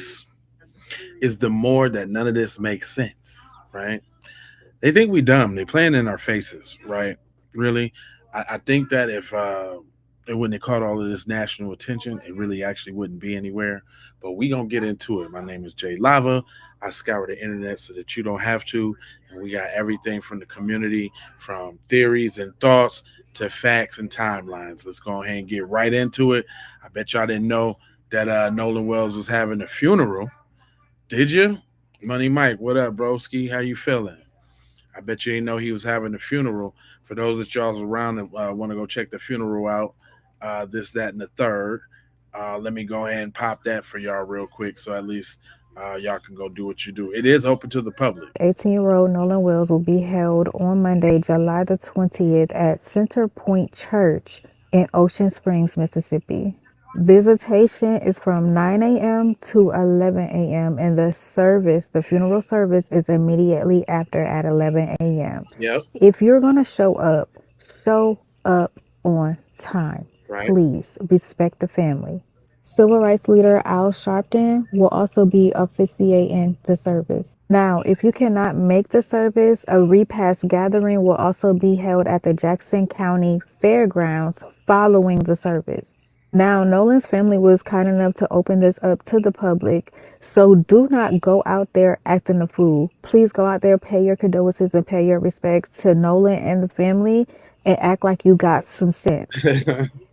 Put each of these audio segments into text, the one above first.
increase is the more that none of this makes sense, right? They think we dumb. They playing in our faces, right? Really, I think that if when they caught all of this national attention, it really actually wouldn't be anywhere. But we gonna get into it. My name is Jay Lava. I scour the internet so that you don't have to, and we got everything from the community, from theories and thoughts to facts and timelines. Let's go ahead and get right into it. I bet y'all didn't know that Nolan Wells was having a funeral. Did you? Money Mike, what up, broski? How you feeling? I bet you ain't know he was having a funeral. For those that y'all's around and want to go check the funeral out, this, that, and the third. Let me go ahead and pop that for y'all real quick, so at least y'all can go do what you do. It is open to the public. 18-year-old Nolan Wells will be held on Monday, July the 20th at Center Point Church in Ocean Springs, Mississippi. Visitation is from 9 a.m. to 11 a.m. and the funeral service is immediately after at 11 a.m. Yep. If you're going to show up on time. Right. Please respect the family. Civil rights leader Al Sharpton will also be officiating the service. Now, if you cannot make the service, a repast gathering will also be held at the Jackson County Fairgrounds following the service. Now, Nolan's family was kind enough to open this up to the public, so do not go out there acting a fool. Please go out there, pay your condolences, and pay your respects to Nolan and the family, and act like you got some sense.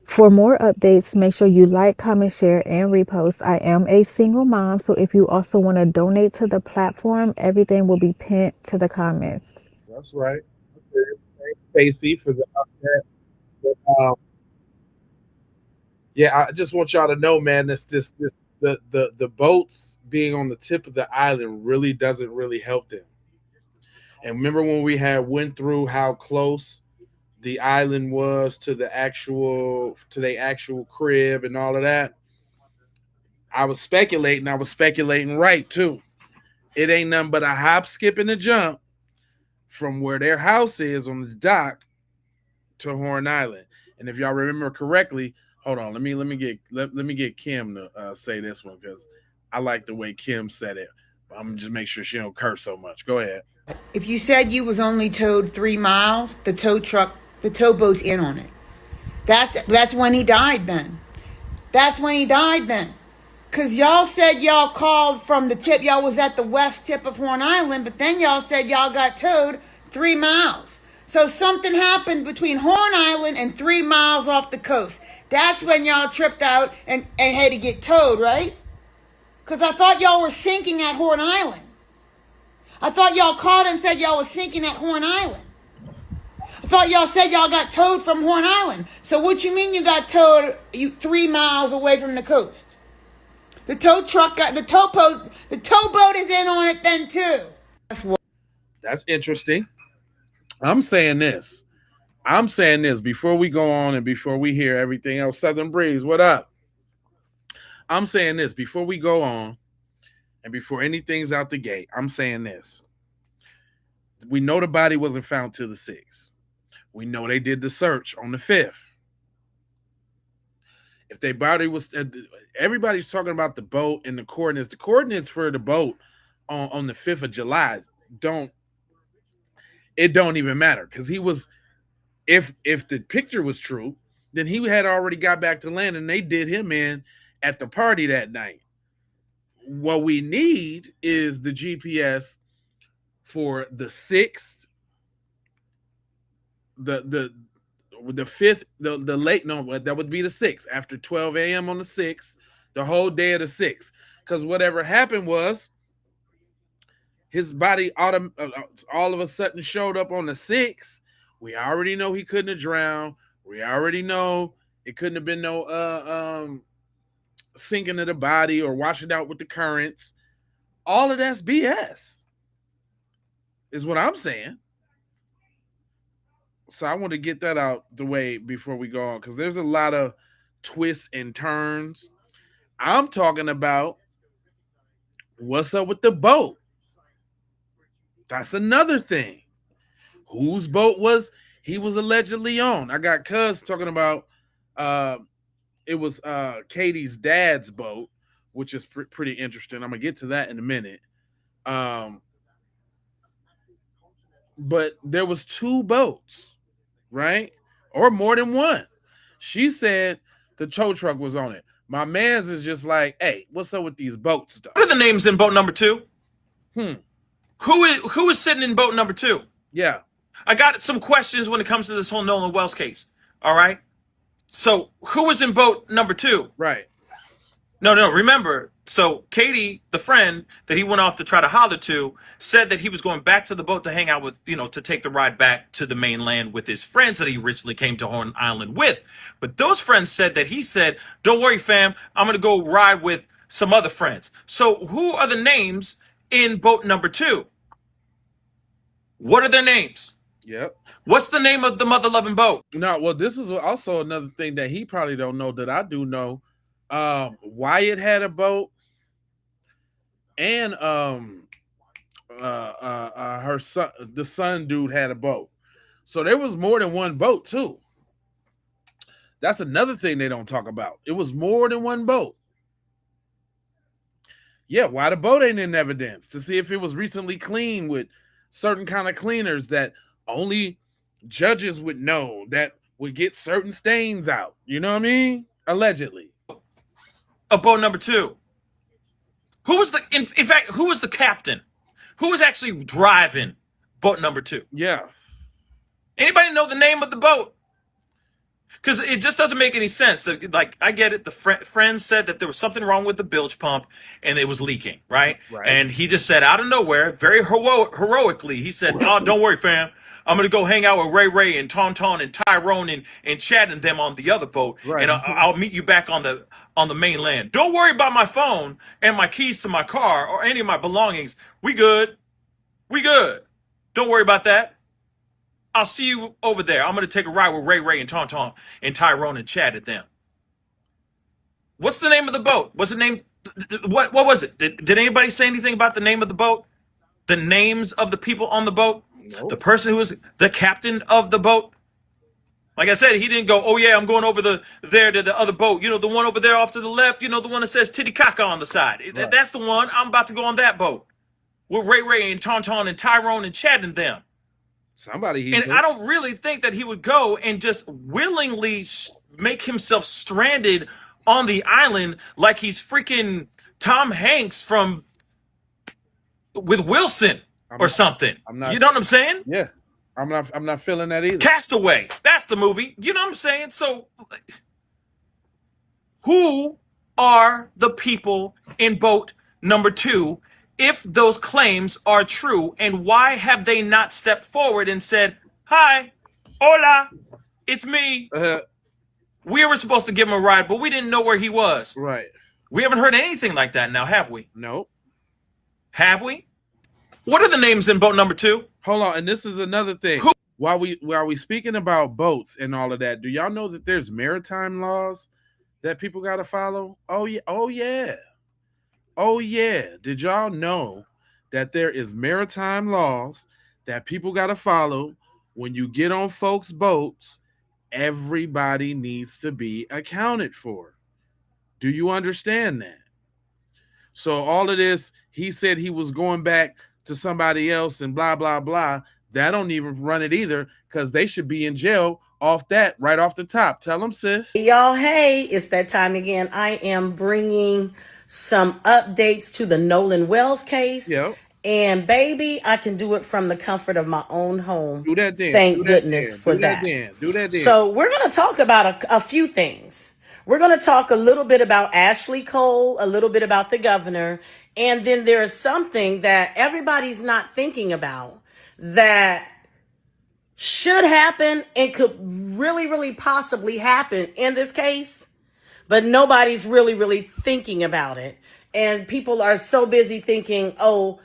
For more updates, make sure you like, comment, share, and repost. I am a single mom, so if you also want to donate to the platform, everything will be pinned to the comments. That's right. Casey for the um, yeah, I just want y'all to know, man, the boats being on the tip of the island really doesn't really help them. And remember when we had went through how close the island was to the actual crib and all of that? I was speculating right too. It ain't nothing but a hop, skip, and a jump from where their house is on the dock to Horn Island. And if y'all remember correctly, hold on, let me get Kim to say this one because I like the way Kim said it. I'm gonna just make sure she don't curse so much. Go ahead. If you said you was only towed 3 miles, the tow boat's in on it. That's when he died then. That's when he died then. Cause y'all said y'all called from the tip, y'all was at the west tip of Horn Island, but then y'all said y'all got towed 3 miles. So something happened between Horn Island and 3 miles off the coast. That's when y'all tripped out and had to get towed, right? Cause I thought y'all were sinking at Horn Island. I thought y'all called and said y'all was sinking at Horn Island. I thought y'all said y'all got towed from Horn Island. So what you mean you got towed 3 miles away from the coast? The tow boat is in on it then too. That's interesting. I'm saying this. I'm saying this before we go on and before we hear everything else. Southern Breeze, what up? I'm saying this before we go on and before anything's out the gate. I'm saying this. We know the body wasn't found till the 6th. We know they did the search on the 5th. If their body was, everybody's talking about the boat and the coordinates. The coordinates for the boat on the 5th of July don't even matter because he was, if the picture was true, then he had already got back to land and they did him in at the party that night. What we need is the GPS for the 6th, the 5th, the late, no, that would be the 6th, after 12 a.m. on the 6th, the whole day of the 6th. Because whatever happened was his body all of a sudden showed up on the 6th. We already know he couldn't have drowned. We already know it couldn't have been no sinking of the body or washing out with the currents. All of that's BS, is what I'm saying. So I want to get that out the way before we go on because there's a lot of twists and turns. I'm talking about what's up with the boat. That's another thing. Whose boat was he was allegedly on? I got Cuz talking about it was Katie's dad's boat, which is pretty interesting. I'm gonna get to that in a minute. Um, but there was two boats, right, or more than one. She said the tow truck was on it. My man's is just like, hey, what's up with these boats, though? What are the names in boat number 2? Hmm. Who is sitting in boat number 2? Yeah. I got some questions when it comes to this whole Nolan Wells case. All right. So who was in boat number 2? Right. No. Remember, so Katie, the friend that he went off to try to holler to, said that he was going back to the boat to hang out with, to take the ride back to the mainland with his friends that he originally came to Horn Island with. But those friends said that he said, "Don't worry, fam, I'm going to go ride with some other friends." So who are the names in boat number 2? What are their names? Yep. What's the name of the mother-loving boat? No, well, this is also another thing that he probably don't know that I do know. Wyatt had a boat, and her son, the son dude, had a boat. So there was more than one boat too. That's another thing they don't talk about. It was more than one boat. Yeah, why the boat ain't in evidence to see if it was recently cleaned with certain kind of cleaners that only judges would know that would get certain stains out. You know what I mean? Allegedly. Of boat number 2. Who was in fact, who was the captain? Who was actually driving boat number 2? Yeah. Anybody know the name of the boat? Because it just doesn't make any sense. Like, I get it. The friend said that there was something wrong with the bilge pump and it was leaking, right? And he just said out of nowhere, very heroically, he said, "Oh, don't worry, fam. I'm going to go hang out with Ray and Tauntaun and Tyrone and Chad and them on the other boat. Right. And I'll meet you back on the mainland. Don't worry about my phone and my keys to my car or any of my belongings. We good. We good. Don't worry about that. I'll see you over there. I'm going to take a ride with Ray and Tauntaun and Tyrone and Chad at them." What's the name of the boat? What's the name? What was it? Did anybody say anything about the name of the boat? The names of the people on the boat? Nope. The person who was the captain of the boat? Like I said, he didn't go, "Oh yeah, I'm going over there to the other boat. The one over there off to the left. The one that says Titicaca on the side. Right. That's the one. I'm about to go on that boat with Ray and Tauntaun and Tyrone and Chad and them." Somebody. And I don't really think that he would go and just willingly make himself stranded on the island like he's freaking Tom Hanks with Wilson or something. I'm not. You know what I'm saying? Yeah. I'm not feeling that either. Castaway. That's the movie. You know what I'm saying? So who are the people in boat number 2 if those claims are true, and why have they not stepped forward and said, "Hi, hola, it's me. We were supposed to give him a ride, but we didn't know where he was." Right. We haven't heard anything like that now, have we? Nope. Have we? What are the names in boat number 2? Hold on, and this is another thing. While we speaking about boats and all of that, do y'all know that there's maritime laws that people got to follow? Oh yeah. Oh yeah. Oh yeah. Did y'all know that there is maritime laws that people got to follow when you get on folks' boats? Everybody needs to be accounted for. Do you understand that? So all of this, he said he was going back to somebody else and blah, blah, blah. That don't even run it either, because they should be in jail off that right off the top. Tell them, sis. Y'all, hey, it's that time again. I am bringing some updates to the Nolan Wells case. Yep. And baby, I can do it from the comfort of my own home. Do that then. Thank goodness for that. Do that then. So we're going to talk about a few things. We're going to talk a little bit about Ashley Cole, a little bit about the governor, and then there is something that everybody's not thinking about that should happen and could really, really possibly happen in this case, but nobody's really thinking about it. And people are so busy thinking, oh,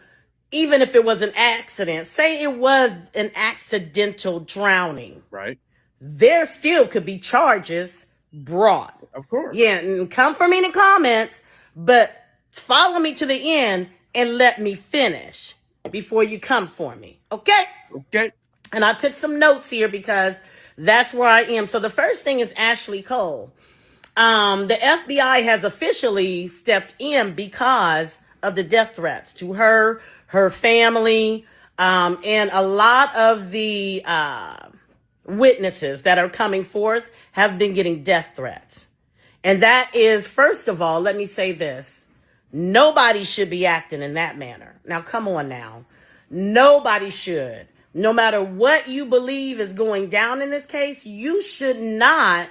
even if it was an accident, say it was an accidental drowning, right? There still could be charges brought. Of course. Yeah, and come for me in the comments, but follow me to the end and let me finish before you come for me. Okay? Okay. And I took some notes here because that's where I am. So the first thing is Ashley Cole. The FBI has officially stepped in because of the death threats to her, her family, and a lot of the witnesses that are coming forth have been getting death threats. And that is, first of all, let me say this. Nobody should be acting in that manner. Now, come on now. Nobody should. No matter what you believe is going down in this case, you should not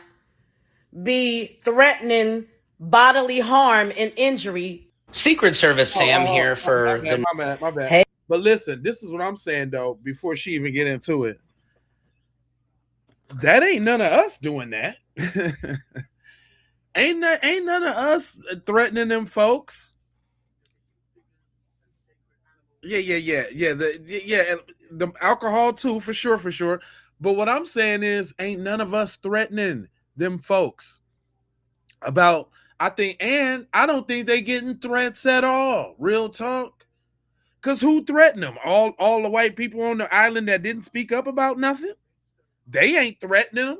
be threatening bodily harm and injury. Secret Service Oh, Sam here my for bad, the. my bad, my bad. Hey, But listen, this is what I'm saying though. Before she even get into it, that ain't none of us doing that. Ain't none of us threatening them folks. Yeah. And the alcohol too, for sure, for sure. But what I'm saying is, ain't none of us threatening them folks about. I think, and I don't think they getting threats at all. Real talk. Cause who threatened them? All the white people on the island that didn't speak up about nothing. They ain't threatening them.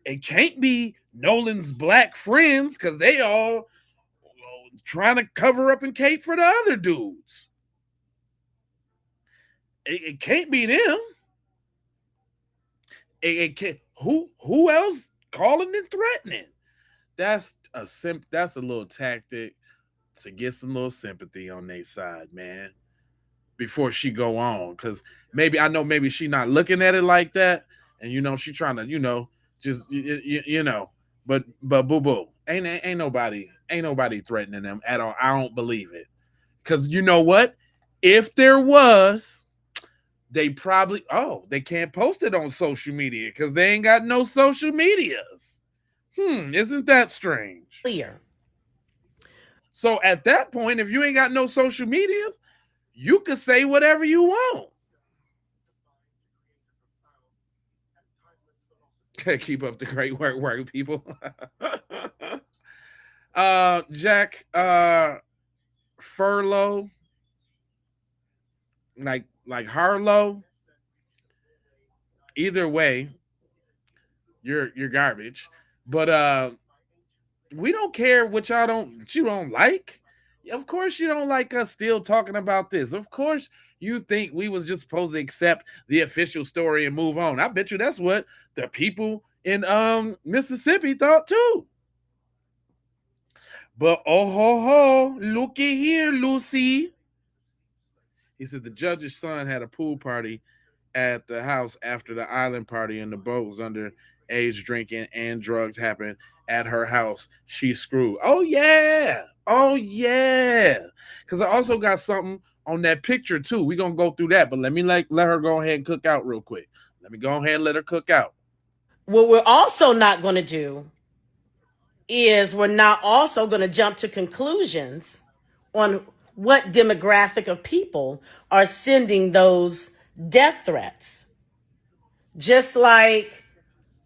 It can't be Nolan's black friends because they all trying to cover up and cape for the other dudes. It can't be them. It can't. Who else calling and threatening? That's a little tactic to get some little sympathy on their side, man. Before she go on, because maybe she not looking at it like that, and she trying to just but boo boo ain't nobody threatening them at all. I don't believe it, because you know what? If there was, they probably they can't post it on social media because they ain't got no social medias. Isn't that strange? clear. So at that point, if you ain't got no social medias, you could say whatever you want. Keep up the great work, people. Jack, Furlough, like Harlow. Either way, you're garbage. But we don't care what you don't like. Of course you don't like us still talking about this. Of course you think we was just supposed to accept the official story and move on. I bet you that's what the people in Mississippi thought too. But oh ho ho, looky here, Lucy. He said the judge's son had a pool party at the house after the island party and the boat was under age drinking and drugs happened at her house. She screwed. Oh yeah. Oh yeah. Cause I also got something on that picture too. We're gonna go through that, but let me let her go ahead and cook out real quick. Let me go ahead and let her cook out. What we're also not going to do is we're not also going to jump to conclusions on what demographic of people are sending those death threats. Just like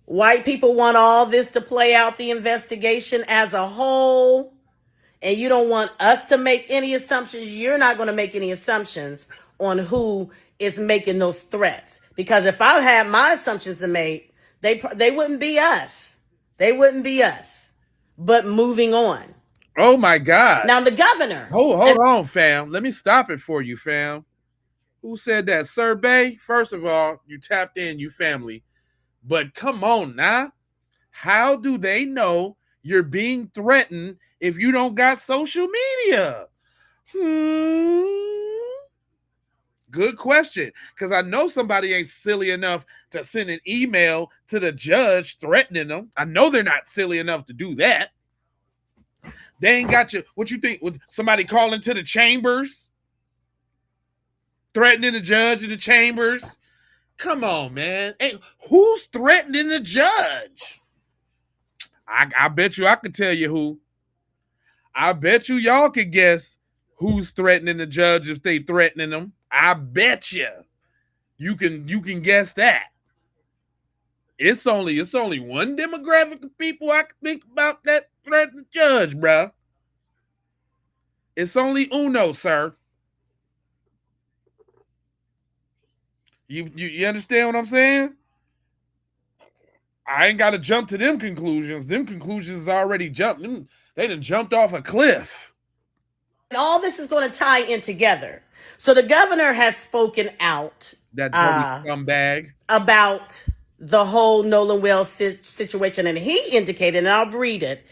white people want all this to play out the investigation as a whole, and you don't want us to make any assumptions, you're not going to make any assumptions on who is making those threats. Because if I had my assumptions to make, they wouldn't be us. They wouldn't be us. But moving on. Oh my God. Now the governor. Hold on, fam. Let me stop it for you, fam. Who said that? Sir Bay? First of all, you tapped in, you family. But come on now. How do they know you're being threatened if you don't got social media? Good question. Because I know somebody ain't silly enough to send an email to the judge threatening them. I know they're not silly enough to do that. They ain't got you. What you think? With somebody calling to the chambers? Threatening the judge in the chambers? Come on, man. Hey, who's threatening the judge? I bet you I could tell you who. I bet you y'all could guess who's threatening the judge if they threatening them. I bet you. You can guess that. It's only one demographic of people I can think about that threaten the judge, bruh. It's only uno, sir. You understand what I'm saying? I ain't got to jump to them conclusions. Them conclusions already jumped. They done jumped off a cliff. And all this is going to tie in together. So the governor has spoken out That dirty scumbag. about the whole Nolan Wells situation, and he indicated, and I'll read it,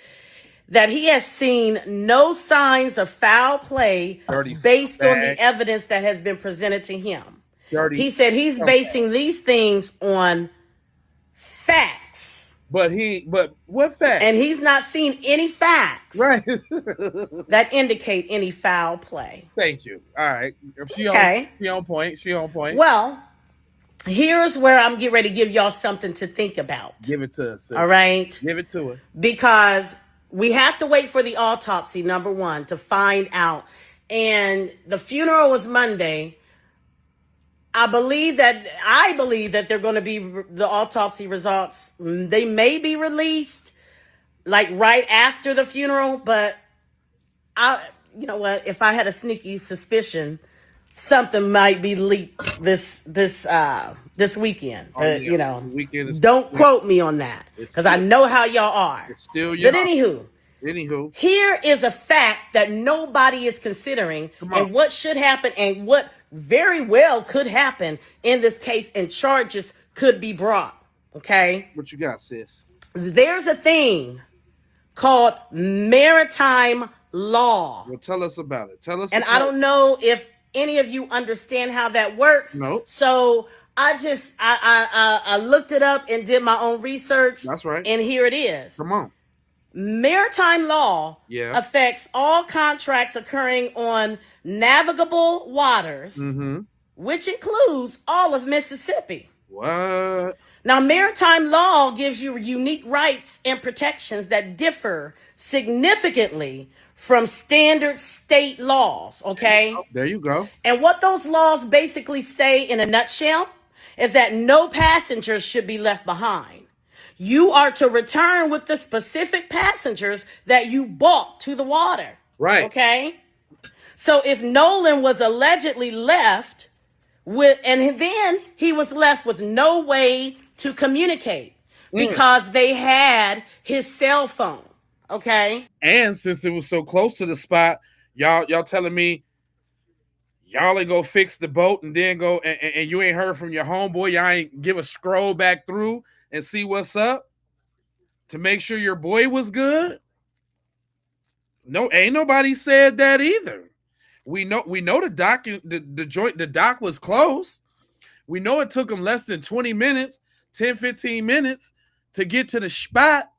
that he has seen no signs of foul play based on the evidence that has been presented to him. He said he's basing these things on facts. But what facts? And he's not seen any facts that indicate any foul play. Thank you. All right. She on point. She on point. Well, here's where I'm getting ready to give y'all something to think about. Give it to us. Sis. All right? Give it to us. Because we have to wait for the autopsy, number one, to find out. And the funeral was Monday. I believe that they're going to be the autopsy results. They may be released like right after the funeral, but you know what? If I had a sneaky suspicion, something might be leaked this weekend. You know, don't quote me on that because I know how y'all are. It's still but anywho, here is a fact that nobody is considering, and what should happen, and what very well could happen in this case, and charges could be brought. Okay, what you got, sis? There's a thing called maritime law. Well, tell us about it. And I don't know if any of you understand how that works. No. So I looked it up and did my own research. That's right. And here it is. Come on. Maritime law affects all contracts occurring on navigable waters, which includes all of Mississippi. What? Now, maritime law gives you unique rights and protections that differ significantly from standard state laws, okay? There you go. And what those laws basically say in a nutshell is that no passengers should be left behind. You are to return with the specific passengers that you brought to the water. Right. Okay? So if Nolan was allegedly left with, and then he was left with no way to communicate because they had his cell phone. Okay? And since it was so close to the spot, y'all telling me y'all ain't go fix the boat and then go and you ain't heard from your homeboy. Y'all ain't give a scroll back through and see what's up to make sure your boy was good. No, ain't nobody said that either. We know the dock was close. We know it took them less than 20 minutes, 10, 15 minutes to get to the spot.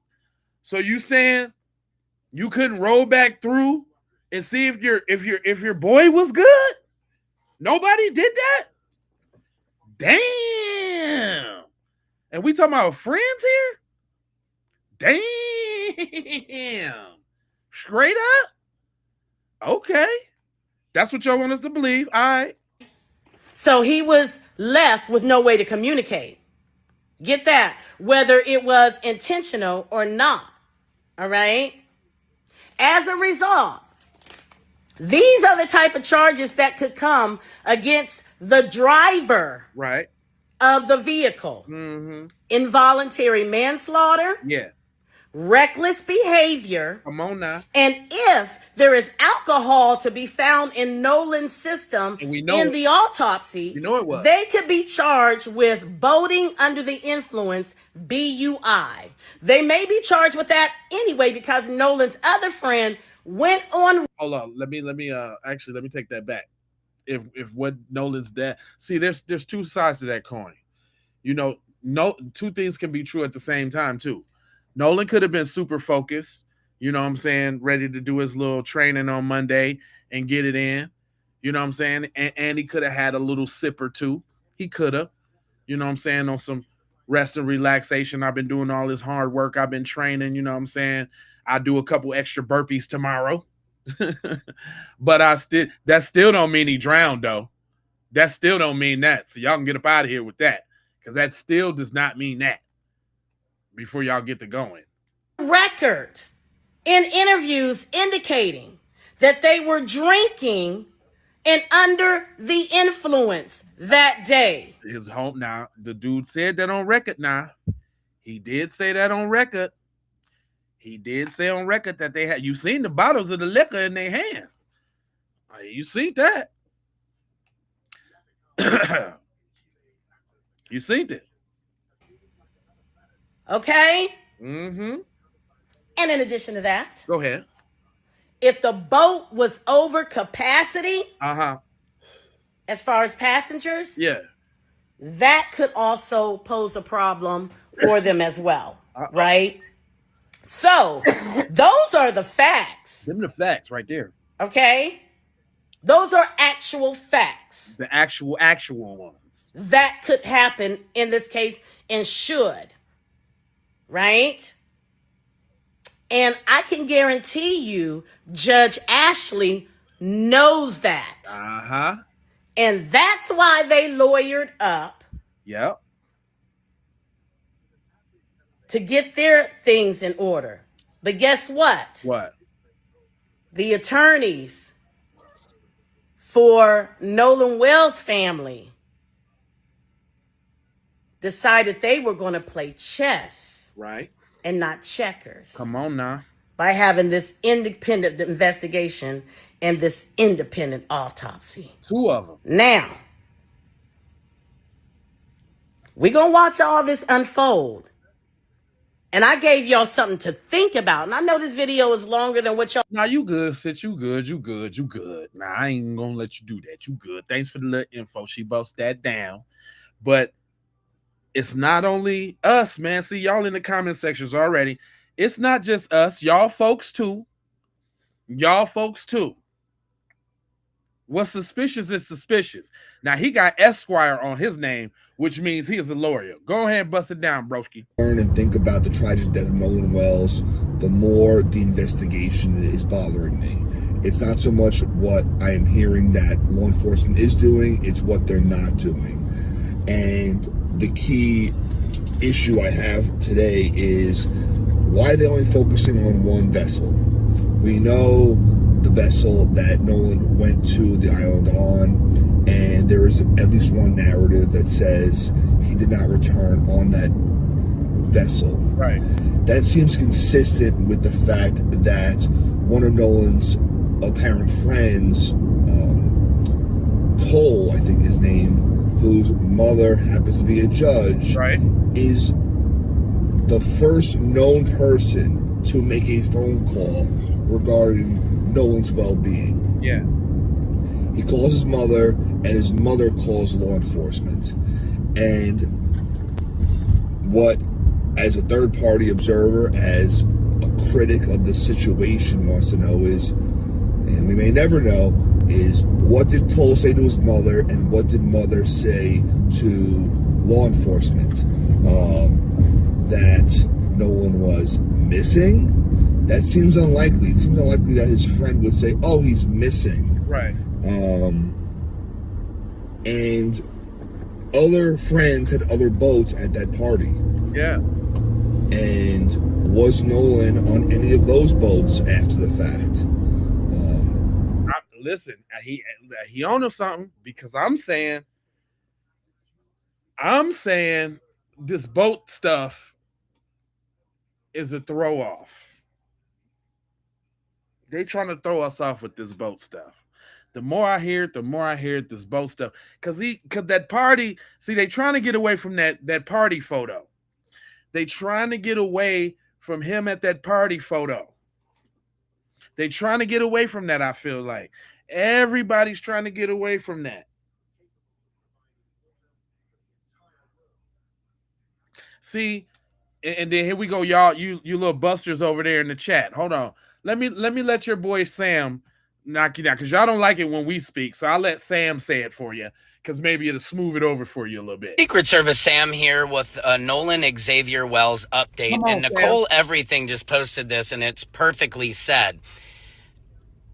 So you saying you couldn't roll back through and see if your boy was good? Nobody did that? Damn. And we talking about friends here? Damn. Straight up? Okay. That's what y'all want us to believe. All right. So he was left with no way to communicate. Get that? Whether it was intentional or not. All right? As a result, these are the type of charges that could come against the driver of the vehicle. Involuntary manslaughter. Yeah. Reckless behavior. Come on now. And if there is alcohol to be found in Nolan's system in the autopsy, they could be charged with boating under the influence, BUI. They may be charged with that anyway because Nolan's other friend went on. Hold on. Let me take that back. If what Nolan's dad, see, there's two sides to that coin. You know, two things can be true at the same time too. Nolan could have been super focused, you know what I'm saying, ready to do his little training on Monday and get it in, you know what I'm saying? And he could have had a little sip or two. He could have, you know what I'm saying, on some rest and relaxation. I've been doing all this hard work. I've been training, you know what I'm saying? I do a couple extra burpees tomorrow. But that still don't mean he drowned, though. That still don't mean that. So y'all can get up out of here with that, because that still does not mean that. Before y'all get to going. Record in interviews indicating that they were drinking and under the influence that day. His home now, the dude said that on record now. He did say that on record. He did say on record that they had. You seen the bottles of the liquor in their hand. You seen that. You seen it. Okay? Mm-hmm. And in addition to that, Go ahead. if the boat was over capacity, Uh-huh. as far as passengers, Yeah. that could also pose a problem for them as well, right? So, those are the facts, Them the facts right there. okay? Those are actual facts The actual ones. that could happen in this case and should, right? And I can guarantee you, Judge Ashley knows that. Uh-huh. And that's why they lawyered up Yep. to get their things in order. But guess what? What? The attorneys for Nolan Wells' family decided they were going to play chess Right. and not checkers. Come on now. By having this independent investigation and this independent autopsy. 2 of them. Now, we're going to watch all this unfold. And I gave y'all something to think about. And I know this video is longer than what y'all... Nah, you good, sis. You good. Nah, I ain't gonna let you do that. You good. Thanks for the little info. She busts that down. But it's not only us, man. See, y'all in the comment sections already. It's not just us. Y'all folks too. What's suspicious is suspicious. Now, he got Esquire on his name, which means he is a lawyer. Go ahead and bust it down, broski. Learn and think about the tragic death of Nolan Wells, the more the investigation is bothering me. It's not so much what I am hearing that law enforcement is doing, it's what they're not doing. And the key issue I have today is, why are they only focusing on one vessel? We know the vessel that Nolan went to the island on, and there is at least one narrative that says he did not return on that vessel. Right. That seems consistent with the fact that one of Nolan's apparent friends, Cole, I think his name, whose mother happens to be a judge, Right. is the first known person to make a phone call regarding Nolan's well-being. Yeah. He calls his mother, and his mother calls law enforcement. And what, as a third-party observer, as a critic of the situation, wants to know is, and we may never know, is what did Cole say to his mother, and what did mother say to law enforcement? That Nolan was missing? That seems unlikely. It seems unlikely that his friend would say, oh, he's missing. Right. And other friends had other boats at that party. Yeah. And was Nolan on any of those boats after the fact? Listen, he on something, because I'm saying this boat stuff is a throw off. They trying to throw us off with this boat stuff. The more I hear it, this boat stuff. Cause that party, see, they trying to get away from that party photo. They trying to get away from him at that party photo. They trying to get away from that, I feel like. Everybody's trying to get away from that. See, and then here we go, y'all. You little busters over there in the chat. Hold on. Let me let your boy Sam knock you down, because y'all don't like it when we speak. So I'll let Sam say it for you, because maybe it'll smooth it over for you a little bit. Secret Service Sam here with a Nolan Xavier Wells update. Come on, and Nicole Sam. Everything just posted this, and it's perfectly said.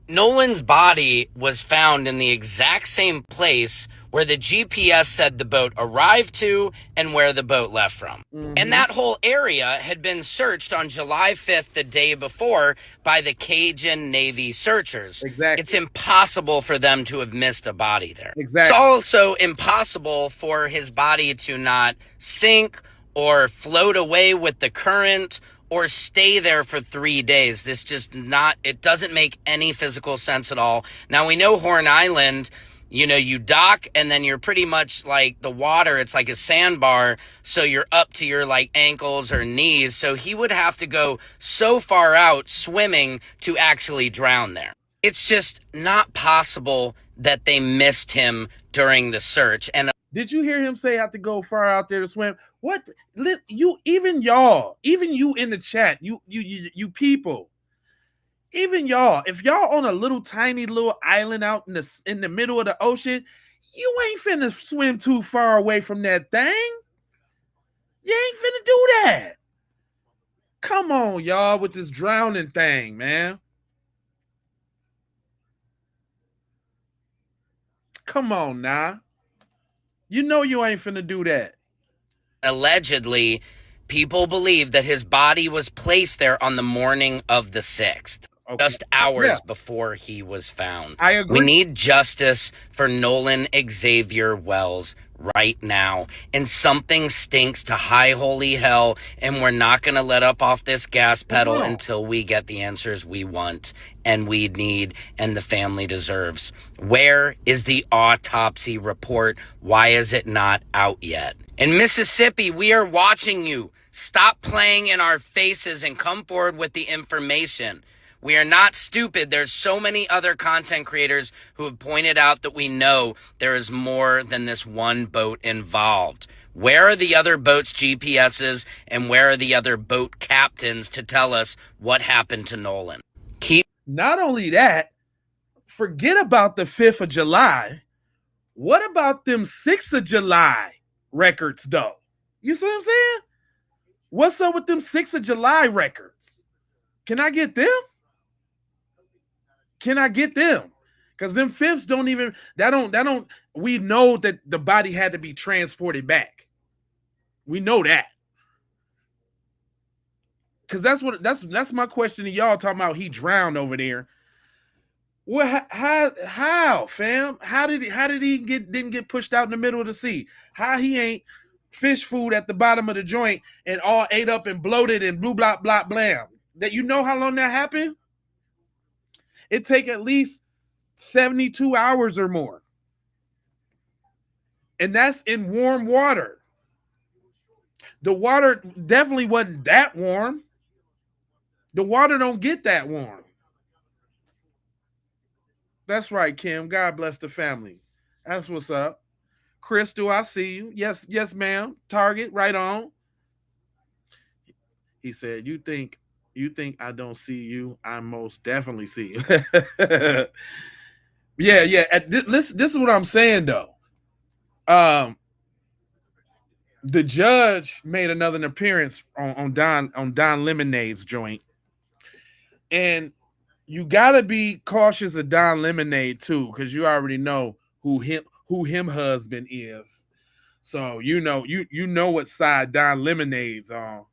Nolan's body was found in the exact same place where the GPS said the boat arrived to and where the boat left from. Mm-hmm. And that whole area had been searched on July 5th, the day before, by the Cajun Navy searchers. Exactly. It's impossible for them to have missed a body there. Exactly. It's also impossible for his body to not sink or float away with the current or stay there for 3 days. This just not, it doesn't make any physical sense at all. Now we know Horn Island, you know, you dock and then you're pretty much like the water, it's like a sandbar, so you're up to your like ankles or knees. So he would have to go so far out swimming to actually drown there. It's just not possible that they missed him during the search. And did you hear him say I have to go far out there to swim? What you even y'all, even you in the chat, you people, even y'all, if y'all on a little tiny little island out in the middle of the ocean, you ain't finna swim too far away from that thing. You ain't finna do that. Come on, y'all, with this drowning thing, man. Come on now. You know you ain't finna do that. Allegedly, people believe that his body was placed there on the morning of the 6th. Okay. Just hours before he was found. I agree. We need justice for Nolan Xavier Wells right now. And something stinks to high holy hell, and we're not going to let up off this gas pedal until we get the answers we want and we need and the family deserves. Where is the autopsy report? Why is it not out yet? In Mississippi, we are watching you. Stop playing in our faces and come forward with the information. We are not stupid. There's so many other content creators who have pointed out that we know there is more than this one boat involved. Where are the other boats' GPSs and where are the other boat captains to tell us what happened to Nolan? Not only that, forget about the 5th of July. What about them 6th of July records, though? You see what I'm saying? What's up with them 6th of July records? Can I get them? Can I get them? Because them 5ths don't even, we know that the body had to be transported back. We know that. Because that's my question to y'all, talking about he drowned over there. Well, how, fam? How did he didn't get pushed out in the middle of the sea? How he ain't fish food at the bottom of the joint and all ate up and bloated and blue blah blah blam? That, you know how long that happened? It take at least 72 hours or more. And that's in warm water. The water definitely wasn't that warm. The water don't get that warm. That's right, Kim. God bless the family. That's what's up. Crystal, I see you. Yes, ma'am. Target, right on. He said, you think I don't see you? I most definitely see you. yeah. This is what I'm saying, though. The judge made another appearance on Don Lemonade's joint, and you gotta be cautious of Don Lemonade too, because you already know who him husband is. So you know what side Don Lemonade's on.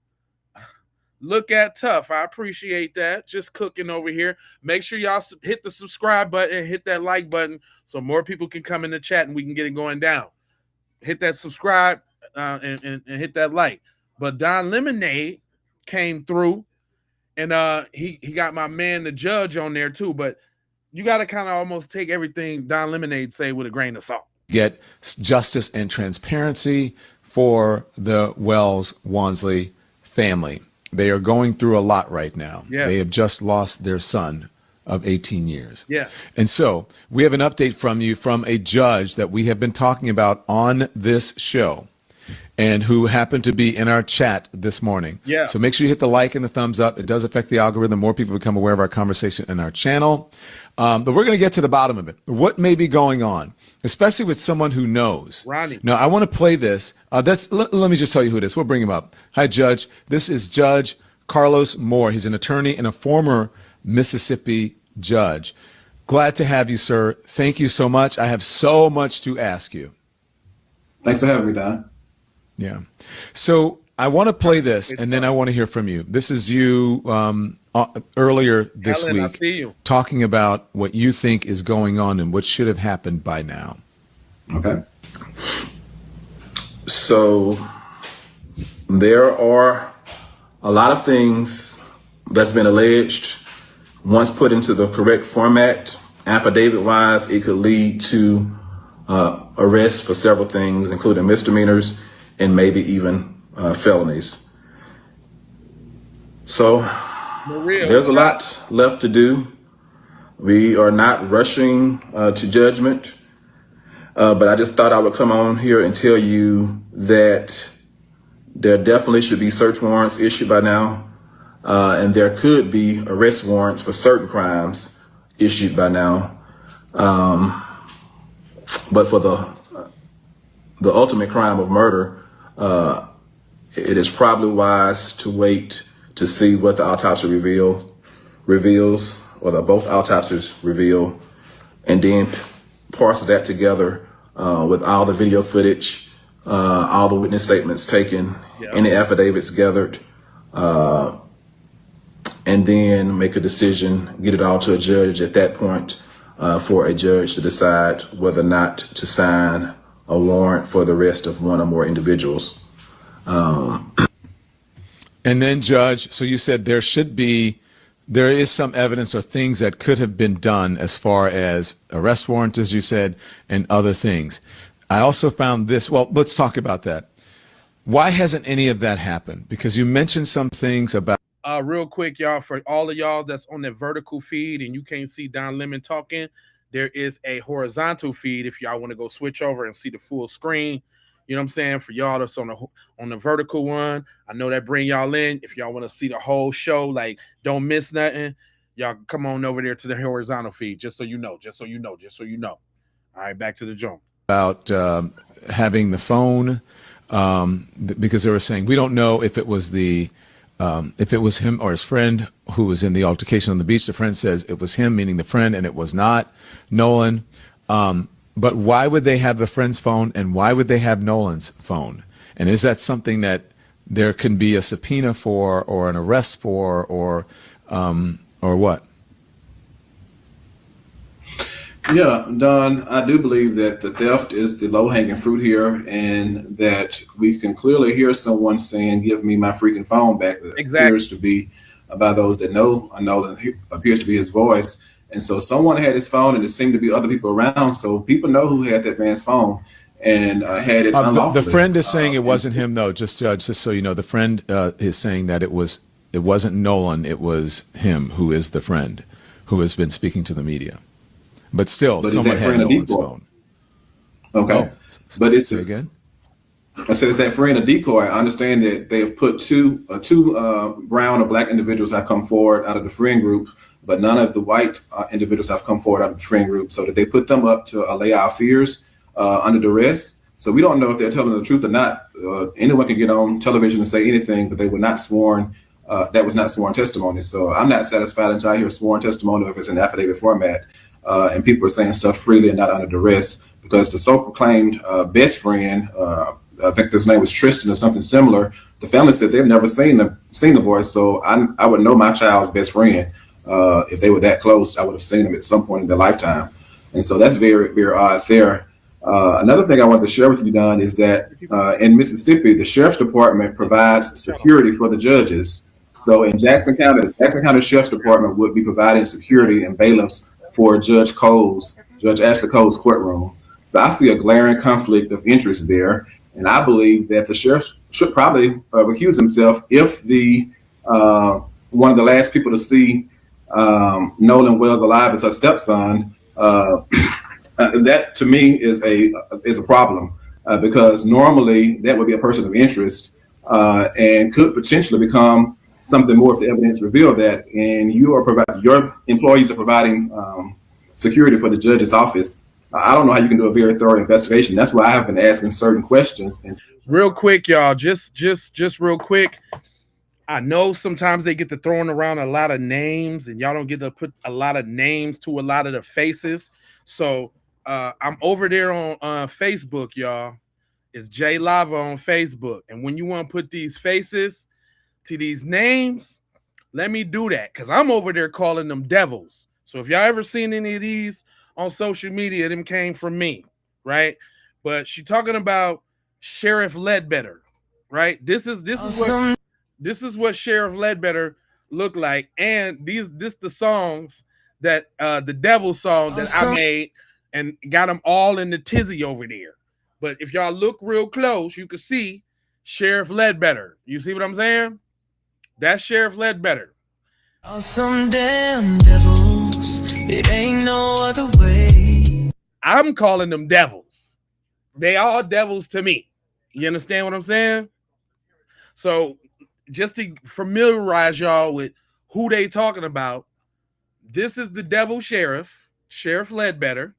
Look at tough. I appreciate that. Just cooking over here. Make sure y'all hit the subscribe button, hit that like button, so more people can come in the chat and we can get it going down. Hit that subscribe and hit that like. But Don Lemonade came through, and he got my man the judge on there too. But you got to kind of almost take everything Don Lemonade say with a grain of salt. Get justice and transparency for the Wells Wansley family. They are going through a lot right now. Yes. They have just lost their son of 18 years. Yeah. And so we have an update from you from a judge that we have been talking about on this show and who happened to be in our chat this morning. Yeah. So make sure you hit the like and the thumbs up. It does affect the algorithm. More people become aware of our conversation in our channel. But we're going to get to the bottom of it. What may be going on, especially with someone who knows. Ronnie. Now, I want to play this. Let me just tell you who it is. We'll bring him up. Hi, Judge. This is Judge Carlos Moore. He's an attorney and a former Mississippi judge. Glad to have you, sir. Thank you so much. I have so much to ask you. Thanks for having me, Don. Yeah. So I want to play this, and then I want to hear from you. This is you earlier this Ellen, I week see you. talking about what you think is going on and what should have happened by now. Okay. So There are a lot of things that's been alleged. Once put into the correct format, affidavit-wise, it could lead to arrests for several things, including misdemeanors and maybe even felonies. So there's a lot left to do. We are not rushing to judgment, but I just thought I would come on here and tell you that there definitely should be search warrants issued by now, and there could be arrest warrants for certain crimes issued by now. But for the ultimate crime of murder, it is probably wise to wait to see what the autopsy reveals, or both autopsies reveal, and then parse that together with all the video footage, all the witness statements taken, any affidavits gathered, and then make a decision, get it all to a judge at that point, for a judge to decide whether or not to sign a warrant for the arrest of one or more individuals. And then, Judge, so you said there is some evidence or things that could have been done as far as arrest warrants, as you said, and other things. I also found this. Well, let's talk about that. Why hasn't any of that happened? Because you mentioned some things about. Real quick, y'all, for all of y'all that's on the vertical feed and you can't see Don Lemon talking, there is a horizontal feed if y'all want to go switch over and see the full screen. You know what I'm saying? For y'all that's on the vertical one, I know that bring y'all in. If y'all want to see the whole show, like don't miss nothing, y'all come on over there to the horizontal feed, just so you know. All right, back to the joint. About having the phone, because they were saying we don't know if it was him or his friend who was in the altercation on the beach. The friend says it was him, meaning the friend, and it was not Nolan. But why would they have the friend's phone, and why would they have Nolan's phone? And is that something that there can be a subpoena for, or an arrest for, or what? Yeah, Don, I do believe that the theft is the low-hanging fruit here, and that we can clearly hear someone saying, "Give me my freaking phone back." That appears to be by those that know Nolan, appears to be his voice. And so someone had his phone, and there seemed to be other people around. So people know who had that man's phone and had it unlawfully. The friend is saying it wasn't him, though. Just so you know, the friend is saying that it wasn't Nolan. It was him, who is the friend, who has been speaking to the media. But still, someone had Nolan's phone. Okay, but it's say again. I said, is that friend a decoy? I understand that they have put two brown or black individuals have come forward out of the friend group, but none of the white individuals have come forward out of the friend group. So did they put them up to allay our fears under duress? So we don't know if they're telling the truth or not. Anyone can get on television and say anything, but they were not sworn. That was not sworn testimony. So I'm not satisfied until I hear sworn testimony if it's in affidavit format, and people are saying stuff freely and not under duress. Because the so-proclaimed best friend, I think his name was Tristan or something similar, the family said they've never seen the boy. So I would know my child's best friend. If they were that close, I would have seen them at some point in their lifetime. And so that's very, very odd there. Another thing I wanted to share with you, Don, is that in Mississippi, the Sheriff's Department provides security for the judges. So in Jackson County, the Jackson County Sheriff's Department would be providing security and bailiffs for Judge Ashley Cole's courtroom. So I see a glaring conflict of interest there. And I believe that the sheriff should probably recuse himself if the one of the last people to see Nolan Wells alive is her stepson. That to me is a problem because normally that would be a person of interest and could potentially become something more if the evidence revealed that. And your employees are providing security for the judge's office. I don't know how you can do a very thorough investigation. That's why I have been asking certain questions. Real quick, y'all, just real quick. I know sometimes they get to throwing around a lot of names, and y'all don't get to put a lot of names to a lot of the faces. So I'm over there on Facebook, y'all. It's Jay Lava on Facebook. And when you want to put these faces to these names, let me do that, because I'm over there calling them devils. So if y'all ever seen any of these on social media, them came from me, right? But she talking about Sheriff Ledbetter, right? This is what Sheriff Ledbetter looked like, and this the songs that the Devil song that I made and got them all in the tizzy over there. But if y'all look real close, you can see Sheriff Ledbetter. You see what I'm saying? That's Sheriff Ledbetter. Some damn devils, it ain't no other way. I'm calling them devils. They all devils to me. You understand what I'm saying? So just to familiarize y'all with who they talking about, this is the devil sheriff, Sheriff Ledbetter.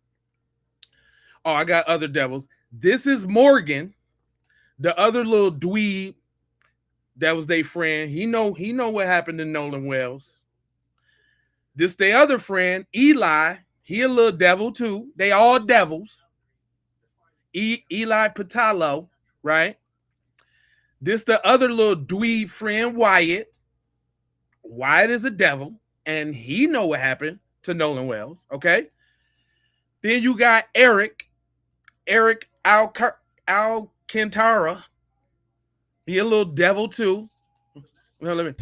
Oh, I got other devils. This is Morgan, the other little dweeb that was their friend. He know what happened to Nolan Wells. This their other friend, Eli. He a little devil too. They all devils. Eli Patalo, right? This the other little dweeb friend, Wyatt. Wyatt is a devil, and he know what happened to Nolan Wells, okay? Then you got Eric Alcantara. He a little devil too. Well, let me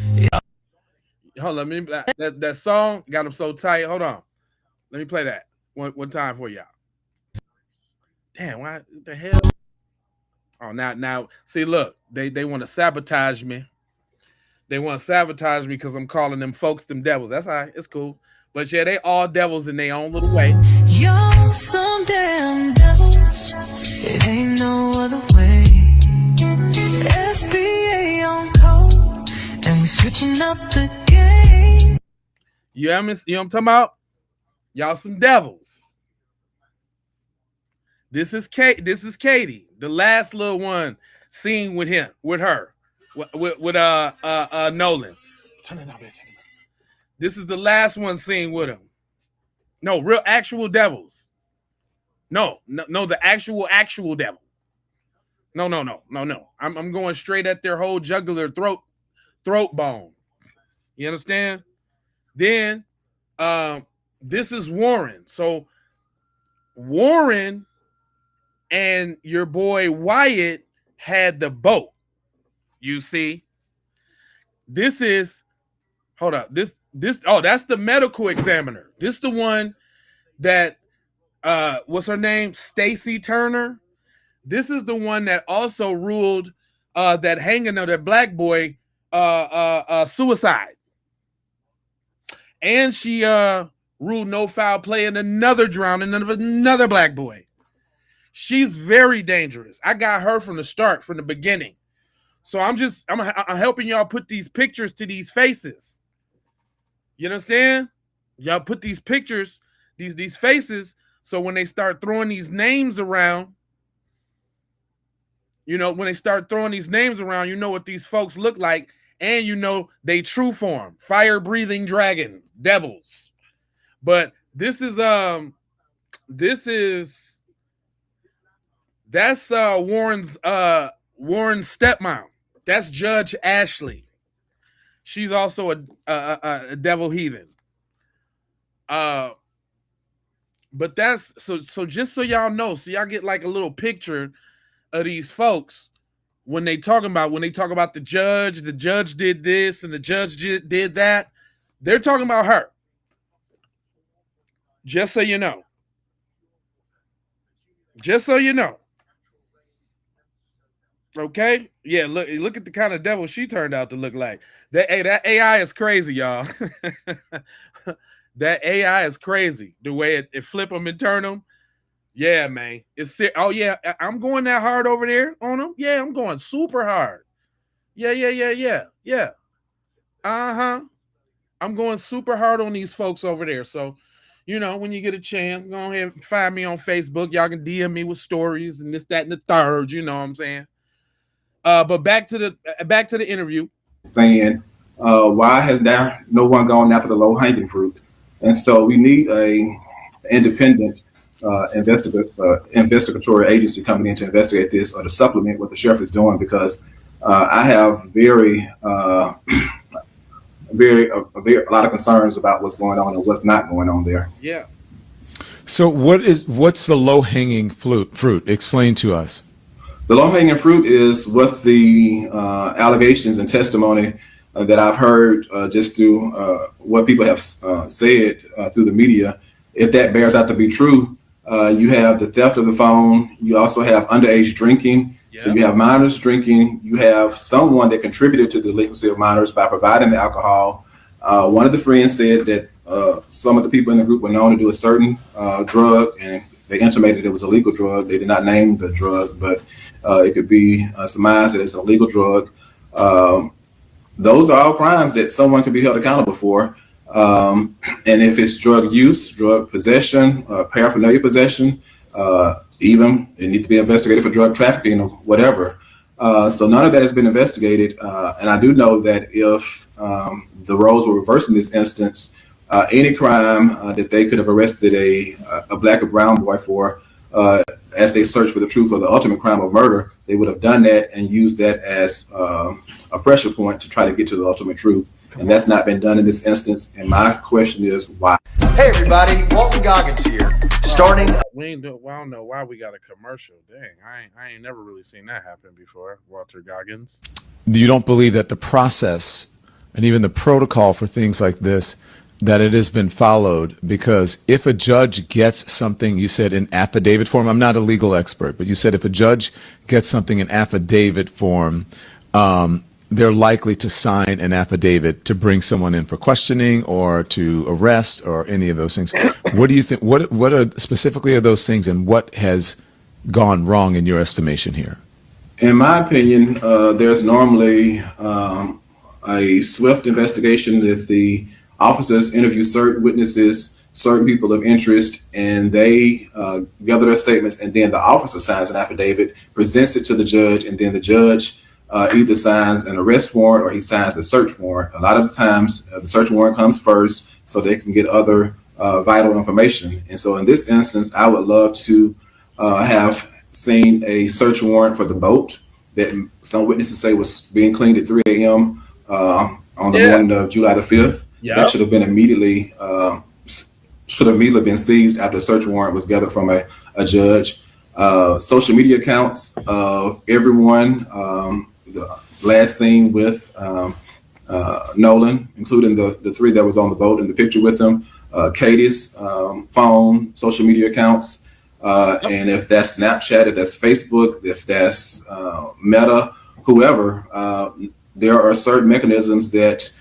that song got him so tight. Hold on. Let me play that one time for y'all. Damn, what the hell? Oh, now, see, look, they want to sabotage me. They want to sabotage me because I'm calling them folks them devils. That's all right. It's cool. But yeah, they all devils in their own little way. You're some damn devils, it ain't no other way. FBA on code, and we switching up the game. You know what I'm talking about? Y'all some devils. This is Katie, the last little one seen with her, with Nolan. Turn it up, man. This is the last one seen with him. No, real actual devils. No, the actual devil. No. I'm going straight at their whole jugular throat bone. You understand? Then this is Warren. So Warren and your boy Wyatt had the boat. You see? This is hold up. This that's the medical examiner. This the one that what's her name? Stacy Turner. This is the one that also ruled that hanging of that black boy suicide. And she ruled no foul play in another drowning of another black boy. She's very dangerous. I got her from the start, from the beginning. So I'm helping y'all put these pictures to these faces. You understand? Y'all put these pictures, these faces, so when they start throwing these names around, you know, when they start throwing these names around, you know what these folks look like, and you know they true form, fire-breathing dragons, devils. But that's Warren's stepmom. That's Judge Ashley. She's also a devil heathen. But that's so just so y'all know, so y'all get like a little picture of these folks when they talk about the judge did this and the judge did that. They're talking about her. Just so you know. Just so you know. Okay? Yeah, look at the kind of devil she turned out to look like. That AI is crazy, y'all. That AI is crazy. The way it flip them and turn them. Yeah, man. Oh, yeah. I'm going that hard over there on them. Yeah, I'm going super hard. Yeah. Uh-huh. I'm going super hard on these folks over there. So, you know, when you get a chance, go ahead and find me on Facebook. Y'all can DM me with stories and this, that, and the third. You know what I'm saying? But back to the interview. Saying, why has there no one gone after the low-hanging fruit? And so we need a independent investigatory agency coming in to investigate this or to supplement what the sheriff is doing, because I have a lot of concerns about what's going on and what's not going on there. Yeah. So what's the low-hanging fruit? Explain to us. The low-hanging fruit is what the allegations and testimony that I've heard just through what people have said through the media. If that bears out to be true, you have the theft of the phone. You also have underage drinking. Yep. So you have minors drinking. You have someone that contributed to the delinquency of minors by providing the alcohol. One of the friends said that some of the people in the group were known to do a certain drug, and they intimated it was a legal drug. They did not name the drug, but it could be surmised that it's a legal drug. Those are all crimes that someone could be held accountable for. And if it's drug use, drug possession, paraphernalia possession, even it needs to be investigated for drug trafficking or whatever. So none of that has been investigated. And I do know that if the roles were reversed in this instance, any crime that they could have arrested a black or brown boy for, as they search for the truth of the ultimate crime of murder, they would have done that and used that as a pressure point to try to get to the ultimate truth. And that's not been done in this instance. And my question is why? Hey everybody, Walton Goggins here. Starting. I don't know why we got a commercial. Dang, I ain't never really seen that happen before. Walter Goggins. You don't believe that the process and even the protocol for things like this, that it has been followed? Because if a judge gets something, you said in affidavit form, I'm not a legal expert, but you said if a judge gets something in affidavit form, they're likely to sign an affidavit to bring someone in for questioning or to arrest or any of those things. What do you think? What are specifically are those things, and what has gone wrong in your estimation here? In my opinion, there's normally a swift investigation that the officers interview certain witnesses, certain people of interest, and they gather their statements, and then the officer signs an affidavit, presents it to the judge, and then the judge either signs an arrest warrant or he signs the search warrant. A lot of the times, the search warrant comes first so they can get other vital information. And so in this instance, I would love to have seen a search warrant for the boat that some witnesses say was being cleaned at 3 a.m. On the morning of July the 5th. Yep. That should have been immediately been seized after a search warrant was gathered from a judge. Social media accounts of everyone last seen with Nolan, including the three that was on the boat in the picture with them, Katie's phone, social media accounts, and if that's Snapchat, if that's Facebook, if that's Meta, whoever, there are certain mechanisms that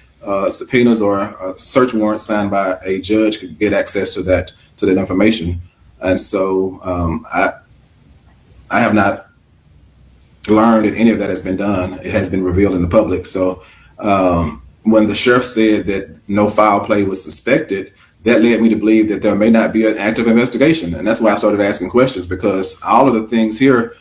subpoenas or a search warrant signed by a judge could get access to that information. And so I have not learned that any of that has been done. It has been revealed in the public. So when the sheriff said that no foul play was suspected, that led me to believe that there may not be an active investigation. And that's why I started asking questions, because all of the things here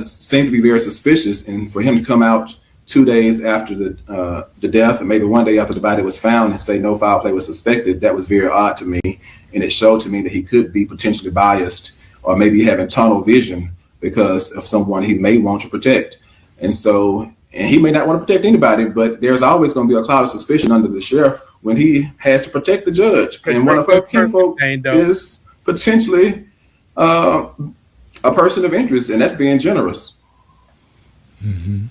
seem to be very suspicious. And for him to come out 2 days after the death, and maybe 1 day after the body was found, and say no foul play was suspected, that was very odd to me. And it showed to me that he could be potentially biased or maybe having tunnel vision because of someone he may want to protect. And he may not want to protect anybody, but there's always going to be a cloud of suspicion under the sheriff when he has to protect the judge. And one of our kinfolk is potentially a person of interest, and that's being generous. Mm-hmm.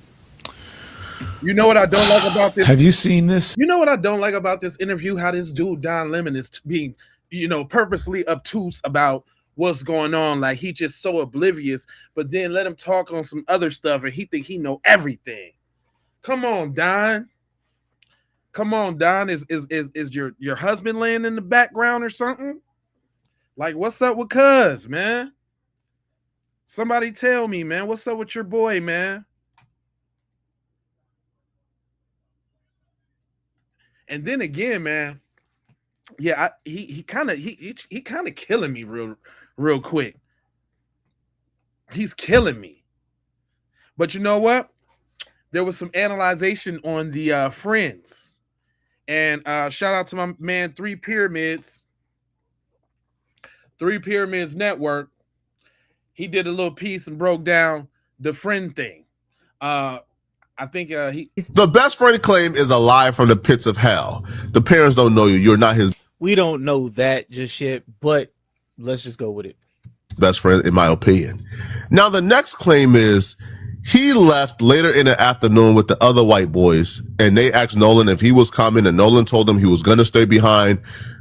You know what I don't like about this? Have you seen this? You know what I don't like about this interview? How this dude, Don Lemon, is being, purposely obtuse about what's going on. Like, he just so oblivious, but then let him talk on some other stuff and he think he know everything. Come on, Don. Come on, Don. Is your husband laying in the background or something? Like, what's up with Cuz, man? Somebody tell me, man. What's up with your boy, man? And then again, man, yeah, he kind of killing me real quick. He's killing me. But you know what? There was some analyzation on the Friends, and shout out to my man Three Pyramids Network. He did a little piece and broke down the friend thing. I think the best friend claim is a lie from the pits of hell. The parents don't know you. You're not his. We don't know that just yet, but let's just go with it. Best friend, in my opinion. Now, the next claim is he left later in the afternoon with the other white boys, and they asked Nolan if he was coming, and Nolan told them he was going to stay behind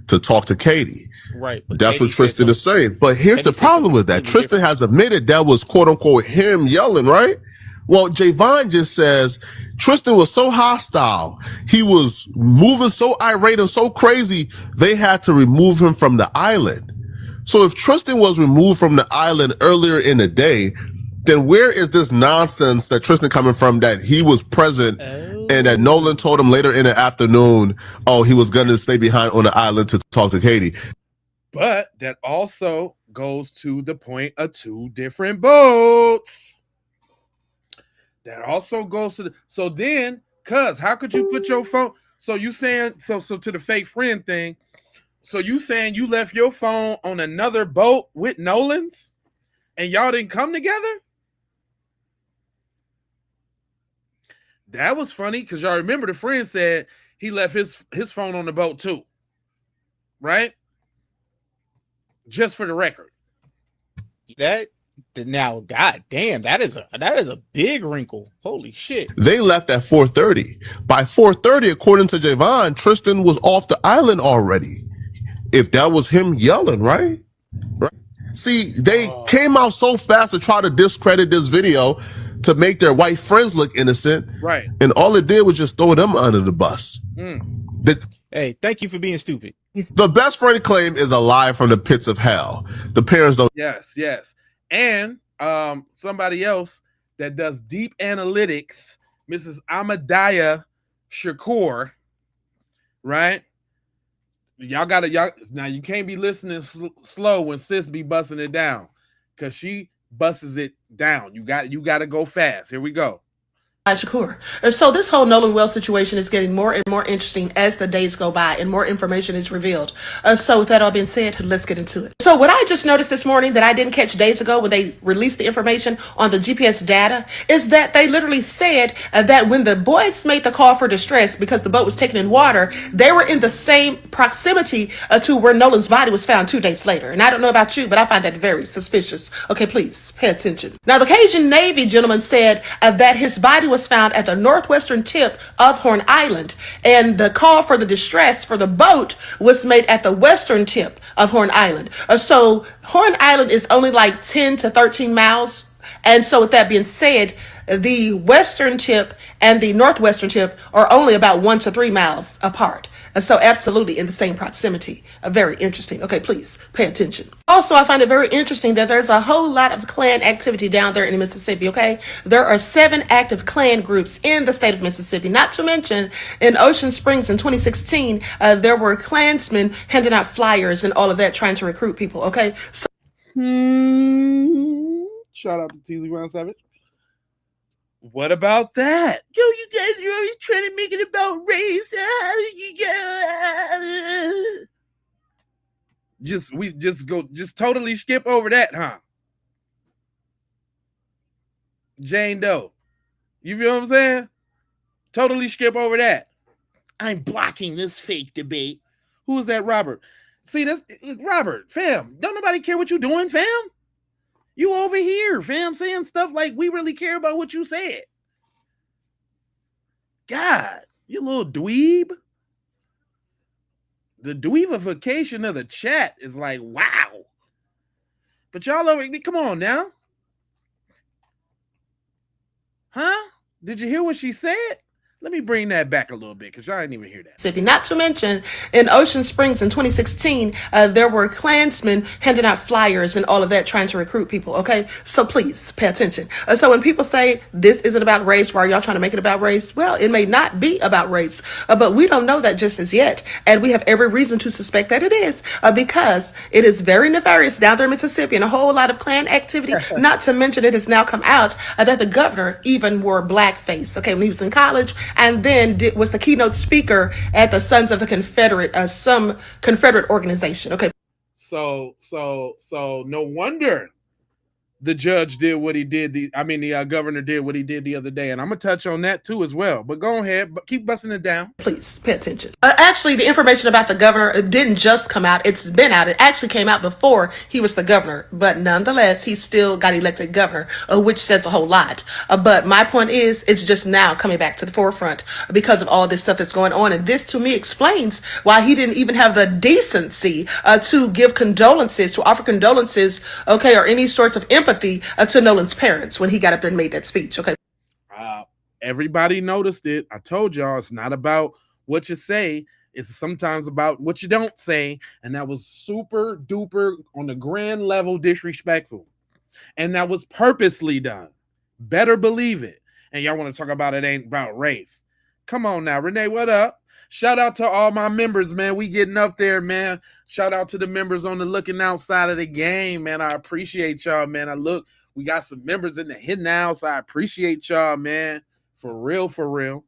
to talk to Katie. Right. But That's Katie what Tristan is saying. But here's Katie the problem with that. Tristan has admitted that was quote unquote him yelling, right? Well, Javon just says Tristan was so hostile. He was moving so irate and so crazy, they had to remove him from the island. So if Tristan was removed from the island earlier in the day, then where is this nonsense that Tristan coming from that he was present and that Nolan told him later in the afternoon, oh, he was going to stay behind on the island to talk to Katie. But that also goes to the point of two different boats. That also goes to the, so then, cuz how could you put your phone? So you saying, so to the fake friend thing, so you saying you left your phone on another boat with Nolan's and y'all didn't come together? That was funny because y'all remember the friend said he left his phone on the boat too. Right? Just for the record. That now, god damn, that is a big wrinkle. Holy shit. They left at 4:30. By 4:30, according to Javon, Tristan was off the island already. If that was him yelling, right? See, they came out so fast to try to discredit this video to make their white friends look innocent. Right. And all it did was just throw them under the bus. Hey, thank you for being stupid. The best friend claim is a lie from the pits of hell. The parents don't. Yes. And somebody else that does deep analytics, Mrs. Ahmadiyah Shakur, right? Y'all now you can't be listening slow when sis be busting it down, because she busts it down. You got to go fast. Here we go. Shakur. So this whole Nolan Wells situation is getting more and more interesting as the days go by and more information is revealed. So with that all being said, let's get into it. So what I just noticed this morning that I didn't catch days ago when they released the information on the GPS data is that they literally said that when the boys made the call for distress because the boat was taken in water, they were in the same proximity to where Nolan's body was found 2 days later. And I don't know about you, but I find that very suspicious. Okay, please pay attention. Now the Cajun Navy gentleman said that his body was found at the northwestern tip of Horn Island, and the call for the distress for the boat was made at the western tip of Horn Island. So Horn Island is only like 10 to 13 miles. And so with that being said, the western tip and the northwestern tip are only about 1 to 3 miles apart. And so absolutely in the same proximity. Very interesting. Okay, please pay attention. Also, I find it very interesting that there's a whole lot of Klan activity down there in Mississippi, okay? There are 7 active Klan groups in the state of Mississippi. Not to mention, in Ocean Springs in 2016, there were Klansmen handing out flyers and all of that trying to recruit people, okay? So shout out to TZ Brown Savage. What about that? Yo, you guys are always trying to make it about race. Just totally skip over that, huh? Jane Doe. You feel what I'm saying? Totally skip over that. I'm blocking this fake debate. Who is that, Robert? See, that's Robert, fam. Don't nobody care what you doing, fam. You over here, fam, saying stuff like we really care about what you said. God, you little dweeb. The dweebification of the chat is like, wow. But y'all over here, come on now. Huh? Did you hear what she said? Let me bring that back a little bit because y'all didn't even hear that. Not to mention, in Ocean Springs in 2016, there were Klansmen handing out flyers and all of that trying to recruit people, okay? So please pay attention. So when people say this isn't about race, why are y'all trying to make it about race? Well, it may not be about race, but we don't know that just as yet. And we have every reason to suspect that it is because it is very nefarious down there in Mississippi and a whole lot of Klan activity. Not to mention it has now come out that the governor even wore blackface, okay, when he was in college. And then was the keynote speaker at the Sons of the Confederate, some Confederate organization. Okay. So no wonder the judge did what he did. The governor did what he did the other day, and I'm gonna touch on that too as well. But go ahead, but keep busting it down. Please pay attention. Actually, the information about the governor didn't just come out. It's been out. It actually came out before he was the governor. But nonetheless, he still got elected governor, which says a whole lot. But my point is, it's just now coming back to the forefront because of all this stuff that's going on. And this, to me, explains why he didn't even have the decency to give condolences, to offer condolences, okay, or any sorts of empathy to Nolan's parents when he got up there and made that speech, okay? Everybody noticed it. I told y'all it's not about what you say. It's sometimes about what you don't say. And that was super duper on the grand level disrespectful. And that was purposely done. Better believe it. And y'all want to talk about it ain't about race. Come on now, Renee, what up? Shout out to all my members, man. We getting up there, man. Shout out to the members on the looking outside of the game, man. I appreciate y'all, man. We got some members in the hidden house. I appreciate y'all, man. For real, for real.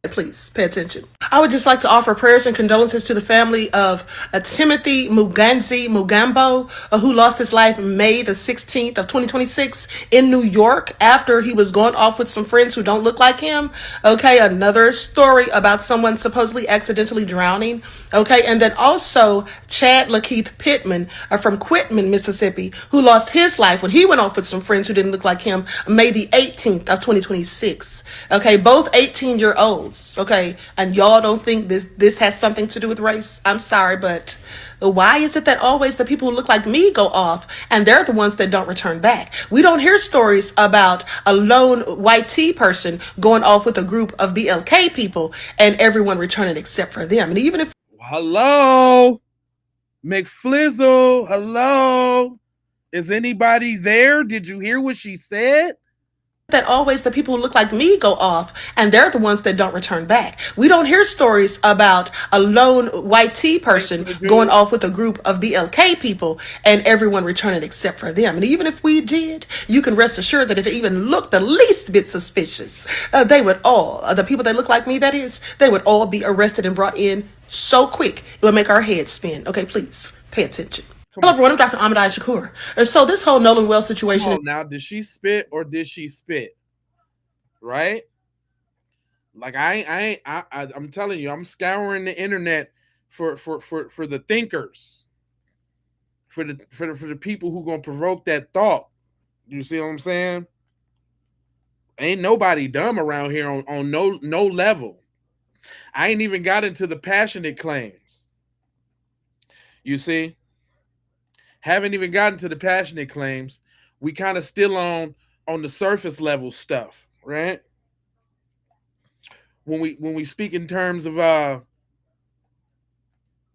Please pay attention. I would just like to offer prayers and condolences to the family of Timothy Mugambo, who lost his life May the 16th of 2026 in New York after he was going off with some friends who don't look like him. Okay, another story about someone supposedly accidentally drowning. Okay, and then also Chad Lakeith Pittman from Quitman, Mississippi, who lost his life when he went off with some friends who didn't look like him May the 18th of 2026. Okay, both 18-year-olds. Okay, and y'all don't think this has something to do with race? I'm sorry, but why is it that always the people who look like me go off and they're the ones that don't return back? We don't hear stories about a lone white T person going off with a group of BLK people and everyone returning except for them. And even if hello, McFlizzle, hello, is anybody there? Did you hear what she said? That always the people who look like me go off and they're the ones that don't return back. We don't hear stories about a lone white T person going off with a group of BLK people and everyone returning except for them. And even if we did, you can rest assured that if it even looked the least bit suspicious, they would all, the people that look like me, that is, they would all be arrested and brought in so quick it would make our heads spin. Okay, please pay attention. Hello everyone, I'm Dr. Ahmad Shakur. So this whole Nolan Wells situation. Now, did she spit or did she spit? Right? Like I'm telling you, I'm scouring the internet for the thinkers, for the people who gonna provoke that thought. You see what I'm saying? Ain't nobody dumb around here on no level. I ain't even got into the passionate claims. You see? Haven't even gotten to the passionate claims. We kind of still on the surface level stuff, right? When we speak in terms of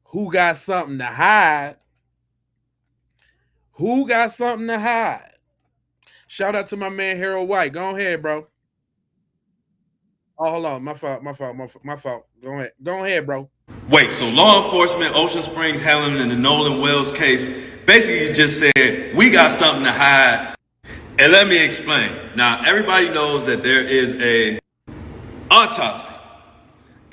who got something to hide, shout out to my man Harold White. Go ahead, bro. Oh, hold on, my fault. Go ahead, bro. Wait, so law enforcement, Ocean Springs, handling in the Nolan Wells case, basically just said, we got something to hide. And let me explain. Now, everybody knows that there is a autopsy,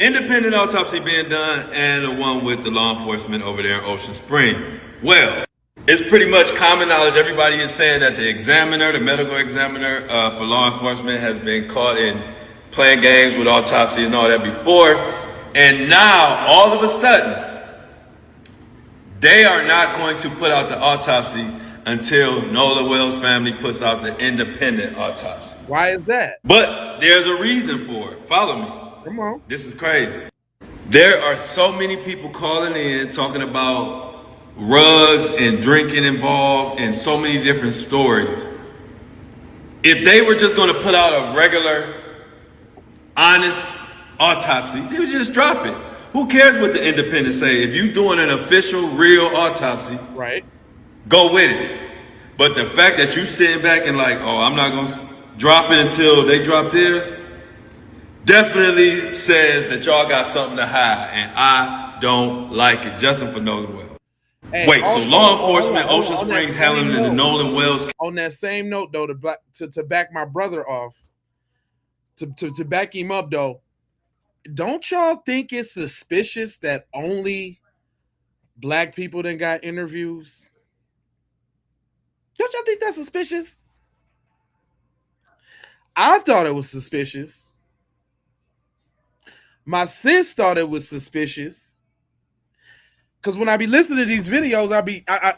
independent autopsy being done, and the one with the law enforcement over there in Ocean Springs. Well, it's pretty much common knowledge. Everybody is saying that the examiner, the medical examiner for law enforcement has been caught in playing games with autopsy and all that before. And now, all of a sudden, they are not going to put out the autopsy until Nolan Wells' family puts out the independent autopsy. Why is that? But there's a reason for it. Follow me. Come on. This is crazy. There are so many people calling in talking about rugs and drinking involved and so many different stories. If they were just going to put out a regular, honest autopsy, they would just drop it. Who cares what the independents say? If you're doing an official, real autopsy, right, go with it. But the fact that you sitting back and like, oh, I'm not going to drop it until they drop theirs, definitely says that y'all got something to hide, and I don't like it. Justin for Nolan Wells. Hey, wait, so law enforcement, Ocean Springs, handling in the Nolan Wells. On that same note, though, to back my brother off, to back him up, though, don't y'all think it's suspicious that only black people then got interviews? Don't y'all think that's suspicious? I thought it was suspicious. My sis thought it was suspicious. Because when I be listening to these videos,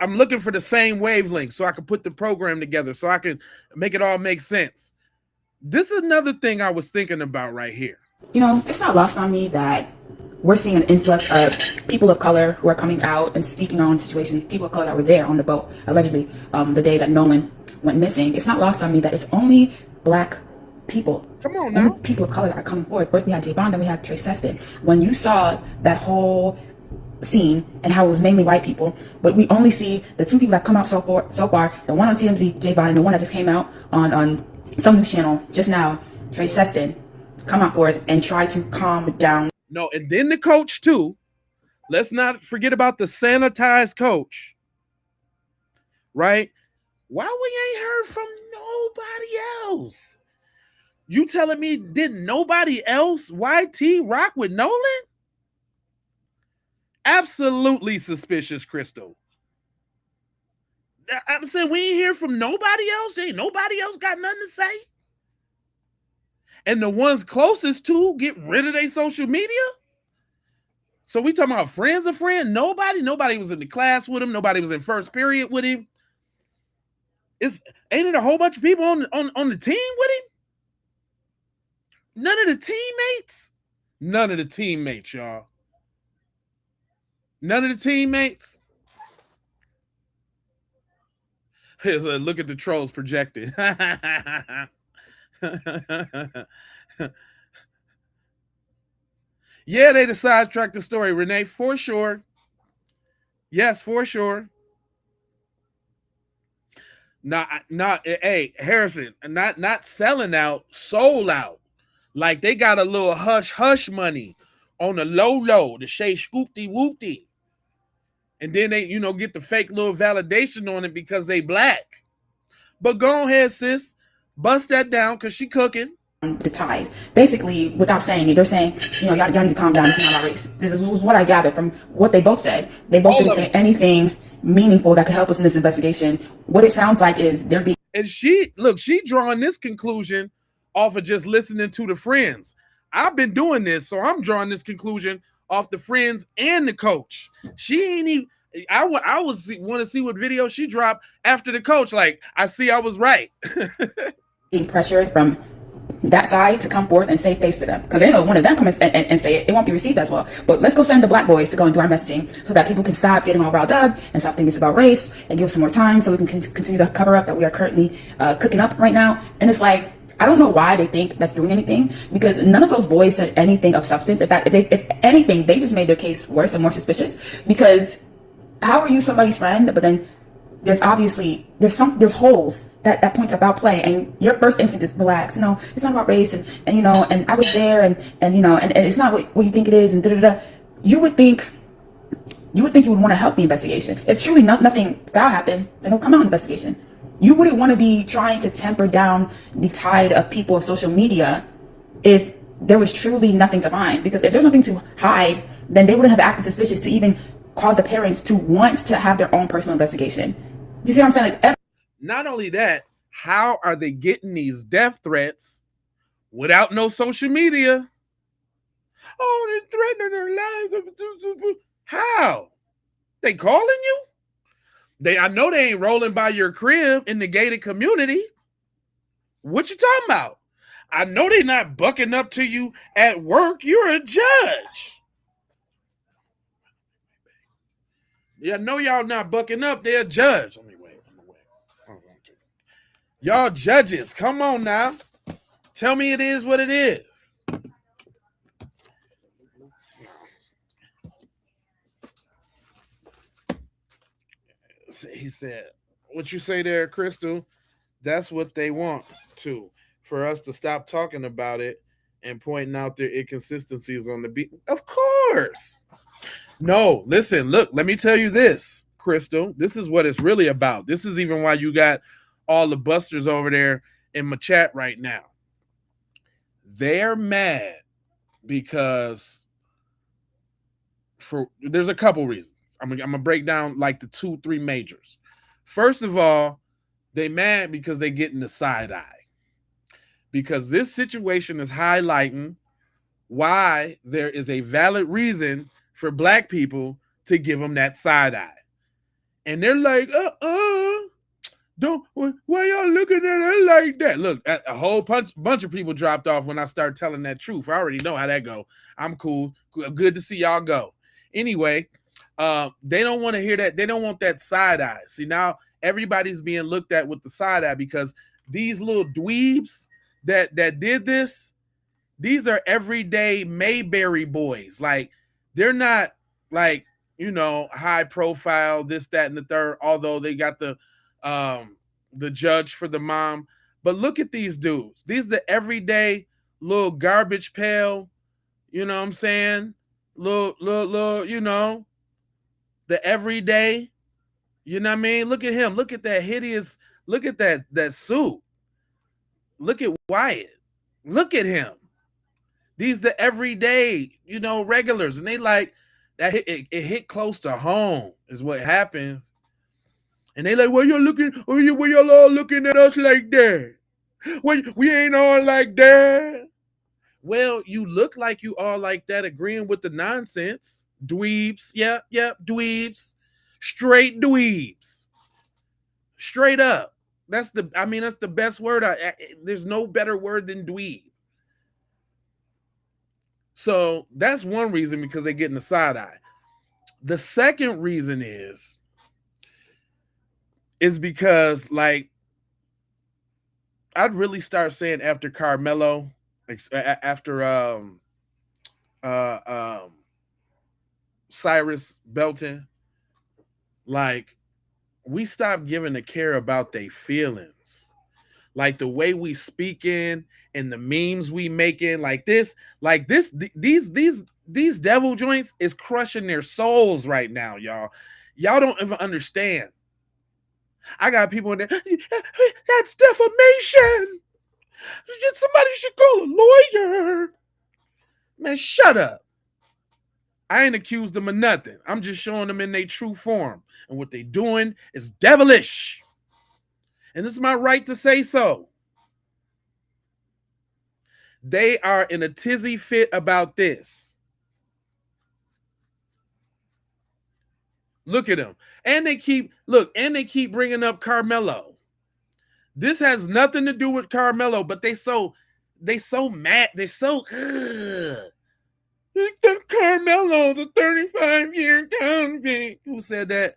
I'm looking for the same wavelength so I can put the program together, so I can make it all make sense. This is another thing I was thinking about right here. You know, it's not lost on me that we're seeing an influx of people of color who are coming out and speaking on situations, people of color that were there on the boat, allegedly, the day that Nolan went missing. It's not lost on me that it's only black people. Come on now. Only people of color that are coming forward. First we had Jay Bond, then we had Trey Seston. When you saw that whole scene and how it was mainly white people, but we only see the two people that come out so far, the one on TMZ, Jay Bond, and the one that just came out on some news channel just now, Trey Seston, come out forth and try to calm down. No, and then the coach too. Let's not forget about the sanitized coach. Right? Why we ain't heard from nobody else? You telling me didn't nobody else YT rock with Nolan? Absolutely suspicious, Crystal. I'm saying we ain't hear from nobody else. Ain't nobody else got nothing to say. And the ones closest to get rid of their social media. So we talking about friends of friends. Nobody was in the class with him. Nobody was in first period with him. Ain't it a whole bunch of people on the team with him? None of the teammates. None of the teammates, y'all. None of the teammates. Here's a look at the trolls projected. Yeah, they sidetracked the story, Renee, for sure. Yes, for sure. Hey, Harrison, not selling out, sold out. Like they got a little hush money on the low to say scoopty whoopty. And then they, get the fake little validation on it because they black. But go ahead, sis. Bust that down because she cooking. The tide. Basically, without saying it, they're saying, y'all need to calm down. It's not our race. This was what I gathered from what they both said. They both didn't say anything meaningful that could help us in this investigation. What it sounds like is they're being... And she drawing this conclusion off of just listening to the friends. I've been doing this, so I'm drawing this conclusion off the friends and the coach. She ain't even... I want to see what video she dropped after the coach. Like, I see I was right. being pressured from that side to come forth and save face for them, because they know one of them come and say it won't be received as well. But let's go send the black boys to go and do our messaging so that people can stop getting all riled up and stop thinking it's about race and give us some more time so we can continue the cover up that we are currently cooking up right now. And it's like, I don't know why they think that's doing anything, because none of those boys said anything of substance. If anything, they just made their case worse and more suspicious. Because how are you somebody's friend, but then there's obviously there's holes that points about play, and your first instinct is relax. It's not about race, and I was there, and it's not what you think it is, and da-da-da. You would think you would want to help the investigation. If truly nothing foul happened, then it'll come out in investigation. You wouldn't want to be trying to temper down the tide of people of social media if there was truly nothing to find. Because if there's nothing to hide, then they wouldn't have acted suspicious to even cause the parents to want to have their own personal investigation. Do you see what I'm saying? Not only that, how are they getting these death threats without no social media? Oh, they're threatening their lives. How? They calling you? I know they ain't rolling by your crib in the gated community. What you talking about? I know they not bucking up to you at work. You're a judge. Yeah, I know y'all not bucking up. They're a judge. Let me wait. Y'all judges, come on now. Tell me it is what it is. He said, what you say there, Crystal? That's what they want for us to stop talking about it and pointing out their inconsistencies on the beat. Of course. No, listen, look, let me tell you this, Crystal. This is what it's really about. This is even why you got all the busters over there in my chat right now. They're mad because there's a couple reasons. I'm gonna break down like the 2-3 majors. First of all, They mad because they getting the side eye. Because this situation is highlighting why there is a valid reason for black people to give them that side eye. And they're like, don't, why y'all looking at her like that? Look, a whole bunch of people dropped off when I started telling that truth. I already know how that go. I'm cool. Good to see y'all go. Anyway, they don't want to hear that. They don't want that side eye. See, now everybody's being looked at with the side eye because these little dweebs that did this, these are everyday Mayberry boys. Like, they're not like, high profile, this, that, and the third, although they got the judge for the mom. But look at these dudes. These are the everyday little garbage pail, you know what I'm saying? Little, the everyday, you know what I mean? Look at him. Look at that hideous, look at that suit. Look at Wyatt. Look at him. These the everyday, regulars. And they like, that it hit close to home is what happens. And they like, why y'all all looking at us like that? Well, we ain't all like that. Well, you look like you all like that, agreeing with the nonsense. Dweebs. Yep, dweebs. Straight dweebs. Straight up. That's the best word. There's no better word than dweeb. So that's one reason, because they're getting the side eye. The second reason is because, like, I'd really start saying after Carmelo, after Cyrus Belton, like, we stopped giving a care about their feelings. Like the way we speaking and the memes we making, these devil joints is crushing their souls right now, y'all. Y'all don't even understand. I got people in there, that's defamation. Somebody should call a lawyer. Man, shut up. I ain't accused them of nothing. I'm just showing them in their true form. And what they doing is devilish. And this is my right to say so. They are in a tizzy fit about this. Look at them. And they keep bringing up Carmelo. This has nothing to do with Carmelo, but they so mad. They're so, Carmelo, the 35-year convict. Who said that?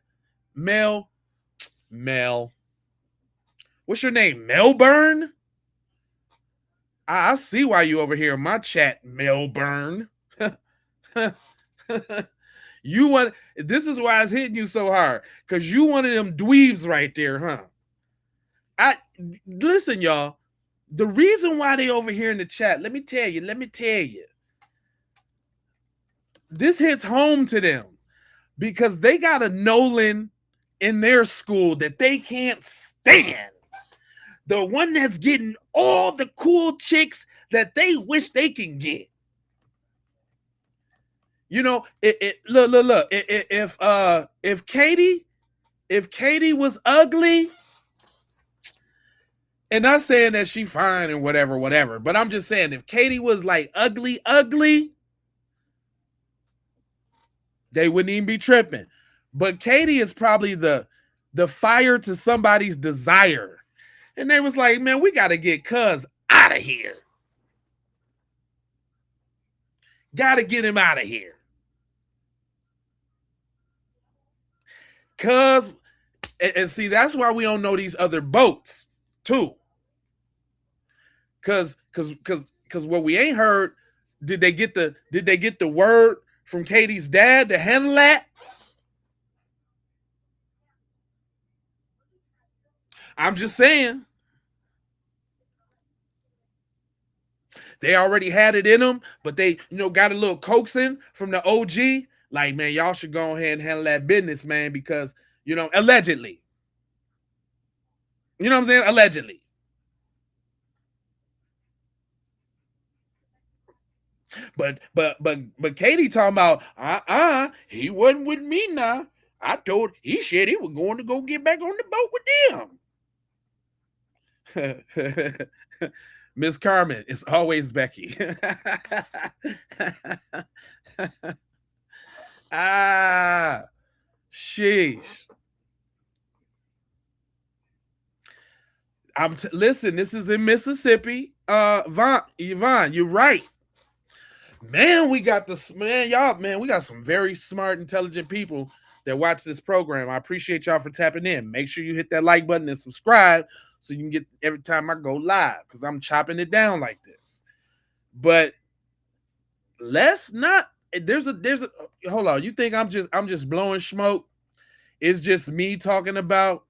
Mel. What's your name? Melbourne? I see why you over here in my chat, Melbourne. This is why it's hitting you so hard, because you one of them dweebs right there, huh? Listen, y'all. The reason why they over here in the chat, let me tell you. This hits home to them because they got a Nolan in their school that they can't stand. The one that's getting all the cool chicks that they wish they can get. Look. If Katie was ugly, and not saying that she fine and whatever, but I'm just saying, if Katie was like ugly, they wouldn't even be tripping. But Katie is probably the fire to somebody's desire. And they was like, man, we got to get Cuz out of here. Got to get him out of here. Cuz, and see, that's why we don't know these other boats, too. Cause what we ain't heard, did they get the word from Katie's dad to handle that? I'm just saying. They already had it in them, but they, got a little coaxing from the OG. Like, man, y'all should go ahead and handle that business, man, because, allegedly. You know what I'm saying? Allegedly. But Katie talking about, he wasn't with me now. He said he was going to go get back on the boat with them. Miss Carmen, it's always Becky. Ah, sheesh. Listen. This is in Mississippi. Yvonne, you're right. Man, we got this. Man, y'all. Man, we got some very smart, intelligent people that watch this program. I appreciate y'all for tapping in. Make sure you hit that like button and subscribe so you can get every time I go live because I'm chopping it down like this. But let's not. There's a. Hold on. You think I'm just blowing smoke? It's just me talking about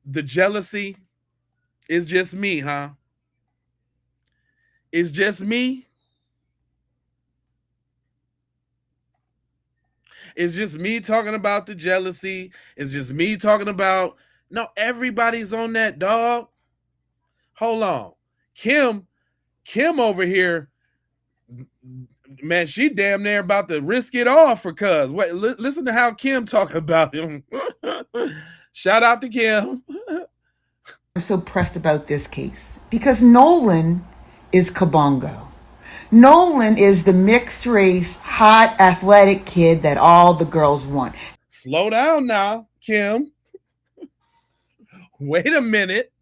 the jealousy. It's just me, huh? It's just me. It's just me talking about the jealousy. It's just me talking about no, everybody's on that, dog. Hold on. Kim over here, man, she damn near about to risk it all for cuz. Wait, listen to how Kim talk about him. Shout out to Kim. I'm so pressed about this case because Nolan is Kabongo. Nolan is the mixed race, hot, athletic kid that all the girls want. Slow down now, Kim. Wait a minute.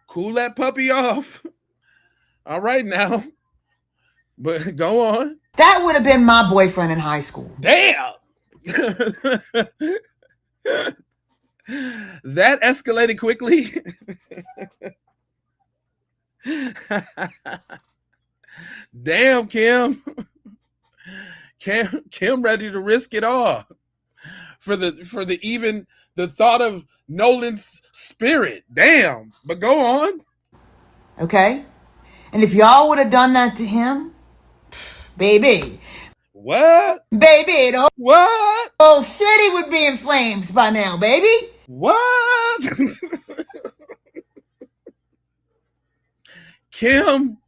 Cool that puppy off. All right now. But go on. That would have been my boyfriend in high school. Damn. That escalated quickly. Damn, Kim. Kim ready to risk it all for the thought of Nolan's spirit. Damn. But go on. Okay? And if y'all would have done that to him, baby. What? Baby, the what? whole city would be in flames by now, baby. What? Kim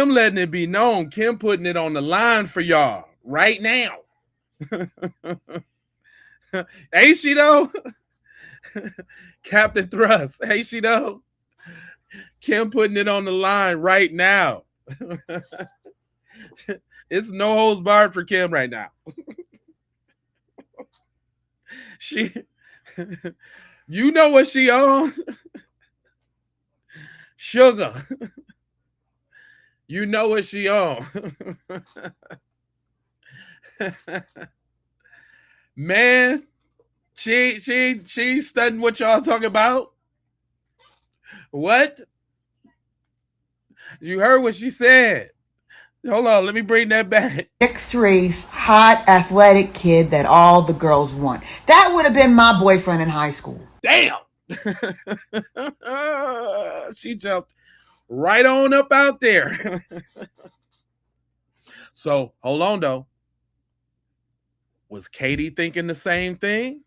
letting it be known. Kim putting it on the line for y'all right now. Ain't she though? Captain Thrust. Ain't she though? Kim putting it on the line right now. It's no holds barred for Kim right now. You know what she on? Sugar. You know what she on. Man, she's studying what y'all talking about. What? You heard what she said. Hold on, let me bring that back. Mixed race, hot, athletic kid that all the girls want. That would have been my boyfriend in high school. Damn. She jumped right on up out there. So hold on though. Was Katie thinking the same thing?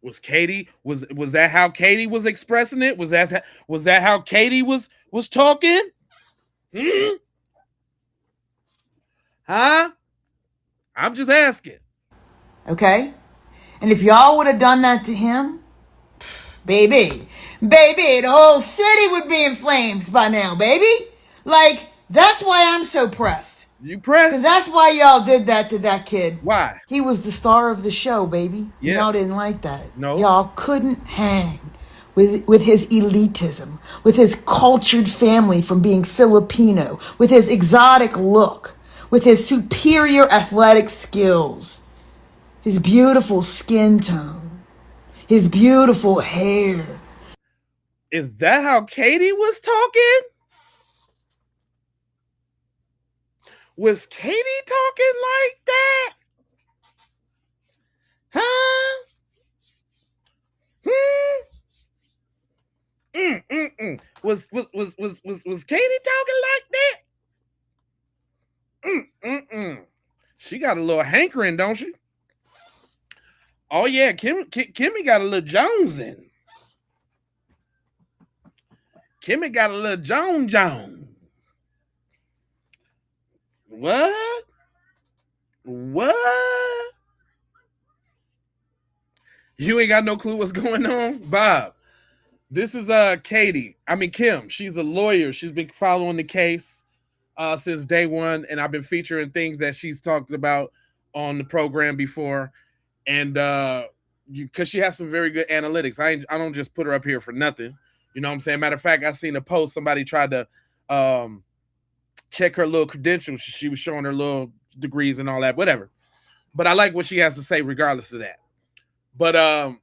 Was that how Katie was expressing it? Was that how Katie was talking? Huh? I'm just asking. Okay? And if y'all would have done that to him, baby, the whole city would be in flames by now, baby. Like, that's why I'm so pressed. You pressed? Because that's why y'all did that to that kid. Why? He was the star of the show, baby. Yeah. Y'all didn't like that. No. Y'all couldn't hang with his elitism, with his cultured family from being Filipino, with his exotic look, with his superior athletic skills, his beautiful skin tone, his beautiful hair. Is that how Katie was talking? Was Katie talking like that? Huh? Was Katie talking like that? She got a little hankering, don't she? Oh yeah, Kimmy got a little Jones in. Kimmy got a little Jones. What? You ain't got no clue what's going on, Bob. This is Katie. I mean Kim. She's a lawyer. She's been following the case since day one, and I've been featuring things that she's talked about on the program before. And because she has some very good analytics, I don't just put her up here for nothing. You know what I'm saying? Matter of fact, I seen a post. Somebody tried to check her little credentials. She was showing her little degrees and all that, whatever. But I like what she has to say, regardless of that. But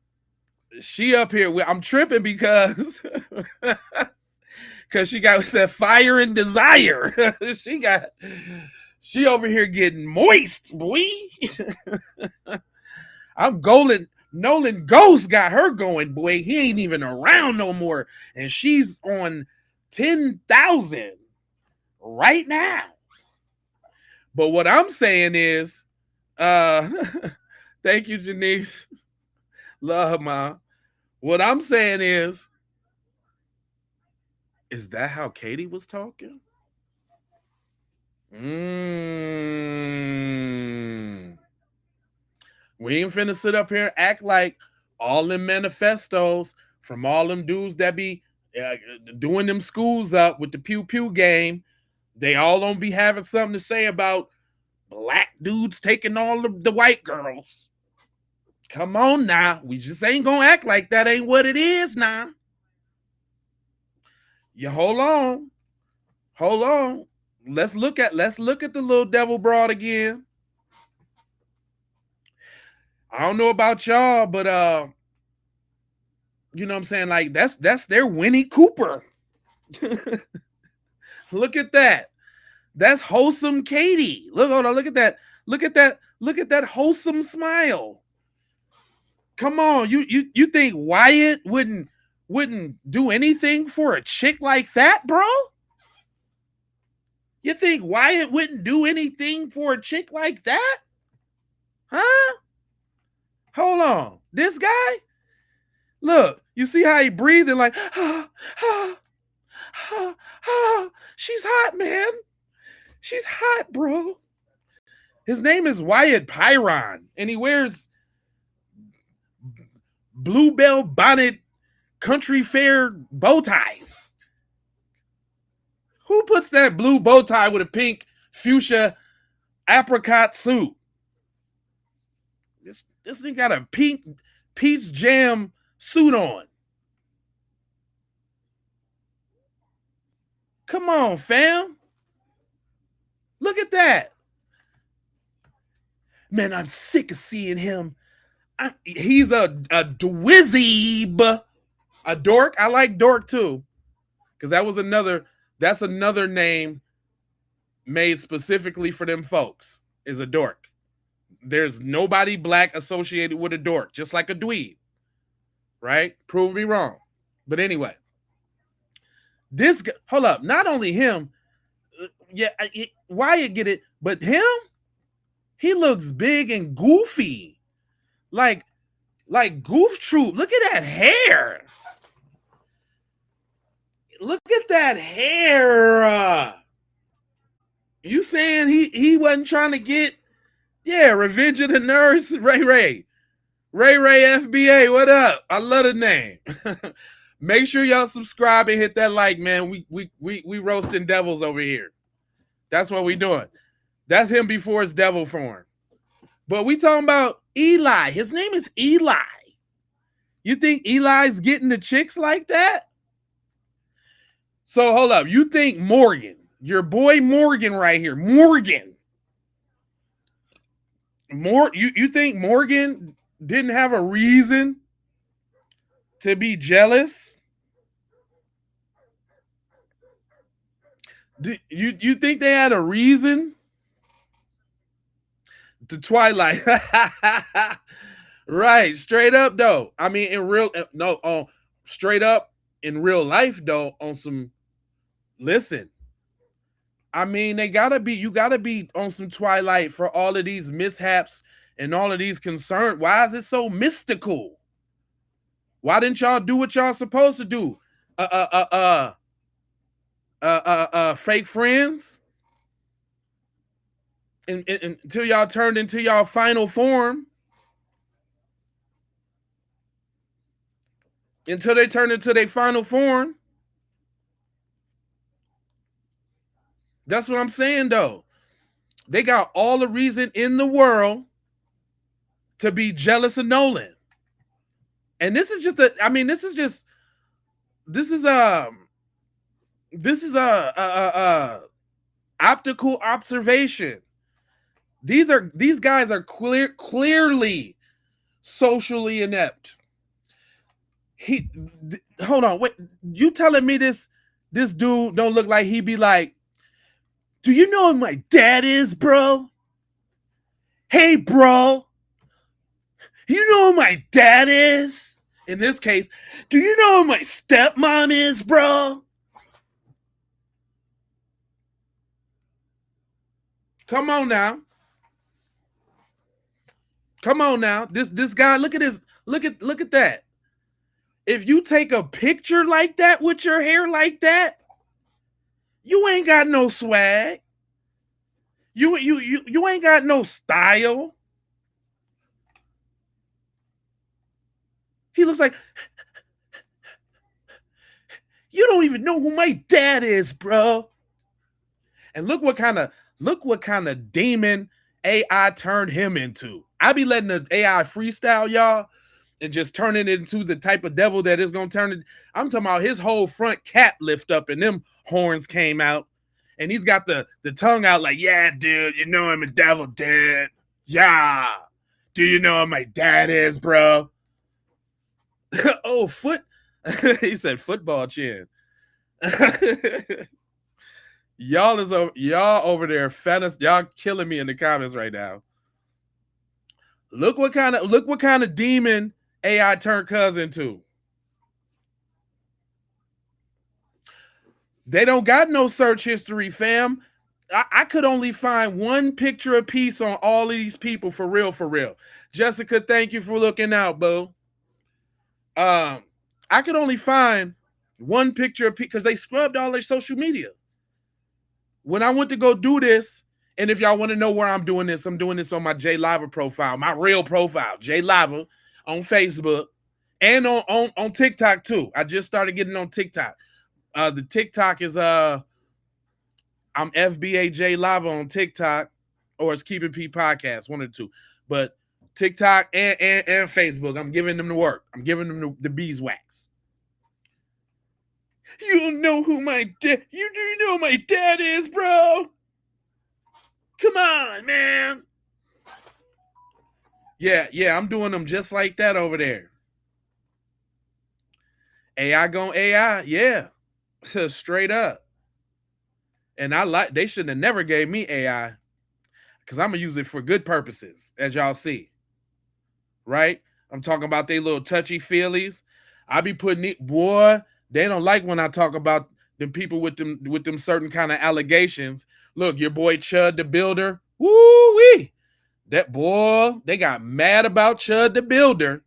she up here. I'm tripping because because she got that fire and desire. she over here getting moist, boy. I'm golden. Nolan Ghost got her going, boy. He ain't even around no more, and she's on 10,000 right now. But what I'm saying is, thank you, Janice. Love, Ma. What I'm saying is that how Katie was talking? We ain't finna sit up here and act like all them manifestos from all them dudes that be doing them schools up with the pew pew game. They all don't be having something to say about black dudes taking all the white girls. Come on now. We just ain't gonna act like that ain't what it is now. You hold on. Hold on. Let's look at the little devil broad again. I don't know about y'all, but you know what I'm saying? Like that's their Winnie Cooper. Look at that. That's wholesome Katie. Hold on, look at that. Look at that wholesome smile. Come on, you think Wyatt wouldn't do anything for a chick like that, bro? You think Wyatt wouldn't do anything for a chick like that? Huh? Hold on. This guy? Look, you see how he breathing like, she's hot, man. She's hot, bro. His name is Wyatt Pyron, and he wears bluebell bonnet country fair bow ties. Who puts that blue bow tie with a pink fuchsia apricot suit? This thing got a pink peach jam suit on. Come on, fam. Look at that. Man, I'm sick of seeing him. He's a dweezeb. A dork. I like dork too. Because that's another name made specifically for them folks, is a dork. There's nobody black associated with a dork, just like a dweeb. Right? Prove me wrong. But anyway, this guy, hold up, not only him, Wyatt get it, but him, he looks big and goofy. Like Goof Troop. Look at that hair. Look at that hair. You saying he wasn't trying to get, Revenge of the Nerds? Ray FBA, what up? I love the name. Make sure y'all subscribe and hit that like, man. We roasting devils over here. That's what we doing. That's him before his devil form. But we talking about Eli. His name is Eli. You think Eli's getting the chicks like that? So hold up. You think Morgan, your boy Morgan right here, Morgan. You think Morgan didn't have a reason to be jealous? You think they had a reason? To Twilight. Right, straight up though. I mean, straight up in real life though, on some, listen. I mean, you gotta be on some Twilight for all of these mishaps and all of these concerns. Why is it so mystical? Why didn't y'all do what y'all supposed to do? Fake friends? Until y'all turned into y'all final form. until they turn into their final form. That's what I'm saying, though. They got all the reason in the world to be jealous of Nolan. And this is just this is a optical observation. These guys are clearly socially inept. Hold on, wait. You telling me this dude don't look like he be like, do you know who my dad is, bro? Hey, bro. You know who my dad is? In this case, do you know who my stepmom is, bro? Come on now. Come on now. This guy, look at his look at that. If you take a picture like that with your hair like that, you ain't got no swag. You ain't got no style. He looks like, you don't even know who my dad is, bro. And look what kind of demon AI turned him into. I be letting the AI freestyle, y'all, and just turning it into the type of devil that is gonna turn it. I'm talking about his whole front cap lift up and them horns came out. And he's got the tongue out like, yeah, dude, you know I'm a devil, dude. Yeah. Do you know who my dad is, bro? Oh, he said football chin. Y'all over there fantasy. Y'all killing me in the comments right now. Look what kind of demon AI turned cousin to. They don't got no search history, fam. I could only find one picture a piece on all of these people for real, for real. Jessica, thank you for looking out, boo. I could only find one picture a piece because they scrubbed all their social media. When I went to go do this, and if y'all want to know where I'm doing this on my J Lava profile, my real profile, J Lava, on Facebook and on TikTok too. I just started getting on TikTok. The TikTok is I'm FBA J Lava on TikTok, or it's Keep It P Podcast, one of the two. But TikTok and Facebook, I'm giving them the work. I'm giving them the beeswax. You don't know who my dad. Do you know who my dad is, bro? Come on, man. Yeah, I'm doing them just like that over there. AI going AI, yeah. Straight up. And they should have never gave me AI because I'm gonna use it for good purposes, as y'all see. Right? I'm talking about they little touchy feelies. I be putting it, boy. They don't like when I talk about the people with them certain kind of allegations. Look, your boy Chud the Builder. Woo-wee. That boy, they got mad about Chud the Builder.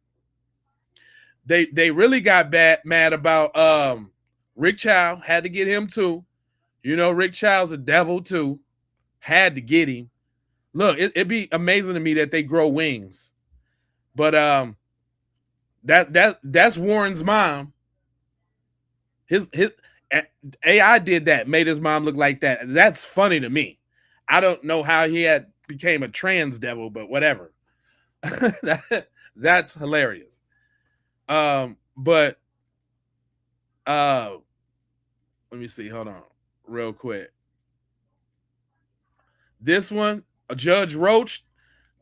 They really got mad about Rick Chow. Had to get him too. You know, Rick Chow's a devil too. Had to get him. Look, it'd be amazing to me that they grow wings. But that's Warren's mom. His AI did that, made his mom look like that. That's funny to me. I don't know how he became a trans devil, but whatever. That's hilarious. But let me see. Hold on, real quick. This one, Judge Roach,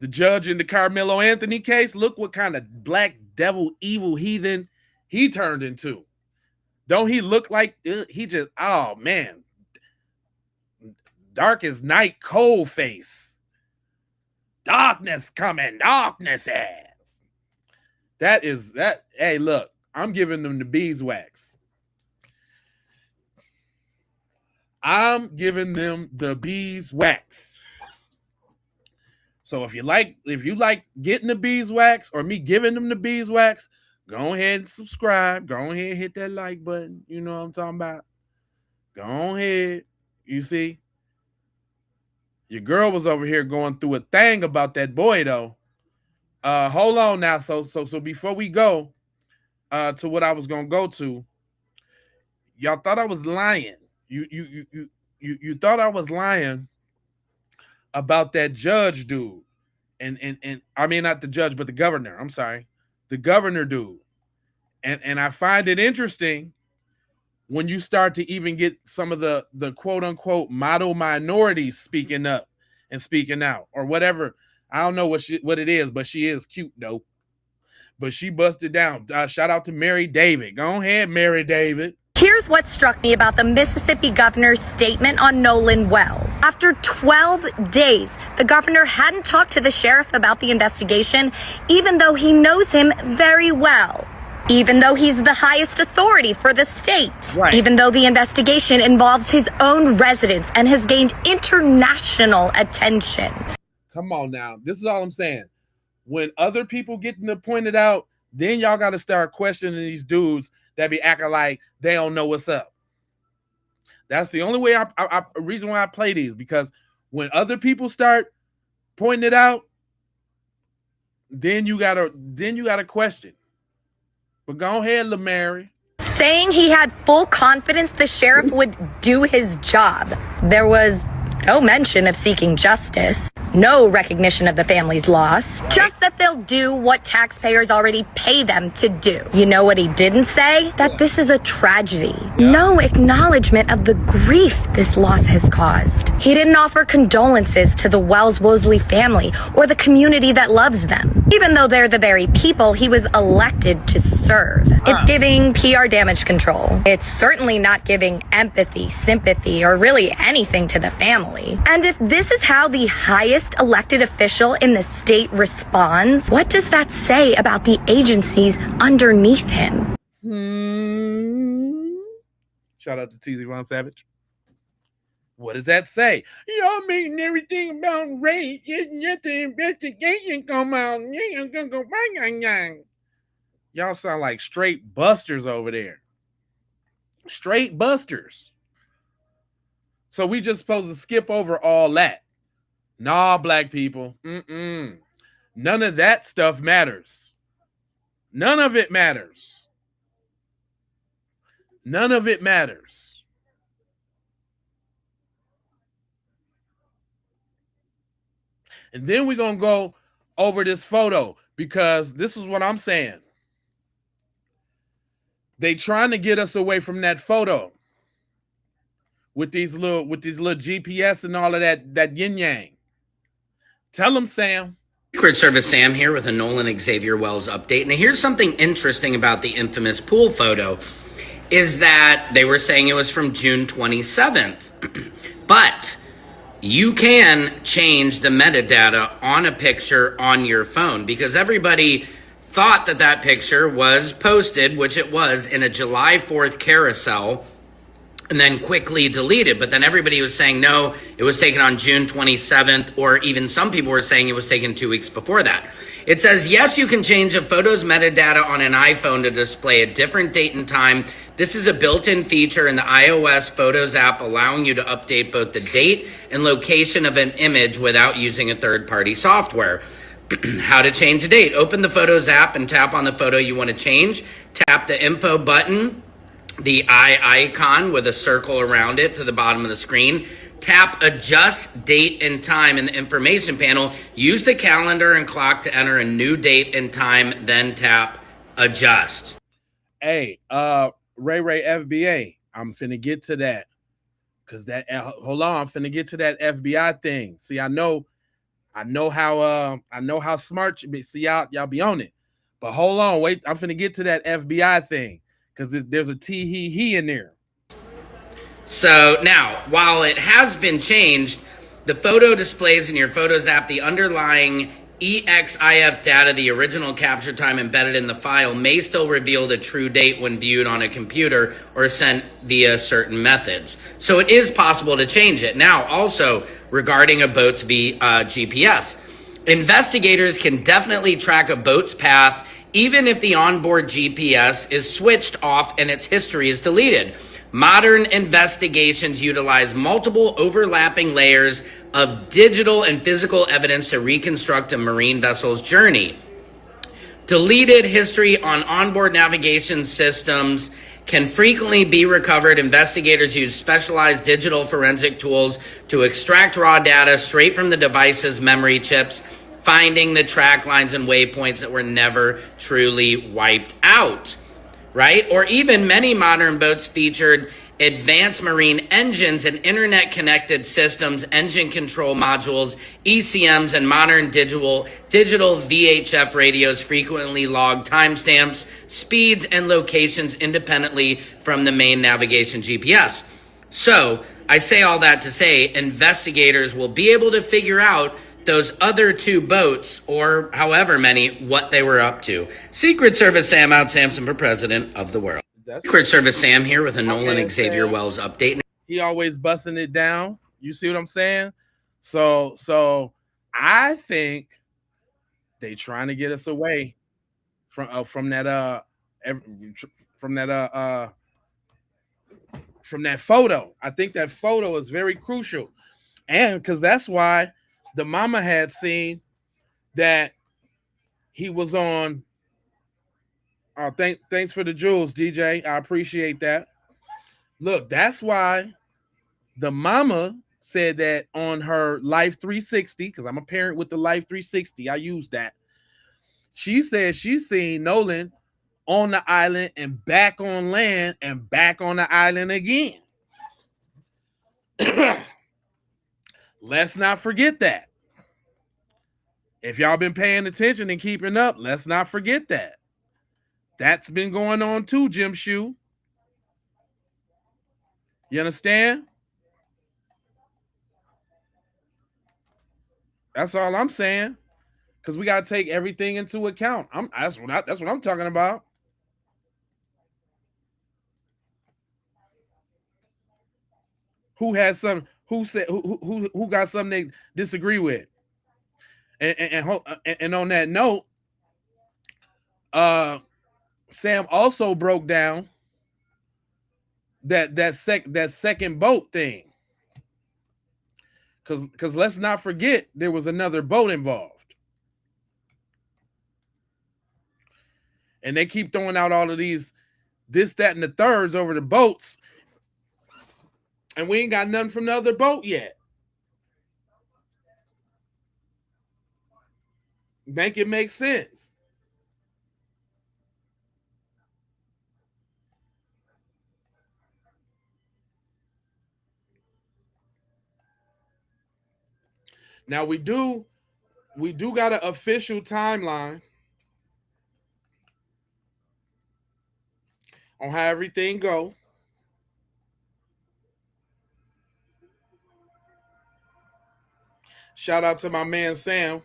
the judge in the Carmelo Anthony case. Look what kind of black devil, evil heathen he turned into. Don't he look like he just, oh man, dark as night, cold face. Darkness coming, darkness ass. That is that. Hey, look, I'm giving them the beeswax. I'm giving them the beeswax. So if you like getting the beeswax or me giving them the beeswax, go ahead and subscribe. Go ahead and hit that like button. You know what I'm talking about? Go ahead. You see? Your girl was over here going through a thing about that boy, though. Hold on now. So before we go, to what I was gonna go to. Y'all thought I was lying. You thought I was lying about that judge dude. And I mean not the judge, but the governor. I'm sorry. The governor dude. And I find it interesting when you start to even get some of the quote unquote model minorities speaking up and speaking out or whatever. I don't know what it is, but she is cute though. But she busted down. Shout out to Mary David. Go ahead, Mary David. Here's what struck me about the Mississippi governor's statement on Nolan Wells. After 12 days, the governor hadn't talked to the sheriff about the investigation, even though he knows him very well. Even though he's the highest authority for the state. Right. Even though the investigation involves his own residents and has gained international attention. Come on now. This is all I'm saying. When other people get pointed out, then y'all got to start questioning these dudes that be acting like they don't know what's up. That's the only way reason why I play these, because when other people start pointing it out, then you gotta question. But go ahead, LaMary. Saying he had full confidence the sheriff would do his job. There was no mention of seeking justice, no recognition of the family's loss, just that they'll do what taxpayers already pay them to do. You know what he didn't say? That this is a tragedy. No acknowledgement of the grief this loss has caused. He didn't offer condolences to the Wells-Wosley family or the community that loves them, even though they're the very people he was elected to serve. It's giving PR damage control. It's certainly not giving empathy, sympathy, or really anything to the family. And if this is how the highest elected official in the state responds, what does that say about the agencies underneath him? Shout out to TZ Von Savage. What does that say? Y'all making everything about race. Yet the investigation come out. Y'all sound like straight busters over there. Straight busters. So we just supposed to skip over all that. Nah, black people. None of that stuff matters. None of it matters. None of it matters. And then we're going to go over this photo, because this is what I'm saying. They trying to get us away from that photo with these little GPS and all of that yin yang. Tell them, Sam. Secret Service Sam here with a Nolan Xavier Wells update. And here's something interesting about the infamous pool photo is that they were saying it was from June 27th. But you can change the metadata on a picture on your phone, because everybody thought that picture was posted, which it was, in a July 4th carousel, and then quickly deleted. But then everybody was saying, no, it was taken on June 27th, or even some people were saying it was taken 2 weeks before that. It says, yes, you can change a photo's metadata on an iPhone to display a different date and time. This is a built-in feature in the iOS Photos app, allowing you to update both the date and location of an image without using a third-party software. How to change a date. Open the Photos app and tap on the photo you want to change. Tap the info button, the eye icon with a circle around it to the bottom of the screen. Tap adjust date and time in the information panel. Use the calendar and clock to enter a new date and time, then tap adjust. Hey, Ray FBA, I'm finna get to that. Cause hold on, I'm finna get to that FBI thing. See, I know how smart you be. See, y'all be on it. But hold on, wait, I'm finna get to that FBI thing. Because there's a he in there. So now, while it has been changed, the photo displays in your Photos app the underlying EXIF data, the original capture time embedded in the file, may still reveal the true date when viewed on a computer or sent via certain methods. So it is possible to change it. Now, also, regarding a boat's GPS, investigators can definitely track a boat's path even if the onboard GPS is switched off and its history is deleted. Modern investigations utilize multiple overlapping layers of digital and physical evidence to reconstruct a marine vessel's journey. Deleted history on onboard navigation systems can frequently be recovered. Investigators use specialized digital forensic tools to extract raw data straight from the device's memory chips, finding the track lines and waypoints that were never truly wiped out, right? Or even many modern boats featured advanced marine engines and internet-connected systems, engine control modules, ECMs, and modern digital VHF radios frequently log timestamps, speeds, and locations independently from the main navigation GPS. So, I say all that to say investigators will be able to figure out those other two boats, or however many, what they were up to. Secret Service Sam out, Samson for president of the world. Secret Service Sam here with a Nolan Xavier Wells update. He always busting it down. You see what I'm saying? So I think they trying to get us away from that photo. I think that photo is very crucial, and because that's why the mama had seen that he was on. Thanks for the jewels, DJ. I appreciate that. Look, that's why the mama said that on her Life 360, because I'm a parent with the Life 360. I use that. She said she's seen Nolan on the island and back on land and back on the island again. Let's not forget that. If y'all been paying attention and keeping up, let's not forget that. That's been going on too, Jim Shoe. You understand? That's all I'm saying. Because we gotta take everything into account. That's what I'm talking about. Who has some? Who said? Who got something they disagree with? And on that note, Sam also broke down that second boat thing. Because let's not forget there was another boat involved. And they keep throwing out all of these this, that, and the thirds over the boats. And we ain't got nothing from the other boat yet. Make it make sense. Now we do got an official timeline on how everything go. Shout out to my man Sam,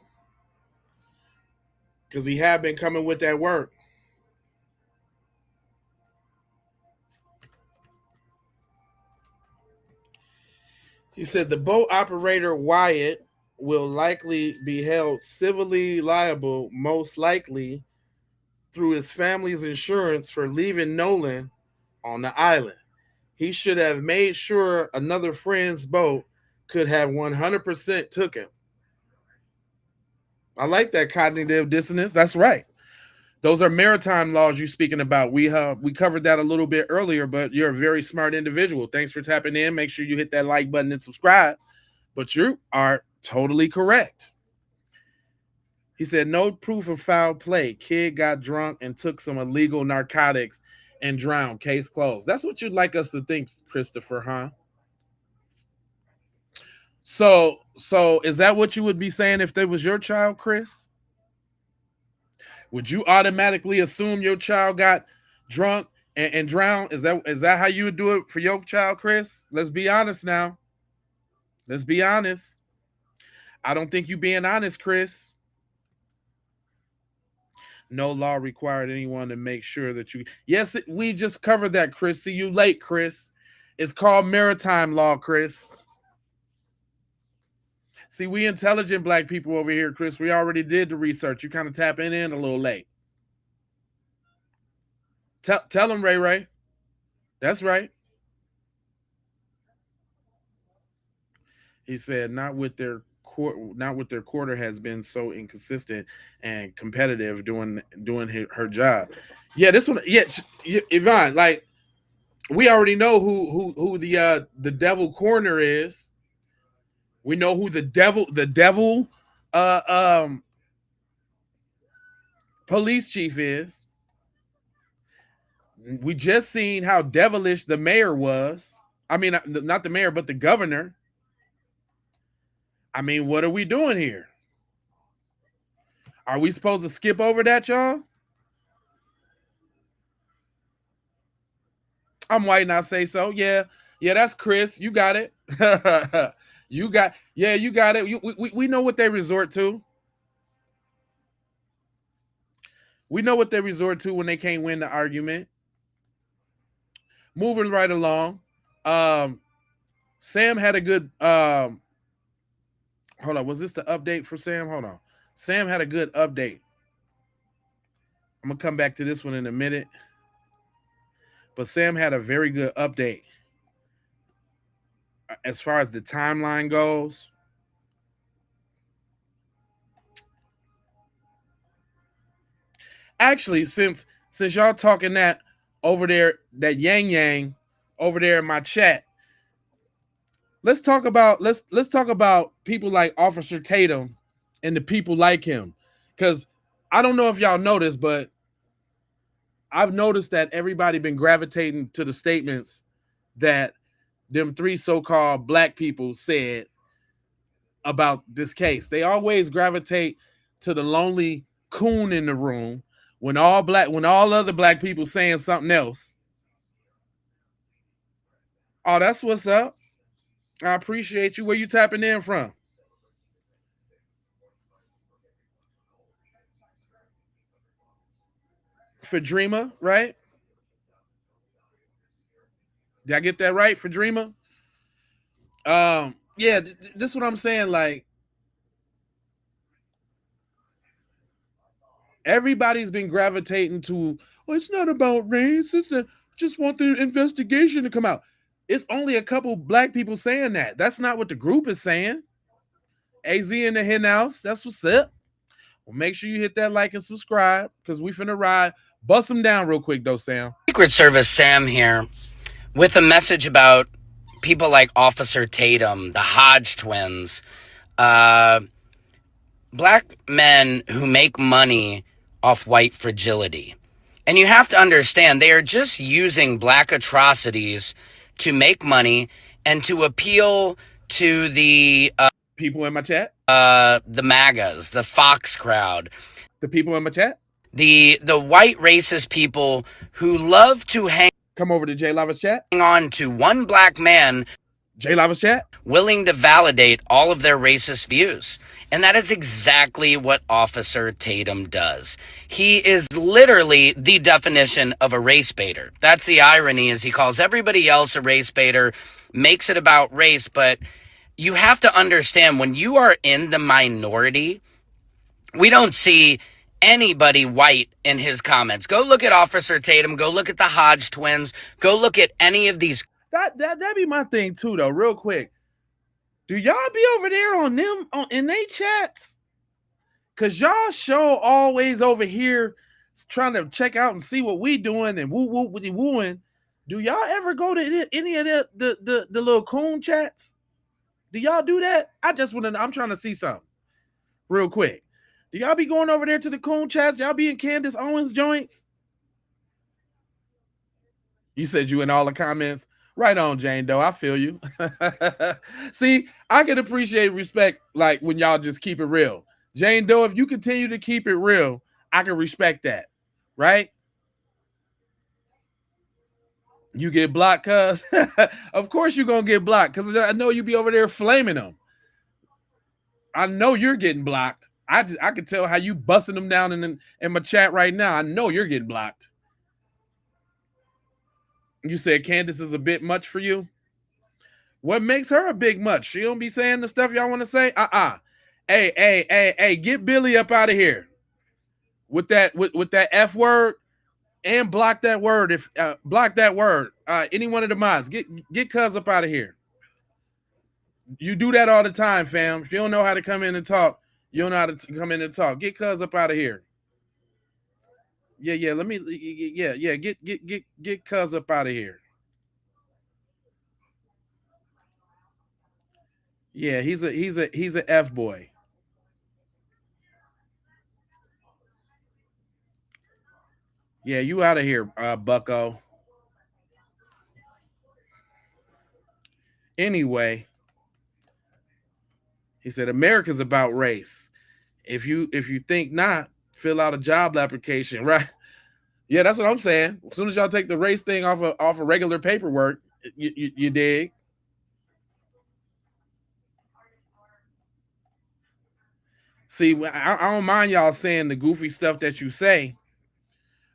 because he had been coming with that work. He said the boat operator Wyatt will likely be held civilly liable, most likely through his family's insurance, for leaving Nolan on the island. He should have made sure another friend's boat could have 100% took him. I like that cognitive dissonance. That's right. Those are maritime laws you're speaking about. We covered that a little bit earlier, but you're a very smart individual. Thanks for tapping in. Make sure you hit that like button and subscribe. But you are totally correct. He said, no proof of foul play. Kid got drunk and took some illegal narcotics and drowned. Case closed. That's what you'd like us to think, Christopher, huh? So is that what you would be saying if they was your child, Chris? Would you automatically assume your child got drunk and drowned? Is that how you would do it for your child, Chris? Let's be honest now. Let's be honest. I don't think you being honest, Chris. No law required anyone to make sure that you... Yes, we just covered that, Chris. See you late, Chris. It's called maritime law, Chris. See, we intelligent black people over here, Chris. We already did the research. You kind of tapping in a little late. Tell him, Ray Ray. That's right. He said, not with their quarter has been so inconsistent and competitive doing her job. Yeah, this one. Yeah, Yvonne. Like we already know who the devil corner is. We know who the devil um police chief is. We just seen how devilish the mayor was. I mean, not the mayor, but the governor. I mean, what are we doing here? Are we supposed to skip over that, y'all? I'm white and I say so. Yeah. Yeah, that's Chris. You got it. You got it. We know what they resort to. We know what they resort to when they can't win the argument. Moving right along. Sam had a good hold on. Was this the update for Sam? Hold on. Sam had a good update. I'm gonna come back to this one in a minute. But Sam had a very good update as far as the timeline goes. Actually, since y'all talking that over there, that yang over there in my chat, let's talk about people like Officer Tatum and the people like him. Because I don't know if y'all noticed, but I've noticed that everybody been gravitating to the statements that them three so-called black people said about this case. They always gravitate to the lonely coon in the room when all other black people saying something else. Oh, that's what's up. I appreciate you. Where you tapping in from? For Dreamer, right? Did I get that right for Dreamer? Yeah, this is what I'm saying. Like, everybody's been gravitating to, well, it's not about race. Just want the investigation to come out. It's only a couple black people saying that. That's not what the group is saying. AZ in the hen house. That's what's up. Well, make sure you hit that like and subscribe because we finna ride. Bust them down real quick, though, Sam. Secret Service Sam here with a message about people like Officer Tatum, the Hodge twins, black men who make money off white fragility. And you have to understand, they are just using black atrocities to make money and to appeal to the people in my chat, the MAGAs, the Fox crowd, the people in my chat, the white racist people who love to come over to J Lava's chat, hang on to one black man, J Lava's chat, willing to validate all of their racist views. And that is exactly what Officer Tatum does. He is literally the definition of a race baiter. That's the irony, is he calls everybody else a race baiter, makes it about race, but you have to understand, when you are in the minority, we don't see anybody white in his comments. Go look at Officer Tatum, go look at the Hodge twins, go look at any of these. That'd be my thing too, though, real quick. Do y'all be over there on them in they chats? Cause y'all show always over here trying to check out and see what we doing and wooing. Do y'all ever go to any of the little coon chats? Do y'all do that? I'm trying to see something real quick. Do y'all be going over there to the coon chats? Y'all be in Candace Owens joints? You said you in all the comments. Right on, Jane Doe. I feel you. See, I can appreciate respect like when y'all just keep it real. Jane Doe, if you continue to keep it real, I can respect that. Right? You get blocked, cuz. Of course you're going to get blocked because I know you be over there flaming them. I know you're getting blocked. I can tell how you busting them down in my chat right now. I know you're getting blocked. You said Candace is a bit much for you. What makes her a big much? She don't be saying the stuff y'all want to say. Hey, get Billy up out of here with that F word and block that word. If block that word, any one of the mods, get Cuz up out of here. You do that all the time, fam. If you don't know how to come in and talk, you don't know how to come in and talk. Get cuz up out of here. Yeah. Let me. Yeah. Get cuz up out of here. Yeah, he's a F boy. Yeah, you out of here, Bucko. Anyway, he said America's about race. If you think not, fill out a job application, right? Yeah, that's what I'm saying. As soon as y'all take the race thing off of regular paperwork, you dig. See, I don't mind y'all saying the goofy stuff that you say,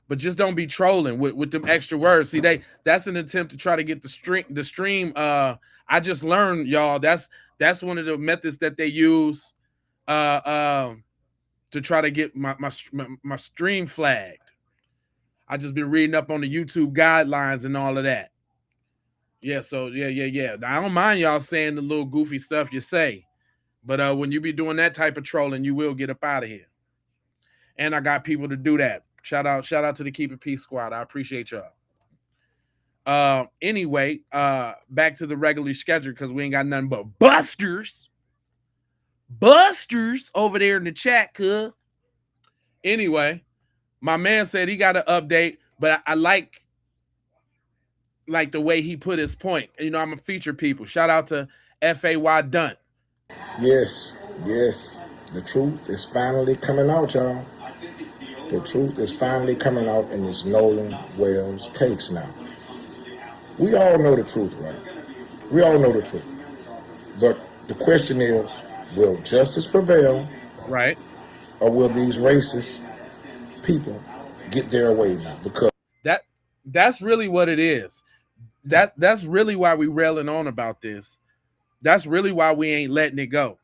but just don't be trolling with them extra words. See, that's an attempt to try to get the stream. I just learned, y'all. That's one of the methods that they use to try to get my stream flagged. I just been reading up on the YouTube guidelines and all of that. Yeah, so yeah. Now, I don't mind y'all saying the little goofy stuff you say, but when you be doing that type of trolling, you will get up out of here. And I got people to do that. Shout out to the Keep It Peace Squad. I appreciate y'all. Anyway, back to the regularly scheduled because we ain't got nothing but busters over there in the chat. Anyway, my man said he got an update, but I like the way he put his point. You know, I'm a feature people. Shout out to FAY Dunt. Yes. The truth is finally coming out, y'all. The truth is finally coming out in this Nolan Wells case now. We all know the truth, right? We all know the truth. But the question is, will justice prevail? Right. Or will these racist people get their way now? Because that's really what it is. That's really why we railing on about this. That's really why we ain't letting it go.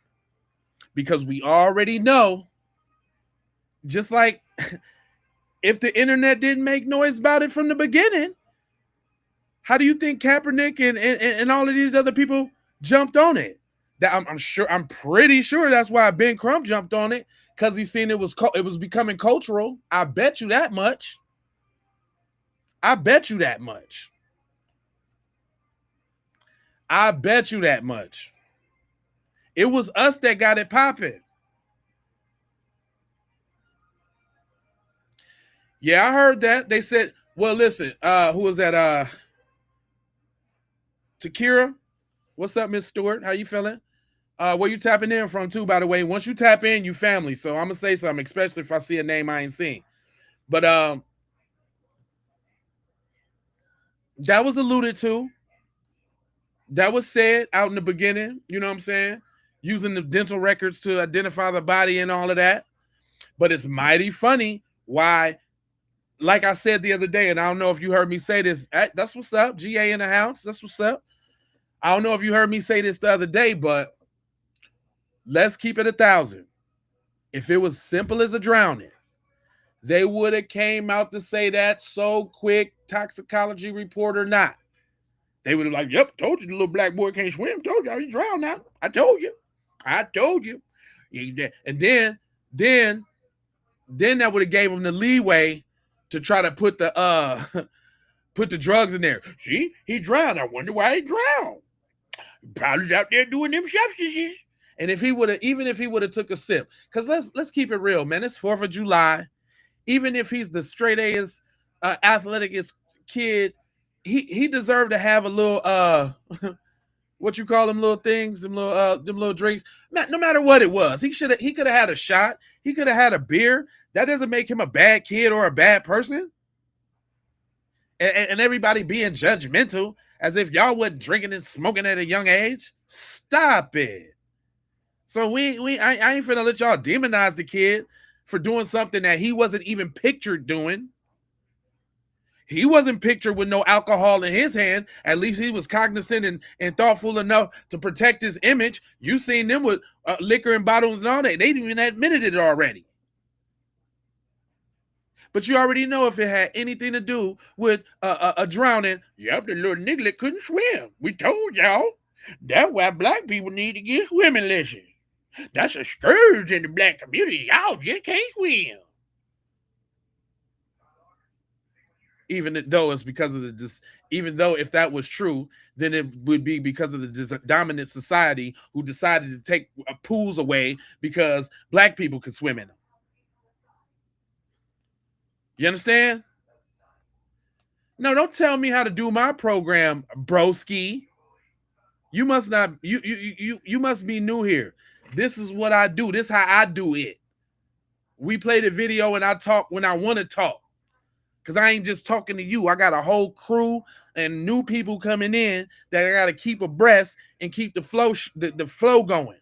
Because we already know, just like if the internet didn't make noise about it from the beginning, how do you think Kaepernick and all of these other people jumped on it? That I'm pretty sure that's why Ben Crump jumped on it, because he seen it was becoming cultural. I bet you that much. I bet you that much. It was us that got it popping. Yeah, I heard that. They said, well, listen, who was that? Takira? What's up, Miss Stewart? How you feeling? Where you tapping in from too, by the way? Once you tap in, you family. So I'm gonna say something, especially if I see a name I ain't seen. But that was alluded to. That was said out in the beginning, you know what I'm saying? Using the dental records to identify the body and all of that. But it's mighty funny why, like I said the other day, and I don't know if you heard me say this. That's what's up. GA in the house. That's what's up. I don't know if you heard me say this the other day, but let's keep it 1,000. If it was simple as a drowning, they would have came out to say that so quick, toxicology report or not. They would have like, yep, told you the little black boy can't swim. Told you he drowned now. I told you. And then that would have gave him the leeway to try to put the put the drugs in there. See, he drowned. I wonder why he drowned. Probably out there doing them substances. And if he would have, even if he would have took a sip, because let's keep it real, man. It's 4th of July. Even if he's the straight A's athleticest kid, he deserved to have a little what you call them little things, them little drinks. No matter what it was, he could have had a shot. He could have had a beer. That doesn't make him a bad kid or a bad person. And everybody being judgmental as if y'all wasn't drinking and smoking at a young age. Stop it. So I ain't finna let y'all demonize the kid for doing something that he wasn't even pictured doing. He wasn't pictured with no alcohol in his hand. At least he was cognizant and thoughtful enough to protect his image. You seen them with liquor and bottles and all that. They even admitted it already. But you already know if it had anything to do with a drowning. Yep, the little niglet couldn't swim. We told y'all. That's why black people need to get swimming lessons. That's a scourge in the black community. Y'all just can't swim. Even though it's because of even though if that was true, then it would be because of the dominant society who decided to take pools away because black people could swim in them. You understand? No, don't tell me how to do my program, broski. You must not. You must be new here. This is what I do. This is how I do it. We play the video and I talk when I want to talk. Because I ain't just talking to you. I got a whole crew and new people coming in that I got to keep abreast and keep the flow the flow going.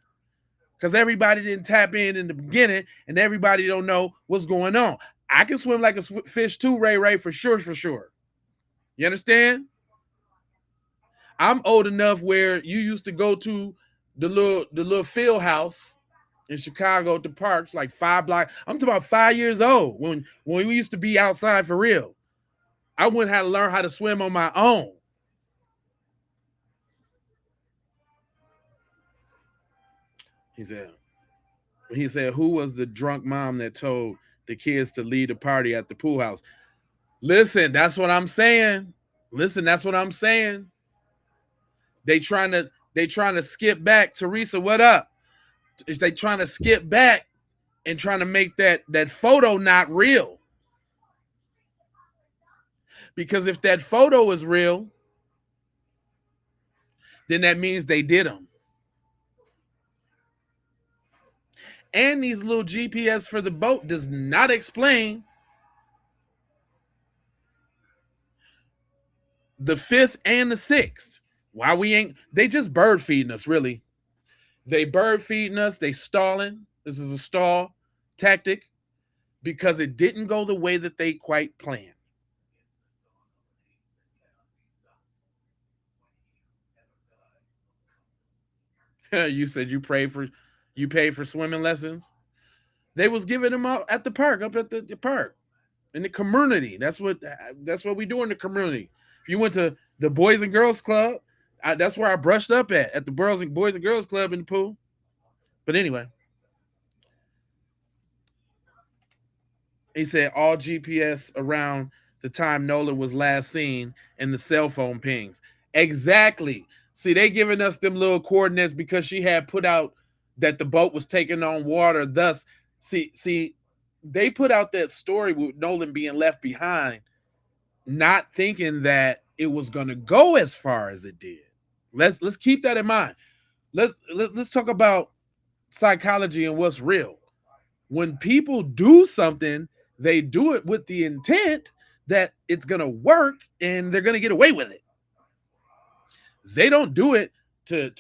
Because everybody didn't tap in the beginning and everybody don't know what's going on. I can swim like a fish too, Ray, for sure, for sure. You understand? I'm old enough where you used to go to the little field house in Chicago at the parks, like 5 blocks. I'm talking about 5 years old when we used to be outside for real. I went how to learn how to swim on my own. He said, who was the drunk mom that told the kids to leave the party at the pool house? Listen, that's what I'm saying. They trying to skip back. Teresa, what up? Is they trying to skip back and trying to make that photo not real? Because if that photo is real, then that means they did them. And these little GPS for the boat does not explain the 5th and the 6th. Why we ain't, they just bird feeding us, really. They bird feeding us, they stalling. This is a stall tactic because it didn't go the way that they quite planned. You said you paid for swimming lessons. They was giving them out at the park, up at the park, in the community. That's what we do in the community. If you went to the Boys and Girls Club, that's where I brushed up at the Boys and Girls Club in the pool. But anyway, he said all GPS around the time Nolan was last seen and the cell phone pings. Exactly. See, they giving us them little coordinates because she had put out that the boat was taking on water. Thus, see, they put out that story with Nolan being left behind, not thinking that it was going to go as far as it did. Let's keep that in mind. Let's talk about psychology and what's real. When people do something, they do it with the intent that it's going to work and they're going to get away with it. They don't do it to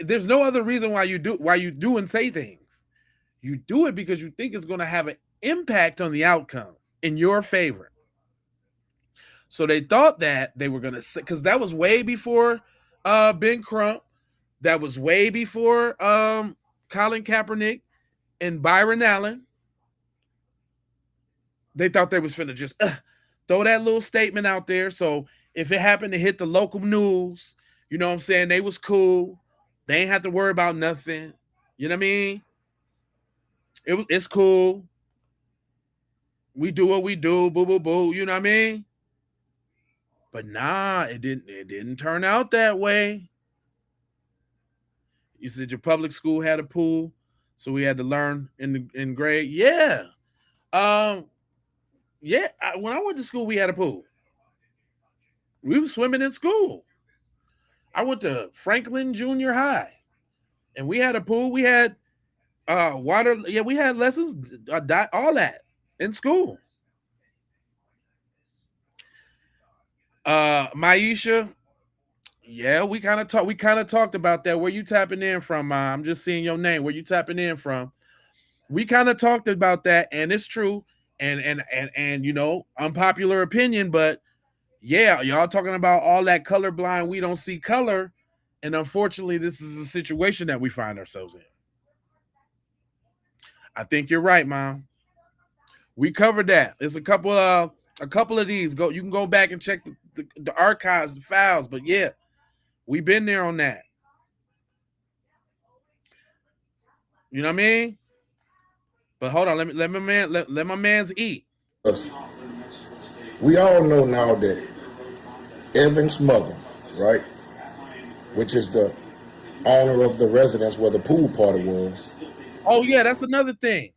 there's no other reason why you do and say things. You do it because you think it's going to have an impact on the outcome in your favor. So they thought that they were going to say, because that was way before Ben Crump, that was way before Colin Kaepernick and Byron Allen. They thought they was finna just throw that little statement out there. So if it happened to hit the local news, you know what I'm saying, they was cool. They ain't have to worry about nothing. You know what I mean? It's cool. We do what we do, boo, boo, boo. You know what I mean? But nah, it didn't turn out that way. You said your public school had a pool, so we had to learn in grade. Yeah. Yeah, when I went to school, we had a pool. We were swimming in school. I went to Franklin Junior High, and we had a pool. We had water. Yeah, we had lessons, all that in school. Maisha, yeah, we kind of talked about that. Where you tapping in from? I'm just seeing your name. Where you tapping in from? We kind of talked about that, and it's true. And you know, unpopular opinion, but yeah, y'all talking about all that colorblind, we don't see color, and unfortunately, this is a situation that we find ourselves in. I think you're right, Mom. We covered that. There's a couple of these. You can go back and check the archives, the files, but yeah, We been there on that. You know what I mean? But hold on, let my man's eat. We all know now that Evan's mother, right, which is the owner of the residence where the pool party was. Oh yeah, that's another thing.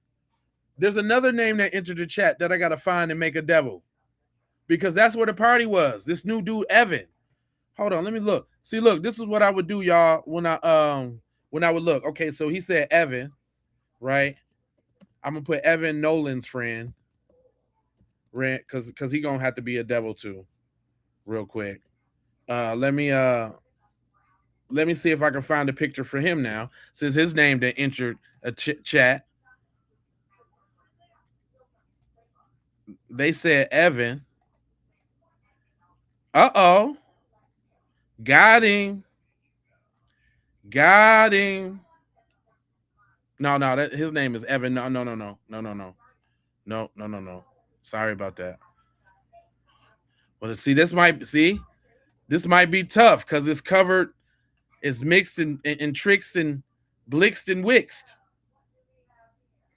There's another name that entered the chat that I gotta find and make a devil. Because that's where the party was. This new dude, Evan. Hold on, let me look. See, look, this is what I would do, y'all, when I would look. Okay, so he said Evan, right? I'm gonna put Evan Nolan's friend, right? Cause he gonna have to be a devil too, real quick. Let me see if I can find a picture for him now, since his name that entered a chat. They said Evan. Uh-oh. Got him. Got him. No, that his name is Evan. No. Sorry about that. Well, see, this might be tough because it's covered, it's mixed and trixed and blitzed and wixed.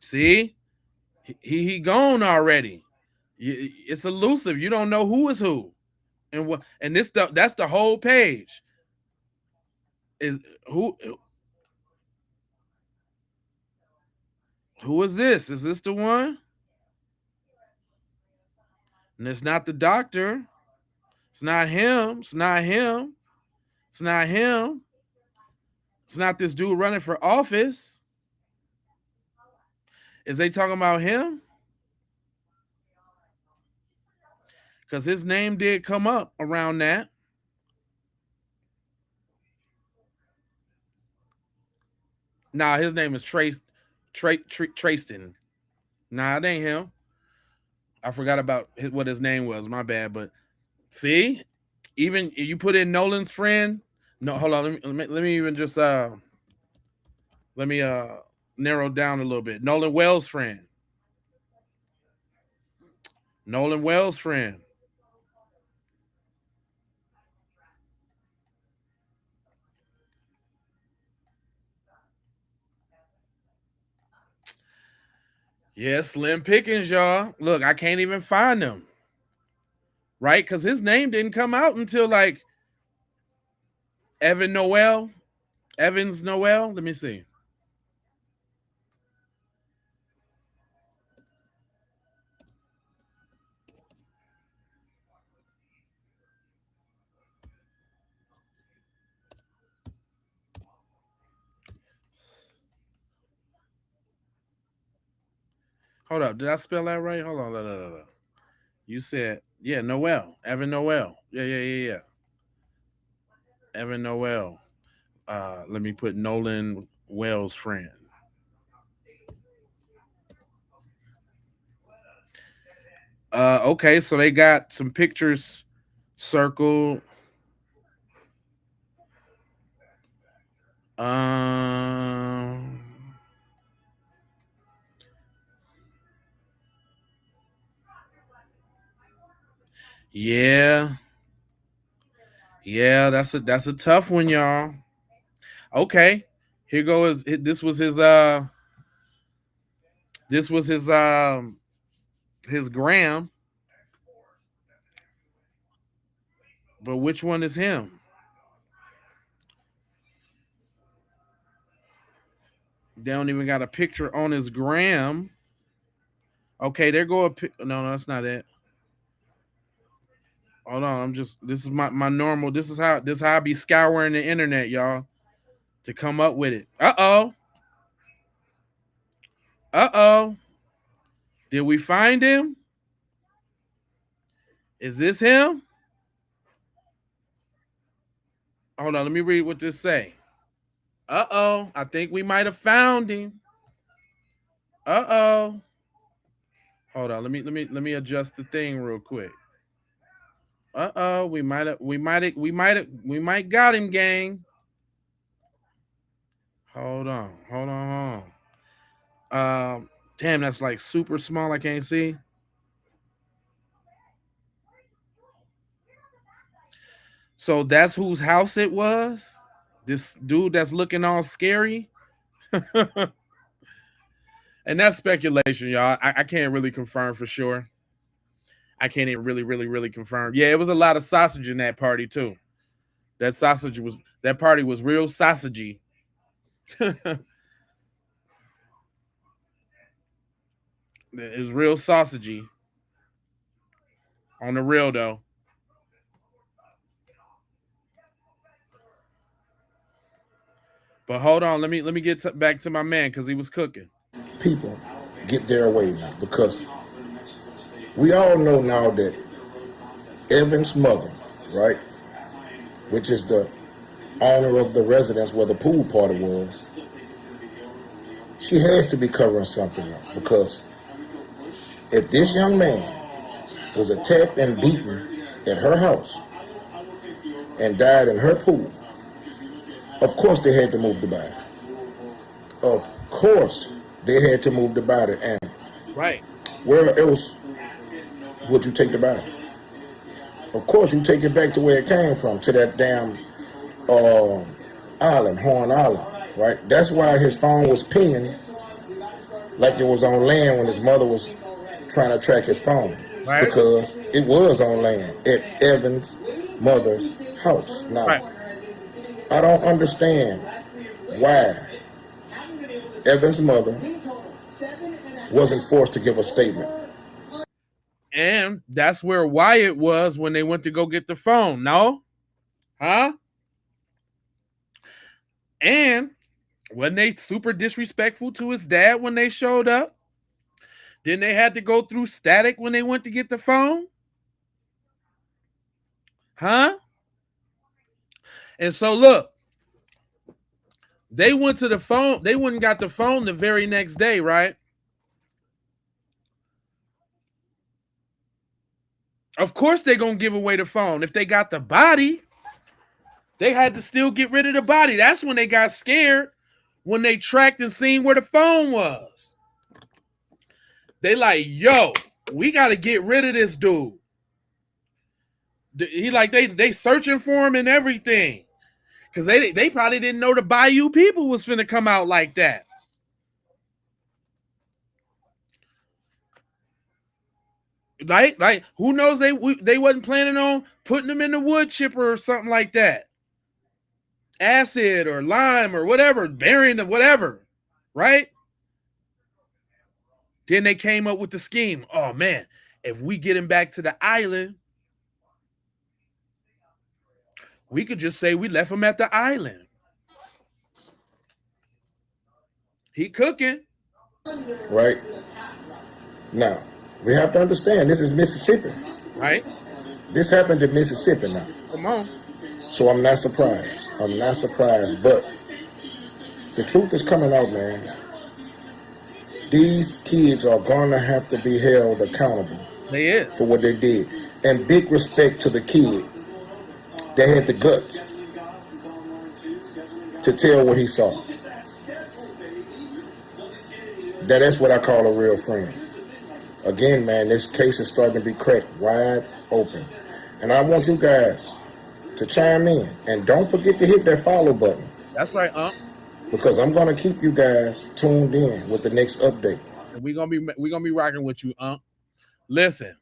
See, he gone already. It's elusive. You don't know who is who, and what. And that's the whole page. Is who is this? Is this the one? And it's not the doctor. It's not him. It's not him. It's not him. It's not this dude running for office. Is they talking about him? Because his name did come up around that. Nah, his name is Traston. Nah, it ain't him. I forgot about what his name was. My bad. But see, even you put in Nolan's friend. No, hold on. Let me even just let me narrow down a little bit. Nolan Wells' friend. Nolan Wells' friend. Yeah, Slim Pickens, y'all. Look, I can't even find him. Right? Because his name didn't come out until like Evans Noel. Let me see. Hold up. Did I spell that right? Hold on. You said, yeah, Noel. Evan Noel. Yeah. Evan Noel. Let me put Nolan Wells' friend. Okay, so they got some pictures circled. Um, yeah, that's a tough one, y'all. Okay, here goes. This was his gram. But which one is him? They don't even got a picture on his gram. Okay, there go no, that's not it. Hold on, this is my normal. This is how I be scouring the internet, y'all, to come up with it. Uh-oh. Did we find him? Is this him? Hold on, let me read what this say. Uh-oh. I think we might have found him. Uh-oh. Hold on, let me adjust the thing real quick. Uh-oh, we might got him, gang. Hold on. Damn, that's like super small. I can't see. So that's whose house it was. This dude that's looking all scary. And that's speculation, y'all. I can't really confirm for sure. I can't even really confirm. Yeah, it was a lot of sausage in that party too. That party was real sausagey. It was real sausagey. On the real though. But hold on, let me get back to my man because he was cooking. People get their way now because we all know now that Evan's mother, right, which is the owner of the residence where the pool party was, she has to be covering something up because if this young man was attacked and beaten at her house and died in her pool, of course they had to move the body. Of course they had to move the body. And right, where else would you take the body? Of course you take it back to where it came from, to that damn island, Horn Island, right? That's why his phone was pinging like it was on land when his mother was trying to track his phone. Right. Because it was on land at Evan's mother's house. Now, right. I don't understand why Evan's mother wasn't forced to give a statement. And that's where Wyatt was when they went to go get the phone. No? Huh? And wasn't they super disrespectful to his dad when they showed up? Then they had to go through static when they went to get the phone? Huh? And so look, they went to the phone. They wouldn't got the phone the very next day, right? Of course they're going to give away the phone. If they got the body, they had to still get rid of the body. That's when they got scared, when they tracked and seen where the phone was. They like, yo, we got to get rid of this dude. He like, they searching for him and everything. Because they probably didn't know the Bayou people was finna come out like that. Like who knows, they wasn't planning on putting them in the wood chipper or something like that. Acid or lime or whatever, burying them, whatever, right? Then they came up with the scheme. Oh man, if we get him back to the island, we could just say we left him at the island. He cooking. Right? Now, we have to understand this is Mississippi. Right? This happened in Mississippi now. Come on. So I'm not surprised. I'm not surprised. But the truth is coming out, man. These kids are going to have to be held accountable for what they did. And big respect to the kid that had the guts to tell what he saw. That's what I call a real friend. Again, man, this case is starting to be cracked wide open. And I want you guys to chime in. And don't forget to hit that follow button. That's right, Because I'm going to keep you guys tuned in with the next update. We're gonna be rocking with you, Listen,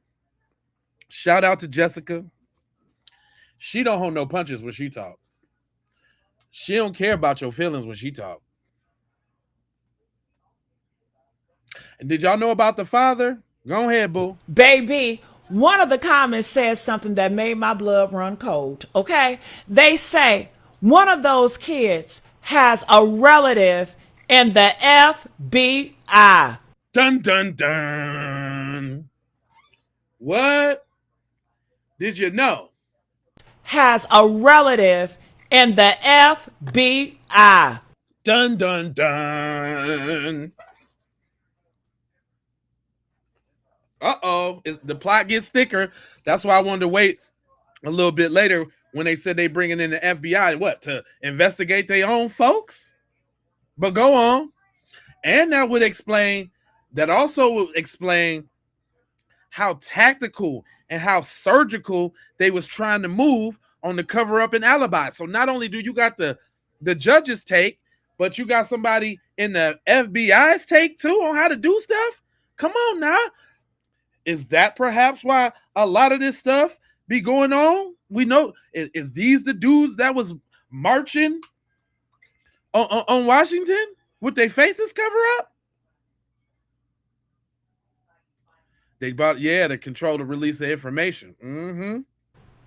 shout out to Jessica. She don't hold no punches when she talk. She don't care about your feelings when she talk. And did y'all know about the father? Go ahead, boo. Baby, one of the comments says something that made my blood run cold, okay? They say one of those kids has a relative in the FBI. Dun, dun, dun. What? Did you know? Has a relative in the FBI. Dun, dun, dun. Uh-oh. The plot gets thicker. That's why I wanted to wait a little bit later when they said they bringing in the FBI. What? To investigate their own folks? But go on. And that would explain, that also would explain how tactical and how surgical they was trying to move on the cover up and alibi. So not only do you got the judge's take, but you got somebody in the FBI's take too on how to do stuff. Come on now. Is that perhaps why a lot of this stuff be going on? We know, is these the dudes that was marching on Washington with their faces cover up? They bought, to control the release of information. Mm-hmm.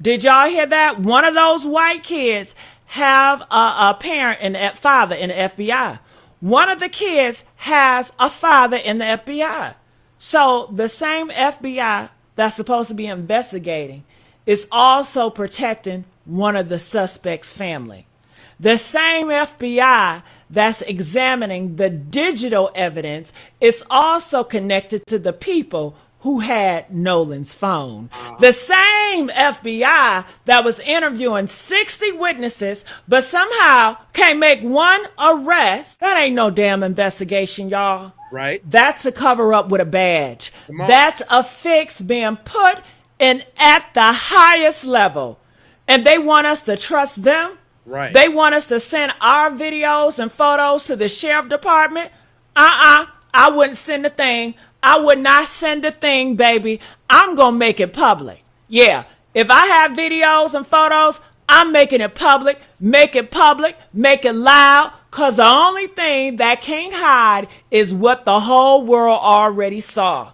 Did y'all hear that? One of those white kids have a parent and a father in the FBI. One of the kids has a father in the FBI. So the same FBI that's supposed to be investigating is also protecting one of the suspect's family. The same FBI that's examining the digital evidence is also connected to the people who had Nolan's phone. The same FBI that was interviewing 60 witnesses, but somehow can't make one arrest. That ain't no damn investigation, y'all. Right. That's a cover up with a badge. That's a fix being put in at the highest level. And they want us to trust them. Right. They want us to send our videos and photos to the sheriff department. I wouldn't send a thing. I would not send a thing, baby. I'm going to make it public. Yeah. If I have videos and photos, I'm making it public, make it loud, because the only thing that can't hide is what the whole world already saw.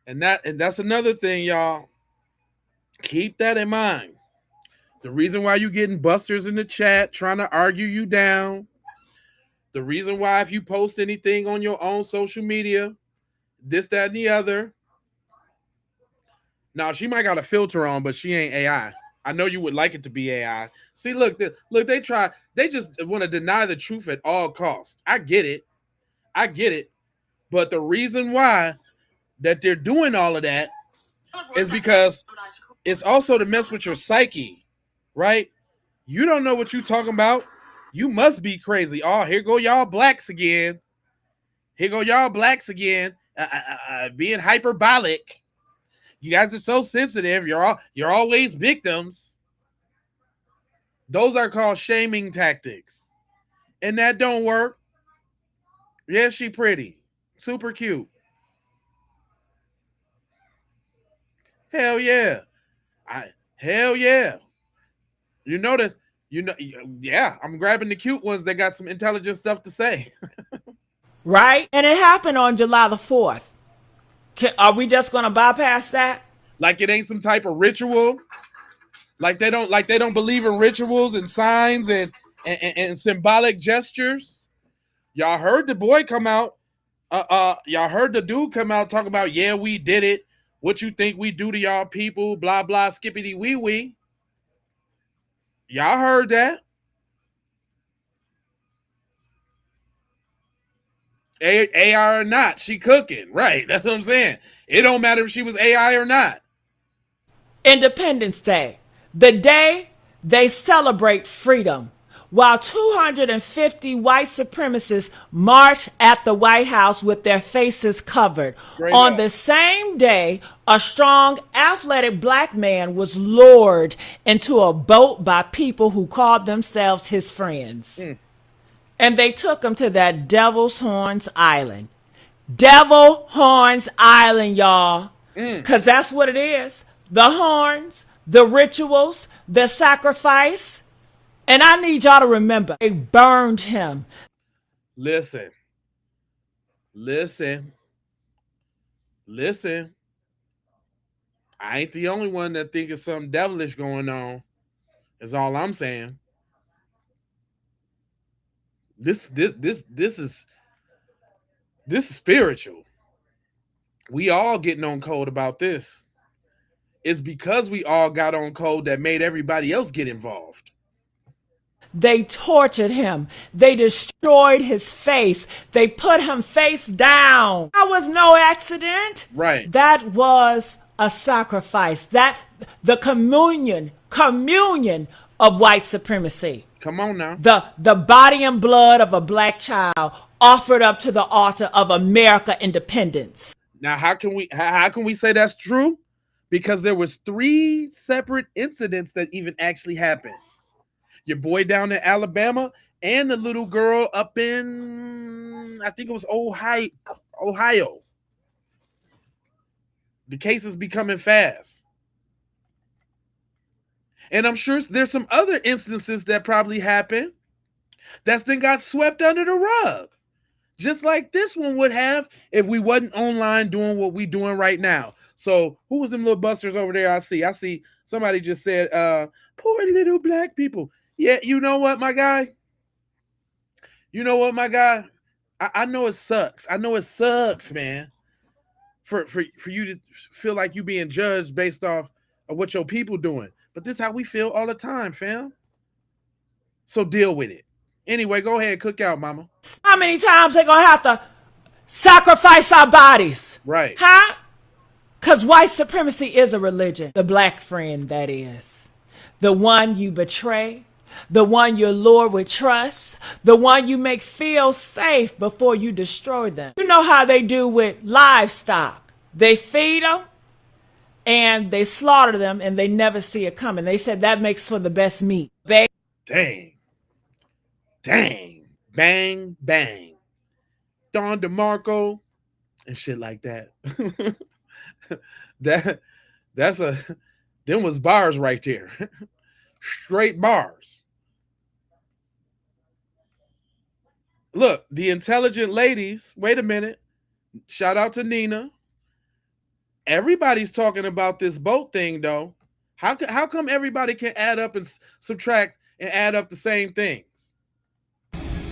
And that's another thing, y'all. Keep that in mind. The reason why you getting busters in the chat trying to argue you down. The reason why if you post anything on your own social media, this, that, and the other. Now, she might got a filter on, but she ain't AI. I know you would like it to be AI. See, look, they just want to deny the truth at all costs. I get it. But the reason why that they're doing all of that is because it's also to mess with your psyche, right? You don't know what you're talking about. You must be crazy. Oh, here go y'all blacks again. Being hyperbolic. You guys are so sensitive. You're always victims. Those are called shaming tactics. And that don't work. Yeah, she pretty. Super cute. Hell yeah. Hell yeah. You notice, I'm grabbing the cute ones that got some intelligent stuff to say. Right? And it happened on July the 4th. Are we just going to bypass that? Like it ain't some type of ritual? Like they don't believe in rituals and signs and symbolic gestures? Y'all heard the boy come out. Y'all heard the dude come out talk about, yeah, we did it. What you think we do to y'all people? Blah, blah, skippity wee wee. Y'all heard that. AI or not, she cooking. Right, that's what I'm saying. It don't matter if she was AI or not. Independence Day, the day they celebrate freedom. While 250 white supremacists march at the White House with their faces covered. On the same day, a strong, athletic black man was lured into a boat by people who called themselves his friends. And they took him to that Devil's Horns Island. Devil Horns Island, y'all. Because that's what it is. The horns, the rituals, the sacrifice. And I need y'all to remember, they burned him. Listen. I ain't the only one that think it's something devilish going on. Is all I'm saying. This is spiritual. We all getting on code about this. It's because we all got on code that made everybody else get involved. They tortured him. They destroyed his face. They put him face down. That was no accident. Right. That was a sacrifice. That the communion of white supremacy. Come on now. The body and blood of a black child offered up to the altar of America independence. Now, how can we say that's true? because there was 3 separate incidents that even actually happened. Your boy down in Alabama and the little girl up in, I think it was Ohio. The case is becoming fast. And I'm sure there's some other instances that probably happened that's then got swept under the rug. Just like this one would have if we wasn't online doing what we doing right now. So who was them little busters over there? I see somebody just said, poor little black people. Yeah, you know what, my guy? You know what, my guy? I know it sucks. I know it sucks, man. For you to feel like you being judged based off of what your people doing. But this is how we feel all the time, fam. So deal with it. Anyway, go ahead, cook out, mama. How many times they gonna have to sacrifice our bodies? Right. Huh? Because white supremacy is a religion. The black friend, that is. The one you betray, the one you lure with trust, the one you make feel safe before you destroy them. You know how they do with livestock. They feed them and they slaughter them and they never see it coming. They said that makes for the best meat. Dang. Bang, bang. Don DeMarco and shit like that. That's them was bars right there. Straight bars. Look, the intelligent ladies, wait a minute. Shout out to Nina. Everybody's talking about this boat thing though. How come everybody can add up and subtract and add up the same things?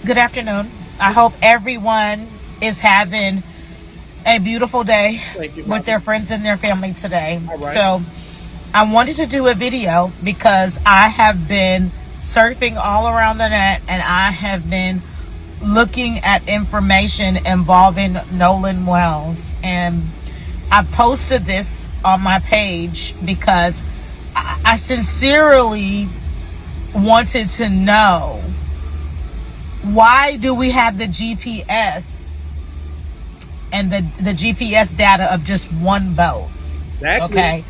Good afternoon. I hope everyone is having a beautiful day with their friends and their family today. Right. So I wanted to do a video because I have been surfing all around the net and I have been looking at information involving Nolan Wells. And I posted this on my page because I sincerely wanted to know, why do we have the GPS and the GPS data of just one boat? Exactly. Okay.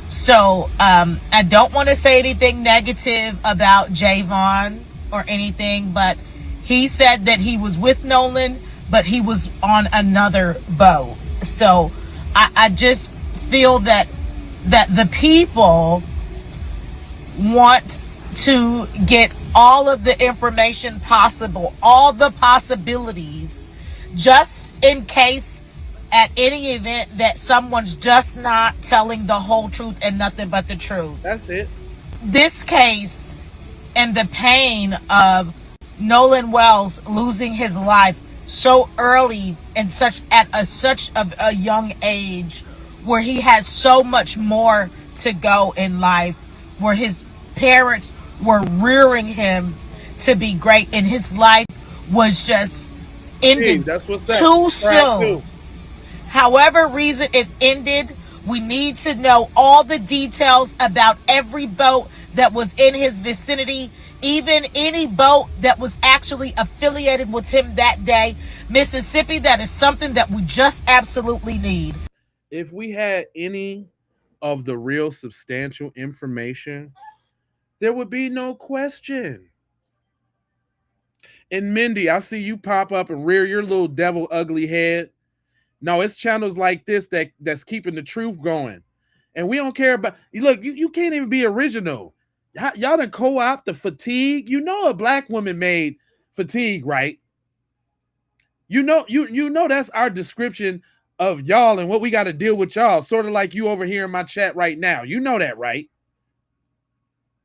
So I don't want to say anything negative about Javon or anything, but he said that he was with Nolan, but he was on another boat. So I just feel that the people want to get all of the information possible, all the possibilities, just in case at any event that someone's just not telling the whole truth and nothing but the truth. That's it. This case and the pain of Nolan Wells losing his life so early and such a young age, where he had so much more to go in life, where his parents were rearing him to be great, and his life was just ended too soon. However reason it ended, we need to know all the details about every boat that was in his vicinity, even any boat that was actually affiliated with him that day. Mississippi, that is something that we just absolutely need. If we had any of the real substantial information, there would be no question. And Mindy, I see you pop up and rear your little devil ugly head. No, it's channels like this that's keeping the truth going. And we don't care about, look, you can't even be original. Y'all done co-opt the fatigue. You know a black woman made fatigue, right? You know that's our description of y'all and what we got to deal with y'all. Sort of like you over here in my chat right now. You know that, right?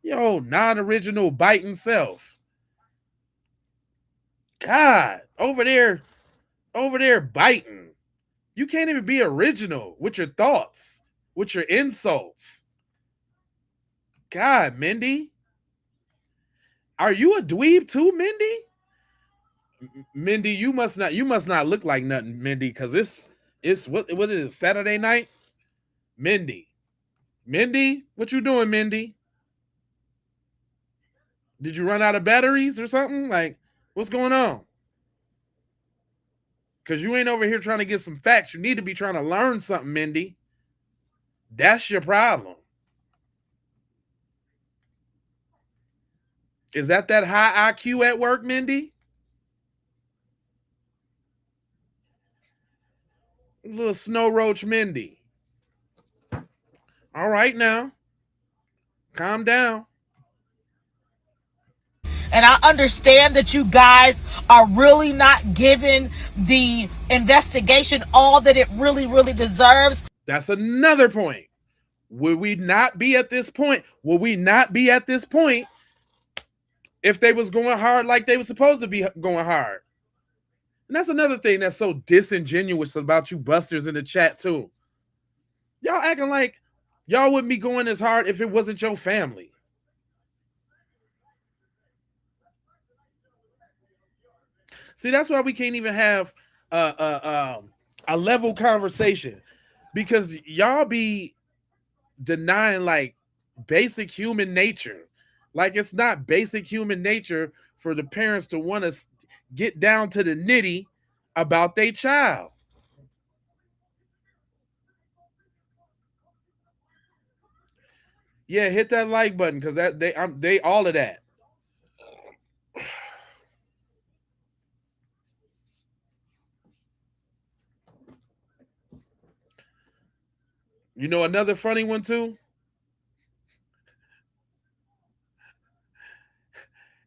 Yo, non-original biting self. God, over there biting. You can't even be original with your thoughts, with your insults. God, Mindy. Are you a dweeb too, Mindy? Mindy, you must not look like nothing, Mindy, because it's what is it, Saturday night? Mindy, what you doing, Mindy? Did you run out of batteries or something? Like, what's going on? Because you ain't over here trying to get some facts. You need to be trying to learn something, Mindy. That's your problem. Is that high IQ at work, Mindy? Little snow roach Mindy. All right now. Calm down. And I understand that you guys are really not giving the investigation all that it really, really deserves. That's another point. Would we not be at this point? Would we not be at this point if they was going hard like they were supposed to be going hard? And that's another thing that's so disingenuous about you busters in the chat too. Y'all acting like y'all wouldn't be going as hard if it wasn't your family. See, that's why we can't even have a level conversation, because y'all be denying like basic human nature. Like it's not basic human nature for the parents to want to get down to the nitty about their child. Yeah, hit that like button, because they all of that. You know another funny one too?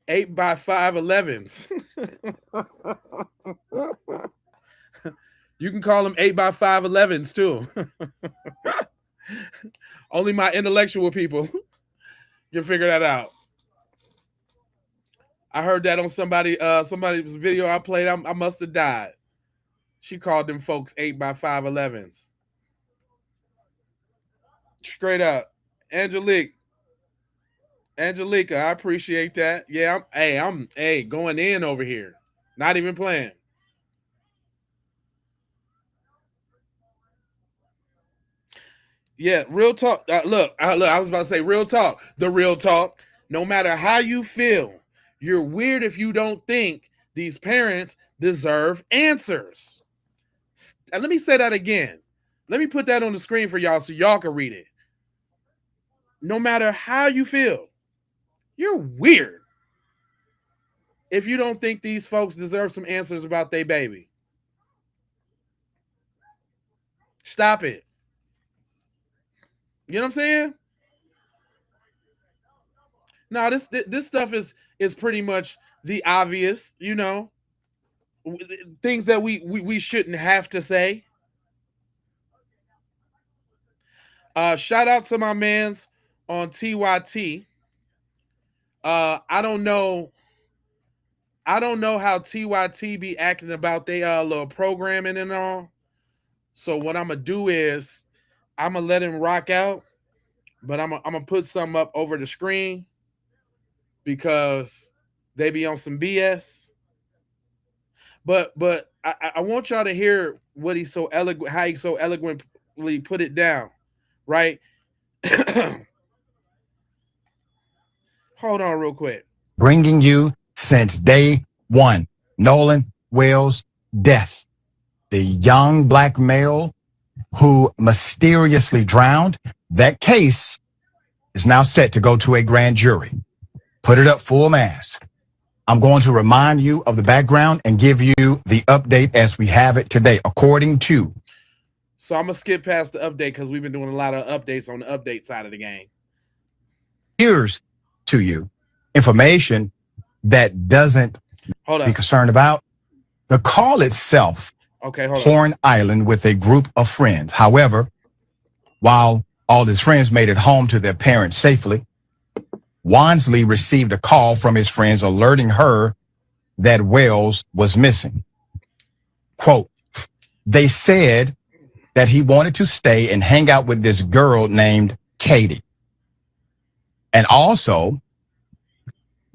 8x5 11s. You can call them 8x5 11s too. Only my intellectual people can figure that out. I heard that on somebody's video I played. I must have died. She called them folks 8x5 11s. Straight up. Angelica, I appreciate that. Yeah, I'm going in over here. Not even playing. Yeah, real talk. Look, I was about to say real talk. The real talk. No matter how you feel, you're weird if you don't think these parents deserve answers. And let me say that again. Let me put that on the screen for y'all so y'all can read it. No matter how you feel, you're weird if you don't think these folks deserve some answers about their baby. Stop it. You know what I'm saying? No, this stuff is pretty much the obvious, you know, things that we shouldn't have to say. Shout out to my mans on TYT. I don't know how TYT be acting about their little programming and all. So what I'm gonna do is I'm gonna let him rock out, but I'm gonna put something up over the screen because they be on some BS. But I want y'all to hear what he's so eloquent, how he so eloquently put it down, right? Hold on real quick. Bringing you since day one, Nolan Wells' death. The young black male who mysteriously drowned. That case is now set to go to a grand jury. Put it up full mass. I'm going to remind you of the background and give you the update as we have it today, according to. So I'm going to skip past the update because we've been doing a lot of updates on the update side of the game. Here's to you information that doesn't be concerned about. The call itself, okay, hold Horn Island with a group of friends. However, while all his friends made it home to their parents safely, Wansley received a call from his friends alerting her that Wells was missing. Quote, they said that he wanted to stay and hang out with this girl named Katie. And also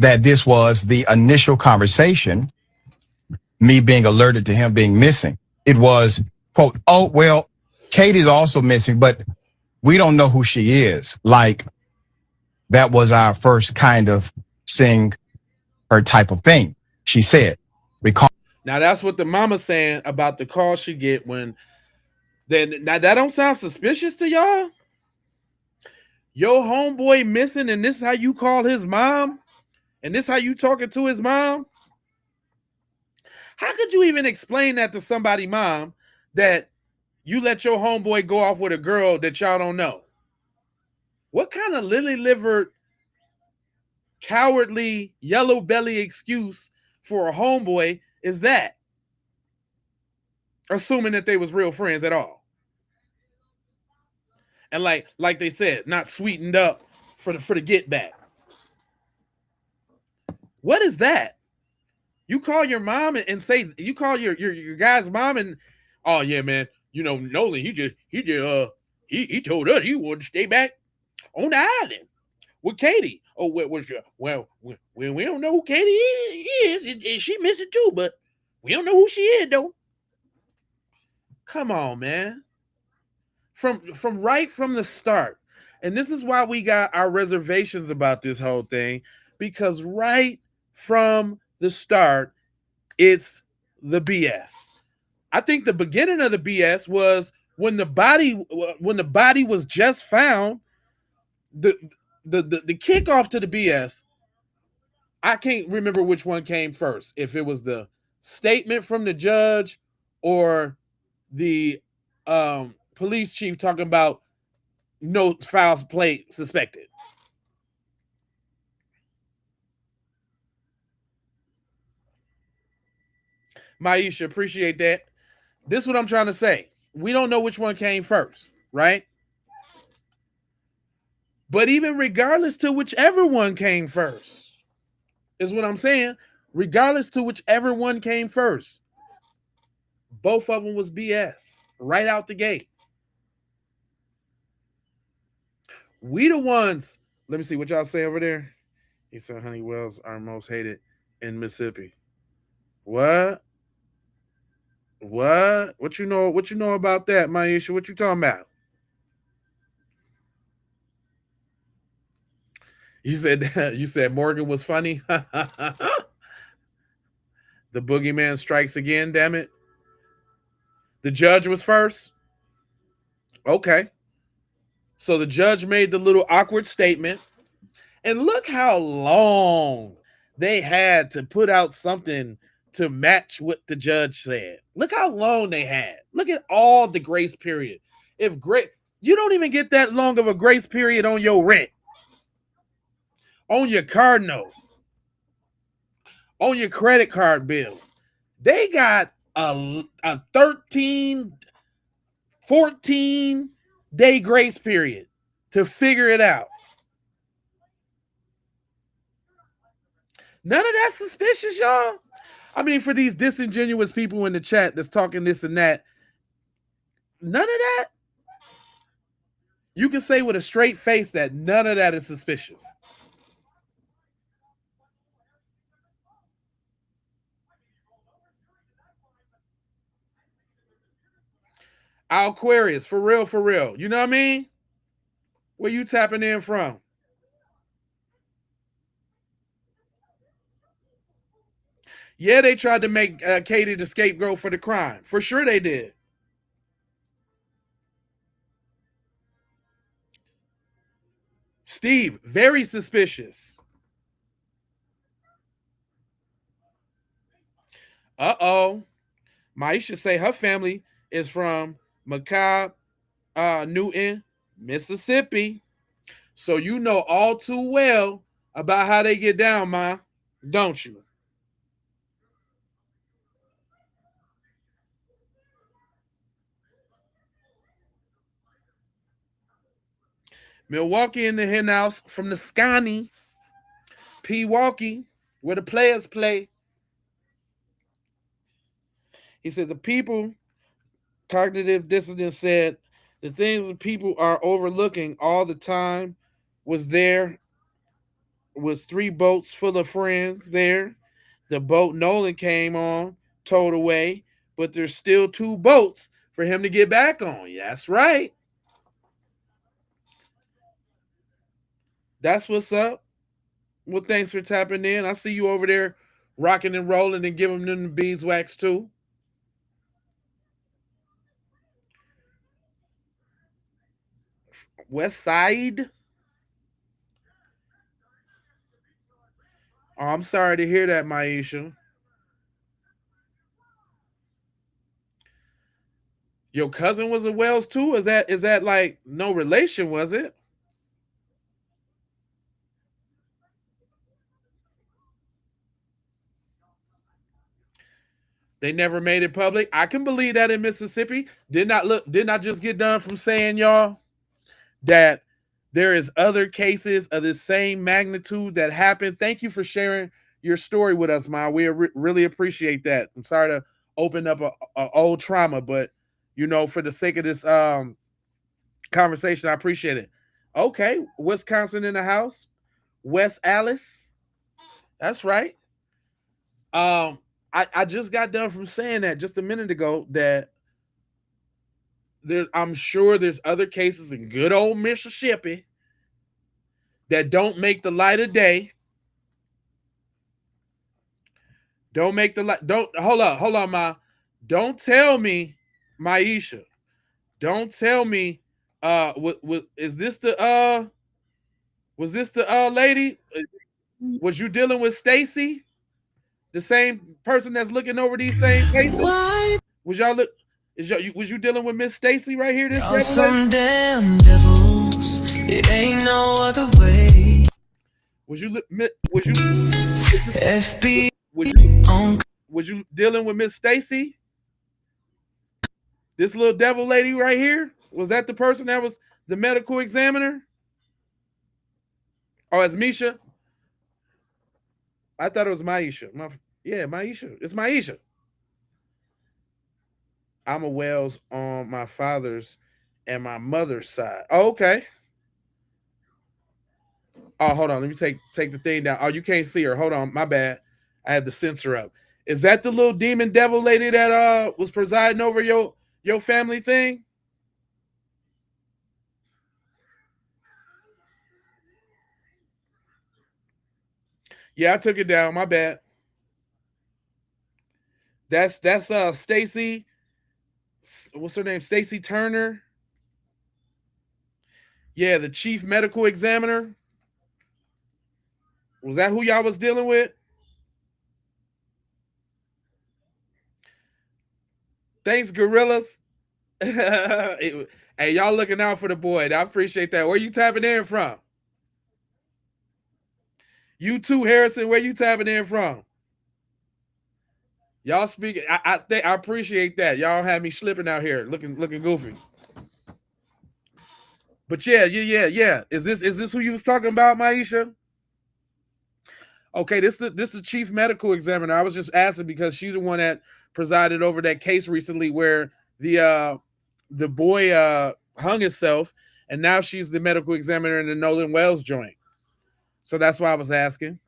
that this was the initial conversation, me being alerted to him being missing. It was, quote, oh, well, Katie's also missing, but we don't know who she is. Like, that was our first kind of seeing her type of thing, she said. Now, that's what the mama's saying about the call she get when... Then now that don't sound suspicious to y'all? Your homeboy missing, and this is how you call his mom? And this how you talking to his mom? How could you even explain that to somebody, mom, that you let your homeboy go off with a girl that y'all don't know? What kind of lily-livered, cowardly, yellow belly excuse for a homeboy is that? Assuming that they was real friends at all. And like they said, not sweetened up for the get back. What is that? You call your mom and say, you call your guy's mom and, oh yeah, man, Nolan, he told us he wanted to stay back on the island with Katie. Oh, what was your, well, we don't know who Katie is, and she missing too, but we don't know who she is though. Come on, man. From right from the start. And this is why we got our reservations about this whole thing, because right from the start, it's the BS. I think the beginning of the BS was when the body was just found. The kickoff to the BS. I can't remember which one came first. If it was the statement from the judge or the police chief talking about no foul play suspected. Maisha, appreciate that. This is what I'm trying to say. We don't know which one came first, right? But even regardless to whichever one came first, is what I'm saying. Regardless to whichever one came first, both of them was BS right out the gate. We the ones. Let me see what y'all say over there. He said honey wells are most hated in Mississippi. What? What? What you know? What you know about that, Maisha? What you talking about? You said Morgan was funny. The boogeyman strikes again. Damn it. The judge was first. Okay. So the judge made the little awkward statement, and look how long they had to put out something to match what the judge said. Look how long they had. Look at all the grace period. You don't even get that long of a grace period on your rent, on your car note, on your credit card bill. They got a 13, 14-day grace period to figure it out. None of that suspicious, y'all. I mean, for these disingenuous people in the chat that's talking this and that, none of that. You can say with a straight face that none of that is suspicious. Aquarius, for real, for real. You know what I mean? Where you tapping in from? Yeah, they tried to make Katie the scapegoat for the crime. For sure they did. Steve, very suspicious. Uh-oh. Maisha say her family is from McCobb, Newton, Mississippi. So you know all too well about how they get down, Ma, don't you? Milwaukee in the hen house from the Scotty, Pewaukee, where the players play. He said the people, cognitive dissonance said, the things that people are overlooking all the time was 3 boats full of friends there. The boat Nolan came on, towed away, but there's still 2 boats for him to get back on. Yeah, that's right. That's what's up. Well, thanks for tapping in. I see you over there rocking and rolling and giving them the beeswax too. West Side. Oh, I'm sorry to hear that, Maisha. Your cousin was a Wells too? Is that like no relation, was it? They never made it public. I can believe that in Mississippi. Did not just get done from saying, y'all, that there is other cases of the same magnitude that happened. Thank you for sharing your story with us, Ma. We really appreciate that. I'm sorry to open up a old trauma, but for the sake of this conversation, I appreciate it. Okay, Wisconsin in the house. West Alice. That's right. I just got done from saying that just a minute ago that I'm sure there's other cases in good old Mississippi that don't make the light of day. Don't make the light. Don't hold on, Ma. Don't tell me, Maisha. Don't tell me. What is this the Was this the lady? Was you dealing with Stacy, the same person that's looking over these same cases? Why? Was y'all look? Was you dealing with Miss Stacy right here? This Y'all devil lady? some damn devils. It ain't no other way. Was you was you FB was you on. was you dealing with Miss Stacy? This little devil lady right here? Was that the person that was the medical examiner? Oh, it's Misha. I thought it was Maisha. Yeah, Maisha. It's Maisha. I'm a Wells on my father's and my mother's side. Oh, okay. Oh, hold on. Let me take the thing down. Oh, you can't see her. Hold on. My bad. I had the censor up. Is that the little demon devil lady that was presiding over your family thing? Yeah, I took it down. My bad. That's Stacy. What's her name? Stacy Turner. Yeah, the chief medical examiner. Was that who y'all was dealing with? Thanks, gorillas. Hey, y'all looking out for the boy. I appreciate that. Where you tapping in from? You too, Harrison. Where you tapping in from? Y'all speaking. I appreciate that. Y'all have me slipping out here, looking goofy. But yeah. Is this who you was talking about, Maisha? Okay, this the chief medical examiner. I was just asking because she's the one that presided over that case recently where the boy hung himself, and now she's the medical examiner in the Nolan Wells joint. So that's why I was asking.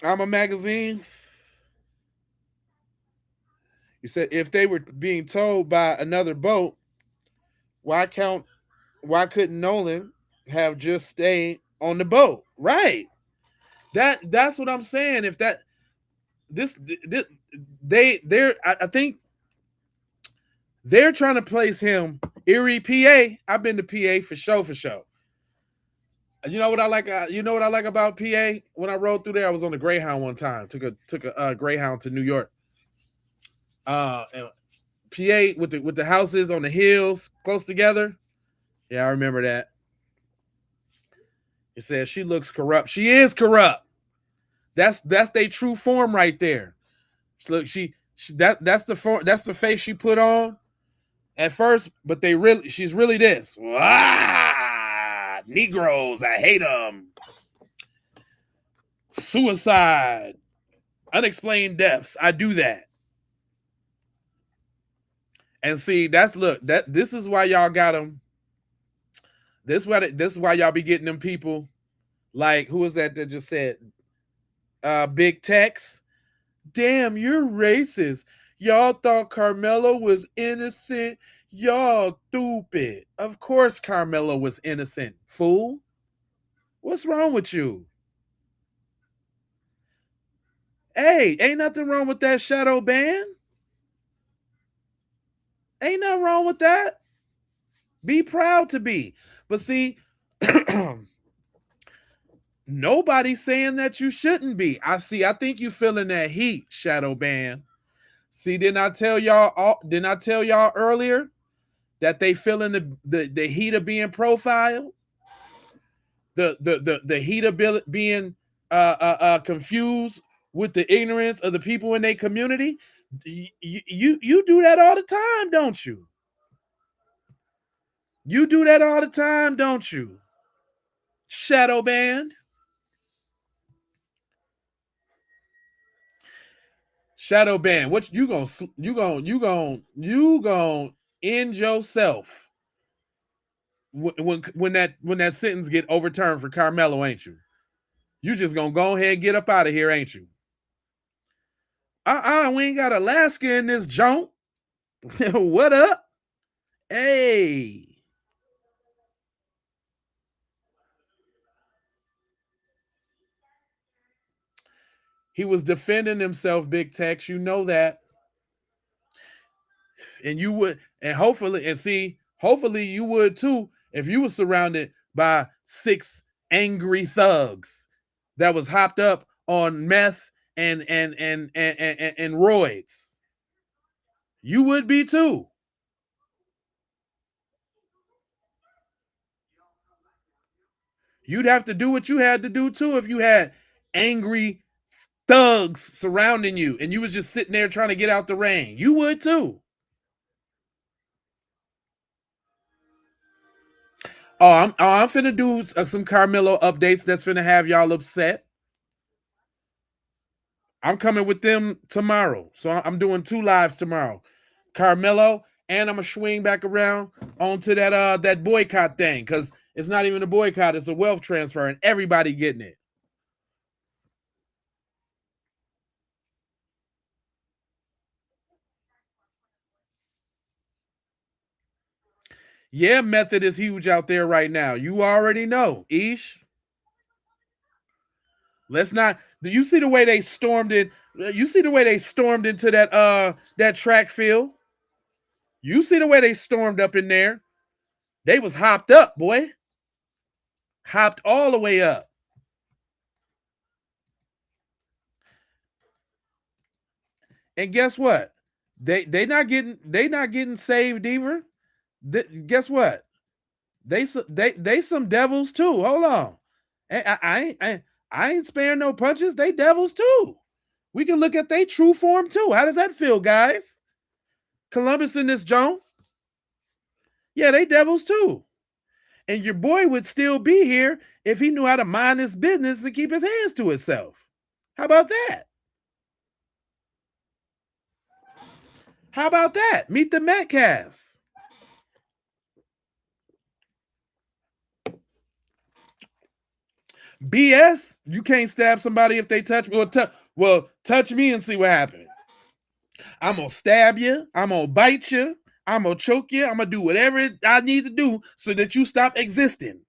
I'm a magazine. You said if they were being told by another boat, why count? Why couldn't Nolan have just stayed on the boat? Right. That's what I'm saying. If that this I think they're trying to place him Erie, PA. I've been to PA for show for show. You know what I like? You know what I like about PA? When I rode through there, I was on the Greyhound one time. Took a Greyhound to New York. And PA with the houses on the hills close together. Yeah, I remember that. It says she looks corrupt. She is corrupt. That's their true form right there. Look, that's the form, that's the face she put on at first, but she's really this. Negroes, I hate them. Suicide, unexplained deaths. I do that. And see, this is why y'all got them. This is why y'all be getting them people like who was that just said Big Tex. Damn, you're racist. Y'all thought Carmelo was innocent. Y'all stupid. Of course Carmelo was innocent, fool. What's wrong with you? Hey, ain't nothing wrong with that shadow ban. Ain't nothing wrong with that. Be proud to be. But see, nobody's saying that you shouldn't be. I think you feeling that heat, Shadow Band. See, didn't I tell y'all earlier that they feeling the heat of being profiled? The heat of being confused with the ignorance of the people in their community. You do that all the time, don't you? You do that all the time, don't you? Shadow Band. Shadow Band, what you gonna end yourself when that sentence get overturned for Carmelo, ain't you? You just gonna go ahead and get up out of here, ain't you? We ain't got Alaska in this joint. What up? Hey. He was defending himself, Big Tex. You know that. And you would, and hopefully you would too if you were surrounded by 6 angry thugs that was hopped up on meth and roids. You would be too. You'd have to do what you had to do too if you had angry thugs surrounding you and you was just sitting there trying to get out the rain. You would too. I'm finna do some Carmelo updates that's finna have y'all upset. I'm coming with them tomorrow. So I'm doing 2 lives tomorrow. Carmelo, and I'm gonna swing back around onto that boycott thing, because it's not even a boycott, it's a wealth transfer, and everybody getting it. Yeah, method is huge out there right now. You already know, Ish. Let's not. Do you see the way they stormed it? You see the way they stormed into that track field? You see the way they stormed up in there? They was hopped up, boy. Hopped all the way up. And guess what? They not getting saved either. Guess what? They some devils too. Hold on. I ain't sparing no punches. They devils too. We can look at their true form too. How does that feel, guys? Columbus in this joint. Yeah, they devils too. And your boy would still be here if he knew how to mind his business and keep his hands to himself. How about that? How about that? Meet the Metcalfs. BS, you can't stab somebody if they touch me. Well, touch me and see what happens. I'm going to stab you. I'm going to bite you. I'm going to choke you. I'm going to do whatever I need to do so that you stop existing.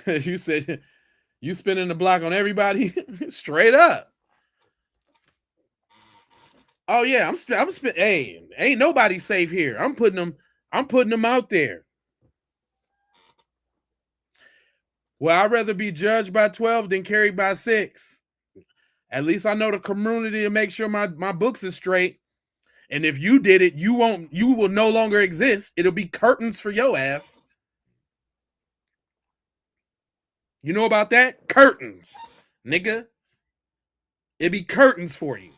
You said you spinning the block on everybody? Straight up. Oh yeah, I'm spin. Hey, ain't nobody safe here. I'm putting them out there. Well, I'd rather be judged by 12 than carried by 6. At least I know the community to make sure my books is straight. And if you did it, you will no longer exist. It'll be curtains for your ass. You know about that? Curtains, nigga. It'd be curtains for you.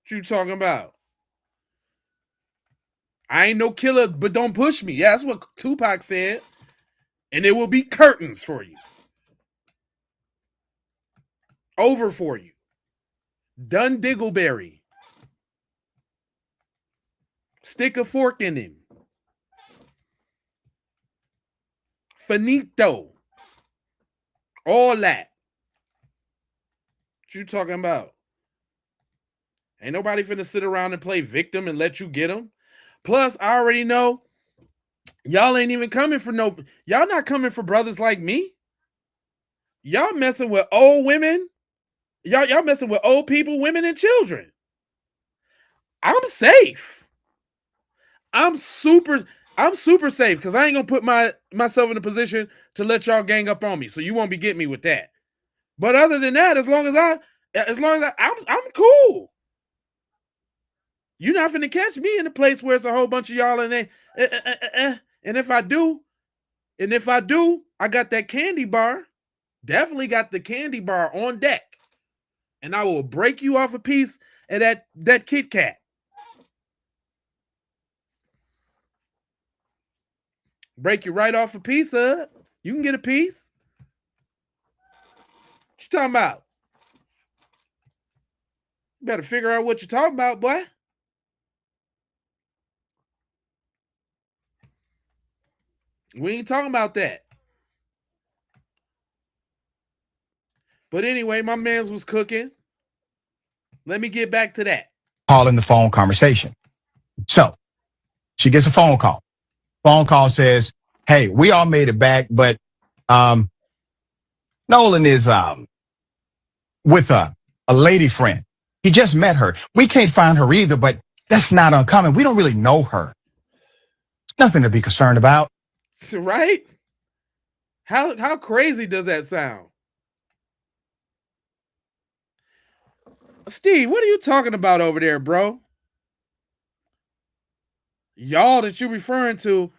What you talking about? I ain't no killer, but don't push me. Yeah, that's what Tupac said. And it will be curtains for you. Over for you. Done Diggleberry. Stick a fork in him. Finito. All that. What you talking about? Ain't nobody finna sit around and play victim and let you get them. Plus, I already know y'all ain't even coming for y'all not coming for brothers like me. Y'all messing with old women Y'all messing with old people, women, and children. I'm safe. I'm super safe because I ain't gonna put myself in a position to let y'all gang up on me. So you won't be getting me with that. But other than that, as long as I'm cool. You're not finna catch me in a place where it's a whole bunch of y'all and and if I do, I got that candy bar. Definitely got the candy bar on deck. And I will break you off a piece of that Kit Kat. Break you right off a piece of it. You can get a piece. What you talking about? You better figure out what you're talking about, boy. We ain't talking about that. But anyway, my man's was cooking. Let me get back to that. Call in the phone conversation. So she gets a phone call. Phone call says, hey, we all made it back, but Nolan is with a lady friend. He just met her. We can't find her either, but that's not uncommon. We don't really know her. It's nothing to be concerned about. Right? How crazy does that sound? Steve, what are you talking about over there, bro? Y'all that you're referring to,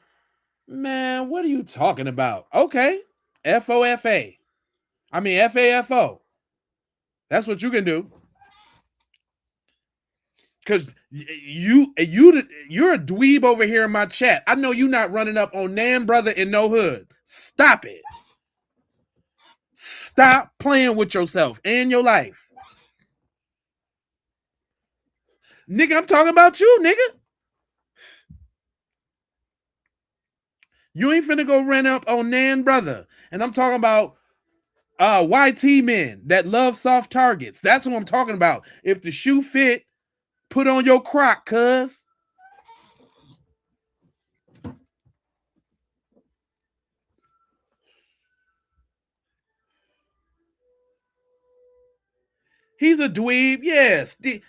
man, what are you talking about? Okay. FOFA. I mean FAFO. That's what you can do. Cause you're a dweeb over here in my chat. I know you not running up on Nan brother in no hood. Stop it. Stop playing with yourself and your life. Nigga, I'm talking about you, nigga. You ain't finna go run up on Nan brother. And I'm talking about YT men that love soft targets. That's what I'm talking about. If the shoe fit, put on your croc, cuz. He's a dweeb, yes. He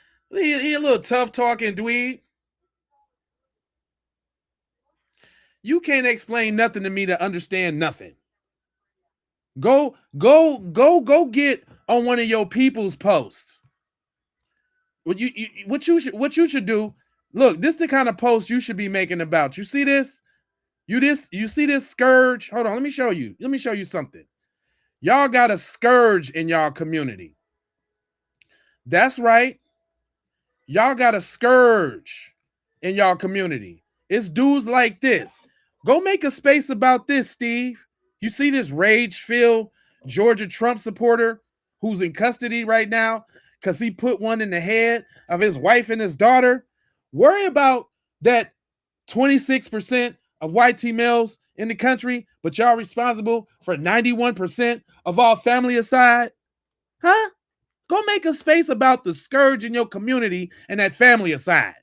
a little tough talking dweeb. You can't explain nothing to me to understand nothing. Go get on one of your people's posts. What you should do? Look, this the kind of post you should be making about. You see this? You see this scourge? Hold on, let me show you. Let me show you something. Y'all got a scourge in y'all community. That's right. Y'all got a scourge in y'all community. It's dudes like this. Go make a space about this, Steve. You see this rage-filled Georgia Trump supporter who's in custody right now because he put one in the head of his wife and his daughter? Worry about that 26% of white males in the country, but y'all responsible for 91% of all family-aside? Huh? Go make a space about the scourge in your community and that family-aside.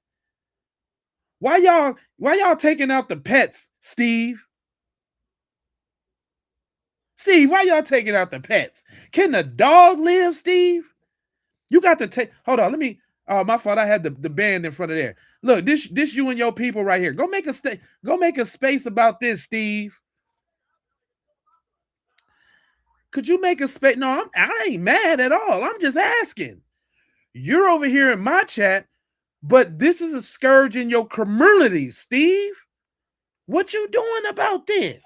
Why y'all taking out the pets, Steve? Steve, why y'all taking out the pets? Can the dog live, Steve? You got to take. Hold on, let me. My fault. I had the band in front of there. Look, this you and your people right here. Go make a space about this, Steve. Could you make a space? No, I ain't mad at all. I'm just asking. You're over here in my chat, but this is a scourge in your community, Steve. What you doing about this?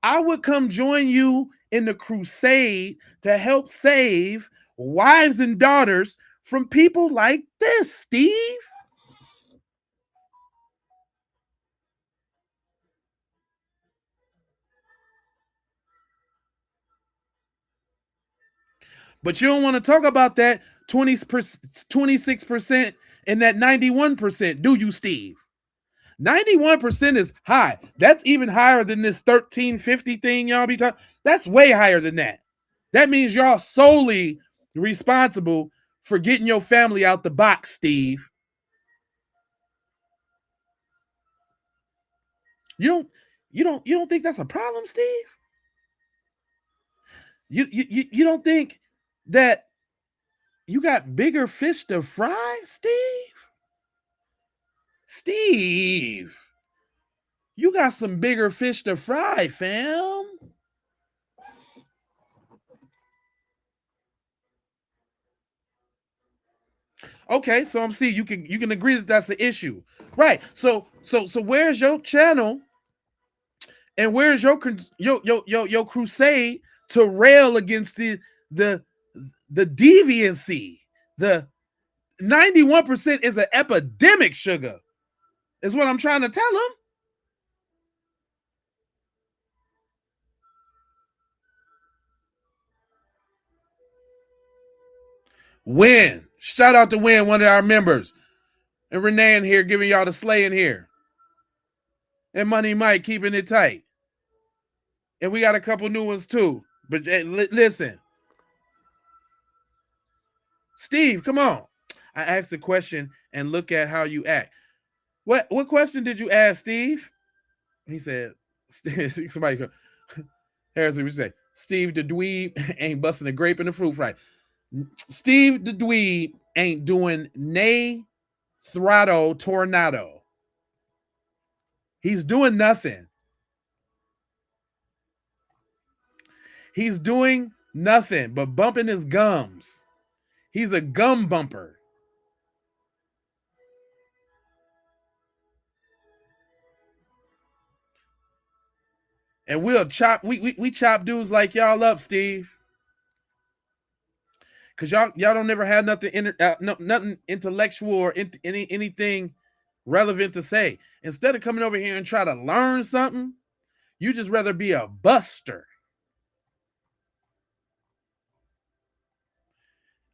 I would come join you in the crusade to help save wives and daughters from people like this, Steve. But you don't want to talk about that 26% and that 91%, do you, Steve? 91% is high. That's even higher than this 1350 thing y'all be talking. That's way higher than that. That means y'all solely responsible for getting your family out the box, Steve. You don't think that's a problem, Steve? You don't think that you got bigger fish to fry, Steve? Steve, you got some bigger fish to fry, fam. Okay, so I'm see you can agree that that's the issue, right? So where's your channel and where's your crusade to rail against the the deviancy? The 91% is an epidemic, sugar. Is what I'm trying to tell them. Win. Shout out to Win, one of our members. And Renee in here giving y'all the slay in here. And Money Mike keeping it tight. And we got a couple new ones too. But listen. Steve, come on. I asked a question and look at how you act. What question did you ask, Steve? He said, somebody go, Harrison would say, Steve the dweeb ain't busting a grape in the fruit fry. Steve the dweeb ain't doing nay throttle tornado. He's doing nothing. He's doing nothing but bumping his gums. He's a gum bumper. And we'll chop, we chop dudes like y'all up, Steve. Cause y'all don't never have nothing nothing intellectual or anything relevant to say. Instead of coming over here and try to learn something, you just rather be a buster.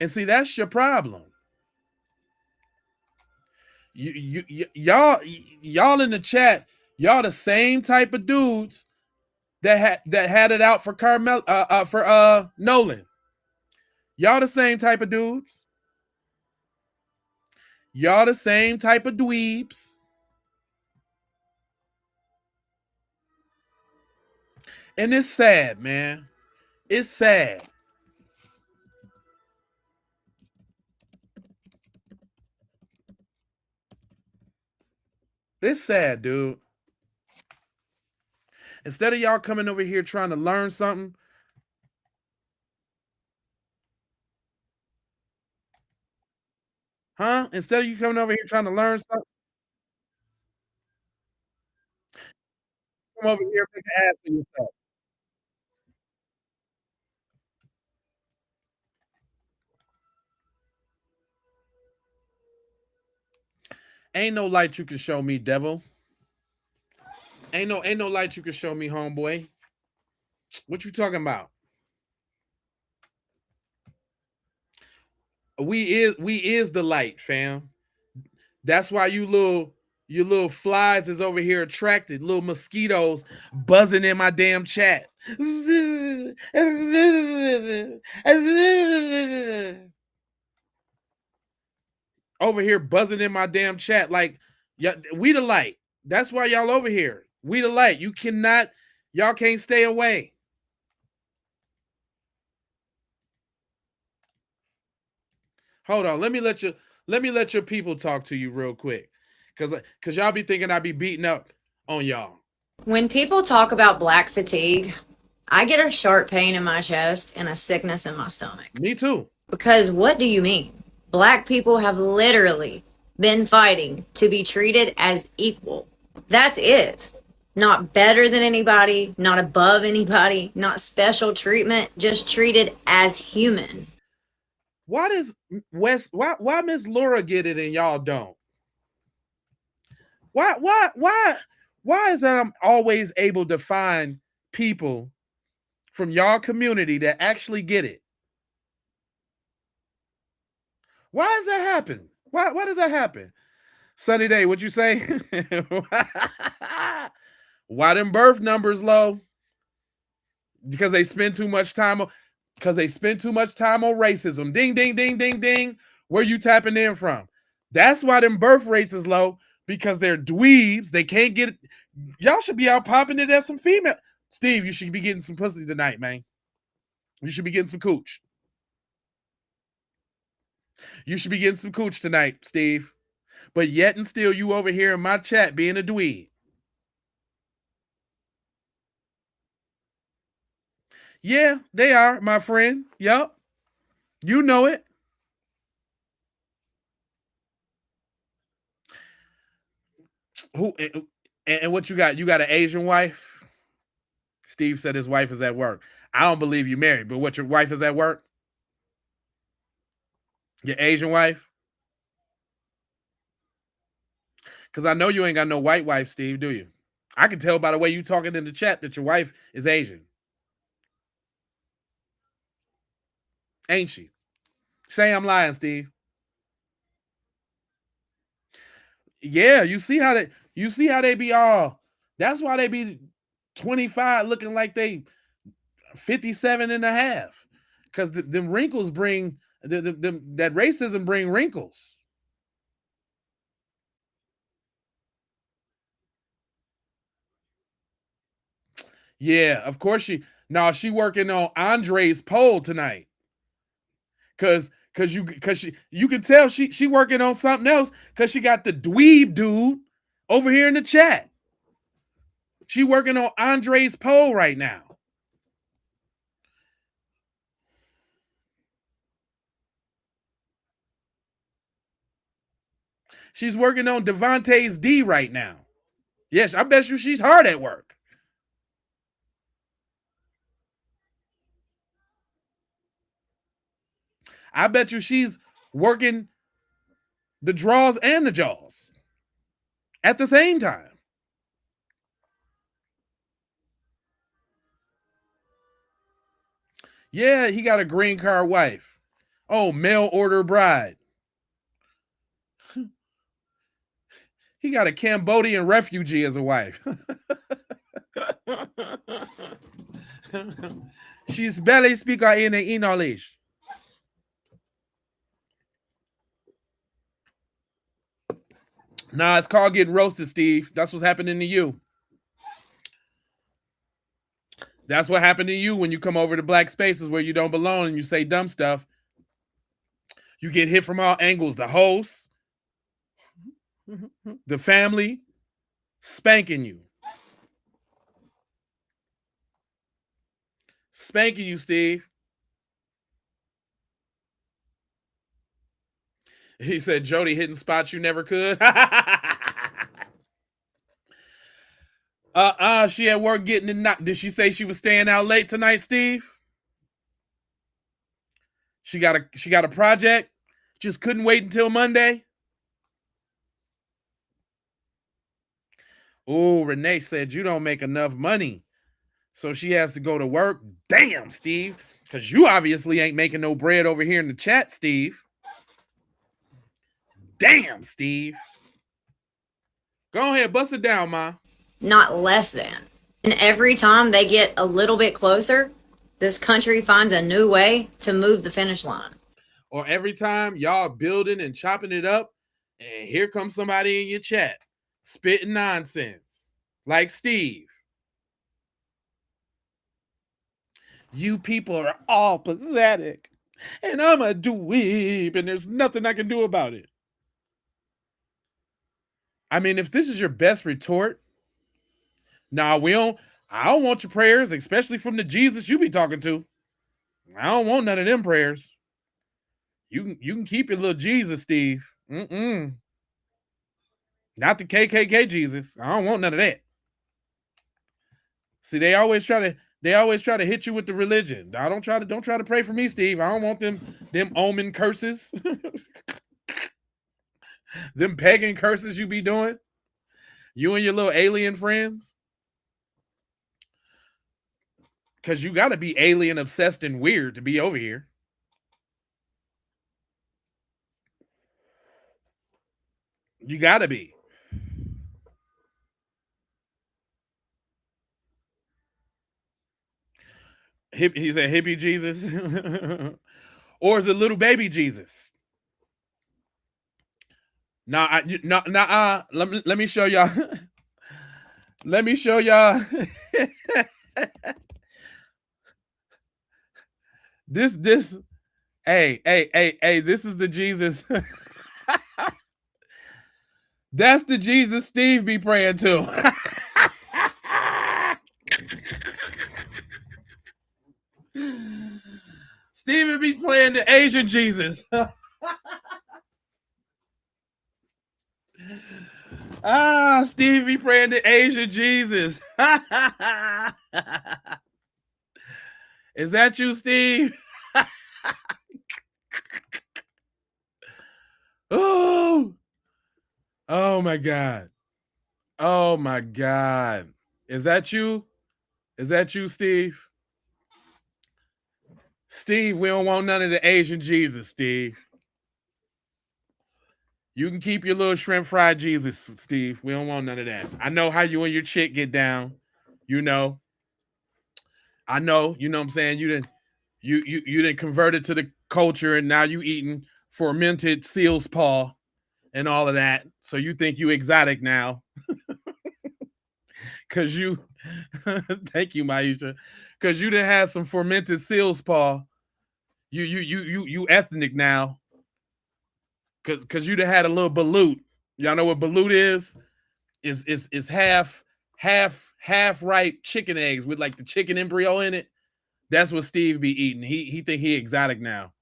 And see, that's your problem. Y'all in the chat, y'all the same type of dudes that had it out for Nolan. Y'all the same type of dudes. Y'all the same type of dweebs. And it's sad, man. It's sad. It's sad, dude. Instead of y'all coming over here trying to learn something, huh? Instead of you coming over here trying to learn something, come over here and make an ass of yourself. Ain't no light you can show me, devil. Ain't no light you can show me, homeboy. What you talking about? We is the light, fam. That's why you little flies is over here attracted. Little mosquitoes buzzing in my damn chat. Over here buzzing in my damn chat like, yeah, we the light. That's why y'all over here. We the light. Y'all can't stay away. Hold on. Let me let your people talk to you real quick. Cause y'all be thinking I be beating up on y'all. When people talk about black fatigue, I get a sharp pain in my chest and a sickness in my stomach. Me too. Because what do you mean? Black people have literally been fighting to be treated as equal. That's it. Not better than anybody, not above anybody, not special treatment, just treated as human. Why does why Miss Laura get it and y'all don't? Why is that I'm always able to find people from y'all community that actually get it? Why does that happen? Why does that happen? Sunny Day, what you say? Why them birth numbers low? Because they spend too much time on racism. Ding, ding, ding, ding, ding. Where you tapping in from? That's why them birth rates is low, because they're dweebs. They can't get it. Y'all should be out popping it at some female. Steve, you should be getting some pussy tonight, man. You should be getting some cooch. You should be getting some cooch tonight, Steve. But yet and still, you over here in my chat being a dweeb. Yeah, they are, my friend. Yup. You know it. Who and what you got? You got an Asian wife? Steve said his wife is at work. I don't believe you married, but what, your wife is at work? Your Asian wife? Because I know you ain't got no white wife, Steve, do you? I can tell by the way you talking in the chat that your wife is Asian. Ain't she? Say I'm lying, Steve. Yeah, you see how they be all. That's why they be 25 looking like they 57 and a half. Because them wrinkles bring that racism bring wrinkles. Yeah, of course she working on Andre's poll tonight. Cause you can tell she working on something else because she got the dweeb dude over here in the chat. She working on Andre's poll right now. She's working on Devontae's D right now. Yes, I bet you she's hard at work. I bet you she's working the draws and the jaws at the same time. Yeah, he got a green card wife. Oh, mail order bride. He got a Cambodian refugee as a wife. She's barely speaking in English. Nah, it's called getting roasted, Steve. That's what's happening to you. That's what happened to you when you come over to black spaces where you don't belong and you say dumb stuff. You get hit from all angles. The host, the family, spanking you. Spanking you, Steve. He said Jody hitting spots you never could. She at work getting it knocked. Did she say she was staying out late tonight, Steve? She got a project. Just couldn't wait until Monday. Oh, Renee said you don't make enough money, so she has to go to work. Damn, Steve, because you obviously ain't making no bread over here in the chat, Steve. Damn, Steve. Go ahead, bust it down, Ma. Not less than. And every time they get a little bit closer, this country finds a new way to move the finish line. Or every time y'all building and chopping it up, and here comes somebody in your chat spitting nonsense, like Steve. You people are all pathetic, and I'm a dweeb, and there's nothing I can do about it. I mean, if this is your best retort, I don't want your prayers, especially from the Jesus you be talking to. I don't want none of them prayers. You can keep your little Jesus, Steve. Not the KKK Jesus. I don't want none of that. See, they always try to hit you with the religion. Don't try to pray for me, Steve. I don't want them omen curses. Them pagan curses you be doing. You and your little alien friends. Because you got to be alien obsessed and weird to be over here. You got to be. He said hippie Jesus. Or is it little baby Jesus? Let me show y'all. Let me show y'all. this. Hey, this is the Jesus. That's the Jesus Steve be praying to. Steven be playing the Asian Jesus. Steve be praying the Asian Jesus. Is that you, Steve? Oh my God. Oh my God. Is that you? Is that you, Steve? Steve, we don't want none of the Asian Jesus, Steve. You can keep your little shrimp fried Jesus, Steve. We don't want none of that. I know how you and your chick get down. You know. I know, you know what I'm saying? You didn't converted to the culture and now you eating fermented seal's paw and all of that. So you think you exotic now. Cause you thank you, Maisha. Cause you done had some fermented seal's paw. You ethnic now. Cause you done had a little balut. Y'all know what balut is? Is half ripe chicken eggs with like the chicken embryo in it. That's what Steve be eating. He think he exotic now.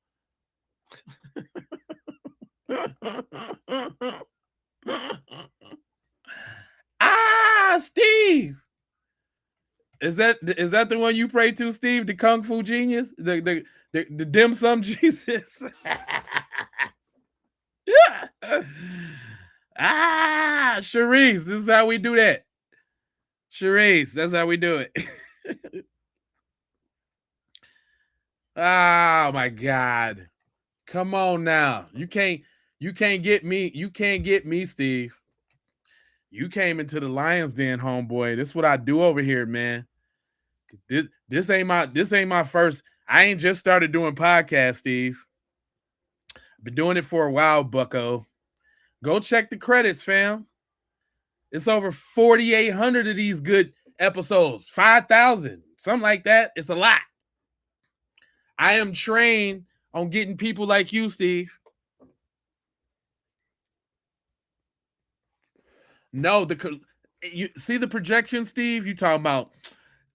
Steve. Is that the one you pray to, Steve? The Kung Fu genius? The dim sum Jesus? Charisse, this is how we do that. Charisse, that's how we do it. Oh my God. Come on now. You can't get me. You can't get me, Steve. You came into the Lion's Den, homeboy. This is what I do over here, man. This ain't my first. I ain't just started doing podcasts, Steve. Been doing it for a while, bucko. Go check the credits, fam. It's over 4,800 of these good episodes. 5,000, something like that. It's a lot. I am trained on getting people like you, Steve. No, you see the projection, Steve? You talking about,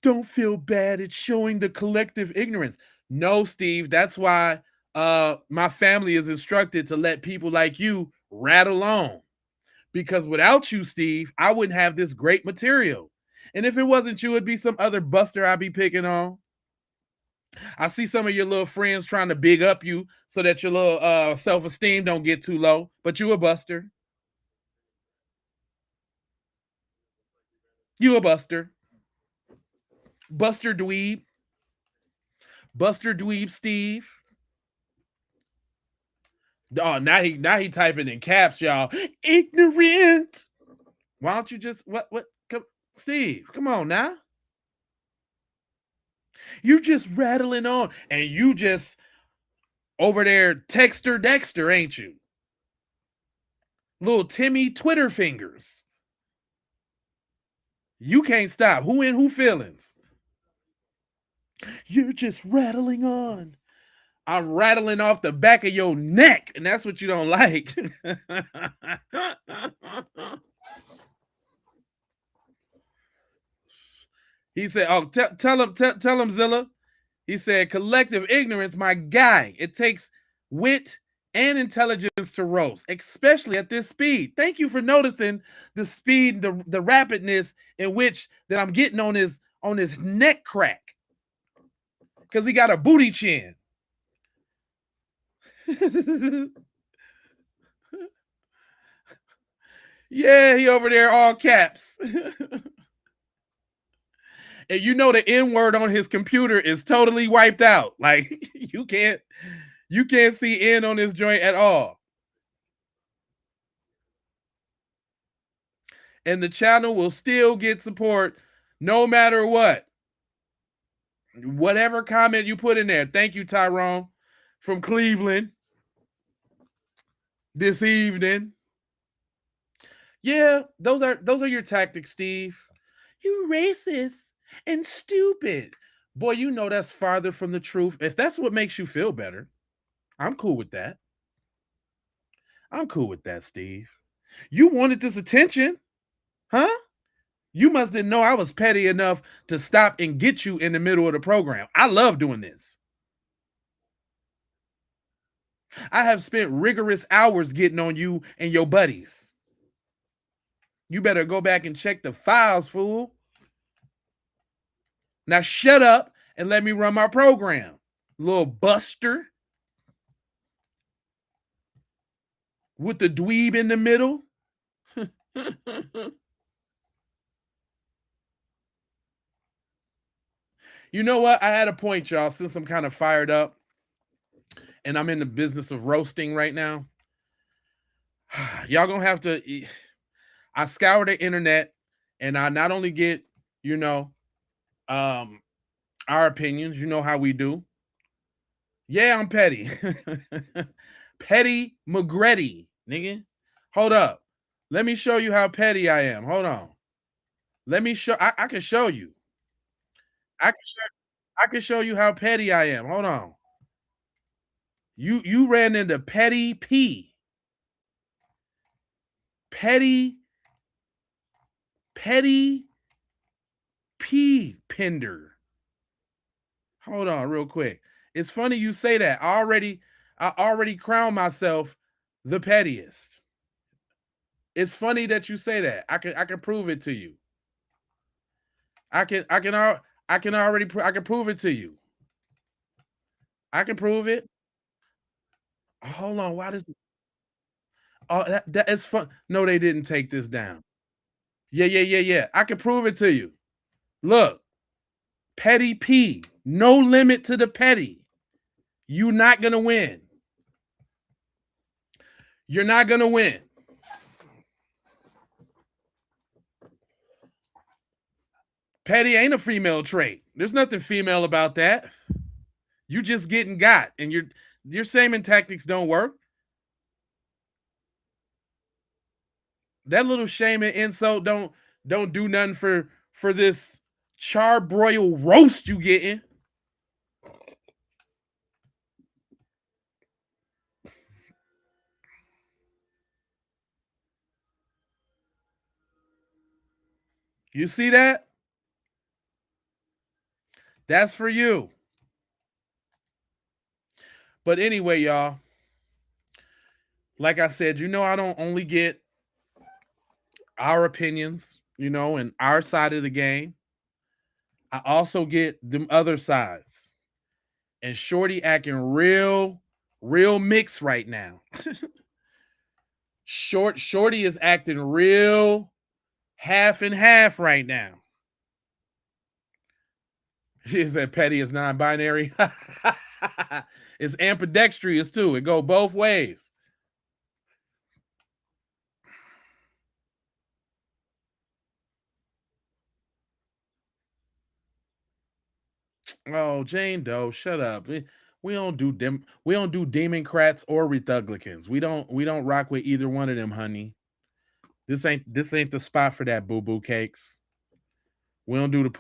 don't feel bad. It's showing the collective ignorance. No, Steve, that's why my family is instructed to let people like you rattle on. Because without you, Steve, I wouldn't have this great material. And if it wasn't you, it'd be some other buster I'd be picking on. I see some of your little friends trying to big up you so that your little self-esteem don't get too low, but you a buster. You a buster. Buster dweeb. Buster dweeb Steve. Oh, now he typing in caps, y'all. Ignorant. Why don't you just what come, Steve, come on now. You're just rattling on. And you just over there texter Dexter, ain't you? Little Timmy Twitter fingers. You can't stop. Who in who feelings? You're just rattling on. I'm rattling off the back of your neck, and that's what you don't like. He said, "Oh, tell him, Zilla." He said, "Collective ignorance, my guy. It takes wit and intelligence to roast, especially at this speed." Thank you for noticing the speed, the rapidness in which that I'm getting on his neck crack, because he got a booty chin. Yeah, he over there all caps. And you know the N word on his computer is totally wiped out. Like you can't see N on this joint at all. And the channel will still get support no matter what. Whatever comment you put in there. Thank you, Tyrone, from Cleveland this evening. Yeah, those are your tactics, Steve. You racist and stupid. Boy, you know that's farther from the truth. If that's what makes you feel better, I'm cool with that. I'm cool with that, Steve. You wanted this attention, huh? You must didn't know I was petty enough to stop and get you in the middle of the program. I love doing this. I have spent rigorous hours getting on you and your buddies. You better go back and check the files, fool. Now shut up and let me run my program, little buster. With the dweeb in the middle. You know what? I had a point, y'all, since I'm kind of fired up and I'm in the business of roasting right now. Y'all gonna have to. I scour the internet and I not only get, our opinions, you know how we do. Yeah, I'm petty. Petty McGretty, nigga. Hold up. Let me show you how petty I am. Hold on. Let me show. I can show you. I can show you how petty I am. Hold on. You ran into Petty P. Petty P Pender. Hold on real quick. It's funny you say that. I already crowned myself the pettiest. It's funny that you say that. I can prove it to you. I can prove it to you. I can prove it. Hold on. Why does Oh, that is fun. No, they didn't take this down. Yeah. I can prove it to you. Look, Petty P. No limit to the petty. You're not gonna win. You're not gonna win. Petty ain't a female trait. There's nothing female about that. You just getting got, and your shaming tactics don't work. That little shame and insult don't do nothing for this charbroil roast you getting. You see that? That's for you. But anyway, y'all, like I said, I don't only get our opinions, and our side of the game. I also get them other sides. And Shorty acting real mixed right now. Shorty is acting real half and half right now. She said petty is non-binary. It's ambidextrous too. It go both ways. Oh, Jane Doe, shut up. We don't do Democrats or Republicans. We don't rock with either one of them, honey. This ain't the spot for that, boo-boo cakes. We don't do the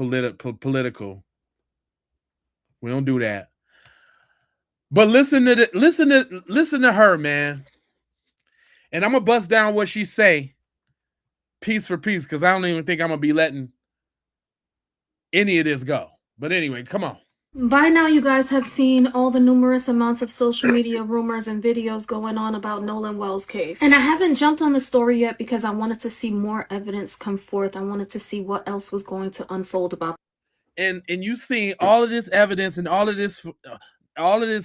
political. We don't do that. But listen to her, man. And I'm gonna bust down what she say, piece for piece, because I don't even think I'm gonna be letting any of this go. But anyway, come on. By now, you guys have seen all the numerous amounts of social media rumors and videos going on about Nolan Wells' case. And I haven't jumped on the story yet because I wanted to see more evidence come forth. I wanted to see what else was going to unfold about. And you seen all of this evidence and all of this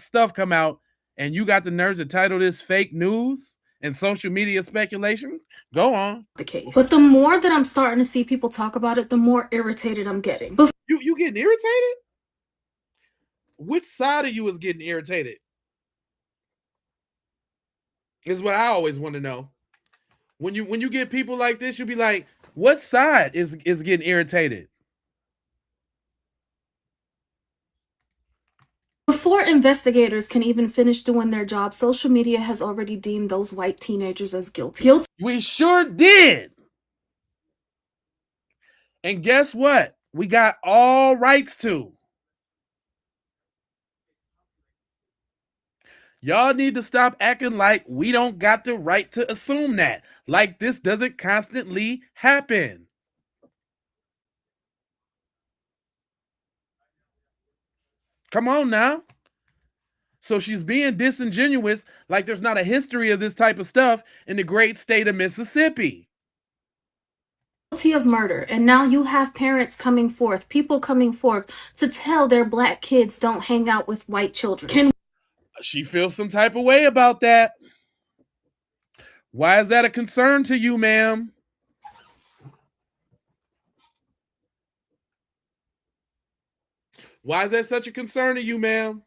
stuff come out, and you got the nerves to title this fake news and social media speculations? Go on. The case. But the more that I'm starting to see people talk about it, the more irritated I'm getting. You getting irritated? Which side of you is getting irritated? Is what I always want to know. When you get people like this, you'll be like, what side is getting irritated? Before investigators can even finish doing their job, social media has already deemed those white teenagers as guilty. We sure did. And guess what? We got all rights to. Y'all need to stop acting like we don't got the right to assume that. Like this doesn't constantly happen. Come on now. So she's being disingenuous, like there's not a history of this type of stuff in the great state of Mississippi. Guilty of murder, and now you have parents coming forth, people coming forth to tell their black kids don't hang out with white children. She feels some type of way about that. Why is that a concern to you, ma'am? Why is that such a concern to you, ma'am?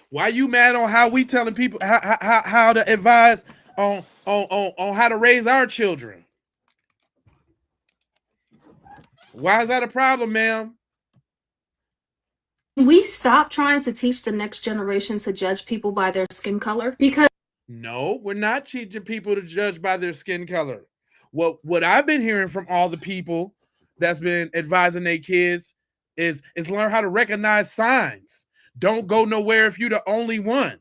Why you mad on how we telling people how to advise on how to raise our children? Why is that a problem, ma'am? We stop trying to teach the next generation to judge people by their skin color, because no, we're not teaching people to judge by their skin color. What I've been hearing from all the people that's been advising their kids is learn how to recognize signs. Don't go nowhere if you're the only one.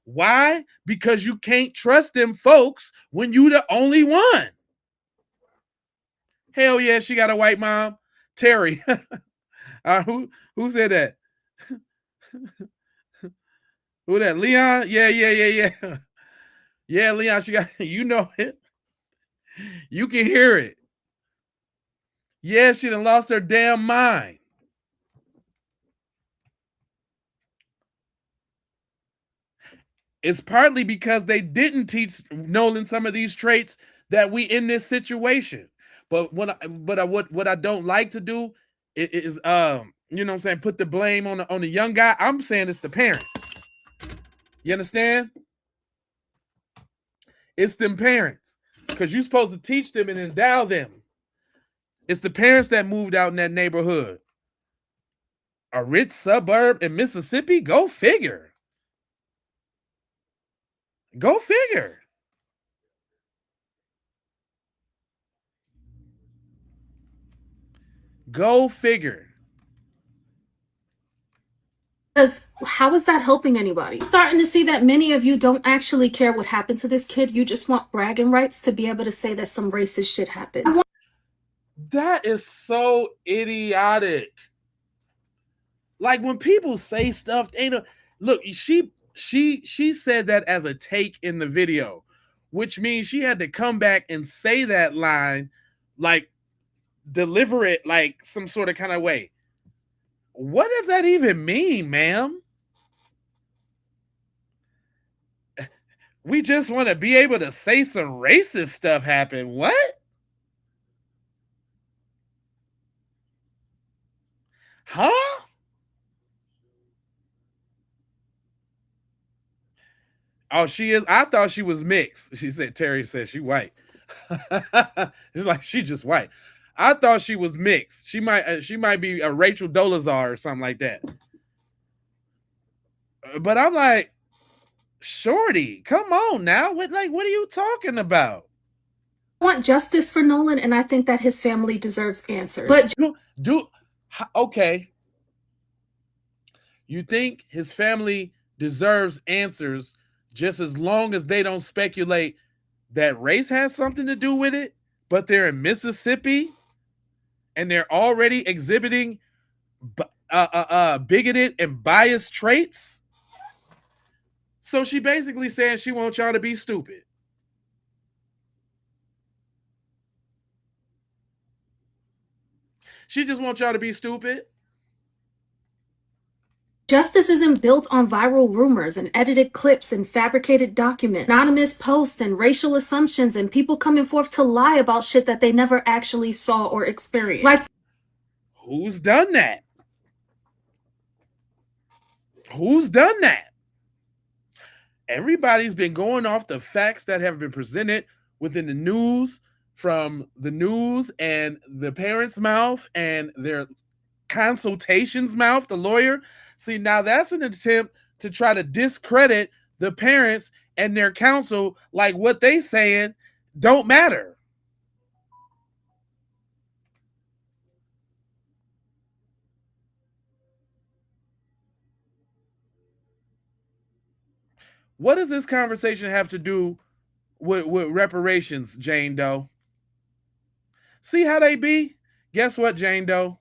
Why? Because you can't trust them folks when you the only one. Hell yeah, she got a white mom. Terry. Who said that? Who that? Leon? Yeah. Yeah, Leon, she got you know it. You can hear it. Yeah, she done lost her damn mind. It's partly because they didn't teach Nolan some of these traits that we in this situation. But what I don't like to do is you know what I'm saying, put the blame on the young guy. I'm saying it's the parents. You understand? It's them parents. Because you're supposed to teach them and endow them. It's the parents that moved out in that neighborhood. A rich suburb in Mississippi? Go figure. Go figure. Go figure. Because how is that helping anybody? I'm starting to see that many of you don't actually care what happened to this kid. You just want bragging rights to be able to say that some racist shit happened. That is so idiotic. Like when people say stuff, they don't look. She said that as a take in the video, which means she had to come back and say that line, like deliver it like some sort of kind of way. What does that even mean, ma'am? We just want to be able to say some racist stuff happened. What? Huh? Oh, she is. I thought she was mixed. She said, Terry said she white. It's like she just white. I thought she was mixed. She might be a Rachel Dolezal or something like that. But I'm like, shorty, come on now. What are you talking about? I want justice for Nolan, and I think that his family deserves answers. But okay. You think his family deserves answers just as long as they don't speculate that race has something to do with it, but they're in Mississippi and they're already exhibiting bigoted and biased traits? So she basically saying she wants y'all to be stupid. She just wants y'all to be stupid. justice isn't built on viral rumors and edited clips and fabricated documents, anonymous posts and racial assumptions and people coming forth to lie about shit that they never actually saw or experienced. Like, who's done that? Who's done that? Everybody's been going off the facts that have been presented within the news, from the news and the parents' mouth and their consultation's mouth, the lawyer. See, now that's an attempt to try to discredit the parents and their counsel, like what they saying don't matter. What does this conversation have to do with reparations, Jane Doe? See how they be? Guess what, Jane Doe?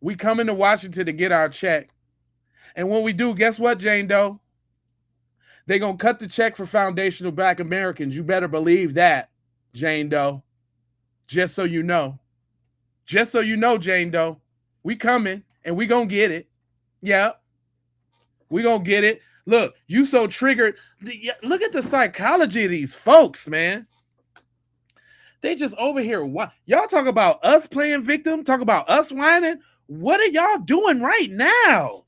We come into Washington to get our check. And when we do, guess what, Jane Doe? They're going to cut the check for foundational Black Americans. You better believe that, Jane Doe. Just so you know. Just so you know, Jane Doe. We coming and we going to get it. Yep. We going to get it. Look, you so triggered. Look at the psychology of these folks, man. They just over here. Y'all talk about us playing victim, talk about us whining. What are y'all doing right now?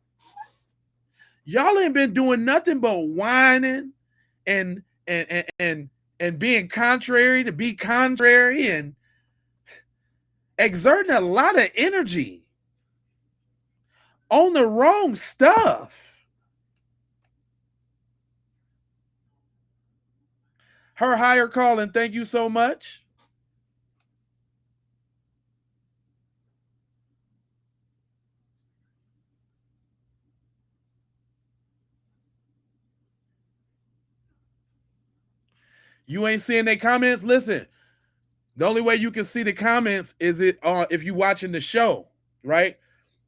Y'all ain't been doing nothing but whining and being contrary to be contrary and exerting a lot of energy on the wrong stuff. Her higher calling, thank you so much. You ain't seeing their comments? Listen, the only way you can see the comments is if you watching the show, right?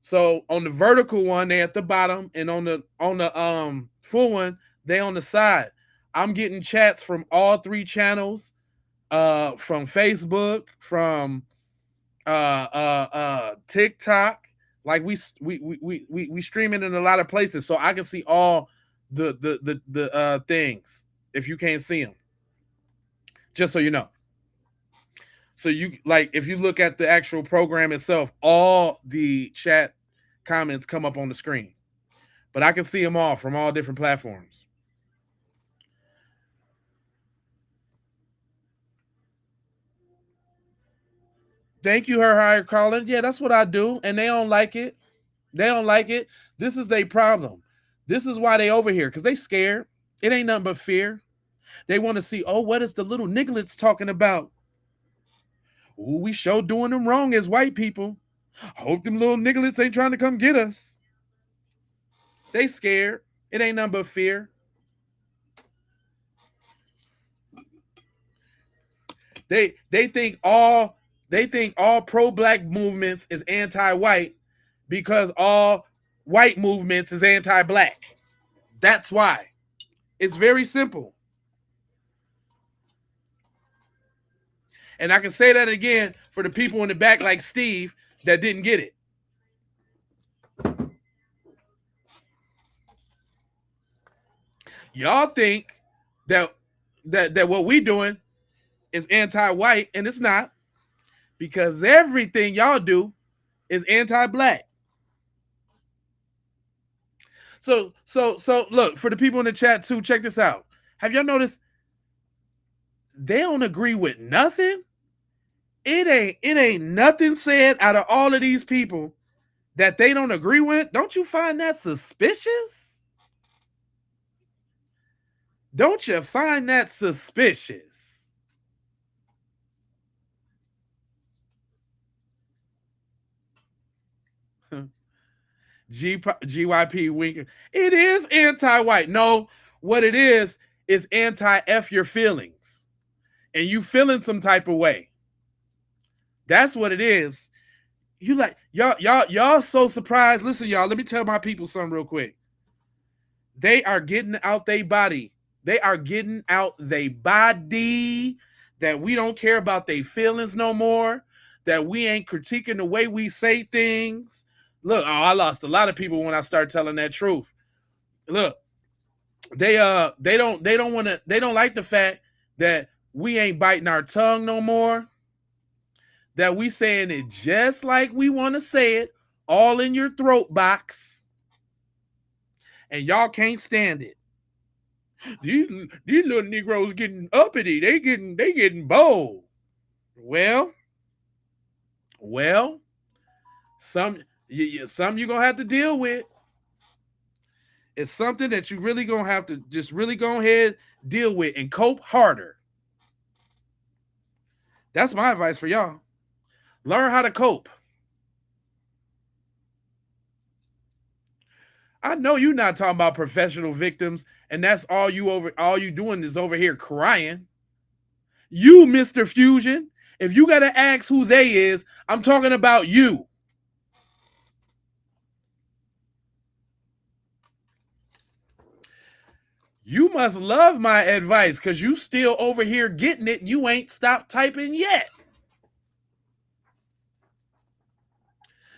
So on the vertical one, they at the bottom, and on the full one, they on the side. I'm getting chats from all three channels, from Facebook, from TikTok. Like we streaming in a lot of places, so I can see all the things if you can't see them. Just so you know. So you like if you look at the actual program itself, all the chat comments come up on the screen. But I can see them all from all different platforms. Thank you, her higher calling. Yeah, that's what I do. And they don't like it. They don't like it. This is their problem. This is why they over here, because they scared. It ain't nothing but fear. They want to see, oh, what is the little nigglets talking about? Ooh, we sure doing them wrong as white people. Hope them little nigglets ain't trying to come get us. They scared. It ain't nothing but fear. They think all pro-black movements is anti-white because all white movements is anti-black. That's why. It's very simple. And I can say that again for the people in the back like Steve that didn't get it. Y'all think that what we doing is anti-white, and it's not, because everything y'all do is anti-black. So look, for the people in the chat too, check this out. Have y'all noticed they don't agree with nothing? It ain't nothing said out of all of these people that they don't agree with. Don't you find that suspicious? Don't you find that suspicious? GYP winker. It is anti-white. No, what it is anti-F your feelings. And you feeling some type of way. That's what it is. You like y'all so surprised. Listen, y'all, let me tell my people something real quick. They are getting out their body. They are getting out their body that we don't care about their feelings no more, that we ain't critiquing the way we say things. Look, I lost a lot of people when I start telling that truth. Look, they don't like the fact that we ain't biting our tongue no more. That we saying it just like we want to say it, all in your throat box. And y'all can't stand it. These little Negroes getting uppity. They getting bold. Well, some you're gonna have to deal with. It's something that you really gonna have to just really go ahead, deal with, and cope harder. That's my advice for y'all. Learn how to cope. I know you're not talking about professional victims, and that's all you doing is over here crying. You, Mr. Fusion, if you gotta ask who they is, I'm talking about you. You must love my advice because you still over here getting it. You ain't stopped typing yet.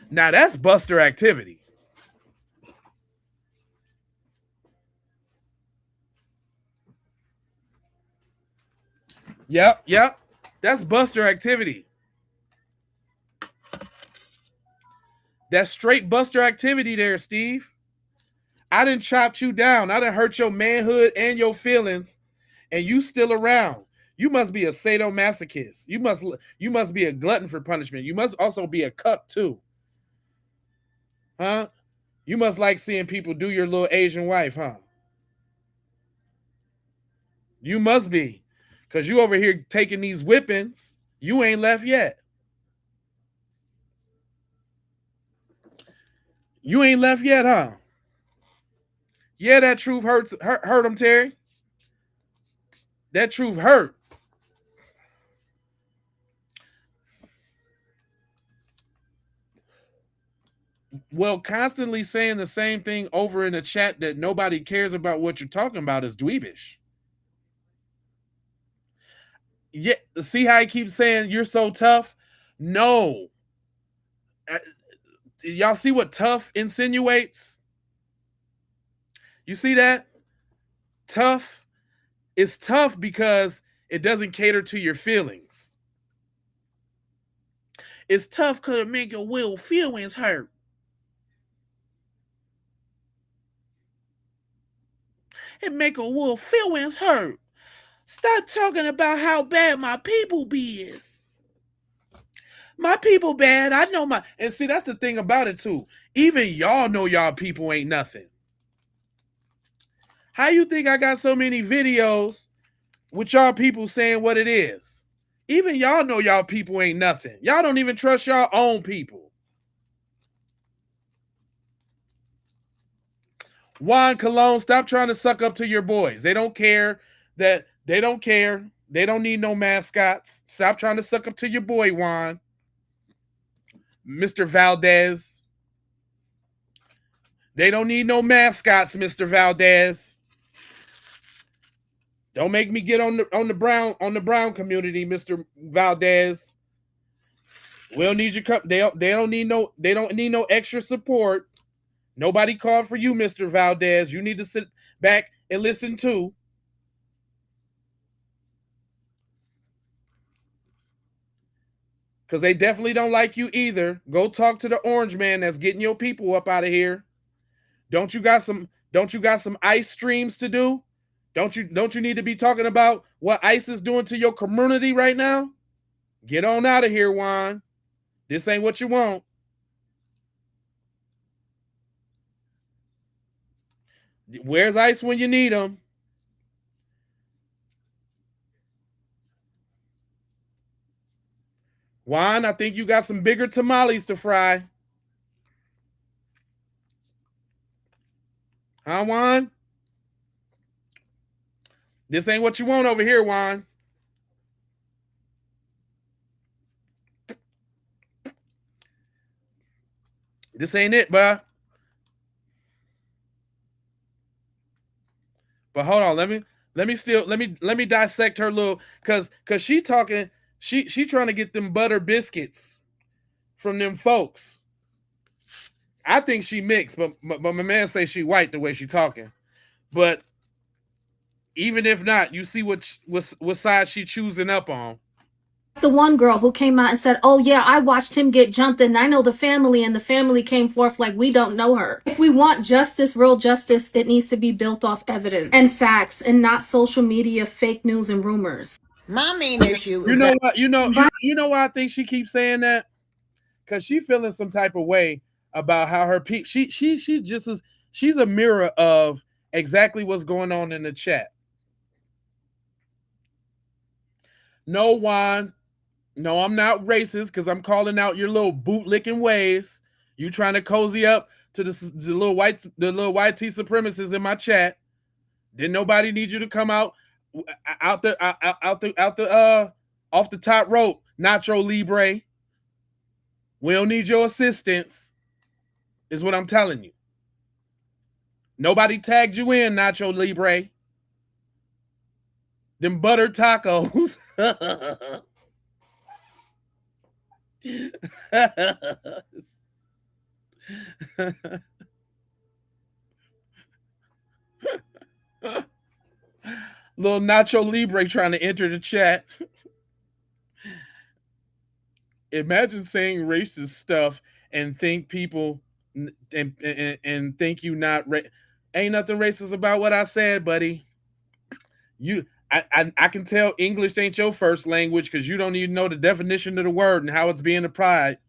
Now that's Buster activity. Yep. That's Buster activity. That's straight Buster activity there, Steve. I done chopped you down. I done hurt your manhood and your feelings, and you still around. You must be a sadomasochist. You must be a glutton for punishment. You must also be a cuck too. Huh? You must like seeing people do your little Asian wife, huh? You must be. Because you over here taking these whippings. You ain't left yet. You ain't left yet, huh? Yeah, that truth hurt him, Terry. That truth hurt. Well, constantly saying the same thing over in the chat that nobody cares about what you're talking about is dweebish. Yeah, see how he keeps saying you're so tough? No. Y'all see what tough insinuates? You see that? Tough is tough because it doesn't cater to your feelings. It's tough because it make your will feelings hurt. It make a wolf feelings hurt. Stop talking about how bad my people be is. My people bad. I know my. And see, that's the thing about it too. Even y'all know y'all people ain't nothing. How you think I got so many videos with y'all people saying what it is? Even y'all know y'all people ain't nothing. Y'all don't even trust y'all own people. Juan Cologne, stop trying to suck up to your boys. They don't care. They don't care. They don't need no mascots. Stop trying to suck up to your boy, Juan. Mr. Valdez. They don't need no mascots, Mr. Valdez. Don't make me get on the brown community, Mr. Valdez. We'll need you come. They don't need no extra support. Nobody called for you, Mr. Valdez. You need to sit back and listen too. Because they definitely don't like you either. Go talk to the orange man that's getting your people up out of here. Don't you got some ICE streams to do? Don't you need to be talking about what ICE is doing to your community right now? Get on out of here, Juan. This ain't what you want. Where's ICE when you need them? Juan, I think you got some bigger tamales to fry. Huh, Juan? This ain't what you want over here, Juan. This ain't it, bruh. But hold on, let me dissect her little cause she talking, she trying to get them butter biscuits from them folks. I think she mixed, but my man say she white the way she talking. But even if not, you see what side she choosing up on. The one girl who came out and said, oh yeah, I watched him get jumped and I know the family, and the family came forth like we don't know her. If we want justice, real justice, it needs to be built off evidence and facts and not social media, fake news, and rumors. My main issue is you know why I think she keeps saying that? Because she feeling some type of way about how her people, she's a mirror of exactly what's going on in the chat. No, Juan. No, I'm not racist because I'm calling out your little bootlicking ways. You trying to cozy up to the little white T supremacists in my chat. Didn't nobody need you to come out the off the top rope, Nacho Libre. We don't need your assistance, is what I'm telling you. Nobody tagged you in, Nacho Libre. Them butter tacos. Little Nacho Libre trying to enter the chat. Imagine saying racist stuff and think people and think you not ain't nothing racist about what I said, buddy. I can tell English ain't your first language because you don't even know the definition of the word and how it's being applied.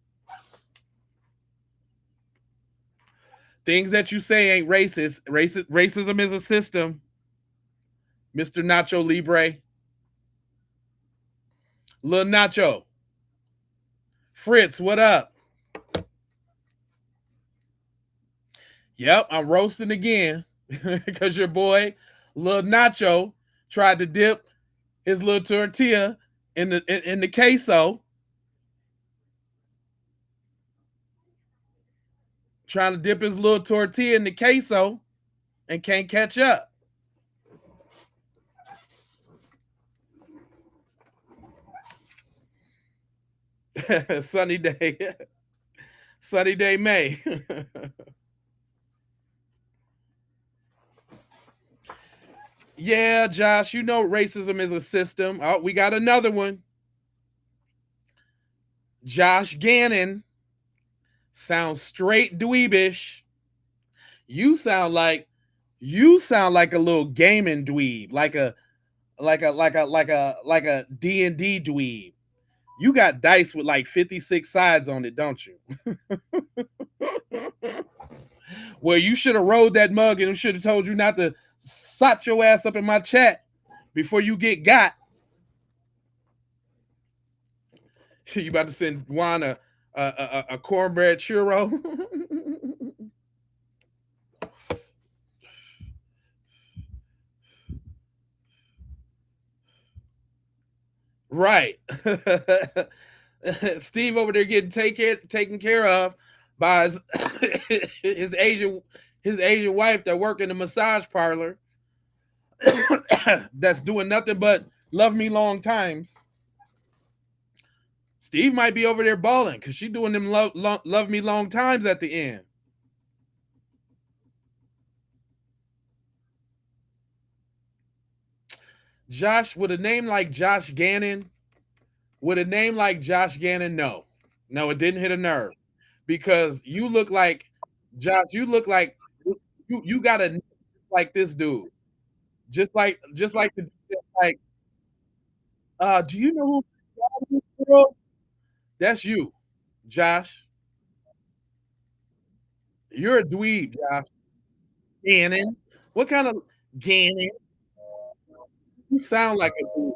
Things that you say ain't racist. Racism is a system, Mr. Nacho Libre. Lil Nacho. Fritz, what up? Yep, I'm roasting again because your boy, Lil Nacho, tried to dip his little tortilla in the queso. Trying to dip his little tortilla in the queso and can't catch up. Sunny day. Sunny day May. Yeah, Josh, you know racism is a system. Oh, we got another one. Josh Gannon sounds straight dweebish. You sound like a little gaming dweeb, like a D&D dweeb. You got dice with like 56 sides on it, don't you? Well, you should have rolled that mug and should have told you not to sot your ass up in my chat before you get got. You about to send Juan a cornbread churro? Right. Steve over there getting taken care of by his Asian wife that work in the massage parlor that's doing nothing but love me long times. Steve might be over there balling because she doing them love me long times at the end. Josh, with a name like Josh Gannon, no. No, it didn't hit a nerve. Because you look like Josh, you look like you got a like this dude. Just like do you know who that's you, Josh. You're a dweeb, Josh. Gannon. What kind of Gannon? You sound like a dweeb.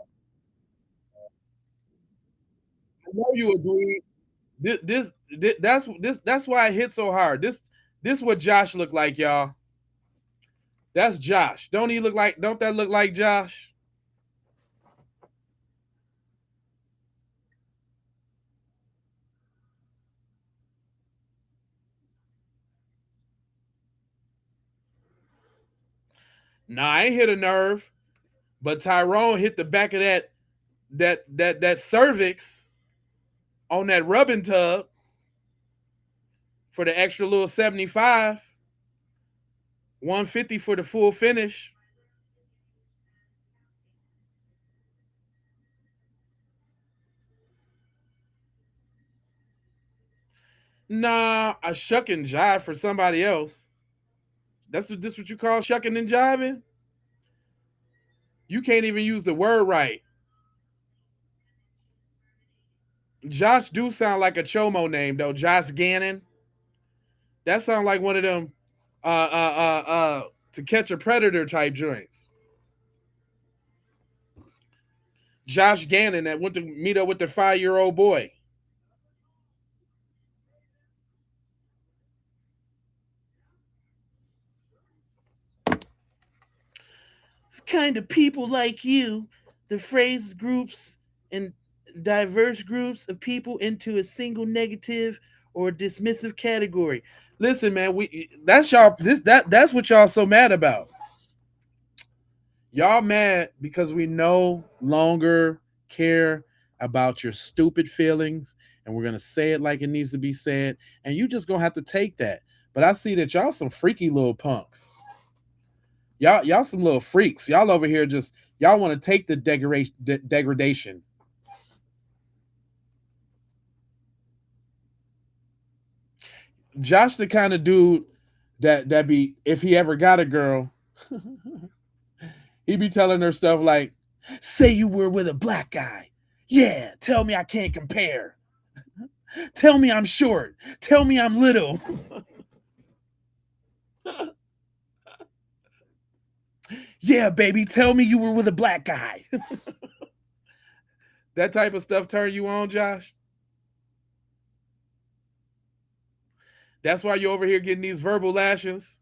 I know you a dweeb. That's why it hit so hard. This what Josh look like, y'all. That's Josh. Don't that look like Josh? Nah, I ain't hit a nerve, but Tyrone hit the back of that cervix on that rubbing tub for the extra little 75, 150 for the full finish. Nah, I shuck and jive for somebody else. This what you call shucking and jiving? You can't even use the word right. Josh do sound like a chomo name though. Josh Gannon. That sound like one of them to catch a predator type joints. Josh Gannon that went to meet up with the 5-year-old boy. It's kind of people like you, the phrase groups and diverse groups of people into a single negative or dismissive category. Listen, man, we that's y'all that's what y'all so mad about. Y'all mad because we no longer care about your stupid feelings and we're going to say it like it needs to be said and you just going to have to take that. But I see that y'all some freaky little punks. Y'all some little freaks. Y'all over here just y'all want to take the degradation. Josh the kind of dude that be if he ever got a girl, he be telling her stuff like, "Say you were with a black guy. Yeah, tell me I can't compare. Tell me I'm short. Tell me I'm little." Yeah, baby, tell me you were with a black guy. That type of stuff turn you on, Josh? That's why you're over here getting these verbal lashings?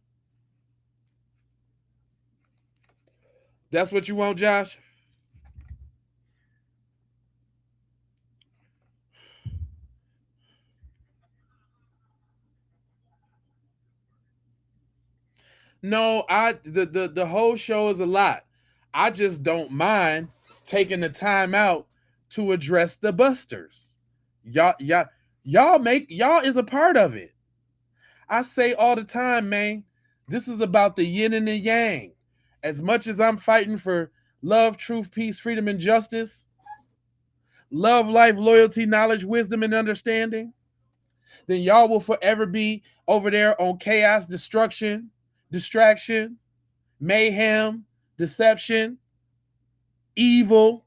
That's what you want, Josh? No, the whole show is a lot. I just don't mind taking the time out to address the busters. Y'all is a part of it. I say all the time, man, this is about the yin and the yang. As much as I'm fighting for love, truth, peace, freedom, and justice, love, life, loyalty, knowledge, wisdom, and understanding, then y'all will forever be over there on chaos, destruction, distraction, mayhem, deception, evil.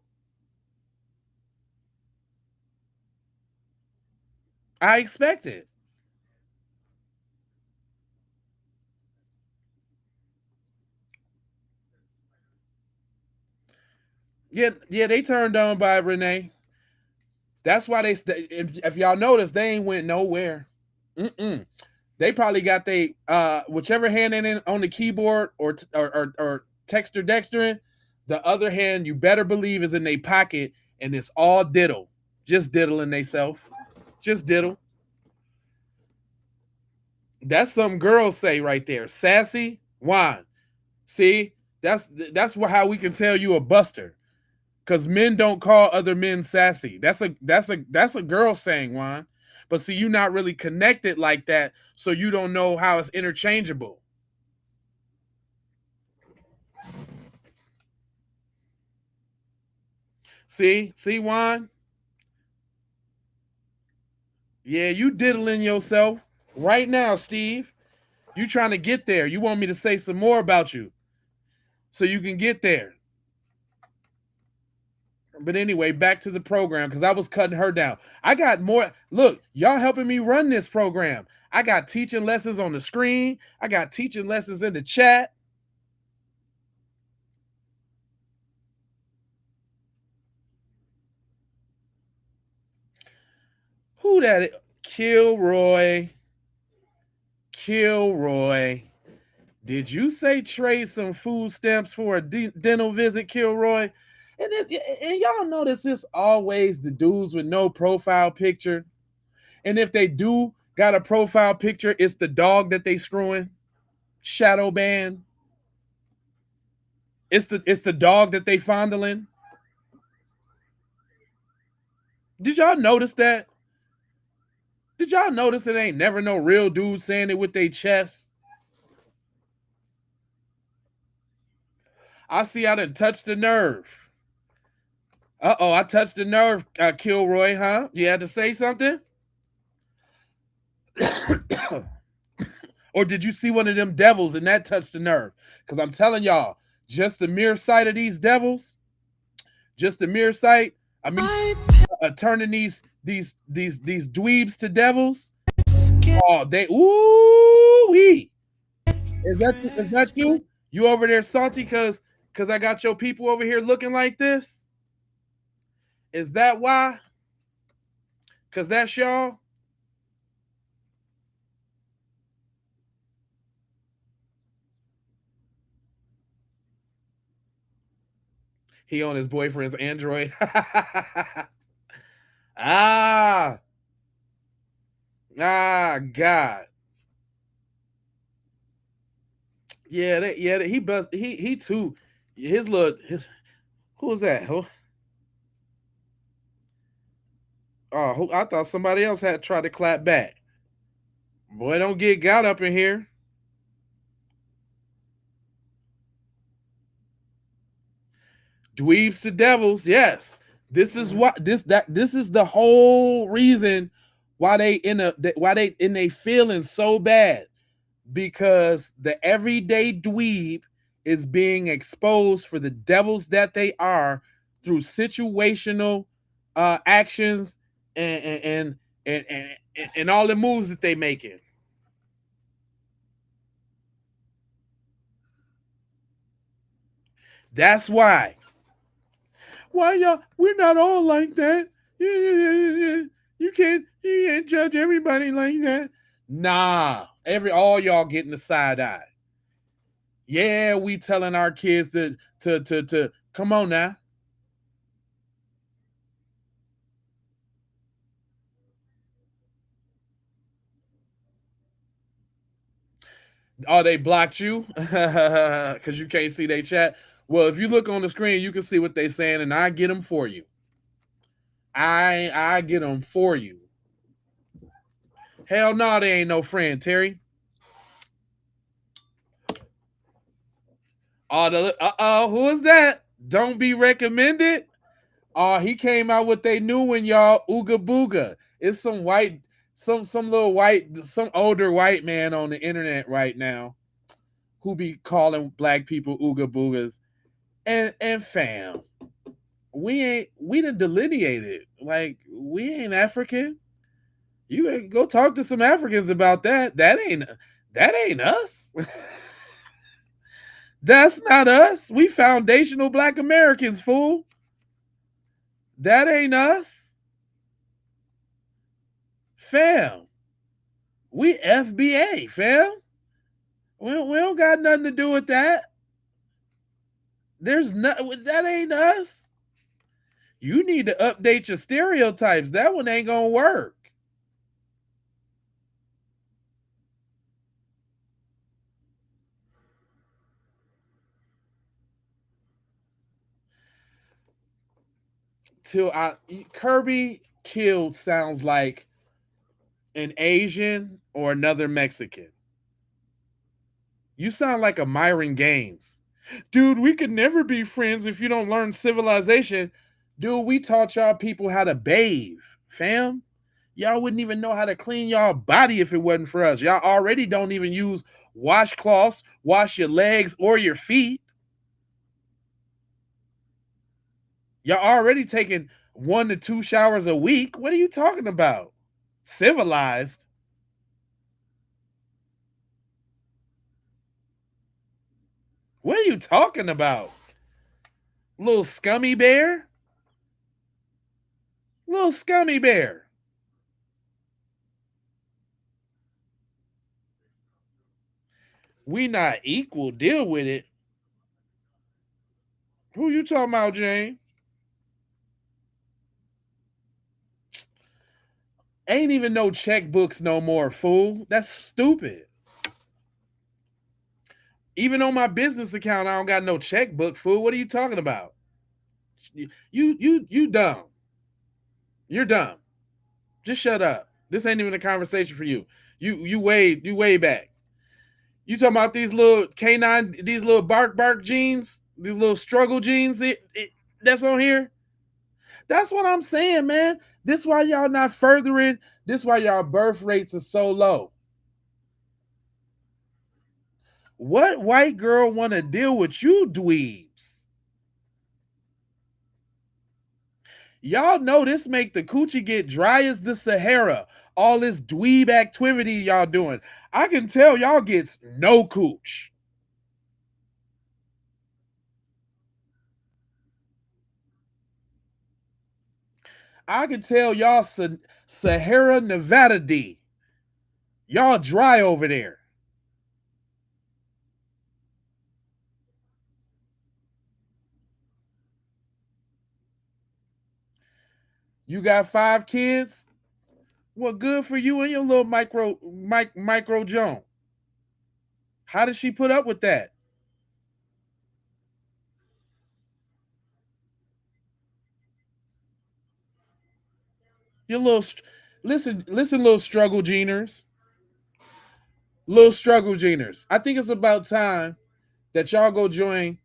I expect it. Yeah, they turned on by Renee. That's why if y'all notice, they ain't went nowhere. Mm-mm. They probably got they whichever hand in on the keyboard or texter dextering, the other hand you better believe is in their pocket and it's all diddle, just diddling they self, just diddle. That's some girls say right there, sassy wine. See, how we can tell you a buster, because men don't call other men sassy. That's a girl saying wine. But see, you not really connected like that, so you don't know how it's interchangeable. See, Juan? Yeah, you diddling yourself right now, Steve. You trying to get there. You want me to say some more about you so you can get there. But anyway, back to the program because I was cutting her down. I got more. Look, y'all helping me run this program. I got teaching lessons on the screen. I got teaching lessons in the chat. Who that? Kilroy. Did you say trade some food stamps for a dental visit, Kilroy? And y'all notice this always the dudes with no profile picture. And if they do got a profile picture, it's the dog that they screwing. Shadow ban. It's the dog that they fondling. Did y'all notice that? Did y'all notice it ain't never no real dude saying it with their chest? I see I done touched the nerve. Uh-oh, I touched the nerve, Kilroy, huh? You had to say something? Or did you see one of them devils and that touched the nerve? Because I'm telling y'all, just the mere sight of these devils, just the mere sight, I mean, turning these dweebs to devils. Oh, they ooh-wee. Is that you? You over there salty because I got your people over here looking like this? Is that why? Because that's y'all? He on his boyfriend's Android. ah, God. Yeah, he bust. He too. His little. Who was that? I thought somebody else had tried to clap back. Boy, don't get got up in here. Dweebs to devils, yes. This is what this is the whole reason why they feeling so bad, because the everyday dweeb is being exposed for the devils that they are through situational actions and all the moves that they making. That's why. Why y'all? We're not all like that. Yeah. You can't judge everybody like that. Nah, all y'all getting the side eye. Yeah, we telling our kids to come on now. Oh, they blocked you because you can't see their chat. Well, if you look on the screen, you can see what they saying, and I get them for you. I get them for you. Hell no, they ain't no friend, Terry. Who is that? Don't be recommended. He came out with they new one, y'all. Ooga booga. It's some older white man on the internet right now who be calling black people ooga boogas. And fam, we done delineated. Like, we ain't African. You go talk to some Africans about that. That ain't us. That's not us. We foundational black Americans, fool. That ain't us. Fam. We FBA, fam. We don't got nothing to do with that. That ain't us. You need to update your stereotypes. That one ain't gonna work. Kirby killed sounds like an Asian or another Mexican. You sound like a Myron Gaines. Dude, we could never be friends if you don't learn civilization. Dude, we taught y'all people how to bathe, fam. Y'all wouldn't even know how to clean y'all body if it wasn't for us. Y'all already don't even use washcloths, wash your legs or your feet. Y'all already taking 1 to 2 showers a week. What are you talking about? Civilized? What are you talking about? Little scummy bear? Little scummy bear. We not equal. Deal with it. Who you talking about, Jane? Ain't even no checkbooks no more, fool. That's stupid. Even on my business account, I don't got no checkbook, fool. What are you talking about? You dumb. You're dumb. Just shut up. This ain't even a conversation for you. You way back. You talking about these little canine, these little bark jeans, these little struggle jeans that's on here? That's what I'm saying, man. This why y'all not furthering. This why y'all birth rates are so low. What white girl want to deal with you dweebs? Y'all know this make the coochie get dry as the Sahara. All this dweeb activity y'all doing. I can tell y'all gets no cooch. I can tell y'all Sahara Nevada D. Y'all dry over there. You got 5 kids? Well, good for you and your little micro Joan. How did she put up with that? Your little listen, little struggle geners. Little struggle geners. I think it's about time that y'all go join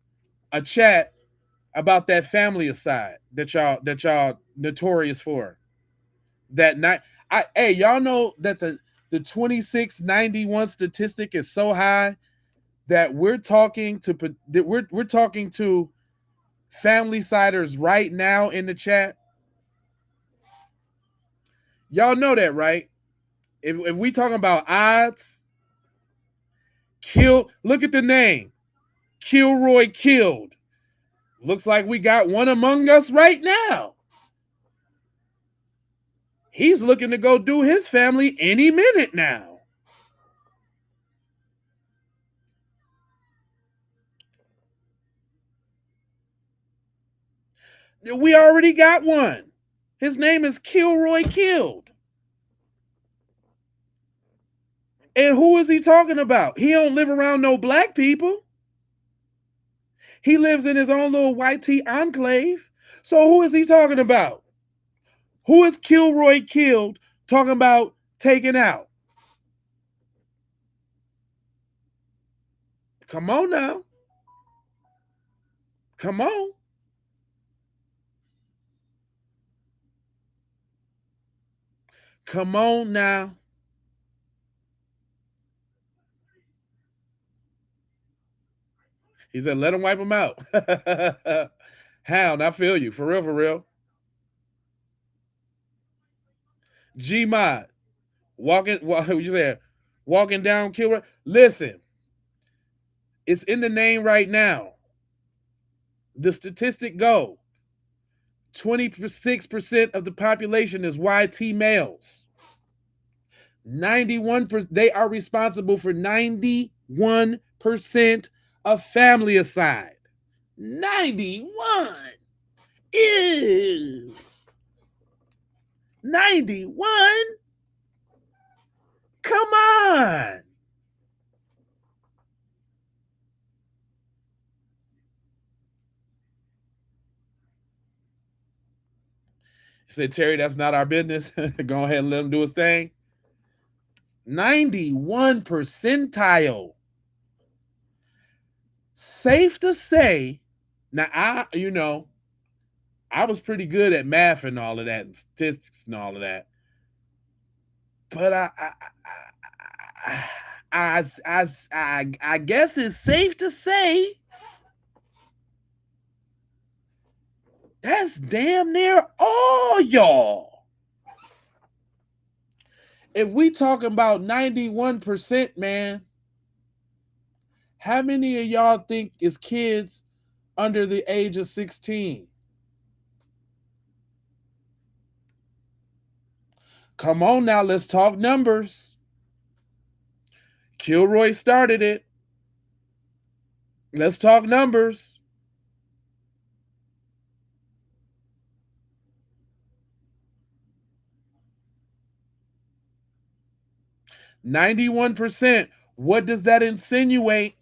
a chat about that family aside that y'all notorious for. That night, hey, y'all know that the 2691 statistic is so high that we're talking to family siders right now in the chat. Y'all know that, right? If we talking about odds, look at the name. Kilroy killed. Looks like we got one among us right now. He's looking to go do his family any minute now. We already got one. His name is Kilroy Killed. And who is he talking about? He don't live around no black people. He lives in his own little white tea enclave. So who is he talking about? Who is Kilroy Killed talking about taking out? Come on now. Come on. Come on now. He said, let him wipe him out. Hound, I feel you. For real, for real. G-Mod. Walking down Kilroy. Listen. It's in the name right now. The statistic go. 26% of the population is YT males. 91%, they are responsible for 91% of family aside. 91. Ew. 91? Come on. He said, Terry, that's not our business. Go ahead and let him do his thing. 91 percentile. Safe to say, now I was pretty good at math and all of that and statistics and all of that. But I guess it's safe to say that's damn near all y'all. If we talking about 91%, man, how many of y'all think is kids under the age of 16? Come on now, let's talk numbers. Kilroy started it. Let's talk numbers. %. What does that insinuate?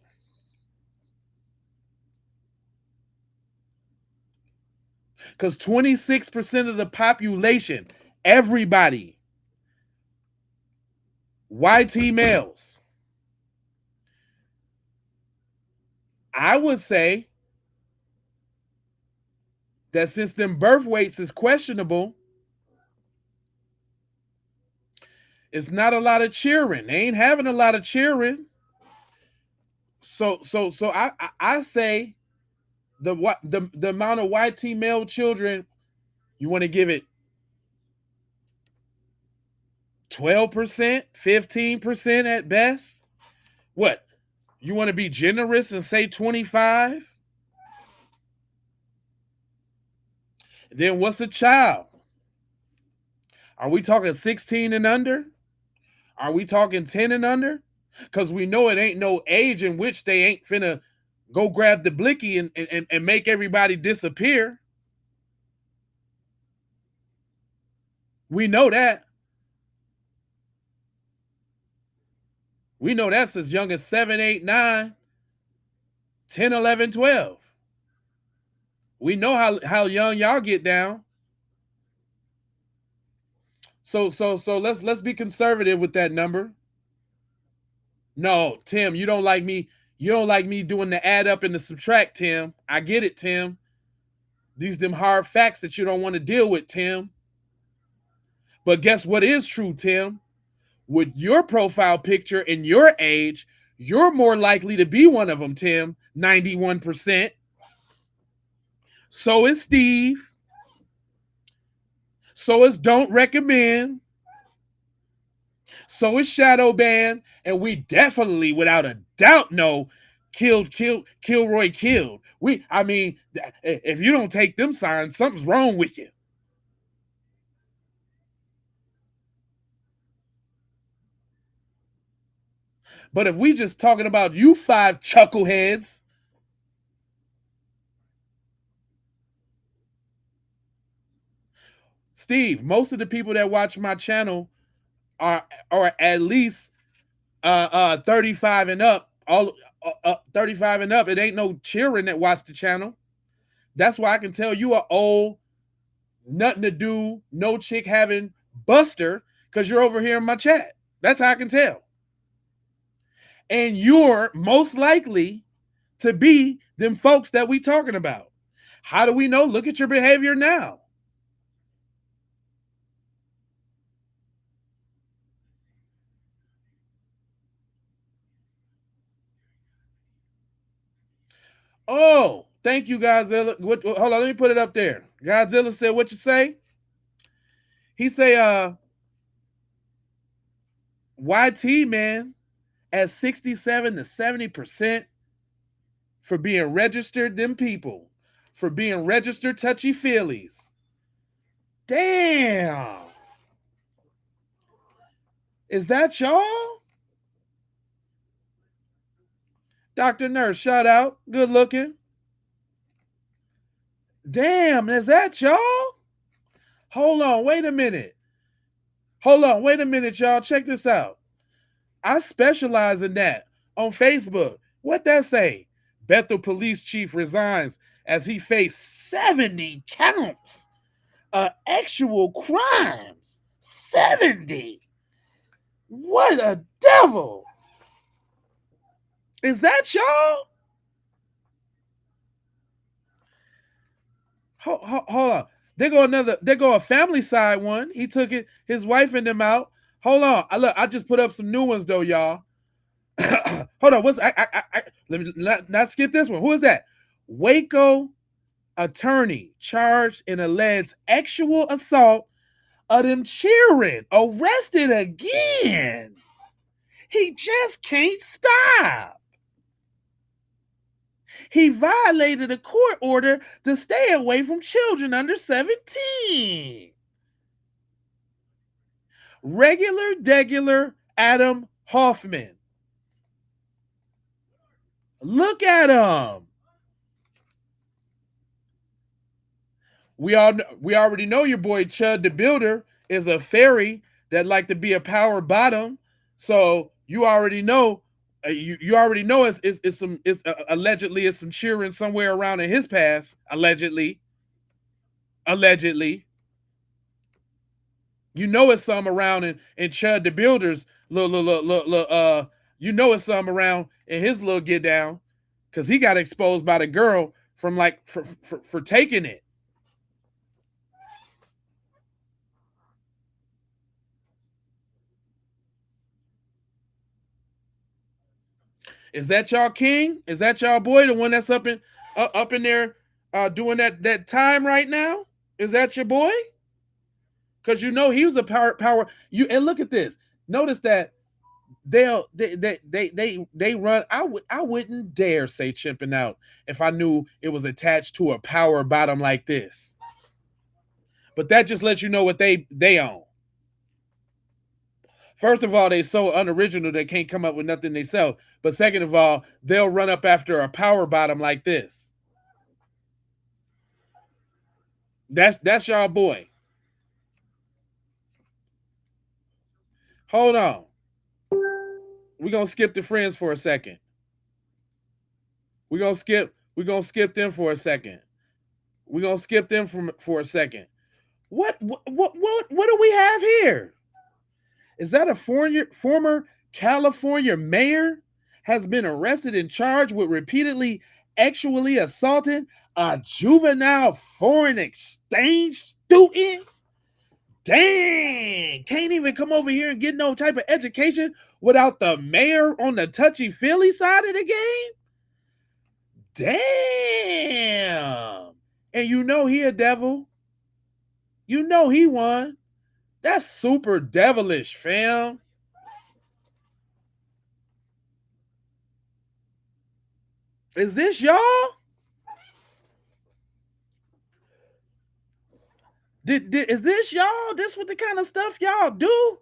Because 26% of the population, everybody, YT males. I would say that since them birth weights is questionable, it's not a lot of cheering. They ain't having a lot of cheering. So I say the amount of YT male children, you want to give it 12%, 15% at best. What? You want to be generous and say 25? Then what's a child? Are we talking 16 and under? Are we talking 10 and under? Because we know it ain't no age in which they ain't finna go grab the blicky and make everybody disappear. We know that. We know that's as young as 7, 8, 9, 10, 11, 12. We know how young y'all get down. So let's be conservative with that number. No, Tim, you don't like me. You don't like me doing the add up and the subtract, Tim. I get it, Tim. These them hard facts that you don't want to deal with, Tim. But guess what is true, Tim? With your profile picture and your age, you're more likely to be one of them, Tim. 91%. So is Steve. So is Don't Recommend. So is Shadow Ban. And we definitely, without a doubt, know Kilroy killed. I mean, if you don't take them signs, something's wrong with you. But if we just talking about you 5 chuckleheads, Steve, most of the people that watch my channel are at least 35 and up. All 35 and up. It ain't no children that watch the channel. That's why I can tell you are old, nothing to do, no chick having buster, because you're over here in my chat. That's how I can tell. And you're most likely to be them folks that we talking about. How do we know? Look at your behavior now. Oh, thank you, Godzilla. Hold on, let me put it up there. Godzilla said, what you say? He say, YT, man, at 67 to 70% for being registered, them people, for being registered touchy-feelies. Damn. Is that y'all? Dr. Nurse, shout out. Good looking. Damn, is that y'all? Hold on, wait a minute. Hold on, wait a minute, y'all. Check this out. I specialize in that on Facebook. What that say? Bethel police chief resigns as he faced 70 counts of actual crimes. 70. What a devil. Is that y'all? Hold on. There go a family side one. He took it, his wife and them out. Hold on. I just put up some new ones though, y'all. Hold on. Let me not skip this one. Who is that? Waco attorney charged in alleged actual assault of them cheering. Arrested again. He just can't stop. He violated a court order to stay away from children under 17. Regular Adam Hoffman. Look at him. We already know your boy Chud the Builder is a fairy that like to be a power bottom. So you already know. You already know it's allegedly it's some cheering somewhere around in his past. Allegedly. You know it's some around in Chud the Builder's little you know it's some around in his little get down, because he got exposed by the girl from like for taking it. Is that y'all king? Is that y'all boy, the one that's up in there doing that time right now? Is that your boy? Because you know he was a power. You and look at this. Notice that they run. I wouldn't dare say chimping out if I knew it was attached to a power bottom like this. But that just lets you know what they own. First of all, they so unoriginal they can't come up with nothing they sell. But second of all, they'll run up after a power bottom like this. That's y'all boy. Hold on. We're gonna skip the friends for a second. We're gonna skip them for a second. We're gonna skip them for a second. What do we have here? Is that a former California mayor has been arrested and charged with repeatedly sexually assaulting a juvenile foreign exchange student? Dang, can't even come over here and get no type of education without the mayor on the touchy-feely side of the game? Damn. And you know he a devil. You know he won. That's super devilish, fam. Is this y'all? Is this y'all? This what the kind of stuff y'all do?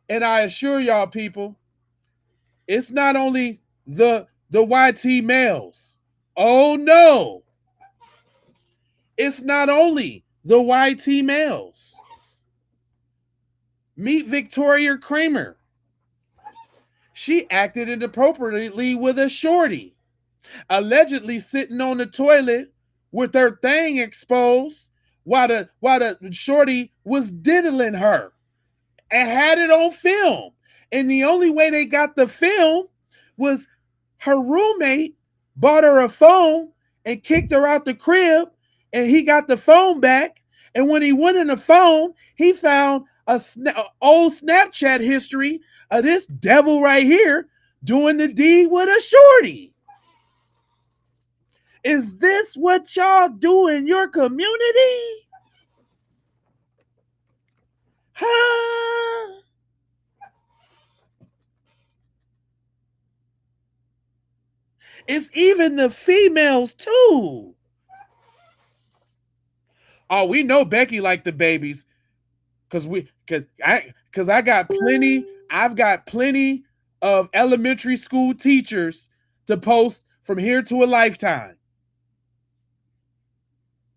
And I assure y'all, people, it's not only the YT males. Oh no. It's not only the YT males. Meet Victoria Kramer. She acted inappropriately with a shorty, allegedly sitting on the toilet with her thing exposed while the shorty was diddling her and had it on film. And the only way they got the film was her roommate bought her a phone and kicked her out the crib, and he got the phone back. And when he went in the phone, he found a old Snapchat history of this devil right here doing the deed with a shorty. Is this what y'all do in your community? Huh? It's even the females too. Oh, we know Becky liked the babies because I've got plenty of elementary school teachers to post from here to a lifetime.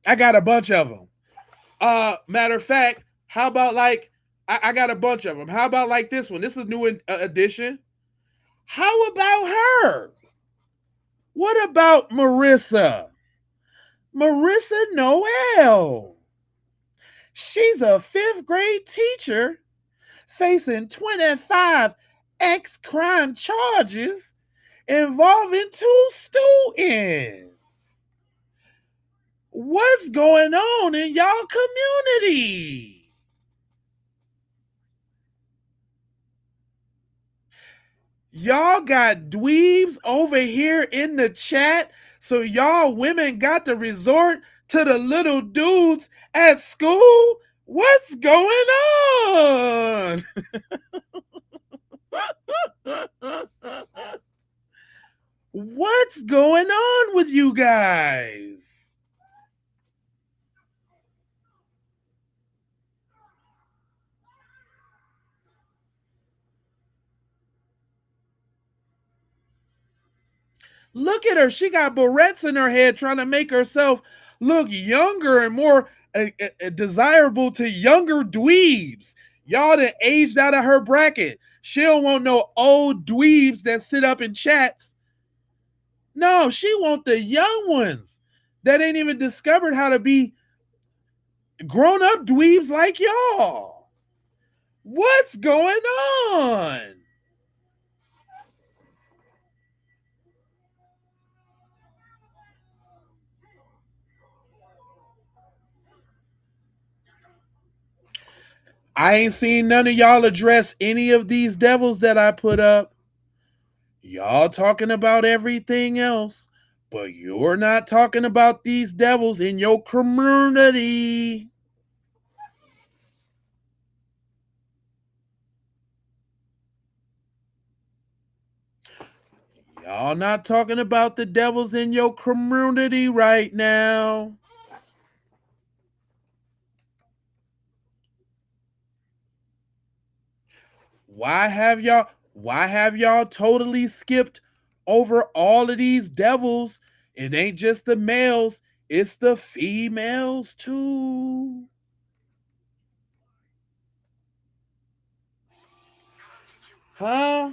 I got a bunch of them. Matter of fact, how about like I got a bunch of them. How about like this one? This is a new edition. How about her? What about Marissa? Marissa Noel. She's a 5th grade teacher facing 25 crime charges involving 2 students. What's going on in y'all community? Y'all got dweebs over here in the chat, so y'all women got to resort to the little dudes at school? What's going on? What's going on with you guys? Look at her. She got barrettes in her head trying to make herself look younger and more desirable to younger dweebs. Y'all done aged out of her bracket. She don't want no old dweebs that sit up in chats. No, she want the young ones that ain't even discovered how to be grown-up dweebs like y'all. What's going on? I ain't seen none of y'all address any of these devils that I put up. Y'all talking about everything else, but you're not talking about these devils in your community. Y'all not talking about the devils in your community right now. Why have y'all totally skipped over all of these devils? It ain't just the males, it's the females too. Huh?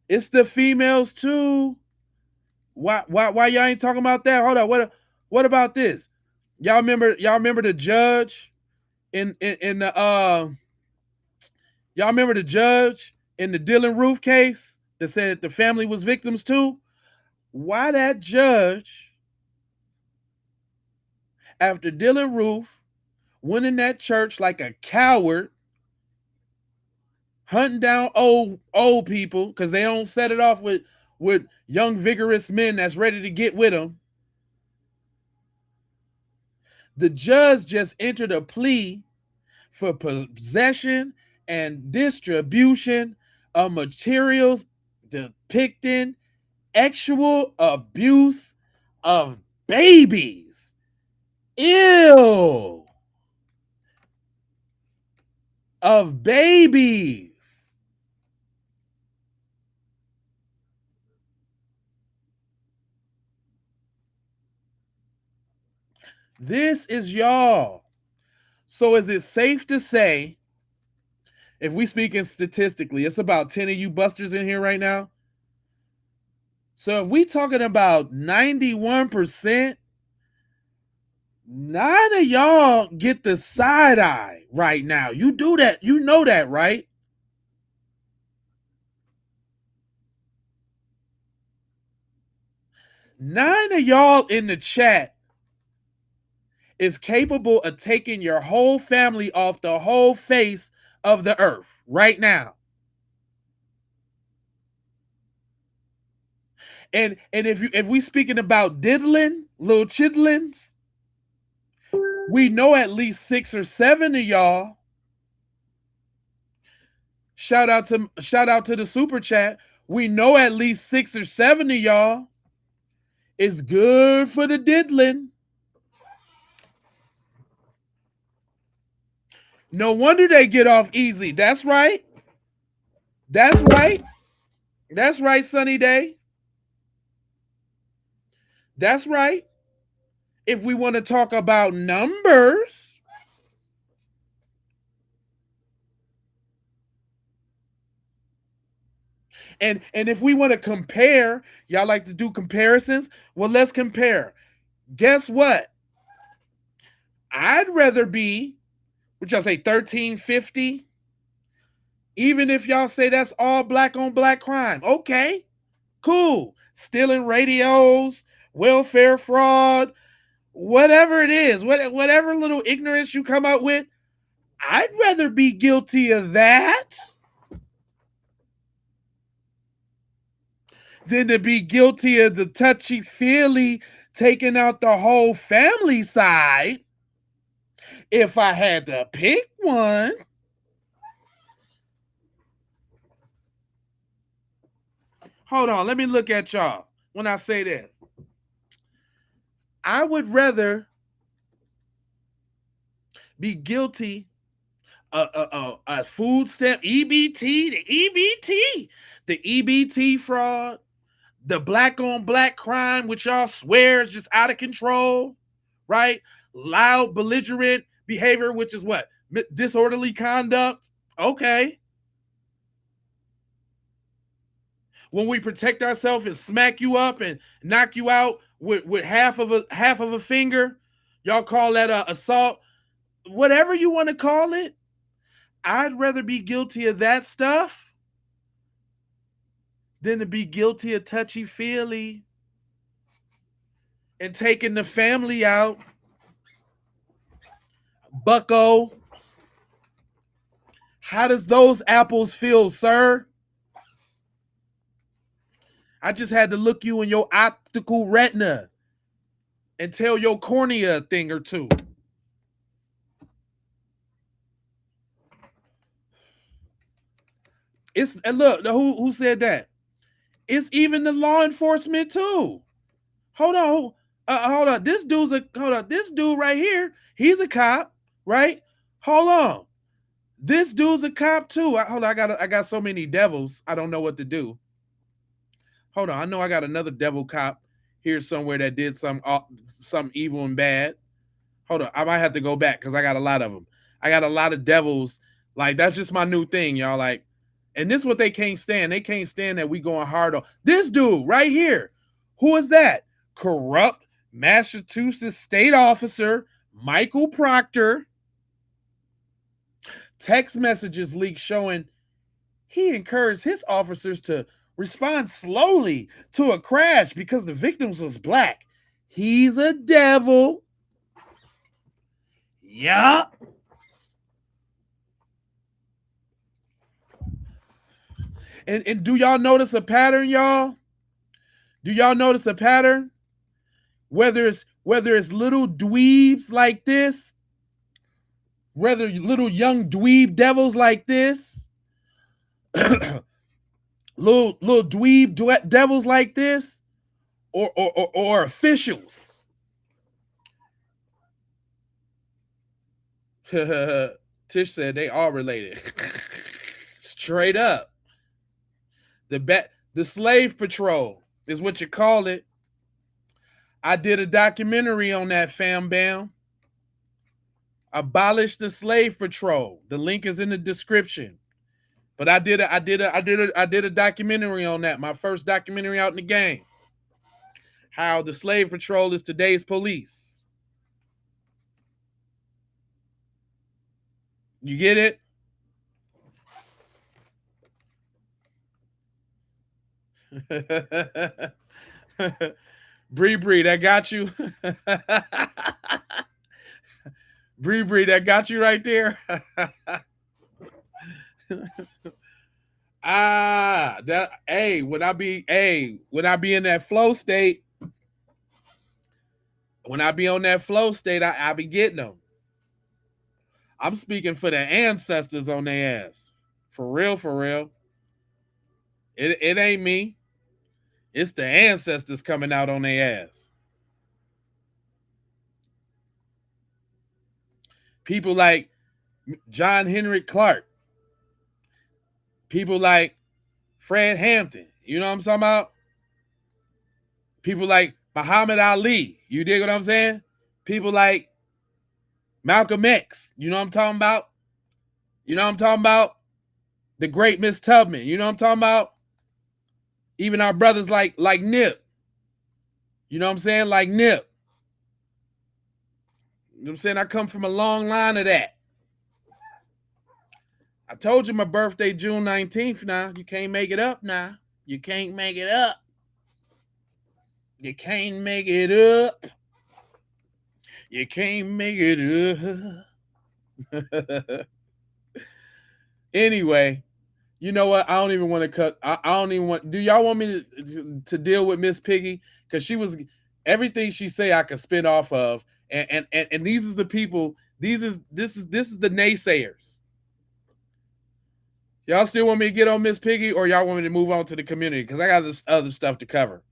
It's the females too. Why y'all ain't talking about that? Hold on. What about this? Y'all remember the judge in the y'all remember the judge in the Dylan Roof case that said the family was victims too? Why that judge, after Dylan Roof went in that church like a coward, hunting down old people because they don't set it off with young vigorous men that's ready to get with them. The judge just entered a plea for possession and distribution of materials depicting sexual abuse of babies. Ew. Of babies. This is y'all. So is it safe to say, if we speaking statistically, it's about 10 of you busters in here right now? So if we talking about 91%, 9 of y'all get the side eye right now. You do that. You know that, right? Nine of y'all in the chat is capable of taking your whole family off the whole face of the earth right now. And if we speaking about diddling, little chidlings, we know at least 6 or 7 of y'all. Shout out to the super chat. We know at least 6 or 7 of y'all is good for the diddling. No wonder they get off easy. That's right. That's right. That's right, Sunny Day. That's right. If we want to talk about numbers, and if we want to compare, y'all like to do comparisons? Well, let's compare. Guess what? I'd rather be, what y'all say, 1350? Even if y'all say that's all black on black crime. Okay, cool. Stealing radios, welfare fraud, whatever it is, whatever little ignorance you come up with, I'd rather be guilty of that than to be guilty of the touchy-feely taking out the whole family side if I had to pick one. Hold on, let me look at y'all when I say that. I would rather be guilty a food stamp, the EBT fraud, the black on black crime, which y'all swear is just out of control, right? Loud, belligerent behavior, which is what? Disorderly conduct. Okay. When we protect ourselves and smack you up and knock you out with half of a finger, y'all call that assault. Whatever you want to call it, I'd rather be guilty of that stuff than to be guilty of touchy-feely and taking the family out. Bucko, how does those apples feel, sir? I just had to look you in your optical retina and tell your cornea a thing or two. And look, who said that? It's even the law enforcement too. Hold on. This dude right here, he's a cop, right? Hold on. This dude's a cop too. I got so many devils. I don't know what to do. Hold on. I know I got another devil cop here somewhere that did some evil and bad. Hold on. I might have to go back because I got a lot of them. I got a lot of devils Like, that's just my new thing, y'all. Like, and this is what they can't stand. They can't stand that we going hard on this dude right here. Who is that? Corrupt Massachusetts state officer Michael Proctor. Text messages leaked showing he encouraged his officers to respond slowly to a crash because the victims was black. He's a devil. Yeah. And do y'all notice a pattern, y'all? Do y'all notice a pattern? Whether it's little dweebs like this, whether little young dweeb devils like this, little dweeb devils like this, or officials. Tish said they all related. Straight up. The slave patrol is what you call it. I did a documentary on that, fam bam. Abolish the slave patrol. The link is in the description. But I did a documentary on that. My first documentary out in the game. How the slave patrol is today's police. You get it? Bree, that got you. Bree, that got you right there. When I be in that flow state, when I be on that flow state, I be getting them. I'm speaking for the ancestors on their ass. For real, for real. It ain't me. It's the ancestors coming out on their ass. People like John Henry Clark. People like Fred Hampton. You know what I'm talking about? People like Muhammad Ali. You dig what I'm saying? People like Malcolm X. You know what I'm talking about? You know what I'm talking about? The great Miss Tubman. You know what I'm talking about? Even our brothers like Nip. You know what I'm saying? Like Nip. You know what I'm saying? I come from a long line of that. I told you my birthday June 19th now. You can't make it up now. You can't make it up. You can't make it up. You can't make it up. Anyway, you know what? I don't even want to cut. I don't even want. Do y'all want me to deal with Miss Piggy? Because she was everything she say I could spin off of. And these is the people. This is the naysayers. Y'all still want me to get on Miss Piggy, or y'all want me to move on to the community? Because I got this other stuff to cover.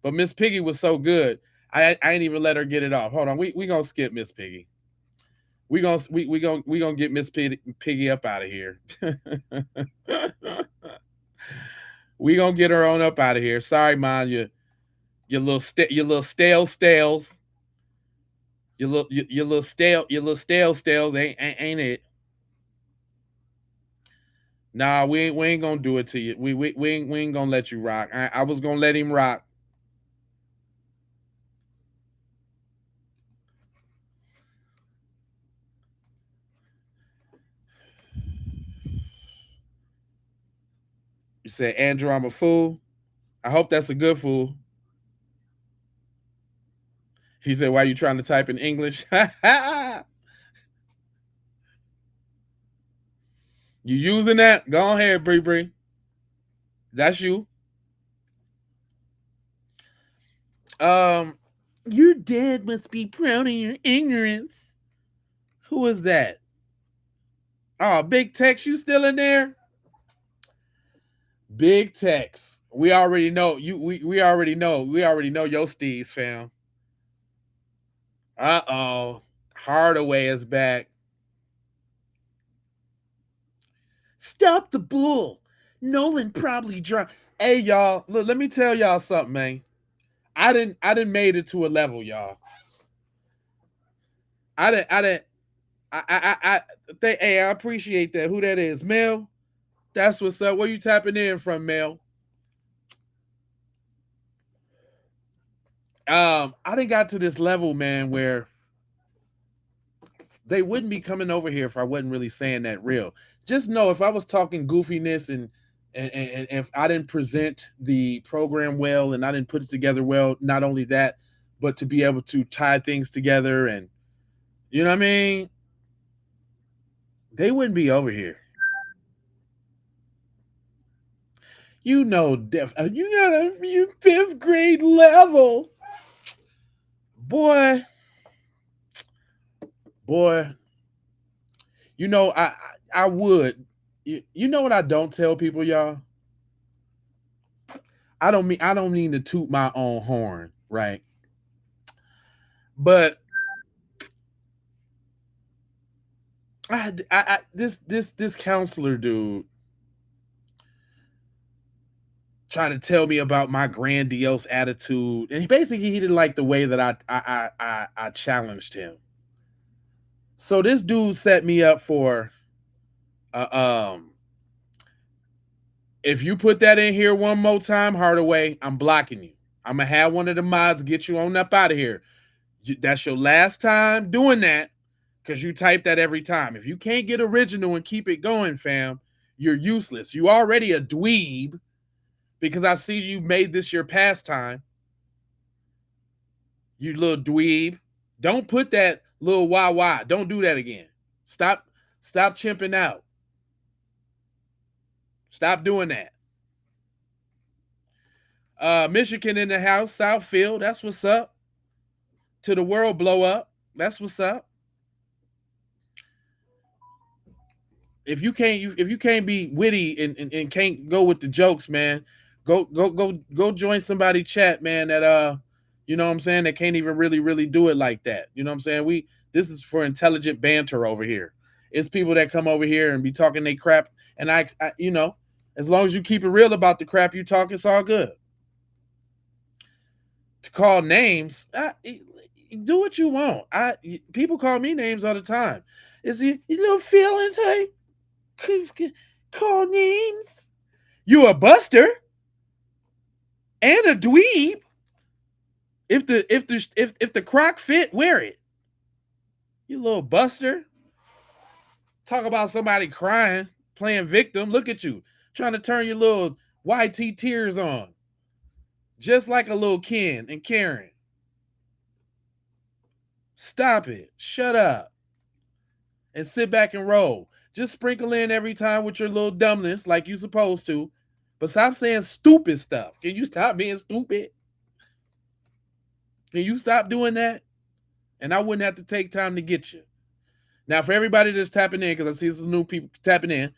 But Miss Piggy was so good, I ain't even let her get it off. Hold on, we gonna skip Miss Piggy. We gonna get Miss Piggy up out of here. We gonna get her on up out of here. Sorry, man, your little stale stales. Your little stale stales ain't it? Nah, we ain't gonna do it to you. We ain't gonna let you rock. I was gonna let him rock. You said, Andrew, I'm a fool. I hope that's a good fool. He said, why are you trying to type in English? You using that? Go ahead, Bree. That's you. Your dad must be proud of your ignorance. Who is that? Oh, Big Tex, you still in there? Big Tex. We already know you. We already know. We already know your steez, fam. Hardaway is back. Stop the bull. Nolan probably drowned. Hey, y'all. Look, let me tell y'all something, man. I didn't made it to a level, y'all. I Hey, I appreciate that. Who that is, Mel? That's what's up. Where you tapping in from, Mel? I didn't got to this level, man, where they wouldn't be coming over here if I wasn't really saying that real. Just know if I was talking goofiness and if I didn't present the program well and I didn't put it together well, not only that, but to be able to tie things together and you know what I mean, they wouldn't be over here. You know, you got a fifth grade level, boy. You know, I would. You know what I don't tell people, y'all? I don't mean to toot my own horn, right? But this counselor dude trying to tell me about my grandiose attitude, and he didn't like the way that I challenged him. So this dude set me up for if you put that in here one more time, Hardaway, I'm blocking you. I'm gonna have one of the mods get you on up out of here. That's your last time doing that because you type that every time. If you can't get original and keep it going, fam, you're useless. You already a dweeb because I see you made this your pastime. You little dweeb. Don't put that little wah. Don't do that again. Stop chimping out. Stop doing that. Michigan in the house, Southfield. That's what's up. To the world blow up. That's what's up. If you can't be witty and can't go with the jokes, man, go join somebody chat, man. That you know what I'm saying, that can't even really do it like that. You know what I'm saying? This is for intelligent banter over here. It's people that come over here and be talking they crap, and I you know, as long as you keep it real about the crap you talk, it's all good. To call names, do what you want. People call me names all the time. Is your little feelings, hey? Call names. You a buster and a dweeb. If the croc fit, wear it. You little buster. Talk about somebody crying, playing victim. Look at you trying to turn your little YT tears on, just like a little Ken and Karen. Stop it. Shut up. And sit back and roll. Just sprinkle in every time with your little dumbness like you supposed to. But stop saying stupid stuff. Can you stop being stupid? Can you stop doing that? And I wouldn't have to take time to get you. Now, for everybody that's tapping in, because I see some new people tapping in,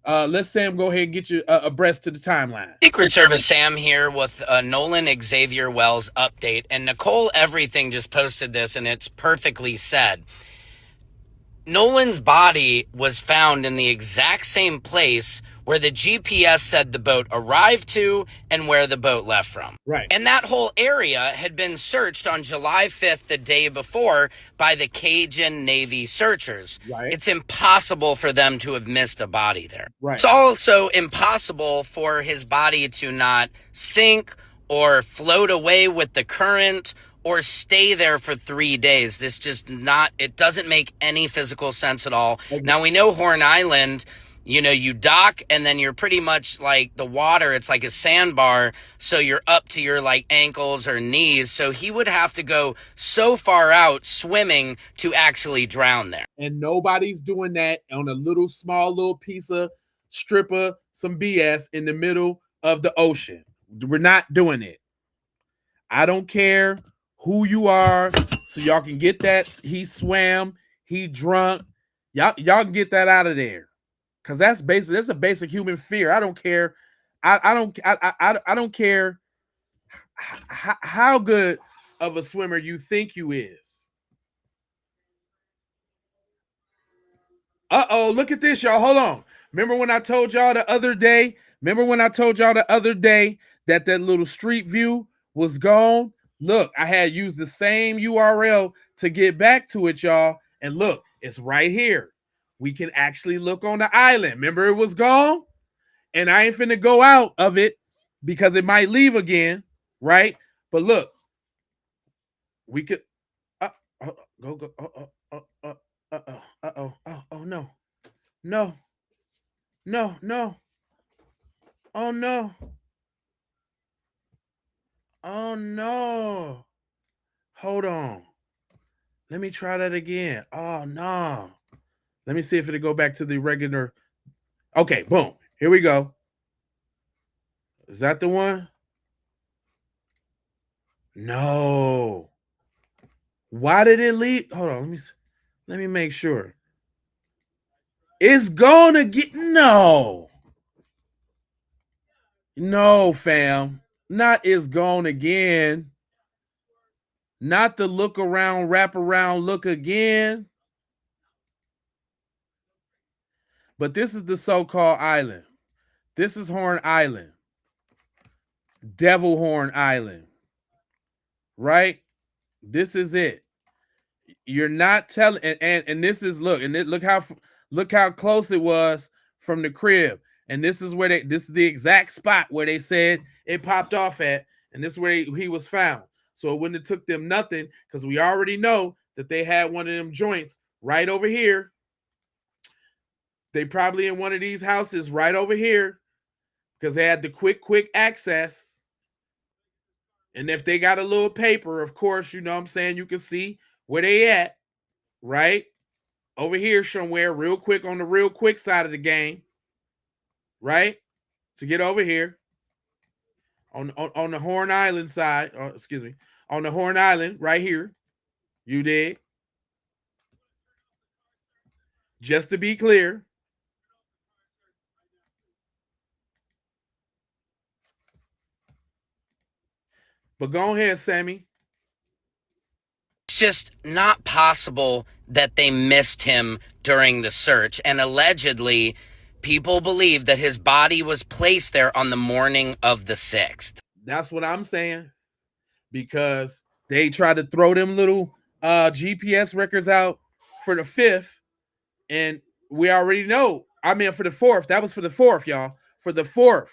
let's Sam go ahead and get you abreast to the timeline. Secret Service Sam here with a Nolan Xavier Wells update. And Nicole Everything just posted this, and it's perfectly said. Nolan's body was found in the exact same place where the GPS said the boat arrived to and where the boat left from. Right. And that whole area had been searched on July 5th, the day before, by the Cajun Navy searchers. Right. It's impossible for them to have missed a body there. Right. It's also impossible for his body to not sink or float away with the current or stay there for 3 days. This just it doesn't make any physical sense at all. Okay. Now, we know Horn Island, you know, you dock and then you're pretty much like the water. It's like a sandbar. So you're up to your like ankles or knees. So he would have to go so far out swimming to actually drown there. And nobody's doing that on a small little piece of stripper, some BS in the middle of the ocean. We're not doing it. I don't care who you are, so y'all can get that. He swam, he drunk. Y'all can get that out of there, because that's a basic human fear. I don't care. I don't care how good of a swimmer you think you is. Look at this, y'all. Hold on. Remember when I told y'all the other day? That little street view was gone? Look, I had used the same URL to get back to it, y'all, And look, it's right here. We can actually look on the island. Remember, it was gone? And I ain't finna go out of it because it might leave again, right? But look, we could go. Oh no. No. No. Oh no. Oh no. Hold on. Let me try that again. Oh no. Let me see if it'll go back to the regular. Okay, boom. Here we go. Is that the one? No. Why did it leave? Hold on. Let me make sure. It's gonna get no. No, fam. Not it's gone again. Not the look around, wrap around, look again. But this is the so-called island. This is Horn Island. Devil Horn Island. Right? This is it. You're not telling, and this is look how close it was from the crib. And this is the exact spot where they said it popped off at, and this is where he was found. So it wouldn't have took them nothing, because we already know that they had one of them joints right over here. They probably in one of these houses right over here, because they had the quick access. And if they got a little paper, of course, you know what I'm saying, you can see where they at, right? Over here somewhere, real quick, on the real quick side of the game, right? To get over here on the Horn Island side, on the Horn Island right here. You did. Just to be clear. But go ahead, Sammy. It's just not possible that they missed him during the search. And allegedly, people believe that his body was placed there on the morning of the 6th. That's what I'm saying. Because they tried to throw them little GPS records out for the 5th. And we already know. I mean, for the 4th. That was for the 4th, y'all. For the 4th.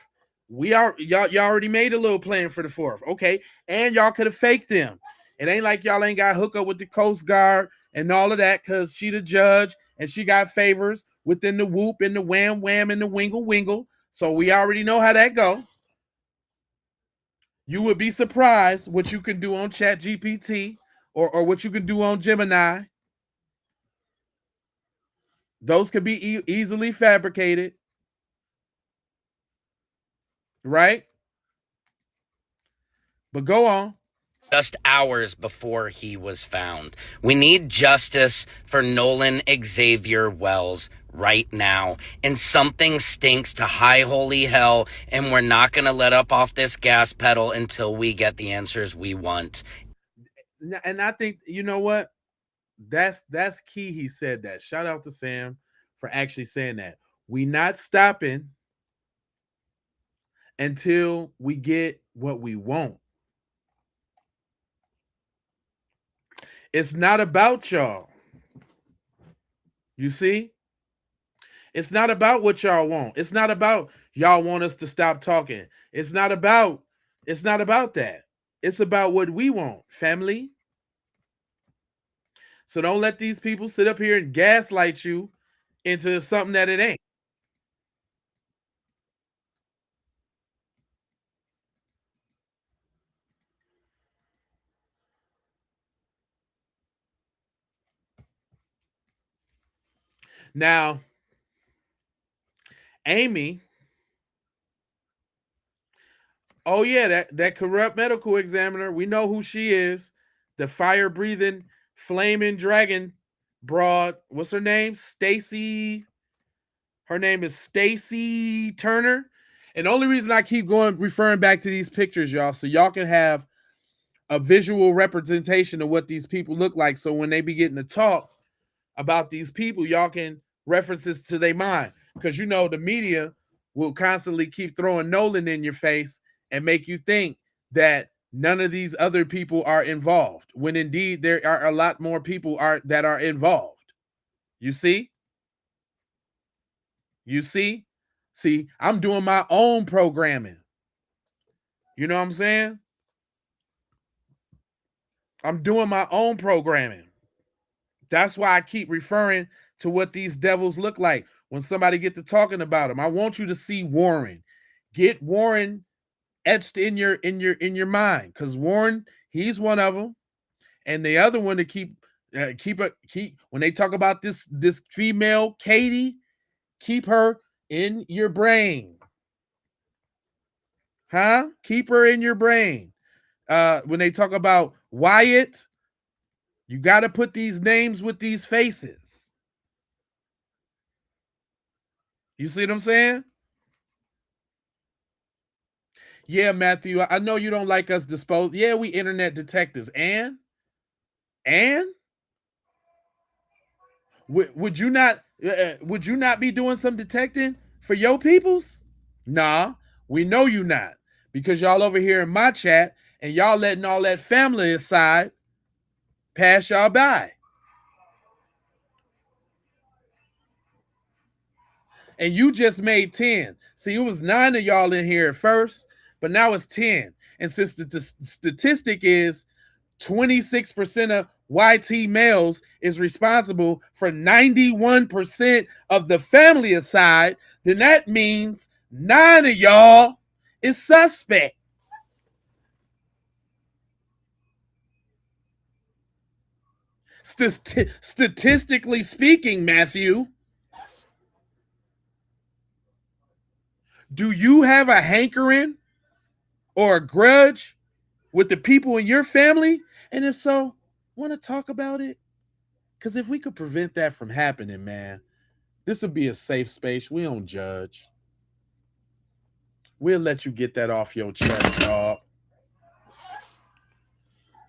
Y'all already made a little plan for the 4th. Okay. And y'all could have faked them. It ain't like y'all ain't got hook up with the Coast Guard and all of that, because she the judge and she got favors within the whoop and the wham wham and the wingle wingle. So we already know how that go. You would be surprised what you can do on ChatGPT or what you can do on Gemini. Those could be easily fabricated. Right? But go on. Just hours before he was found. We need justice for Nolan Xavier Wells right now. And something stinks to high holy hell, and we're not going to let up off this gas pedal until we get the answers we want. And I think, you know what? That's key. He said that. Shout out to Sam for actually saying that. We not stopping until we get what we want. It's not about y'all. You see? It's not about what y'all want. It's not about y'all want us to stop talking. It's not about that. It's about what we want, family. So don't let these people sit up here and gaslight you into something that it ain't. Now, Amy, oh yeah, that corrupt medical examiner, we know who she is. The fire-breathing, flaming dragon broad. What's her name? Stacy. Her name is Stacy Turner. And the only reason I keep referring back to these pictures, y'all, so y'all can have a visual representation of what these people look like. So when they be getting to talk about these people, y'all can references to their mind. Because you know the media will constantly keep throwing Nolan in your face and make you think that none of these other people are involved, when indeed there are a lot more people that are involved. You see? You see? See, I'm doing my own programming. You know what I'm saying? I'm doing my own programming. That's why I keep referring to what these devils look like when somebody get to talking about them. I want you to see Warren. Get Warren etched in your mind, because Warren, he's one of them, and the other one to keep when they talk about this female Katie, keep her in your brain, huh? Keep her in your brain. When they talk about Wyatt, you got to put these names with these faces. You see what I'm saying? Yeah, Matthew, I know you don't like us disposed. Yeah, we internet detectives. And would you not be doing some detecting for your peoples? Nah, we know you not, because y'all over here in my chat and y'all letting all that family aside pass y'all by. And you just made 10. See, it was 9 of y'all in here at first, but now it's 10. And since the statistic is 26% of YT males is responsible for 91% of the family aside, then that means 9 of y'all is suspect. Statistically speaking, Matthew, do you have a hankering or a grudge with the people in your family? And if so, want to talk about it? Because if we could prevent that from happening, man, this would be a safe space. We don't judge. We'll let you get that off your chest, dog.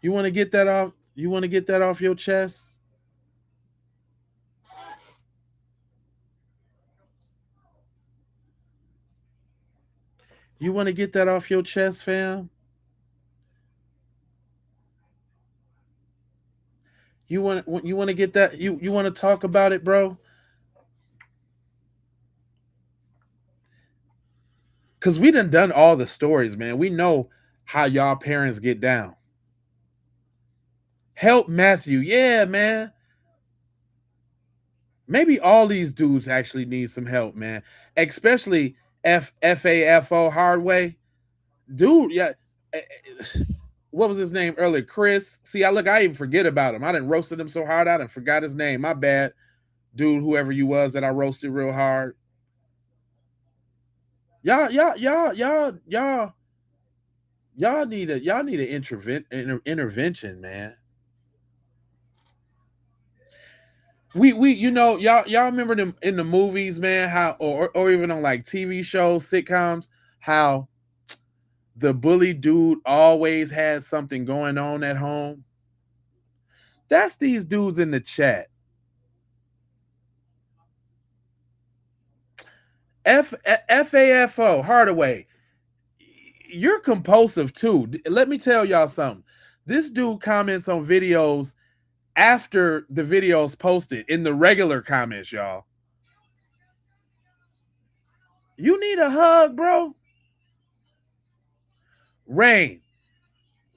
You want to get that off? You want to get that off your chest? You want to get that off your chest, fam? You want to get that? You want to talk about it, bro? Because we done all the stories, man. We know how y'all parents get down. Help Matthew. Yeah, man. Maybe all these dudes actually need some help, man. Especially FAFO Hardway. Dude, yeah. What was his name earlier? Chris. See, I even forget about him. I didn't roasted him so hard, I didn't forgot his name. My bad. Dude, whoever you was that I roasted real hard. Y'all need an intervention, man. We y'all remember them in the movies, man, how or even on like TV shows, sitcoms, how the bully dude always has something going on at home. That's these dudes in the chat. FAFO Hardaway, you're compulsive too. Let me tell y'all something. This dude comments on videos after the video's posted in the regular comments, y'all. You need a hug, bro. Rain,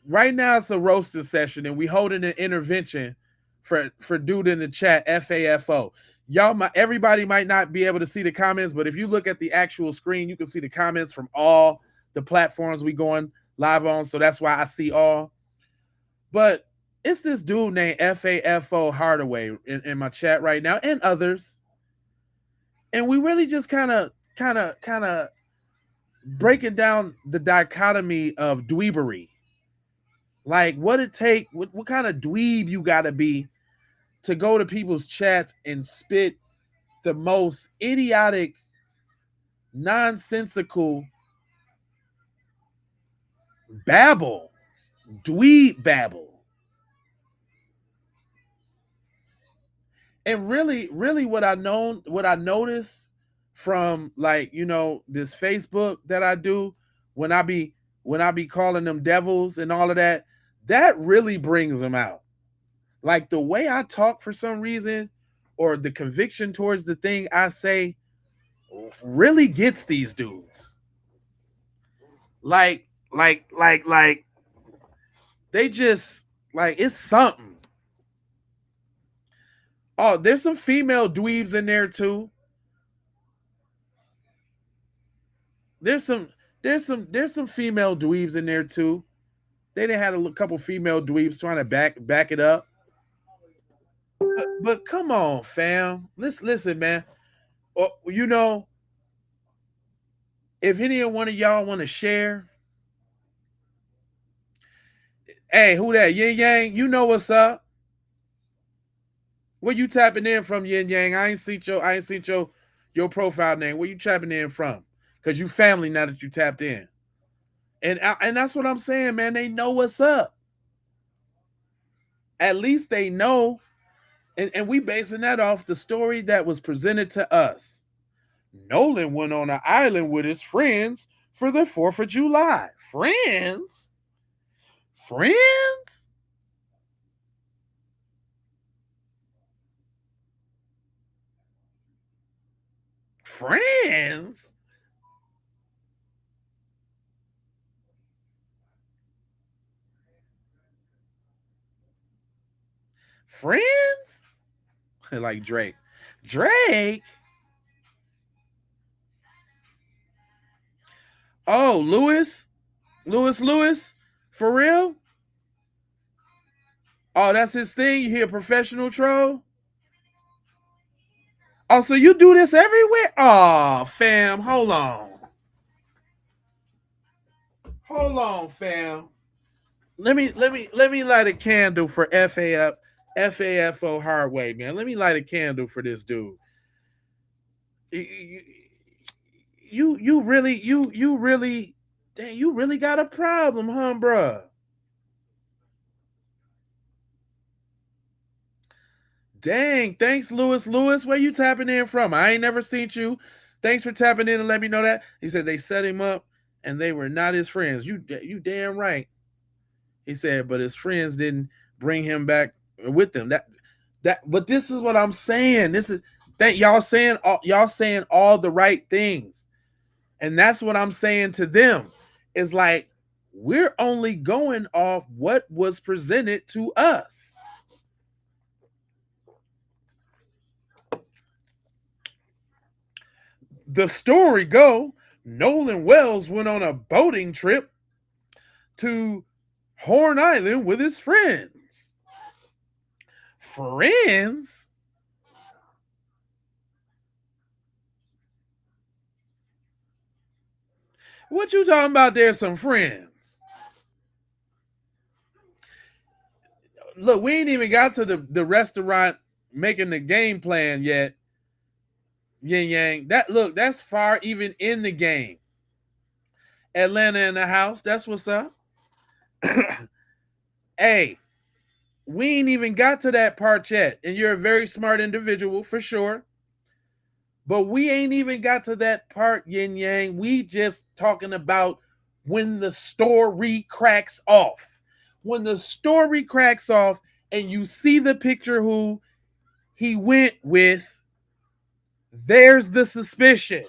right now it's a roaster session and we holding an intervention for dude in the chat, FAFO. Everybody might not be able to see the comments, but if you look at the actual screen, you can see the comments from all the platforms we going live on. So that's why I see all. But it's this dude named FAFO Hardaway in my chat right now, and others. And we really just kind of breaking down the dichotomy of dweebery. Like what kind of dweeb you gotta be to go to people's chats and spit the most idiotic, nonsensical babble, dweeb babble. And really what I notice from like, this Facebook that I do when I be calling them devils and all of that really brings them out. Like the way I talk for some reason or the conviction towards the thing I say really gets these dudes. Like they just like it's something. Oh, there's some female dweebs in there too. There's some female dweebs in there too. They done had a couple female dweebs trying to back it up. But come on, fam. Listen, man. Or, if any one of y'all want to share, hey, who that? Yin Yang, you know what's up. Where you tapping in from, Yin Yang? I ain't seen your profile name. Where you tapping in from? Cause you family now that you tapped in. And that's what I'm saying, man. They know what's up. At least they know. And we basing that off the story that was presented to us. Nolan went on an island with his friends for the 4th of July. Friends? Friends? Friends? Friends? Like Drake. Drake? Oh, Lewis? Lewis? For real? Oh, that's his thing? You hear professional troll? Oh, so you do this everywhere? Oh, fam, hold on. Hold on, fam. Let me light a candle for FAFO Hardway, man. Let me light a candle for this dude. You really, dang, you really got a problem, huh, bruh? Dang, thanks, Lewis. Where you tapping in from? I ain't never seen you. Thanks for tapping in and let me know that. He said they set him up and they were not his friends. You damn right. He said, but his friends didn't bring him back with them. But this is what I'm saying. This is that y'all saying all the right things. And that's what I'm saying to them. It's like we're only going off what was presented to us. The story go, Nolan Wells went on a boating trip to Horn Island with his friends. Friends? What you talking about? There's some friends. Look, we ain't even got to the restaurant making the game plan yet. Yin Yang. That's far even in the game. Atlanta in the house. That's what's up. Hey, we ain't even got to that part yet. And you're a very smart individual for sure. But we ain't even got to that part, Yin Yang. We just talking about when the story cracks off. When the story cracks off and you see the picture who he went with, there's the suspicion.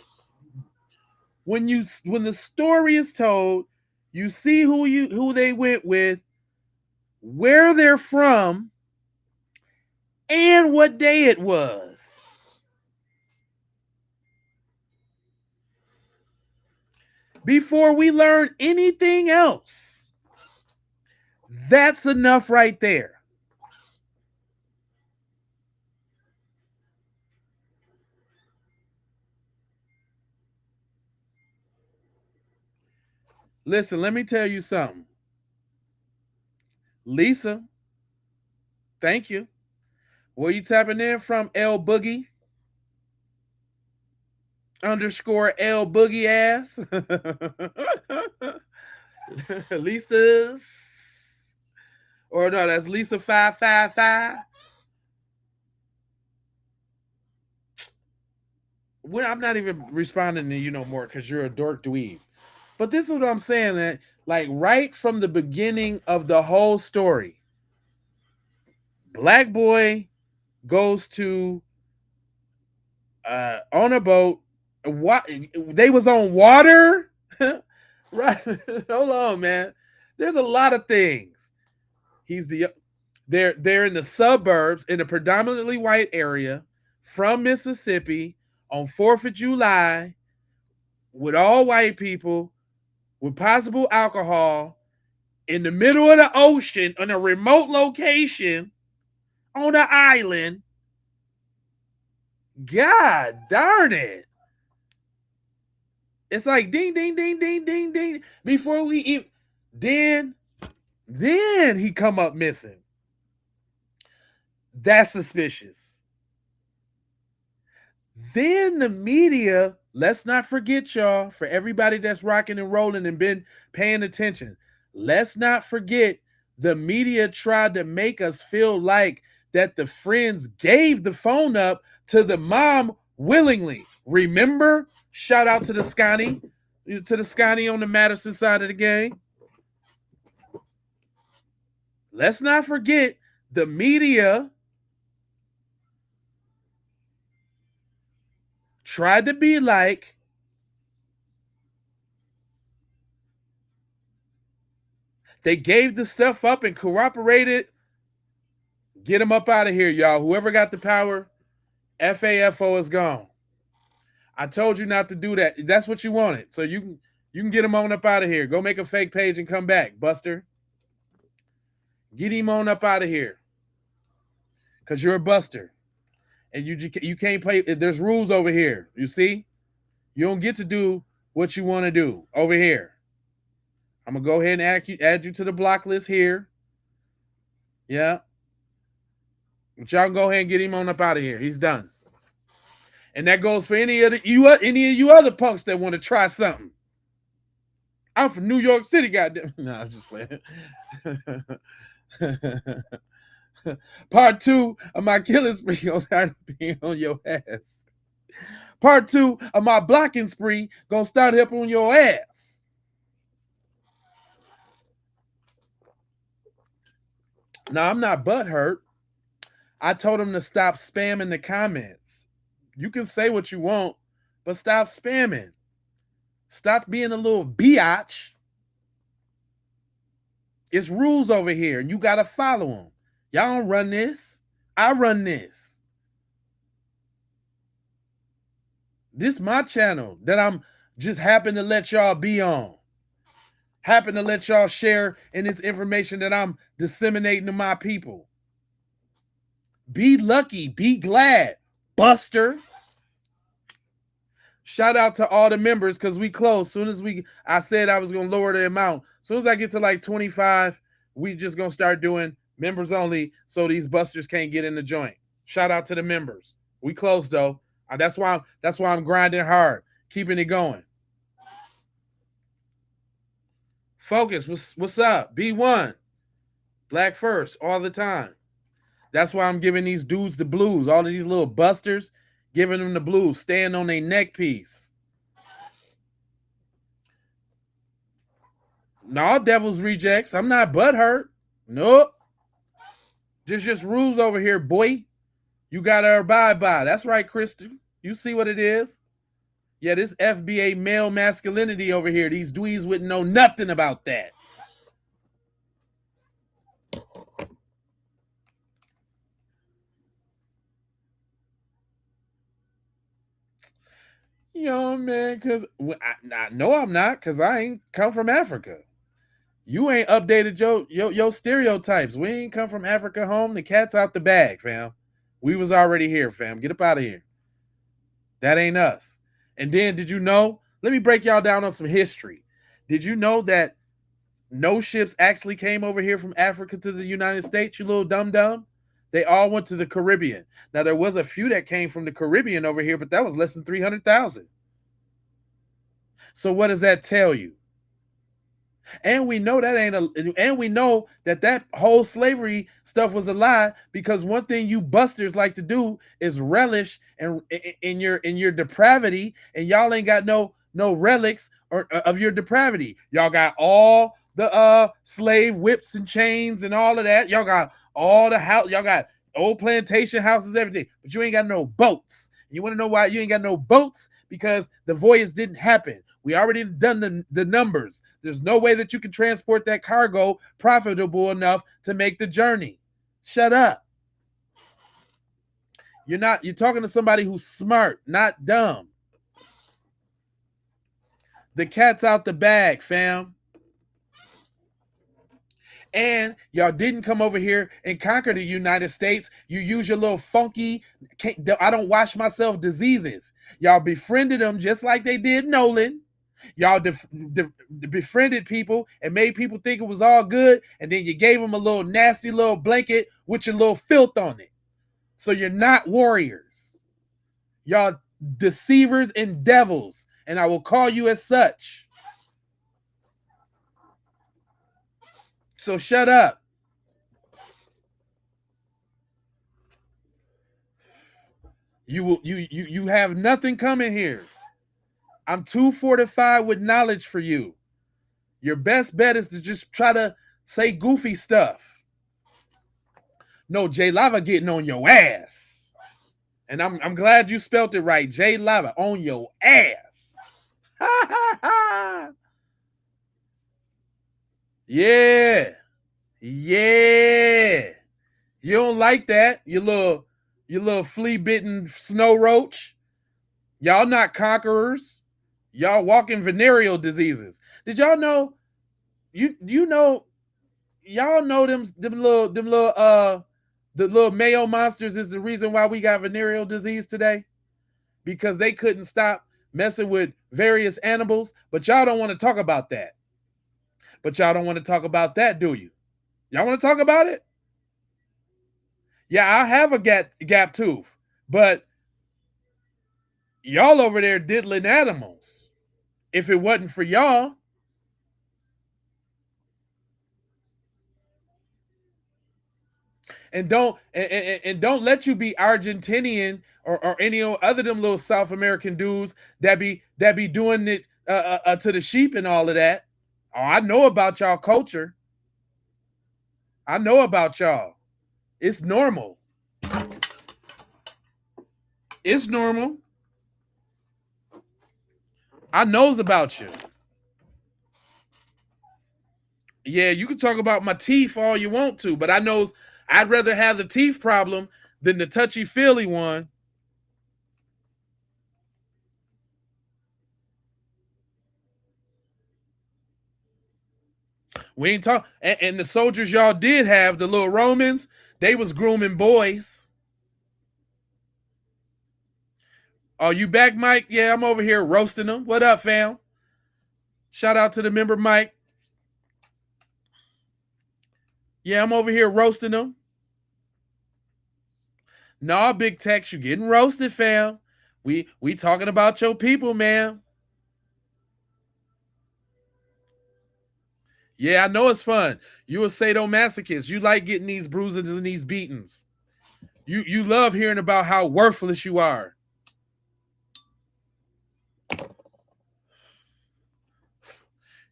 When the story is told, you see who they went with, where they're from, and what day it was. Before we learn anything else, that's enough right there. Listen, let me tell you something. Lisa, thank you. Where you tapping in from, L Boogie? _ L Boogie ass. Lisa's. Or no, that's Lisa 555. I'm not even responding to you no more because you're a dork dweeb. But this is what I'm saying, that like right from the beginning of the whole story, black boy goes to on a boat. What they was on water, right? Hold on, man. There's a lot of things. They're in the suburbs in a predominantly white area from Mississippi on 4th of July with all white people with possible alcohol in the middle of the ocean on a remote location on an island. God darn it. It's like ding, ding, ding, ding, ding, ding. Before we even, then he come up missing. That's suspicious. Then the media, let's not forget, y'all, for everybody that's rocking and rolling and been paying attention, let's not forget the media tried to make us feel like that the friends gave the phone up to the mom willingly. Remember? Shout out to the Scotty on the Madison side of the game. Let's not forget the media tried to be like they gave the stuff up and corroborated. Get them up out of here, y'all. Whoever got the power, FAFO is gone. I told you not to do that. That's what you wanted. So you can get him on up out of here. Go make a fake page and come back, Buster. Get him on up out of here. Because you're a buster. And you can't play. There's rules over here. You see? You don't get to do what you want to do over here. I'm going to go ahead and add you to the block list here. Yeah. But y'all can go ahead and get him on up out of here. He's done. And that goes for any of you other punks that want to try something. I'm from New York City, goddamn. No, I'm just playing. Part 2 of my killing spree gonna start being on your ass. Part 2 of my blocking spree gonna start up on your ass. Now, I'm not butthurt. I told him to stop spamming the comments. You can say what you want, but stop spamming. Stop being a little biatch. It's rules over here, and you got to follow them. Y'all don't run this. I run this. This is my channel that I'm just happen to let y'all be on. Happen to let y'all share in this information that I'm disseminating to my people. Be lucky. Be glad. Buster. Shout out to all the members because we close. Soon as I said I was going to lower the amount. Soon as I get to like 25, we just going to start doing members only so these busters can't get in the joint. Shout out to the members. We close though. That's why I'm grinding hard, keeping it going. Focus. What's up? B1. Black first all the time. That's why I'm giving these dudes the blues. All of these little busters, giving them the blues. Staying on their neck piece. No, Devil's Rejects. I'm not butthurt. Nope. There's just rules over here, boy. You got to abide by. That's right, Kristen. You see what it is? Yeah, this FBA male masculinity over here. These dweebs wouldn't know nothing about that. Yo, man, because I know I'm not, because I ain't come from Africa. You ain't updated your stereotypes. We ain't come from Africa home. The cat's out the bag, fam. We was already here, fam. Get up out of here. That ain't us. And then, did you know? Let me break y'all down on some history. Did you know that no ships actually came over here from Africa to the United States, you little dum-dum? They all went to the Caribbean. Now, there was a few that came from the Caribbean over here, but that was less than 300,000. So what does that tell you? And we know and we know that whole slavery stuff was a lie, because one thing you busters like to do is relish in your depravity, and y'all ain't got no relics of your depravity. Y'all got all the slave whips and chains and all of that. Y'all got all the house. Y'all got old plantation houses, everything, but you ain't got no boats. You want to know why you ain't got no boats? Because the voyage didn't happen. We already done the numbers. There's no way that you can transport that cargo profitable enough to make the journey. Shut up. You're talking to somebody who's smart, not dumb. The cat's out the bag, fam. And y'all didn't come over here and conquer the United States. You use your little funky, I don't wash myself diseases. Y'all befriended them just like they did Nolan. Y'all befriended people and made people think it was all good. And then you gave them a little nasty little blanket with your little filth on it. So you're not warriors. Y'all deceivers and devils. And I will call you as such. So shut up. You have nothing coming here. I'm too fortified with knowledge for you. Your best bet is to just try to say goofy stuff. No, J Lava getting on your ass. And I'm glad you spelt it right. J Lava on your ass. Yeah. Yeah. You don't like that, you little flea-bitten snow roach. Y'all not conquerors. Y'all walking venereal diseases. Did y'all know? You know? Y'all know them little the little Mayo monsters is the reason why we got venereal disease today, because they couldn't stop messing with various animals. But y'all don't want to talk about that. But y'all don't want to talk about that, do you? Y'all want to talk about it? Yeah, I have a gap tooth, but y'all over there diddling animals. If it wasn't for y'all. And don't let you be Argentinian or any other them little South American dudes that be doing it to the sheep and all of that. Oh, I know about y'all culture. I know about y'all. It's normal. It's normal. I knows about you. Yeah, you can talk about my teeth all you want to, but I knows I'd rather have the teeth problem than the touchy-feely one. We ain't talk, and the soldiers y'all did have, the little Romans, they was grooming boys. Oh, you back, Mike? Yeah, I'm over here roasting them. What up, fam? Shout out to the member, Mike. Yeah, I'm over here roasting them. Nah, Big Tex, you getting roasted, fam. We talking about your people, man. Yeah, I know it's fun. You a sadomasochist. You like getting these bruises and these beatings. You love hearing about how worthless you are.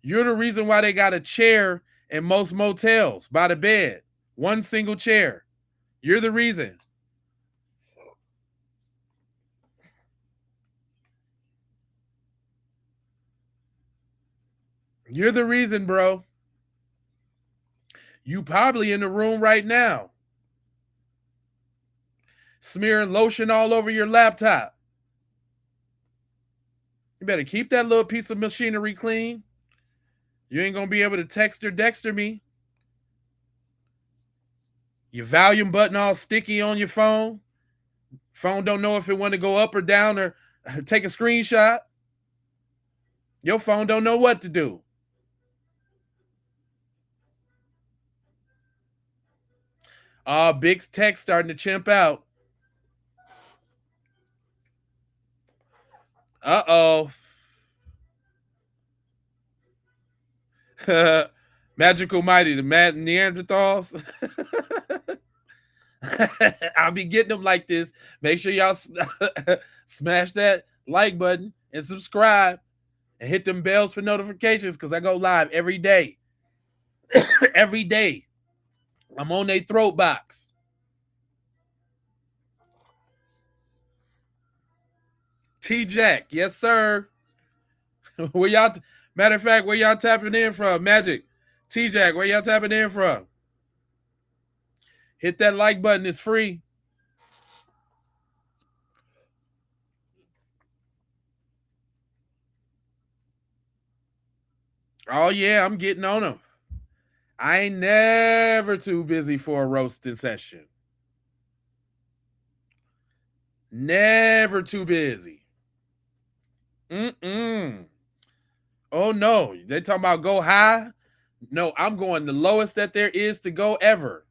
You're the reason why they got a chair in most motels by the bed. One single chair. You're the reason. You're the reason, bro. You probably in the room right now. Smearing lotion all over your laptop. You better keep that little piece of machinery clean. You ain't gonna be able to text or Dexter me. Your volume button all sticky on your phone. Phone don't know if it want to go up or down or take a screenshot. Your phone don't know what to do. Big Tech starting to chimp out. Uh-oh. Magical Mighty, the mad Neanderthals. I'll be getting them like this. Make sure y'all smash that like button and subscribe and hit them bells for notifications, because I go live every day. Every day. I'm on their throat box. T Jack, yes, sir. Where y'all matter of fact, where y'all tapping in from? Magic. T Jack, where y'all tapping in from? Hit that like button, it's free. Oh yeah, I'm getting on them. I ain't never too busy for a roasting session. Never too busy. Mm-mm. Oh no, they talking about go high. No, I'm going the lowest that there is to go ever.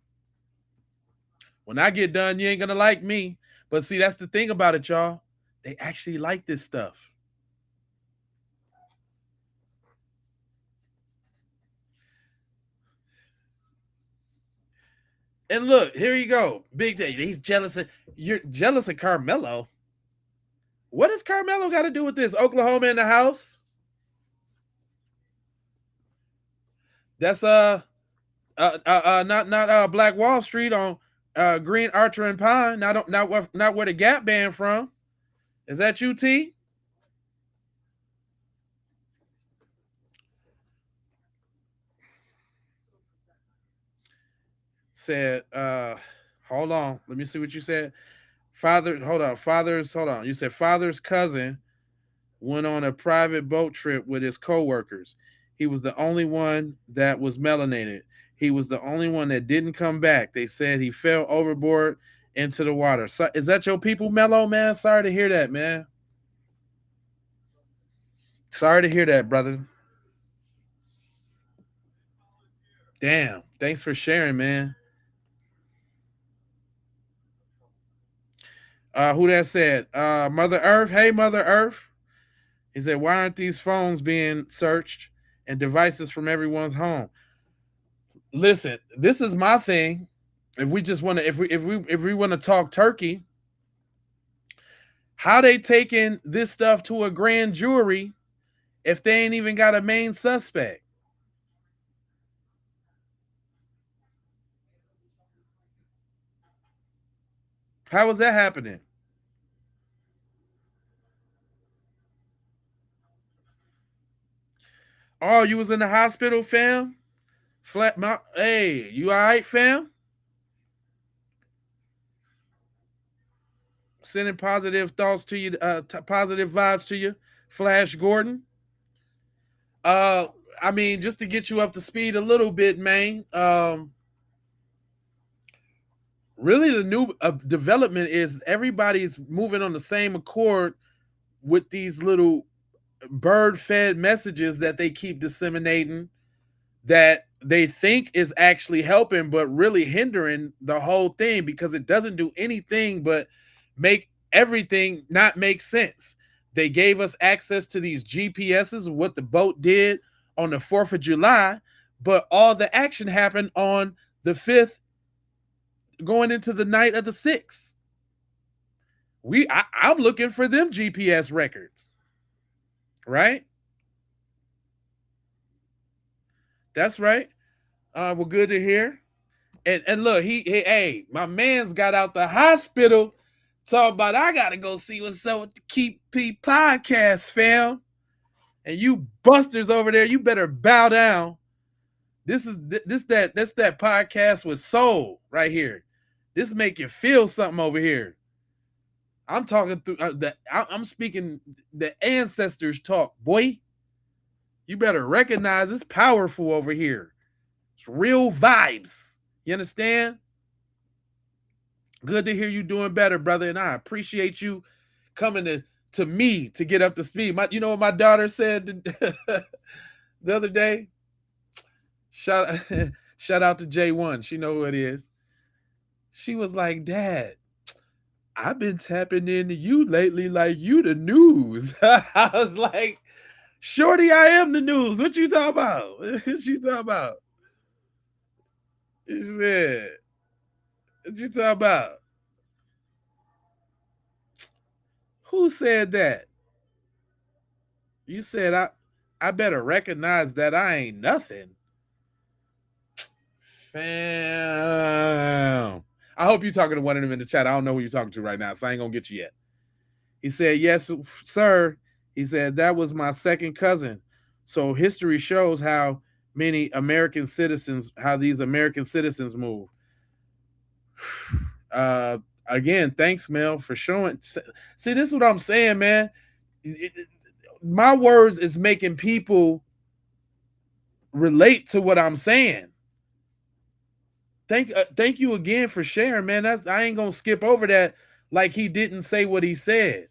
When I get done, you ain't gonna like me. But see, that's the thing about it, y'all. They actually like this stuff. And look, here you go. Big Day. He's jealous of you're jealous of Carmelo. What does Carmelo got to do with this? Oklahoma in the house? That's not Black Wall Street on Green Archer and Pine. Not where the Gap band from. Is that you, T? Said, hold on. Let me see what you said. Hold on. You said father's cousin went on a private boat trip with his coworkers. He was the only one that was melanated. He was the only one that didn't come back. They said he fell overboard into the water. So, is that your people, Mello, man? Sorry to hear that, man. Sorry to hear that, brother. Damn. Thanks for sharing, man. Who that said? Mother Earth. Hey, Mother Earth. He said, why aren't these phones being searched and devices from everyone's home? Listen, this is my thing. If we just want to, if we want to talk turkey, how they taking this stuff to a grand jury if they ain't even got a main suspect? How is that happening? Oh, you was in the hospital, fam? Hey, you all right, fam? Sending positive thoughts to you, positive vibes to you, Flash Gordon. I mean, just to get you up to speed a little bit, man. Really, the new development is everybody's moving on the same accord with these little bird-fed messages that they keep disseminating that they think is actually helping, but really hindering the whole thing because it doesn't do anything but make everything not make sense. They gave us access to these GPSs, what the boat did on the 4th of July, but all the action happened on the 5th, going into the night of the 6th. I'm looking for them GPS records, right? That's right. Well, good to hear. And look, hey, my man's got out the hospital talking about I gotta go see what's up with the Keep P podcast, fam. And you busters over there, you better bow down. That's that podcast with soul right here. This make you feel something over here. I'm talking through I'm speaking the ancestors talk, boy. You better recognize it's powerful over here. It's real vibes. You understand? Good to hear you doing better, brother. And I appreciate you coming to me to get up to speed. You know what my daughter said the other day? Shout out to J1. She know who it is. She was like, Dad, I've been tapping into you lately like you the news. I was like, Shorty, I am the news. What you talking about? What you talking about? She said, what you talking about? Who said that? You said I better recognize that I ain't nothing. Fam. I hope you're talking to one of them in the chat. I don't know who you're talking to right now, so I ain't gonna get you yet. He said, yes, sir. He said, that was my second cousin. So history shows how these American citizens move. Again, thanks, Mel, for showing. See, this is what I'm saying, man. My words is making people relate to what I'm saying. Thank you again for sharing, man. I ain't gonna skip over that like he didn't say what he said.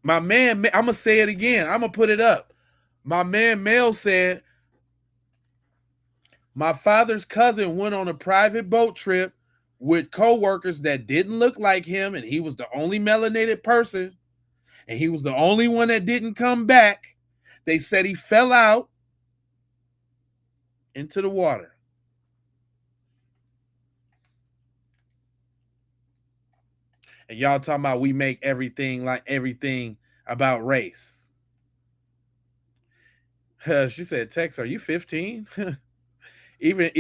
My man, I'm gonna say it again. I'm gonna put it up. My man Mel said, my father's cousin went on a private boat trip with co-workers that didn't look like him, and he was the only melanated person, and he was the only one that didn't come back. They said he fell out into the water. And y'all talking about we make everything about race. She said, Tex, are you 15? even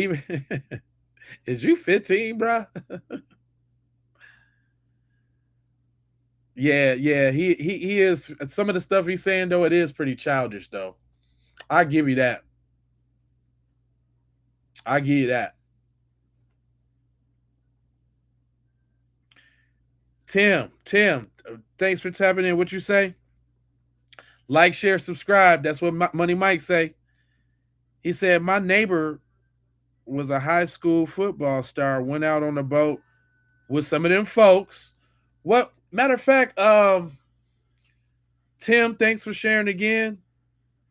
is you 15, bro? Yeah, he is. Some of the stuff he's saying, though, it is pretty childish, though. I give you that. Tim, thanks for tapping in. What you say? Like, share, subscribe. That's what Money Mike say. He said, my neighbor was a high school football star, went out on a boat with some of them folks. What matter of fact, Tim, thanks for sharing again.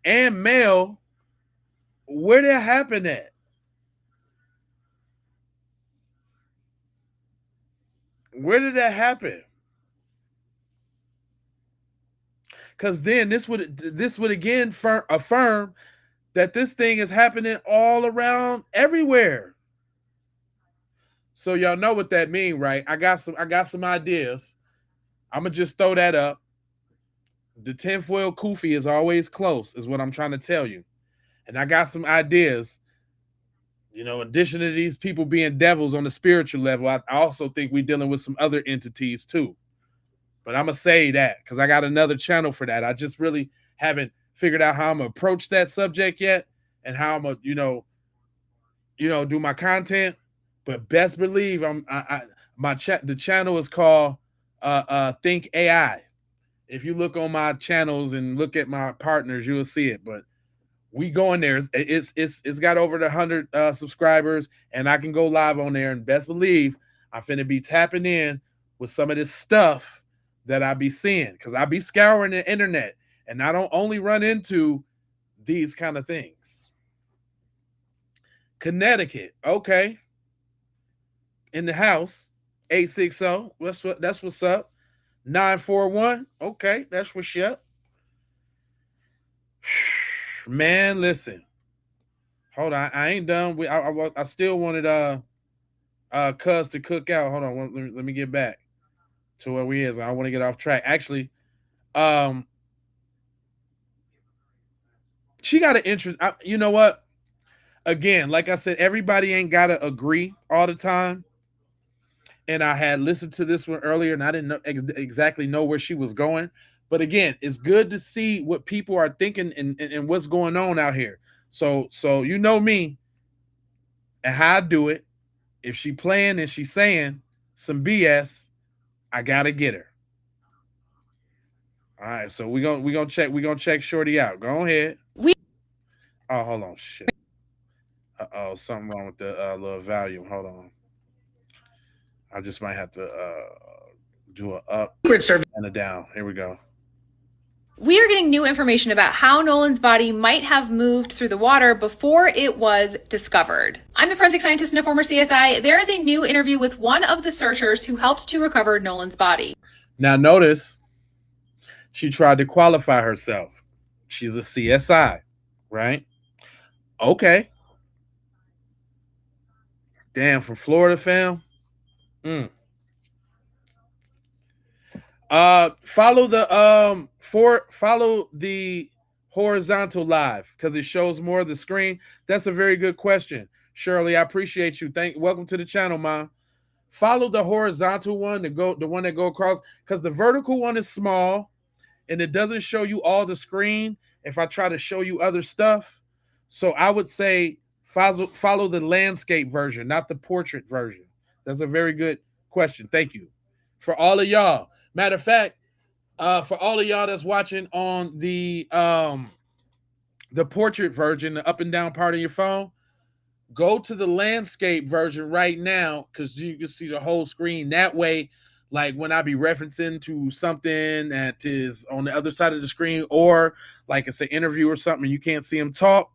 And Mel, where did that happen at? Where did that happen? Because then this would again affirm that this thing is happening all around everywhere. So y'all know what that means, right? I got some ideas. I'm gonna just throw that up. The tinfoil kufi is always close, is what I'm trying to tell you. And I got some ideas. You know, in addition to these people being devils on the spiritual level, I also think we're dealing with some other entities too. But I'm gonna say that because I got another channel for that. I just really haven't figured out how I'm gonna approach that subject yet, and how I'm gonna, do my content. But best believe the channel is called Think AI. If you look on my channels and look at my partners, you will see it. But we go in there. It's got over 100 subscribers, and I can go live on there. And best believe I'm finna be tapping in with some of this stuff that I be seeing, because I be scouring the internet, and I don't only run into these kind of things. Connecticut, okay. In the house, 860. That's what's up. 941. Okay, that's what's up. Man, listen. Hold on, I ain't done. I still wanted Cuz to cook out. Hold on, let me get back to where we is. I want to get off track. Actually, she got an interest. You know what? Again, like I said, everybody ain't gotta agree all the time. And I had listened to this one earlier, and I didn't exactly know where she was going. But again, it's good to see what people are thinking and what's going on out here. So you know me and how I do it. If she playing and she's saying some BS, I gotta get her. All right, so we gonna check Shorty out. Go ahead. Oh, hold on, shit. Something wrong with the little volume. Hold on. I just might have to do a up and a down. Here we go. We are getting new information about how Nolan's body might have moved through the water before it was discovered. I'm a forensic scientist and a former CSI. There is a new interview with one of the searchers who helped to recover Nolan's body. Now notice, she tried to qualify herself. She's a CSI, right? Okay. Damn, from Florida, fam. Follow the horizontal live because it shows more of the screen. That's a very good question. Shirley, I appreciate you. Welcome to the channel, ma. Follow the horizontal one, the one that go across, because the vertical one is small and it doesn't show you all the screen if I try to show you other stuff. So I would say follow the landscape version, not the portrait version. That's a very good question. Thank you. For all of y'all. Matter of fact, for all of y'all that's watching on the portrait version, the up and down part of your phone, go to the landscape version right now because you can see the whole screen. That way, like when I be referencing to something that is on the other side of the screen, or like it's an interview or something, and you can't see them talk,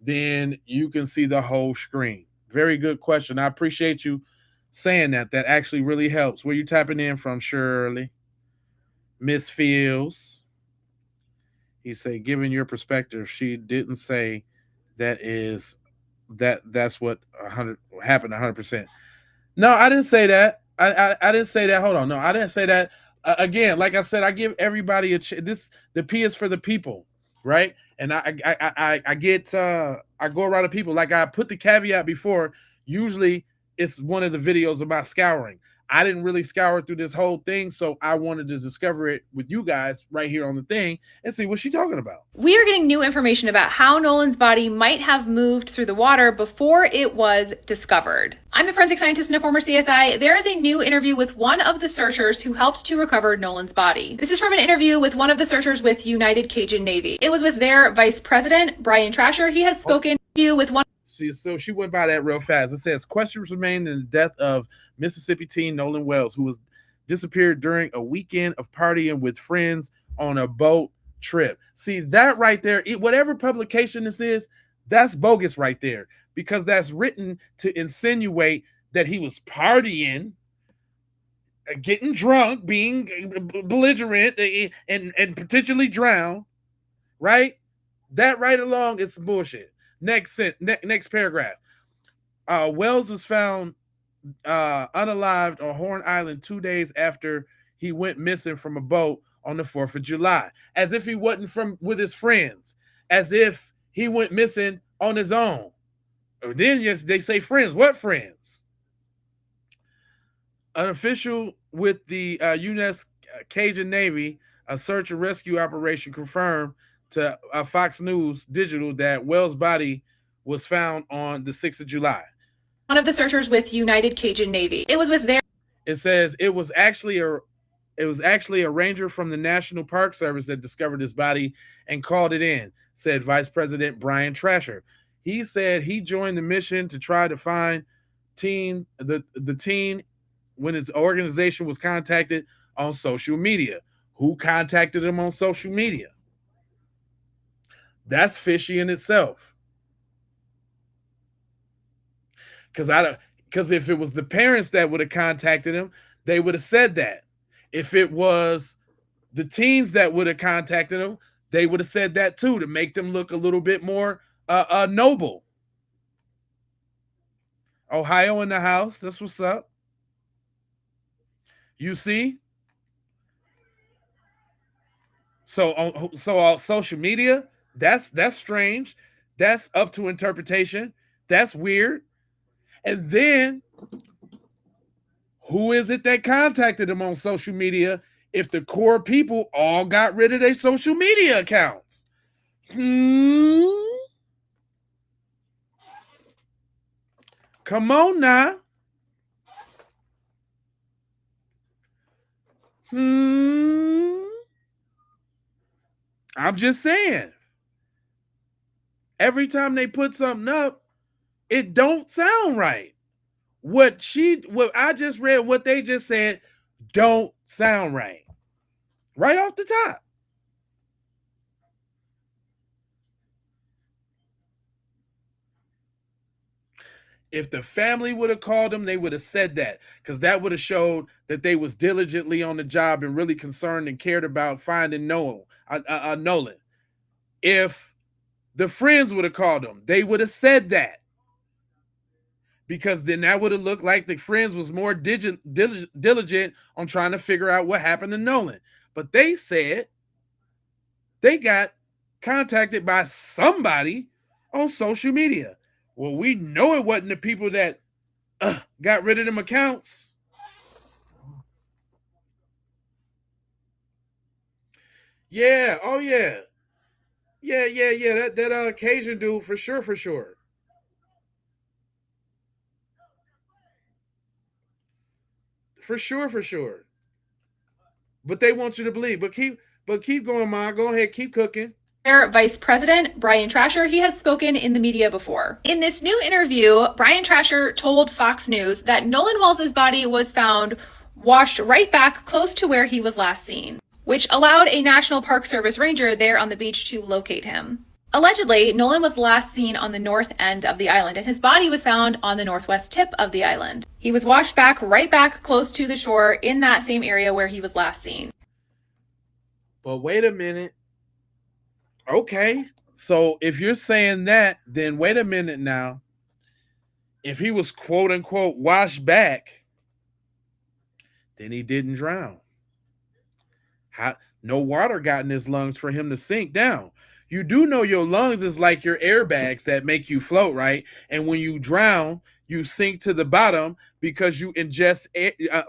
then you can see the whole screen. Very good question. I appreciate you saying that. That actually really helps. Where you tapping in from, Shirley? Miss Fields. He said, given your perspective, she didn't say that's what 100 happened 100%. No, I didn't say that. I didn't say that. Hold on. No, I didn't say that. Again, like I said, I give everybody the P is for the people, right? And I get I go around the people. Like I put the caveat before. Usually it's one of the videos about scouring. I didn't really scour through this whole thing, so I wanted to discover it with you guys right here on the thing and see what she's talking about. We are getting new information about how Nolan's body might have moved through the water before it was discovered. I'm a forensic scientist and a former CSI. There is a new interview with one of the searchers who helped to recover Nolan's body. This is from an interview with one of the searchers with United Cajun Navy. It was with their vice president, Brian Trasher. He has spoken with one. So she went by that real fast. It says questions remain in the death of Mississippi teen Nolan Wells, who was disappeared during a weekend of partying with friends on a boat trip. See that right there, whatever publication this is, that's bogus right there, because that's written to insinuate that he was partying, getting drunk, being belligerent, and potentially drowned, right? That right along is some bullshit. Next paragraph. Wells was found unalived on Horn Island 2 days after he went missing from a boat on the 4th of July, as if he wasn't with his friends, as if he went missing on his own. Then yes, they say friends. What friends? An official with the U.S. Cajun Navy, a search and rescue operation, confirmed to Fox News Digital that Wells' body was found on the 6th of July. One of the searchers with United Cajun Navy. It was with their. It says it was actually a ranger from the National Park Service that discovered his body and called it in, said Vice President Brian Trasher. He said he joined the mission to try to find the teen when his organization was contacted on social media. Who contacted him on social media? That's fishy in itself. Because if it was the parents that would have contacted him, they would have said that. If it was the teens that would have contacted him, they would have said that too, to make them look a little bit more noble. Ohio in the house. That's what's up. You see? So on social media, that's strange. That's up to interpretation. That's weird. And then who is it that contacted him on social media if the core people all got rid of their social media accounts? Come on now. I'm just saying. Every time they put something up, it don't sound right. What I just read, what they just said, don't sound right. Right off the top. If the family would have called them, they would have said that, because that would have showed that they was diligently on the job and really concerned and cared about finding Nolan. If the friends would have called them, they would have said that, because then that would have looked like the friends was more diligent on trying to figure out what happened to Nolan. But they said they got contacted by somebody on social media. Well, we know it wasn't the people that got rid of them accounts. Yeah. Oh yeah. Yeah. That Cajun dude for sure. For sure. But they want you to believe. But keep going, Ma. Go ahead. Keep cooking. Vice President Brian Trasher, he has spoken in the media before. In this new interview, Brian Trasher told Fox News that Nolan Wells' body was found washed right back close to where he was last seen, which allowed a National Park Service ranger there on the beach to locate him. Allegedly, Nolan was last seen on the north end of the island, and his body was found on the northwest tip of the island. He was washed right back close to the shore in that same area where he was last seen. But wait a minute. Okay. So if you're saying that, then wait a minute now. If he was quote unquote washed back, then he didn't drown. No water got in his lungs for him to sink down. You do know your lungs is like your airbags that make you float, right? And when you drown, you sink to the bottom because you ingest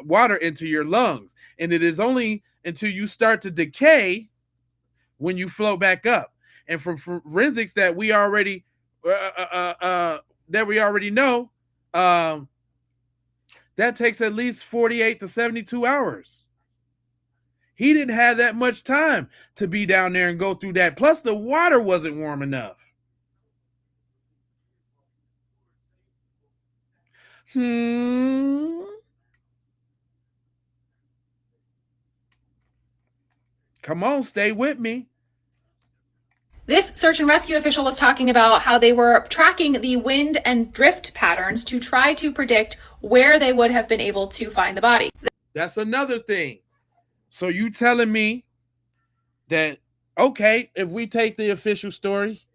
water into your lungs. And it is only until you start to decay when you float back up. And from forensics that we already know, that takes at least 48 to 72 hours. He didn't have that much time to be down there and go through that. Plus, the water wasn't warm enough. Come on, stay with me. This search and rescue official was talking about how they were tracking the wind and drift patterns to try to predict where they would have been able to find the body. That's another thing. So you telling me that, okay, if we take the official story,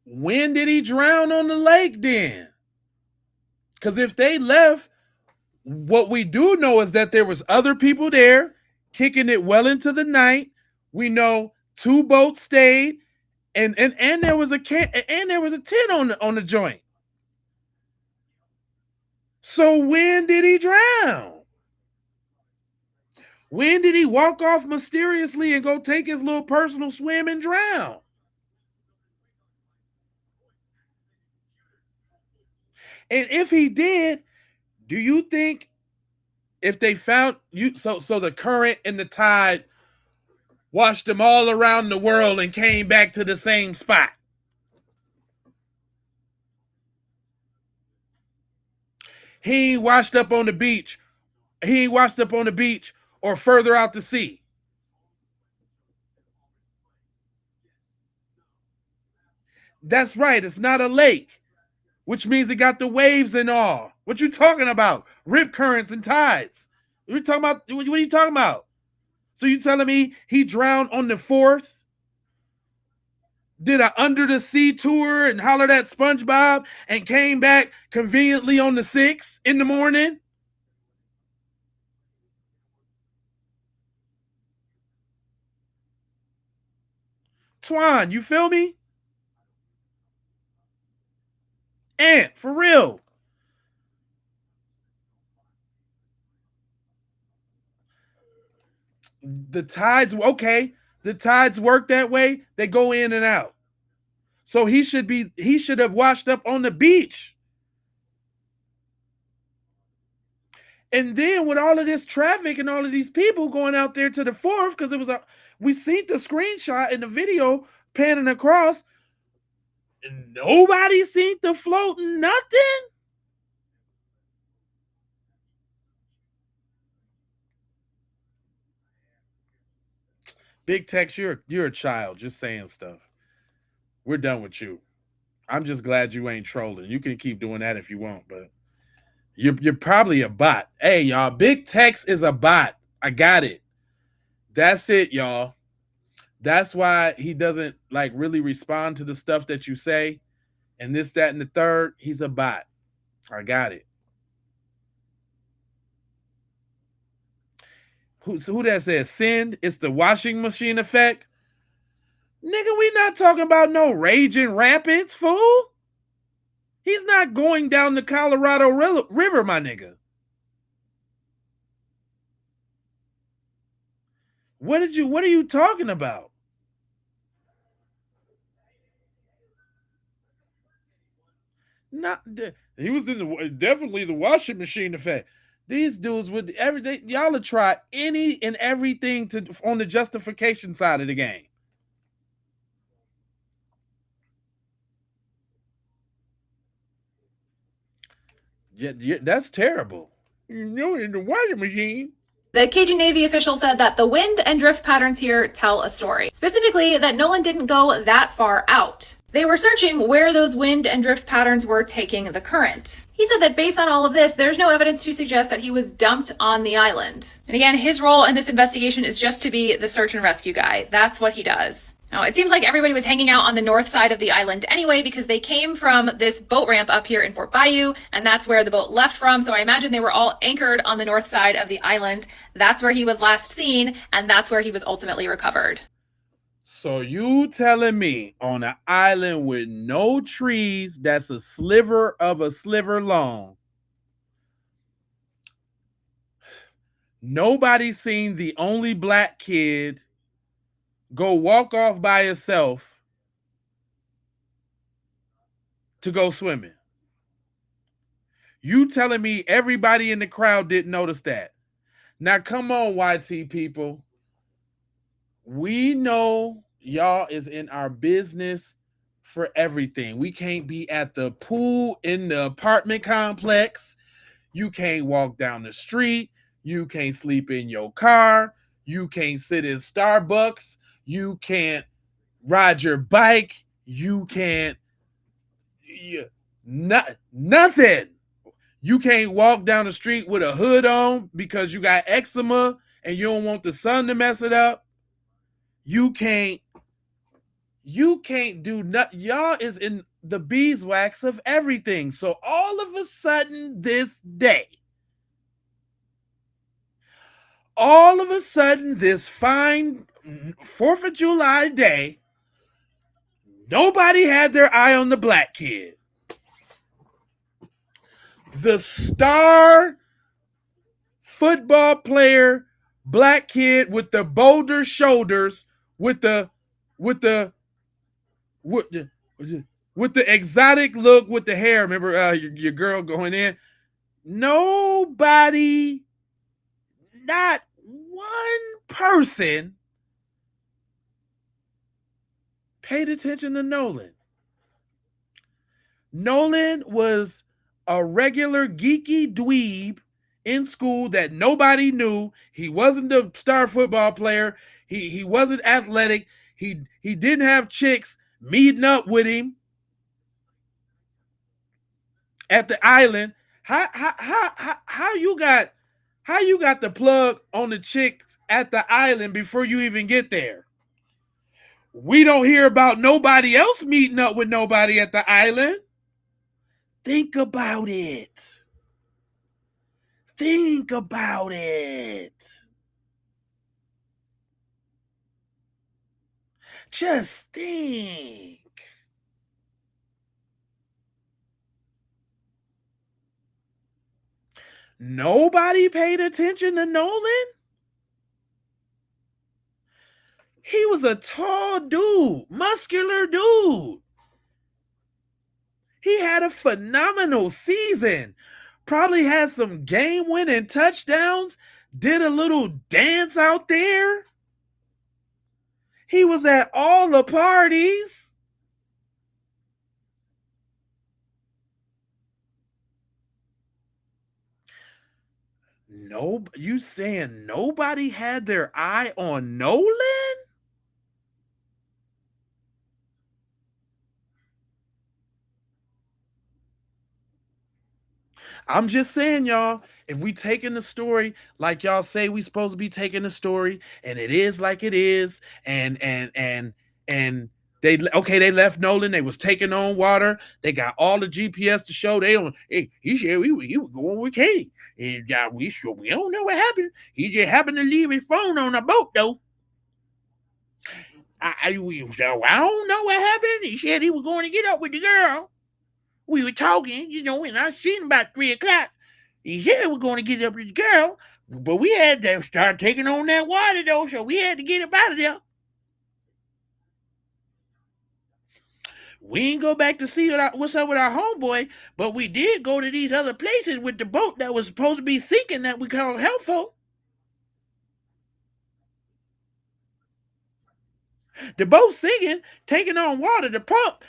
when did he drown on the lake then? Because if they left, what we do know is that there was other people there kicking it well into the night. We know 2 boats stayed, and there was a tent on the joint. So when did he drown? When did he walk off mysteriously and go take his little personal swim and drown? And if he did, do you think if they found you, so the current and the tide washed them all around the world and came back to the same spot? He ain't washed up on the beach. He ain't washed up on the beach or further out to sea. That's right. It's not a lake, which means it got the waves and all. What you talking about? Rip currents and tides. What are you talking about? So you telling me he drowned on the 4th? Did a under the sea tour and hollered at SpongeBob and came back conveniently on the 6th in the morning? Twan, you feel me? Ant, for real. The tides work that way. They go in and out. So he should have washed up on the beach. And then with all of this traffic and all of these people going out there to the 4th, because we seen the screenshot in the video panning across, and nobody seen the floating nothing. Big Tex, you're a child, just saying stuff. We're done with you. I'm just glad you ain't trolling. You can keep doing that if you want, but you're probably a bot. Hey, y'all, Big Tex is a bot. I got it. That's it, y'all. That's why he doesn't like really respond to the stuff that you say, and this, that, and the third. He's a bot. I got it. Who that says send? It's the washing machine effect. Nigga, we not talking about no raging rapids, fool. He's not going down the Colorado River, my nigga. What are you talking about? Not he was in definitely the washing machine effect. These dudes with everything, y'all will try any and everything on the justification side of the game. Yeah, that's terrible. You know, in the washing machine. The Cajun Navy official said that the wind and drift patterns here tell a story. Specifically, that Nolan didn't go that far out. They were searching where those wind and drift patterns were taking the current. He said that based on all of this, there's no evidence to suggest that he was dumped on the island. And again, his role in this investigation is just to be the search and rescue guy. That's what he does. Now, it seems like everybody was hanging out on the north side of the island anyway, because they came from this boat ramp up here in Fort Bayou, and that's where the boat left from. So I imagine they were all anchored on the north side of the island. That's where he was last seen, and that's where he was ultimately recovered. So you telling me on an island with no trees, that's a sliver of a sliver long, nobody seen the only black kid go walk off by herself to go swimming? You telling me everybody in the crowd didn't notice that? Now come on, YT people. We know y'all is in our business for everything. We can't be at the pool in the apartment complex. You can't walk down the street. You can't sleep in your car. You can't sit in Starbucks. You can't ride your bike. You can't nothing. You can't walk down the street with a hood on because you got eczema and you don't want the sun to mess it up. You can't do nothing. Y'all is in the beeswax of everything. So all of a sudden this day, all of a sudden this fine 4th of July day, nobody had their eye on the black kid. The star football player, black kid with the boulder shoulders, with the exotic look, with the hair. Remember your girl going in? Nobody, not one person paid attention to Nolan. Nolan was a regular geeky dweeb in school that nobody knew. He wasn't the star football player. He wasn't athletic. He didn't have chicks meeting up with him at the island. How you got the plug on the chicks at the island before you even get there? We don't hear about nobody else meeting up with nobody at the island. Think about it. Think about it. Just think. Nobody paid attention to Nolan? He was a tall dude, muscular dude. He had a phenomenal season. Probably had some game-winning touchdowns. Did a little dance out there. He was at all the parties. No, you saying nobody had their eye on Nolan? I'm just saying, y'all, if we taking the story like y'all say we supposed to be taking the story, and it is like it is, and they left Nolan, they was taking on water, they got all the GPS to show they don't. Hey, he said he was going with Katie, and we don't know what happened. He just happened to leave his phone on a boat though. I don't know what happened. He said he was going to get up with the girl. We were talking, and I seen him about 3 o'clock. He said he was going to get up with the girl, but we had to start taking on that water, though, so we had to get up out of there. We didn't go back to see what's up with our homeboy, but we did go to these other places with the boat that was supposed to be sinking that we called helpful. The boat sinking, taking on water. The pump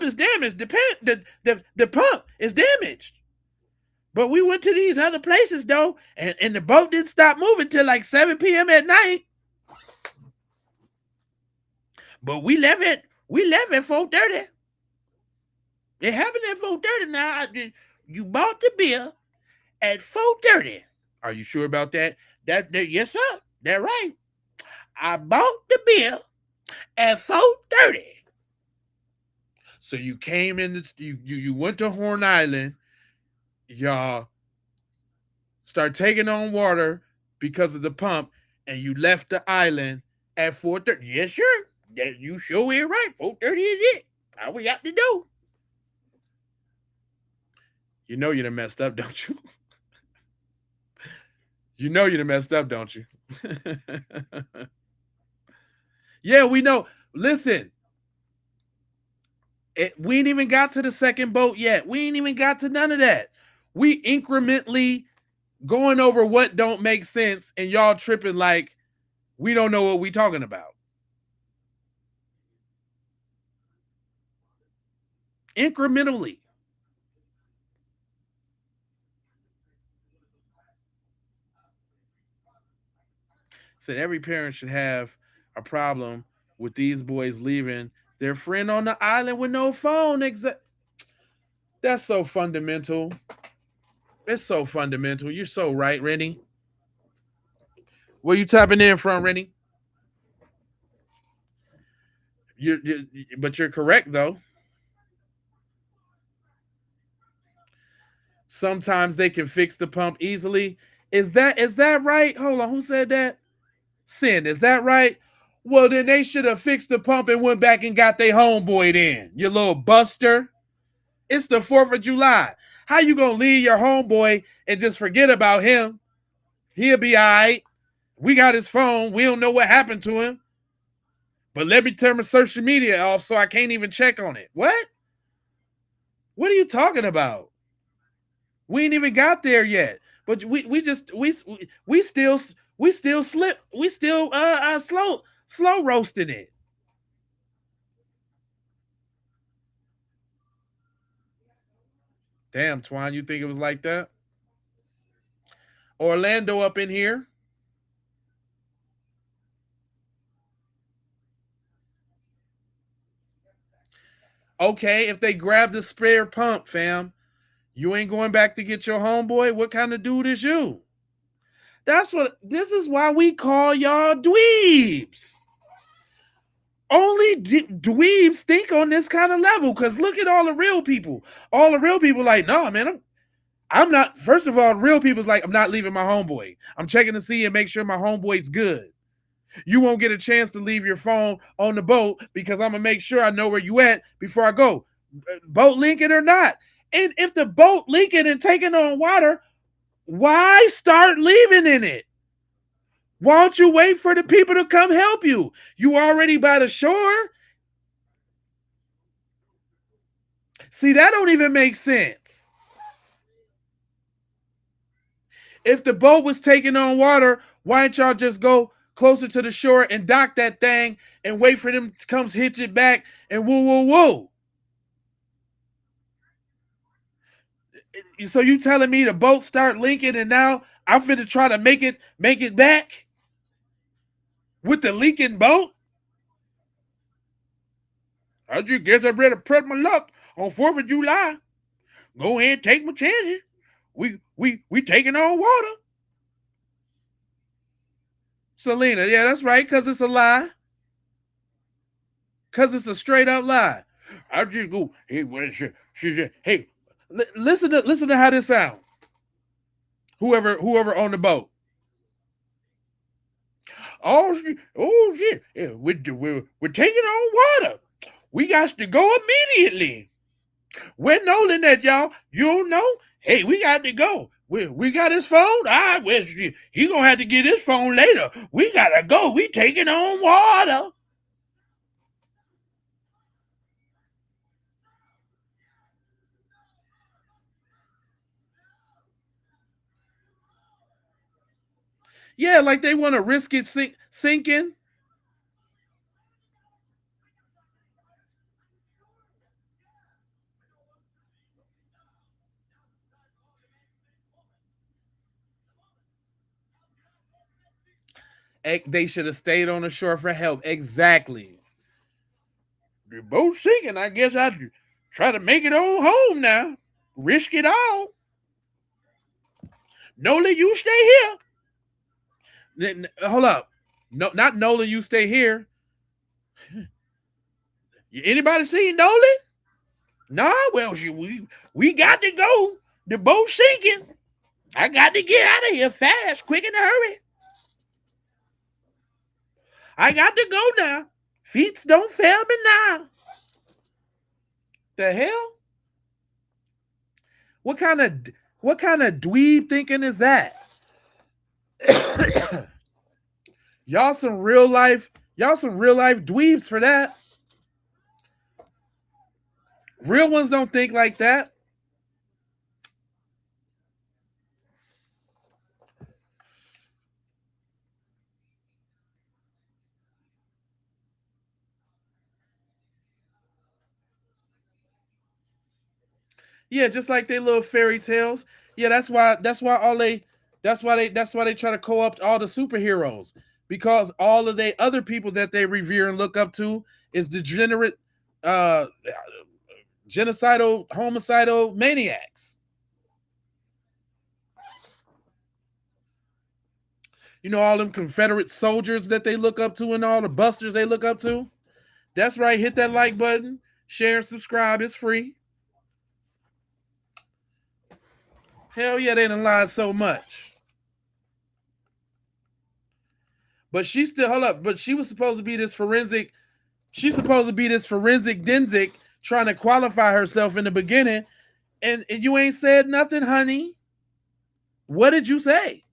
is damaged. The pump is damaged. But we went to these other places though, and the boat didn't stop moving till like 7 p.m. at night. But we left at 4:30. It happened at 4:30. Now you bought the beer at 4:30. Are you sure about that? That yes, sir. That's right. I bought the beer at 4:30. So you came in. You went to Horn Island. Y'all start taking on water because of the pump, and you left the island at 4:30. Yes, sure. You sure is right. 4:30 is it. All we got to do. You know you done messed up, don't you? You know you done messed up, don't you? Yeah, we know. Listen, we ain't even got to the second boat yet. We ain't even got to none of that. We incrementally going over what don't make sense, and y'all tripping like we don't know what we talking about. Incrementally. Said every parent should have a problem with these boys leaving their friend on the island with no phone. That's so fundamental. It's so fundamental. You're so right, Rennie. Where you tapping in from, Rennie? But you're correct though. Sometimes they can fix the pump easily. Is that right? Hold on, who said that? Sin, is that right? Well, then they should have fixed the pump and went back and got their homeboy then. You little buster. It's the 4th of July. How you gonna leave your homeboy and just forget about him? He'll be all right. We got his phone. We don't know what happened to him. But let me turn my social media off so I can't even check on it. What? What are you talking about? We ain't even got there yet. But we still slow roasting it. Damn, Twine, you think it was like that? Orlando up in here. Okay, if they grab the spare pump, fam, you ain't going back to get your homeboy? What kind of dude is you? This is why we call y'all dweebs. Only dweebs think on this kind of level, because look at all the real people. All the real people like, no, man, I'm not. First of all, real people's like, I'm not leaving my homeboy. I'm checking to see and make sure my homeboy's good. You won't get a chance to leave your phone on the boat because I'm going to make sure I know where you at before I go. Boat linking or not. And if the boat leaking and taking on water, why start leaving in it? Why don't you wait for the people to come help you? You already by the shore? See, that don't even make sense. If the boat was taking on water, why don't y'all just go closer to the shore and dock that thing and wait for them to come hitch it back and woo, woo, woo? So you telling me the boat start linking and now I'm finna try to make it back with the leaking boat? I just guess I better press my luck on 4th of July. Go ahead and take my chances. We taking on water. Selena, yeah, that's right, because it's a lie. Because it's a straight up lie. I just go, hey, hey, listen to how this sounds. Whoever on the boat. Oh shit! Yeah, we're taking on water. We got to go immediately. Where Nolan at, y'all? You don't know? Hey, we got to go. We got his phone. All right, well, he gonna have to get his phone later. We gotta go. We taking on water. Yeah, like they want to risk it sinking. They should have stayed on the shore for help. Exactly. The boat sinking. I guess I'd try to make it on home now. Risk it all. Nolan, you stay here. Hold up. No, not Nolan, you stay here. Anybody seen Nolan? Nah, well, we got to go. The boat's sinking. I got to get out of here fast, quick in a hurry. I got to go now. Feet don't fail me now. The hell? What kind of dweeb thinking is that? y'all some real life dweebs for that. Real ones don't think like that. Yeah, just like they little fairy tales. Yeah, that's why they try to co-opt all the superheroes, because all of the other people that they revere and look up to is degenerate uh genocidal homicidal maniacs. You know, all them Confederate soldiers that they look up to and all the busters they look up to. That's right. Hit that like button, share and subscribe. It's free. Hell yeah, they done lied so much. But she still, hold up, but she was supposed to be this forensic, Denzik trying to qualify herself in the beginning, and you ain't said nothing, honey. What did you say?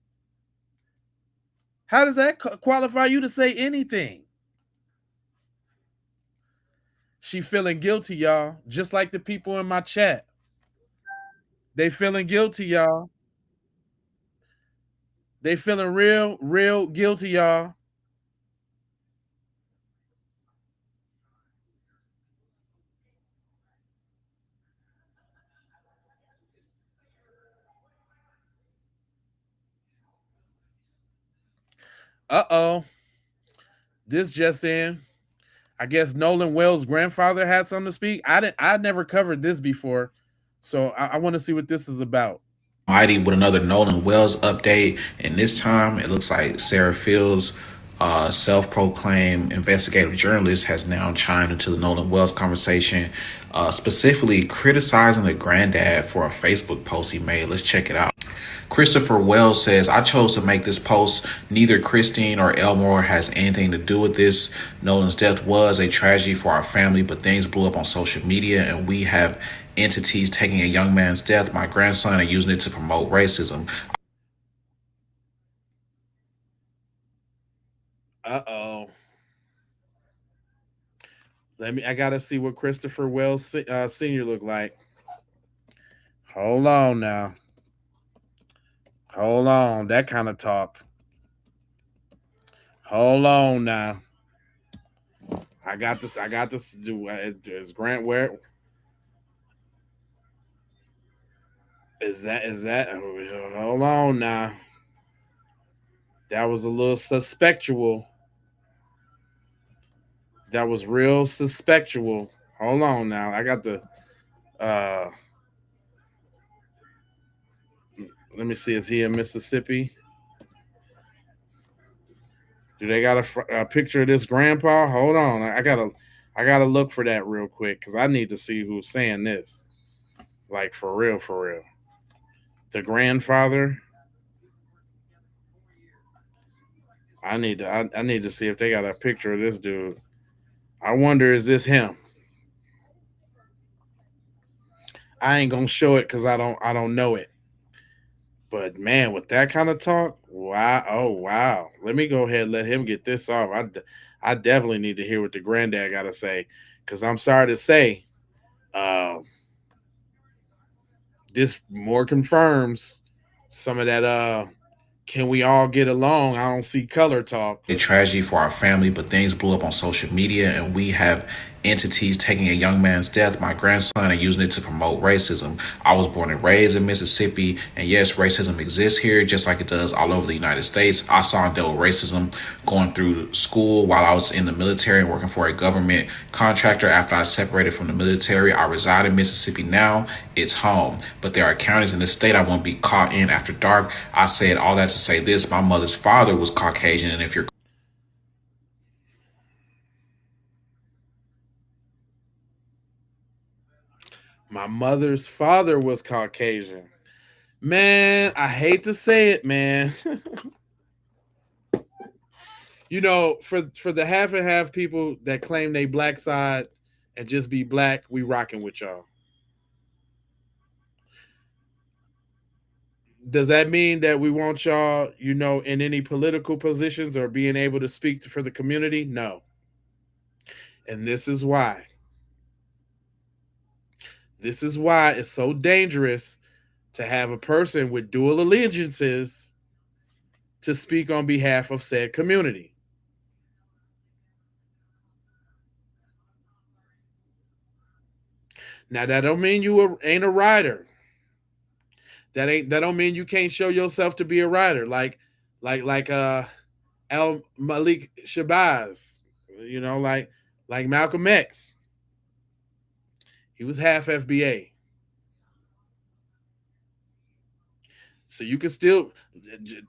How does that qualify you to say anything? She feeling guilty, y'all, just like the people in my chat. They feeling guilty, y'all. They feeling real guilty, y'all. Uh-oh. This just in. I guess Nolan Wells' grandfather had something to speak. I never covered this before, so I want to see what this is about. Mighty with another Nolan Wells update, and this time it looks like Sarah Fields, self-proclaimed investigative journalist, has now chimed into the Nolan Wells conversation, specifically criticizing the granddad for a Facebook post he made. Let's check it out. Christopher Wells says, I chose to make this post. Neither Christine or Elmore has anything to do with this. Nolan's death was a tragedy for our family, but things blew up on social media, and we have entities taking a young man's death, my grandson, and using it to promote racism. Uh-oh. I gotta see what Christopher Wells Sr. look like. Hold on now. Hold on. That kind of talk. Hold on now. I got this. Is Grant where? Is that? Hold on now. That was a little suspectual. That was real suspectual. Hold on now. I got the. Let me see. Is he in Mississippi? Do they got a picture of this grandpa? Hold on. I gotta look for that real quick, because I need to see who's saying this. Like, for real, for real. The grandfather. I need to see if they got a picture of this dude. I wonder, is this him? I ain't gonna show it because I don't know it. But man, with that kind of talk, wow, oh wow. Let me go ahead and let him get this off. I definitely need to hear what the granddad got to say, because I'm sorry to say, uh, this more confirms some of that. Can we all get along? I don't see color talk. A tragedy for our family, but things blew up on social media, and we have entities taking a young man's death, my grandson, and using it to promote racism. I was born and raised in Mississippi, and yes, racism exists here just like it does all over the United States. I saw and dealt with racism going through school while I was in the military and working for a government contractor. After I separated from the military, I reside in Mississippi now. It's home, but there are counties in the state I won't be caught in after dark. I said all that to say this: my mother's father was Caucasian, and if you're My mother's father was Caucasian. Man, I hate to say it, man. You know, for the half and half people that claim they black side and just be black, we rocking with y'all. Does that mean that we want y'all, you know, in any political positions or being able to speak for the community? No. And this is why. This is why it's so dangerous to have a person with dual allegiances to speak on behalf of said community. Now that don't mean you ain't a writer. That don't mean you can't show yourself to be a writer. Like Al Malik Shabazz, you know, like Malcolm X. He was half FBA. So you can still,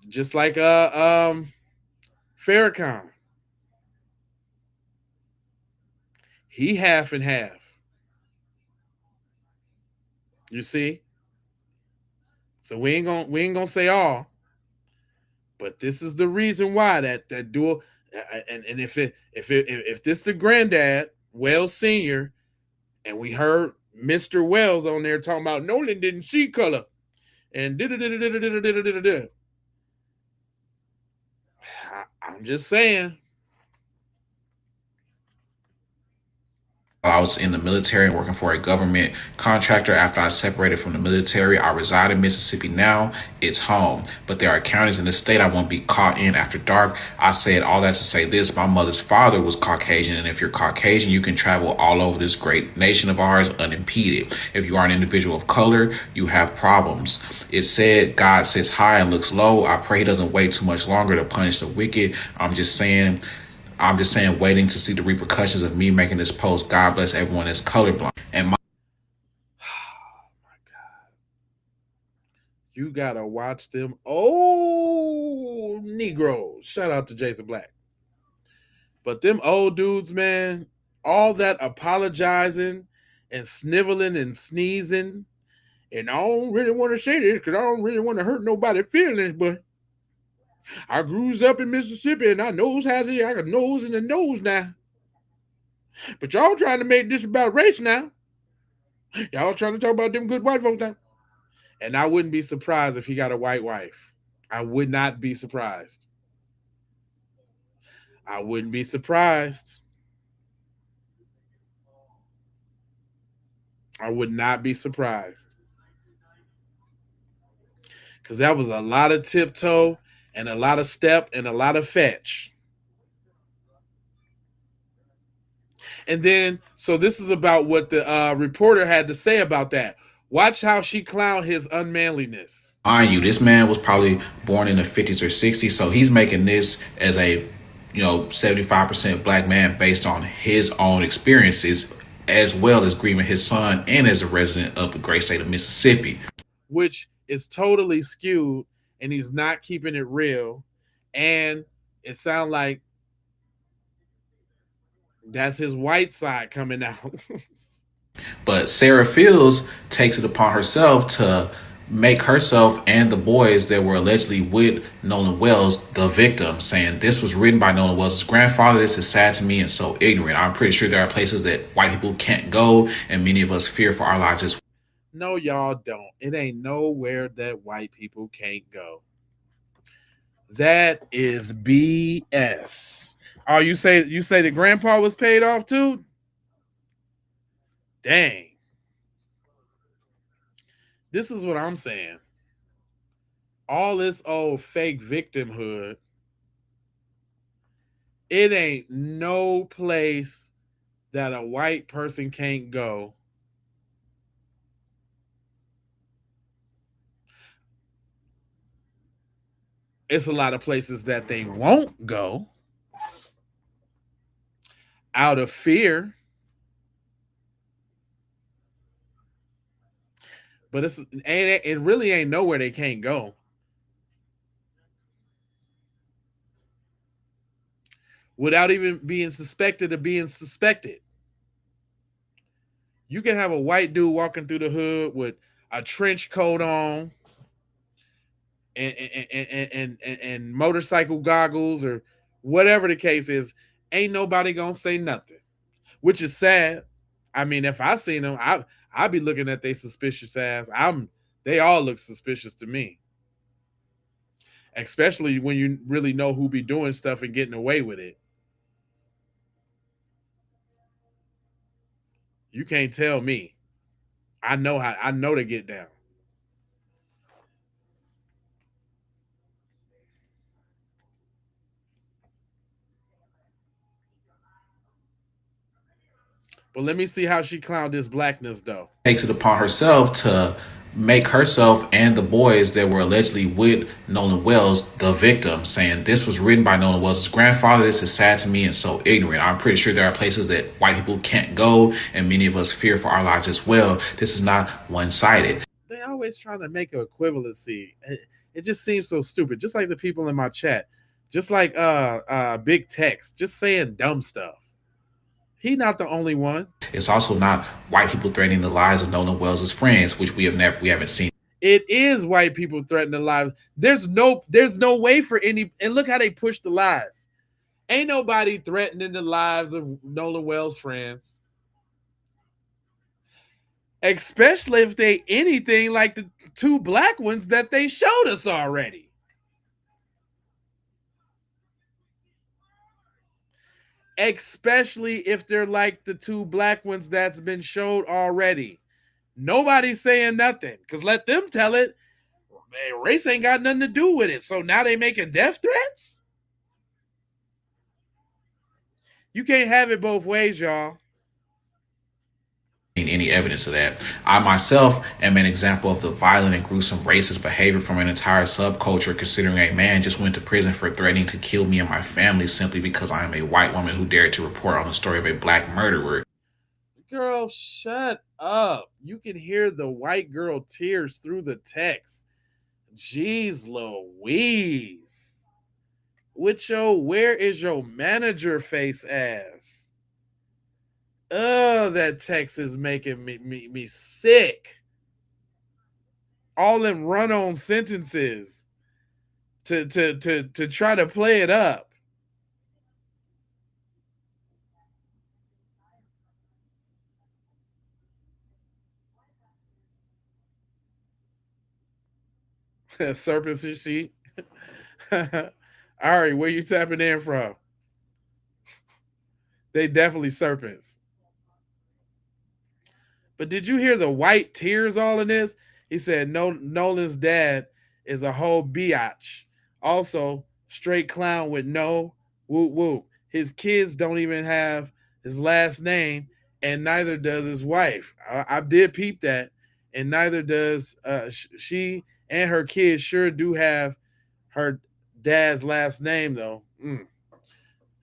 just like Farrakhan. He half and half. You see? So we ain't gonna say all, but this is the reason why that dual, and if this the granddad Wells Senior, and we heard Mr. Wells on there talking about Nolan didn't see color and I'm just saying. I was in the military and working for a government contractor. After I separated from the military, I reside in Mississippi now. It's home, but there are counties in the state I won't be caught in after dark. I said all that to say this: my mother's father was Caucasian, and if you're Caucasian, you can travel all over this great nation of ours unimpeded. If you are an individual of color, you have problems. It said God sits high and looks low. I pray he doesn't wait too much longer to punish the wicked. I'm just saying, waiting to see the repercussions of me making this post. God bless everyone that's colorblind. And my You gotta watch them old Negroes. Shout out to Jason Black. But them old dudes, man, all that apologizing and sniveling and sneezing. And I don't really want to say this because I don't really want to hurt nobody's feelings, but I grew up in Mississippi and I knows how to, I got nose in the nose now. But y'all trying to make this about race now. Y'all trying to talk about them good white folks now. And I wouldn't be surprised if he got a white wife. I would not be surprised. I wouldn't be surprised. I would not be surprised. Because that was a lot of tiptoe and a lot of step and a lot of fetch. And then, so this is about what the reporter had to say about that. Watch how she clowned his unmanliness. mind you, this man was probably born in the 50s or 60s, so he's making this as a 75% black man based on his own experiences, as well as grieving his son and as a resident of the great state of Mississippi. Which is totally skewed, and he's not keeping it real. And it sounds like that's his white side coming out. But Sarah Fields takes it upon herself to make herself and the boys that were allegedly with Nolan Wells the victim, saying this was written by Nolan Wells' grandfather. This is sad to me and so ignorant. I'm pretty sure there are places that white people can't go, and many of us fear for our lives as well. No, y'all don't. It ain't nowhere that white people can't go. That is BS. Oh, you say the grandpa was paid off too? Dang. This is what I'm saying. All this old fake victimhood, it ain't no place that a white person can't go. It's a lot of places that they won't go out of fear. But it really ain't nowhere they can't go. Without even being suspected of being suspected. You can have a white dude walking through the hood with a trench coat on and motorcycle goggles or whatever the case is. Ain't nobody gonna say nothing, which is sad. I mean, if I seen them, I'd be looking at they suspicious ass. They all look suspicious to me, especially when you really know who be doing stuff and getting away with it. You can't tell me. I know to get down. But let me see how she clowned this blackness though. Takes it upon herself to make herself and the boys that were allegedly with Nolan Wells the victim, saying this was written by Nolan Wells' grandfather. This is sad to me and so ignorant. I'm pretty sure there are places that white people can't go, and many of us fear for our lives as well. This is not one-sided. They always trying to make an equivalency. It just seems so stupid. Just like the people in my chat, just like Big Text, just saying dumb stuff. He not the only one. It's also not white people threatening the lives of Nolan Wells' friends, which we haven't seen. It is white people threatening the lives. There's no way for any. And look how they push the lies. Ain't nobody threatening the lives of Nolan Wells' friends, especially if they anything like the two black ones that they showed us already. Especially if they're like the two black ones that's been showed already. Nobody's saying nothing because let them tell it. Race ain't got nothing to do with it. So now they making death threats? You can't have it both ways, y'all. Any evidence of that. I myself am an example of the violent and gruesome racist behavior from an entire subculture, considering a man just went to prison for threatening to kill me and my family simply because I am a white woman who dared to report on the story of a black murderer. Girl, shut up. You can hear the white girl tears through the text. Jeez Louise. With your where is your manager face ass? That text is making me sick. All them run-on sentences to try to play it up. Serpents and sheep. Ari, where you tapping in from? They definitely serpents. But did you hear the white tears all in this? He said Nolan's dad is a whole biatch. Also, straight clown with no woo woo. His kids don't even have his last name, and neither does his wife. I did peep that, and neither does she and her kids sure do have her dad's last name though.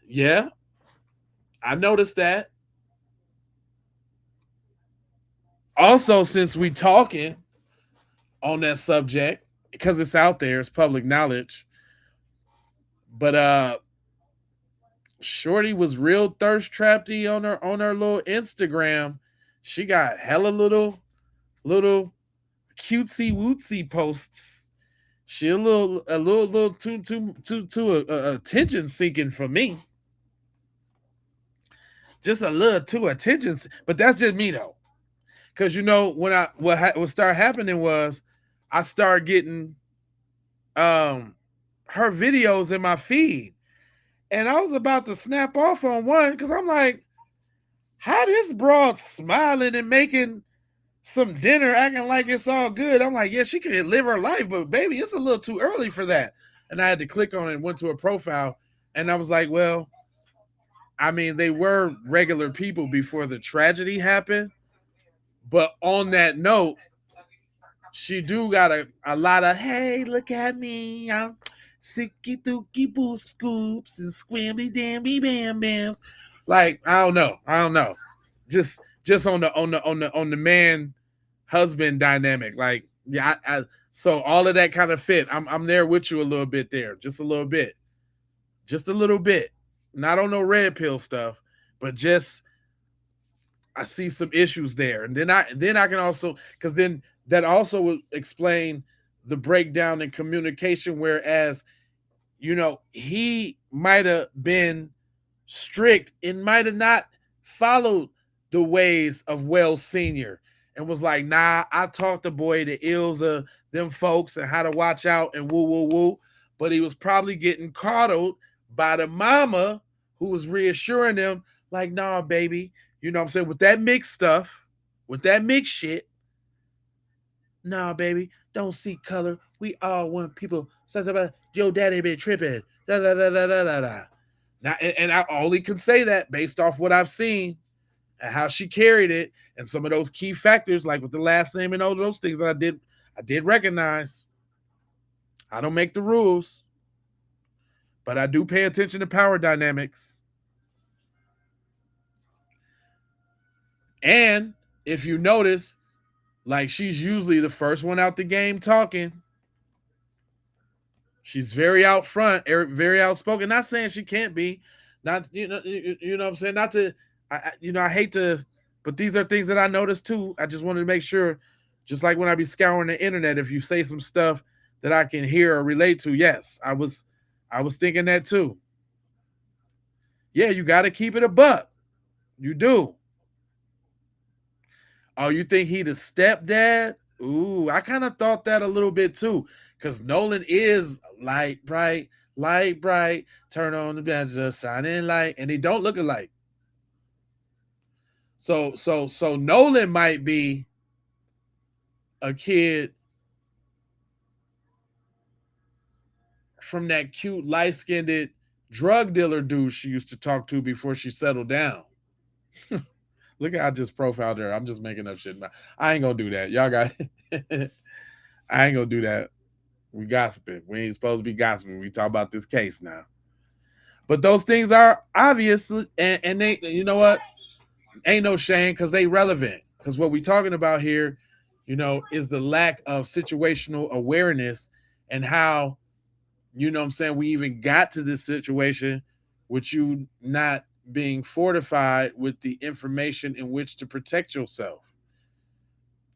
Yeah, I noticed that. Also, since we talking on that subject, because it's out there, it's public knowledge. But Shorty was real thirst trappy on her little Instagram. She got hella little cutesy wootsy posts. She a little too attention seeking for me. Just a little too attention, but that's just me though. Because when what started happening was I started getting her videos in my feed, and I was about to snap off on one because I'm like, how this broad smiling and making some dinner, acting like it's all good. I'm like, yeah, she can live her life, but baby, it's a little too early for that. And I had to click on it and went to her profile, and I was like, well, I mean, they were regular people before the tragedy happened. But on that note, she do got a lot of, hey, look at me, I'm sicky dookie boo scoops and squammy dammy bam bams. Like, I don't know. Just on the man husband dynamic. Like, yeah, so all of that kind of fit. I'm there with you a little bit there, just a little bit. Not on no red pill stuff, but just I see some issues there, and then I can also, because then that also would explain the breakdown in communication. Whereas he might have been strict and might have not followed the ways of Wells Senior, and was like, nah, I taught the boy the ills of them folks and how to watch out and woo woo woo, but he was probably getting coddled by the mama who was reassuring him like, nah, baby, you know what I'm saying, with that mixed stuff, with that mixed shit. Nah, baby, don't see color. We all want people. Something about Joe Daddy been tripping. Da da da da da da da. Now, and I only can say that based off what I've seen and how she carried it, and some of those key factors, like with the last name and all those things that I did recognize. I don't make the rules, but I do pay attention to power dynamics. And if you notice, like, she's usually the first one out the game talking. She's very out front, very outspoken. Not saying she can't be. Not you know what I'm saying. Not to I hate to, but these are things that I noticed too. I just wanted to make sure, just like when I be scouring the internet, if you say some stuff that I can hear or relate to, yes, I was thinking that too. Yeah, you got to keep it a buck. You do. Oh, you think he the stepdad? Ooh, I kind of thought that a little bit too, because Nolan is light bright, turn on the badger, shining light, and they don't look alike. So Nolan might be a kid from that cute light-skinned drug dealer dude she used to talk to before she settled down. Look at, I just profiled her. I'm just making up shit. I ain't gonna do that. Y'all got I ain't gonna do that. We gossiping. We ain't supposed to be gossiping. We talk about this case now. But those things are obvious, and they, you know what? Ain't no shame, because they relevant. Because what we talking about here, is the lack of situational awareness, and how, what I'm saying, we even got to this situation with you not being fortified with the information in which to protect yourself.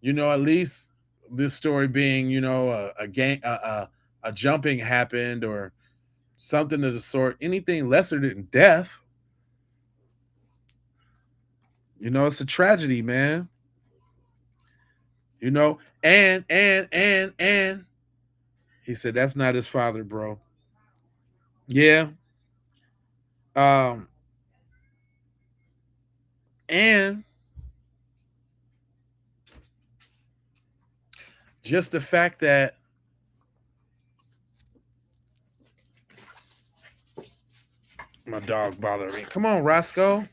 At least this story being, a gang, a jumping happened or something of the sort. Anything lesser than death, it's a tragedy, man. And he said that's not his father, bro. Yeah. And just the fact that my dog bothering me. Come on, Roscoe.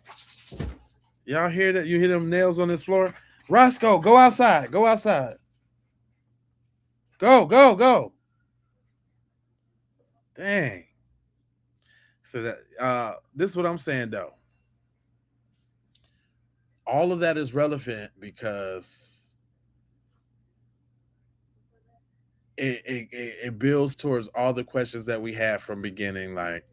Y'all hear that? You hear them nails on this floor? Roscoe, go outside. Go outside. Go. Dang. So that this is what I'm saying though. All of that is relevant because it builds towards all the questions that we had from beginning. Like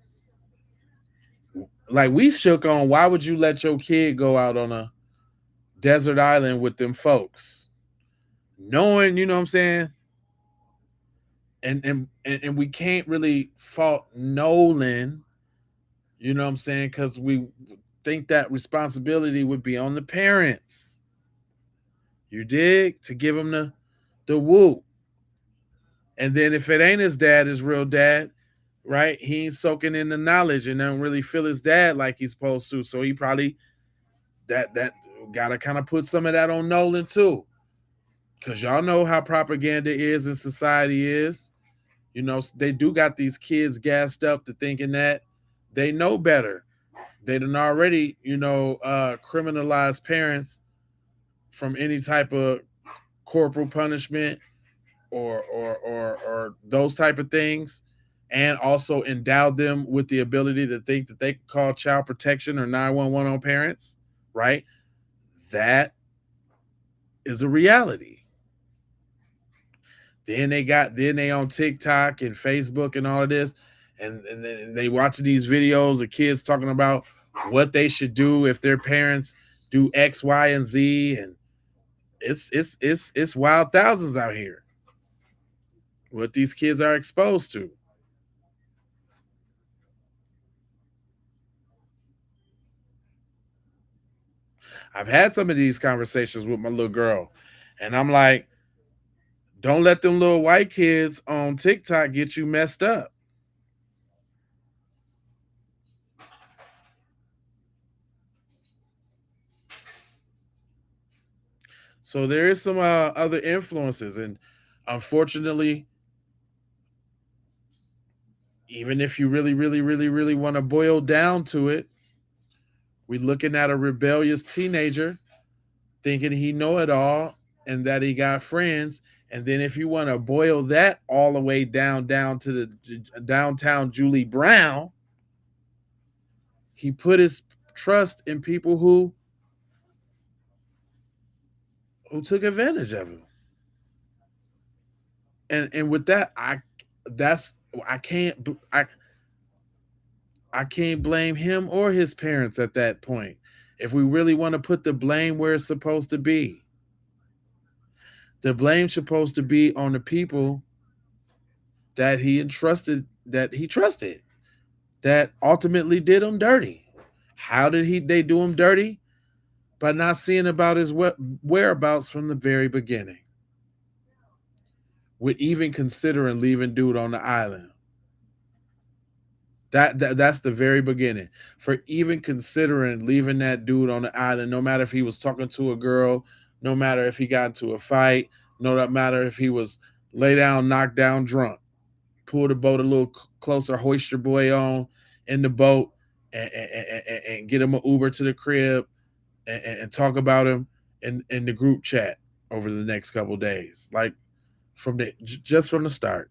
we shook on, why would you let your kid go out on a desert island with them folks? knowing, you know what I'm saying? And we can't really fault Nolan, you know what I'm saying? Because we think that responsibility would be on the parents. You dig? To give him the whoop. And then if it ain't his dad, his real dad, right? He ain't soaking in the knowledge and don't really feel his dad like he's supposed to. So he probably that gotta kind of put some of that on Nolan too. Cause y'all know how propaganda is and society is. You know, they do got these kids gassed up to thinking that they know better. They done already, criminalized parents from any type of corporal punishment or those type of things, and also endowed them with the ability to think that they can call child protection or 911 on parents, right? That is a reality. Then they on TikTok and Facebook and all of this, and then they watch these videos of kids talking about what they should do if their parents do X, Y, and Z, and it's wild thousands out here. What these kids are exposed to. I've had some of these conversations with my little girl, and I'm like, don't let them little white kids on TikTok get you messed up. So there is some other influences, and unfortunately, even if you really, really, really, really want to boil down to it, we're looking at a rebellious teenager thinking he know it all and that he got friends. And then if you want to boil that all the way down to the downtown Julie Brown, he put his trust in people who took advantage of him. And with that, I can't blame him or his parents at that point. If we really want to put the blame where it's supposed to be, the blame's supposed to be on the people that he trusted, that ultimately did him dirty. How did they do him dirty? By not seeing about his whereabouts from the very beginning. With even considering leaving dude on the island. That's the very beginning. For even considering leaving that dude on the island, no matter if he was talking to a girl, no matter if he got into a fight, no matter if he was lay down, knocked down, drunk. Pull the boat a little closer, hoist your boy on in the boat, and get him an Uber to the crib, and talk about him in the group chat over the next couple of days, like just from the start.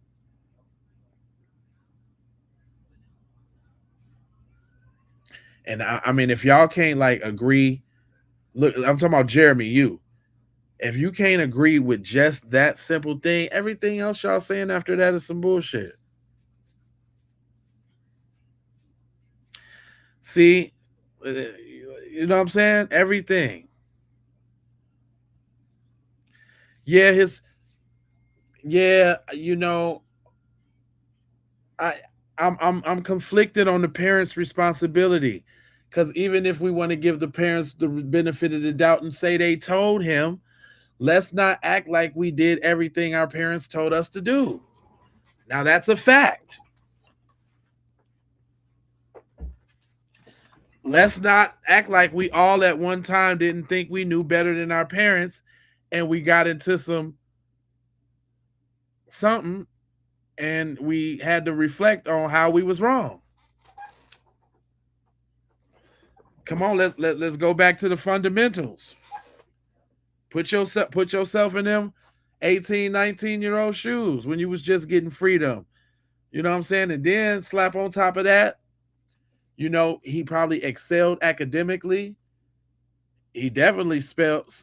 And I mean, if y'all can't like agree, look, I'm talking about Jeremy, you. If you can't agree with just that simple thing, everything else y'all saying after that is some bullshit. See, you know what I'm saying? Everything. Yeah, you know, I I'm conflicted on the parents' responsibility, because even if we want to give the parents the benefit of the doubt and say they told him, let's not act like we did everything our parents told us to do. Now that's a fact. Let's not act like we all at one time didn't think we knew better than our parents, and we got into something and we had to reflect on how we was wrong. Come on, let's go back to the fundamentals. Put yourself in them 18, 19-year-old shoes when you was just getting freedom. You know what I'm saying? And then slap on top of that, he probably excelled academically. He definitely spelled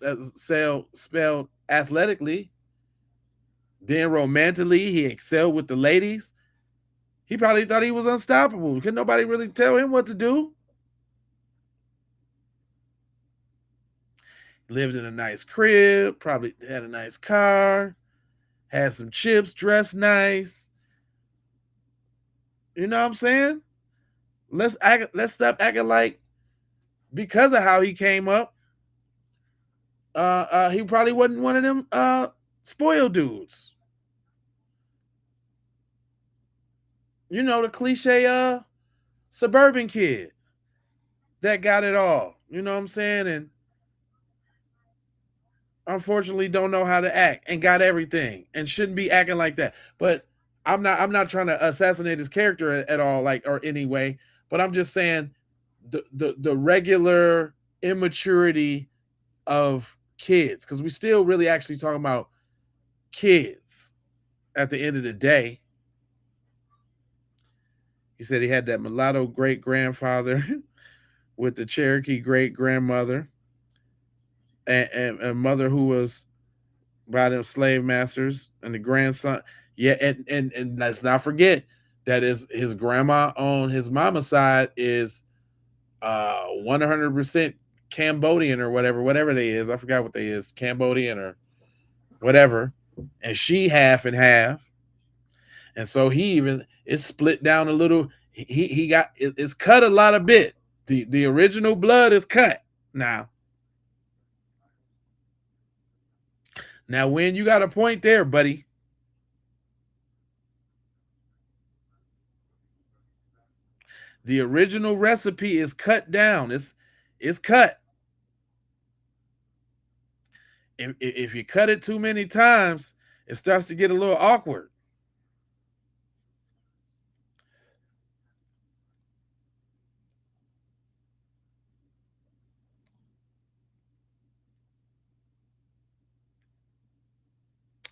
athletically. Then romantically, he excelled with the ladies. He probably thought he was unstoppable. Could nobody really tell him what to do? lived in a nice crib, probably had a nice car, had some chips, dressed nice. You know what I'm saying? Let's stop acting like because of how he came up, he probably wasn't one of them spoiled dudes. You know, the cliche suburban kid that got it all. You know what I'm saying? And unfortunately don't know how to act and got everything and shouldn't be acting like that. But I'm not trying to assassinate his character at all, like, or any way, but I'm just saying the regular immaturity of kids, because we still really actually talking about kids at the end of the day. He said he had that mulatto great grandfather with the Cherokee great grandmother and a mother who was by them slave masters, and the grandson. Yeah, and let's not forget that is his grandma on his mama's side is 100% Cambodian or whatever they is. I forgot what they is, Cambodian or whatever, and she half and half, and so he even is split down a little. He got it's cut a lot of bit. The original blood is cut now. Now, when you got a point there, buddy. The original recipe is cut down. It's cut. If you cut it too many times, it starts to get a little awkward.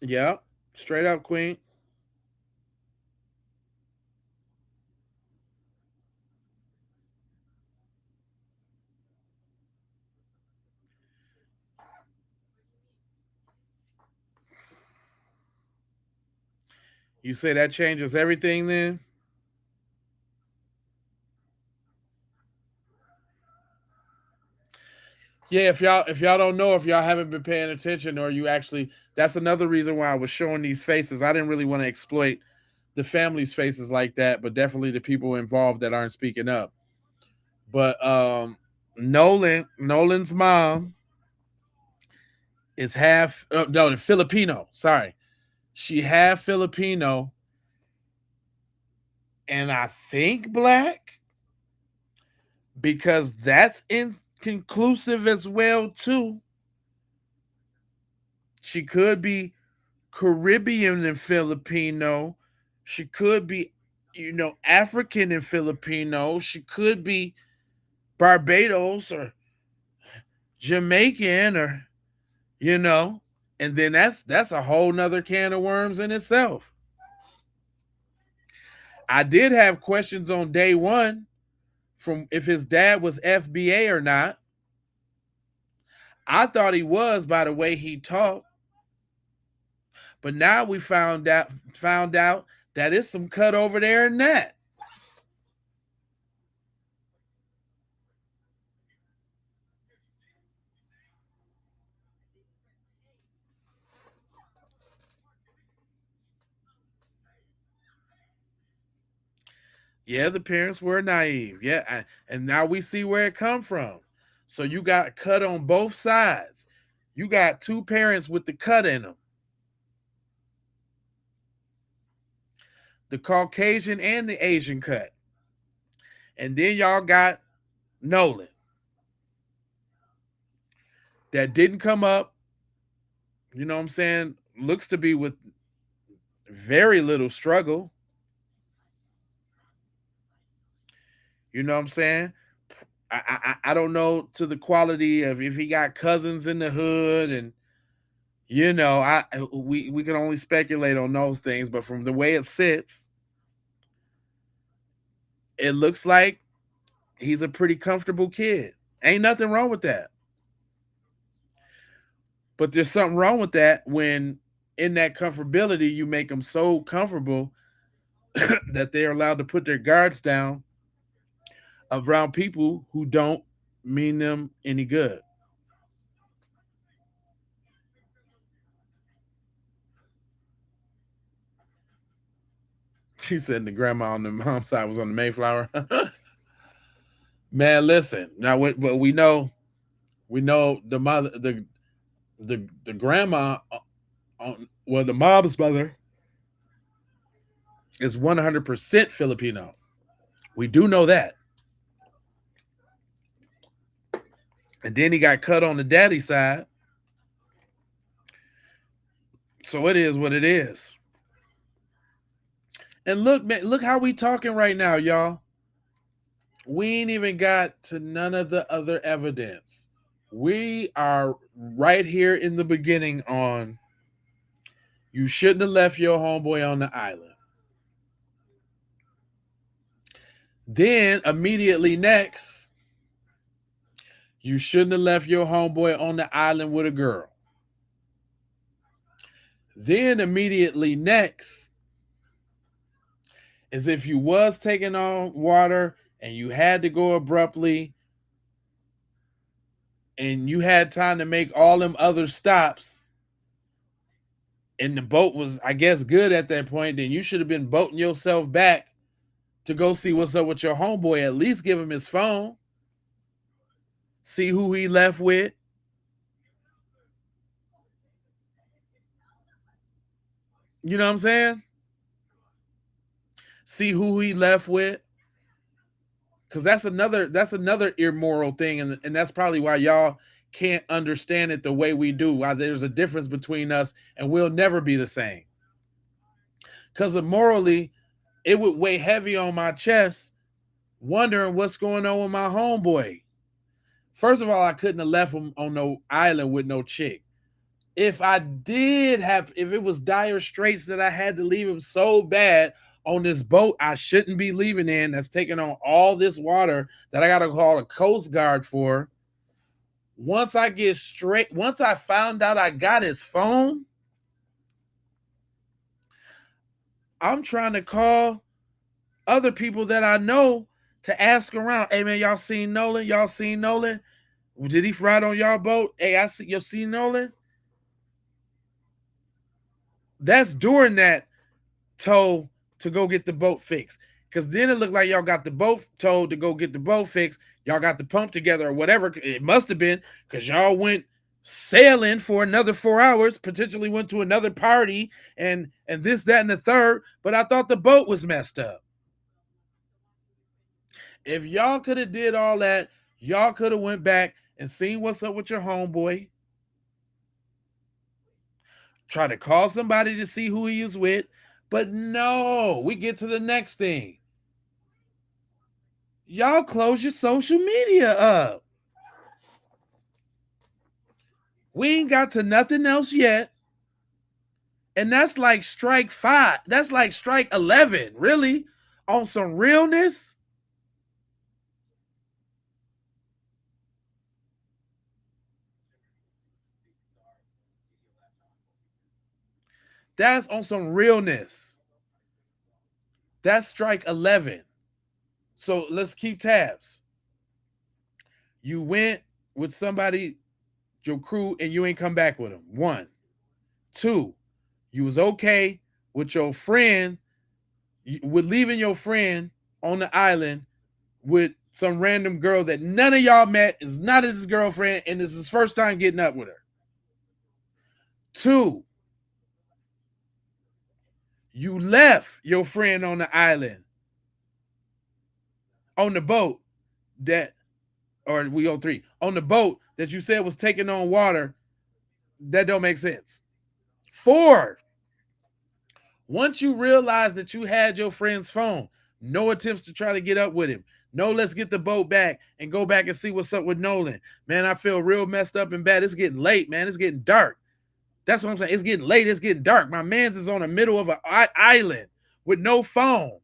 Yeah, straight up, Queen. You say that changes everything then? Yeah, if y'all don't know, if y'all haven't been paying attention, or you actually, that's another reason why I was showing these faces. I didn't really want to exploit the family's faces like that, but definitely the people involved that aren't speaking up. But Nolan's mom is half no, Filipino. Sorry. She half Filipino and I think black, because that's inconclusive as well too. She could be Caribbean and Filipino. She could be, African and Filipino. She could be Barbados or Jamaican or, you know, and then that's a whole nother can of worms in itself. I did have questions on day one from if his dad was FBA or not. I thought he was by the way he talked, but now we found out that it's some cut over there in that. Yeah, the parents were naive. Yeah, and now we see where it come from. So you got cut on both sides. You got two parents with the cut in them, the Caucasian and the Asian cut. And then y'all got Nolan that didn't come up, you know what I'm saying? Looks to be with very little struggle. You know what I'm saying? I don't know to the quality of if he got cousins in the hood, and we can only speculate on those things, but from the way it sits, it looks like he's a pretty comfortable kid. Ain't nothing wrong with that. But there's something wrong with that when in that comfortability you make them so comfortable that they're allowed to put their guards down around people who don't mean them any good. She said the grandma on the mom's side was on the Mayflower. Man, listen. Now, what we know the mother, the grandma, well, the mom's mother is 100% Filipino. We do know that. And then he got cut on the daddy side. So it is what it is. And look, man, look how we talking right now, y'all. We ain't even got to none of the other evidence. We are right here in the beginning on you shouldn't have left your homeboy on the island. Then immediately next, you shouldn't have left your homeboy on the island with a girl. Then immediately next is if you was taking on water and you had to go abruptly and you had time to make all them other stops and the boat was, I guess, good at that point, then you should have been boating yourself back to go see what's up with your homeboy. At least give him his phone. See who he left with. You know what I'm saying? See who he left with. Because that's another immoral thing. And that's probably why y'all can't understand it the way we do. Why there's a difference between us and we'll never be the same. Because morally, it would weigh heavy on my chest wondering what's going on with my homeboy. First of all, I couldn't have left him on no island with no chick. If it was dire straits that I had to leave him so bad on this boat I shouldn't be leaving in, that's taking on all this water that I got to call a Coast Guard for. Once I found out I got his phone, I'm trying to call other people that I know to ask around. Hey man, y'all seen Nolan? Y'all seen Nolan? Did he ride on y'all boat? Hey, you seen Nolan? That's during that tow to go get the boat fixed. Because then it looked like y'all got the boat towed to go get the boat fixed. Y'all got the pump together or whatever. It must have been because y'all went sailing for another 4 hours, potentially went to another party and this, that, and the third. But I thought the boat was messed up. If y'all could have did all that, y'all could have went back and seen what's up with your homeboy. Try to call somebody to see who he is with. But no, we get to the next thing. Y'all close your social media up. We ain't got to nothing else yet. And that's like strike 5. That's like strike 11, really, on some realness. That's on some realness. That's strike 11. So let's keep tabs. You went with somebody, your crew, and you ain't come back with them. 1. 2, you was okay with your friend, with leaving your friend on the island with some random girl that none of y'all met, is not his girlfriend, and this is his first time getting up with her. 2, you left your friend on the island, on the boat that, or we go 3, on the boat that you said was taking on water. That don't make sense. 4, once you realize that you had your friend's phone, no attempts to try to get up with him. No, let's get the boat back and go back and see what's up with Nolan. Man, I feel real messed up and bad. It's getting late, man. It's getting dark. That's what I'm saying. It's getting late. It's getting dark. My man's is on the middle of an island with no phone.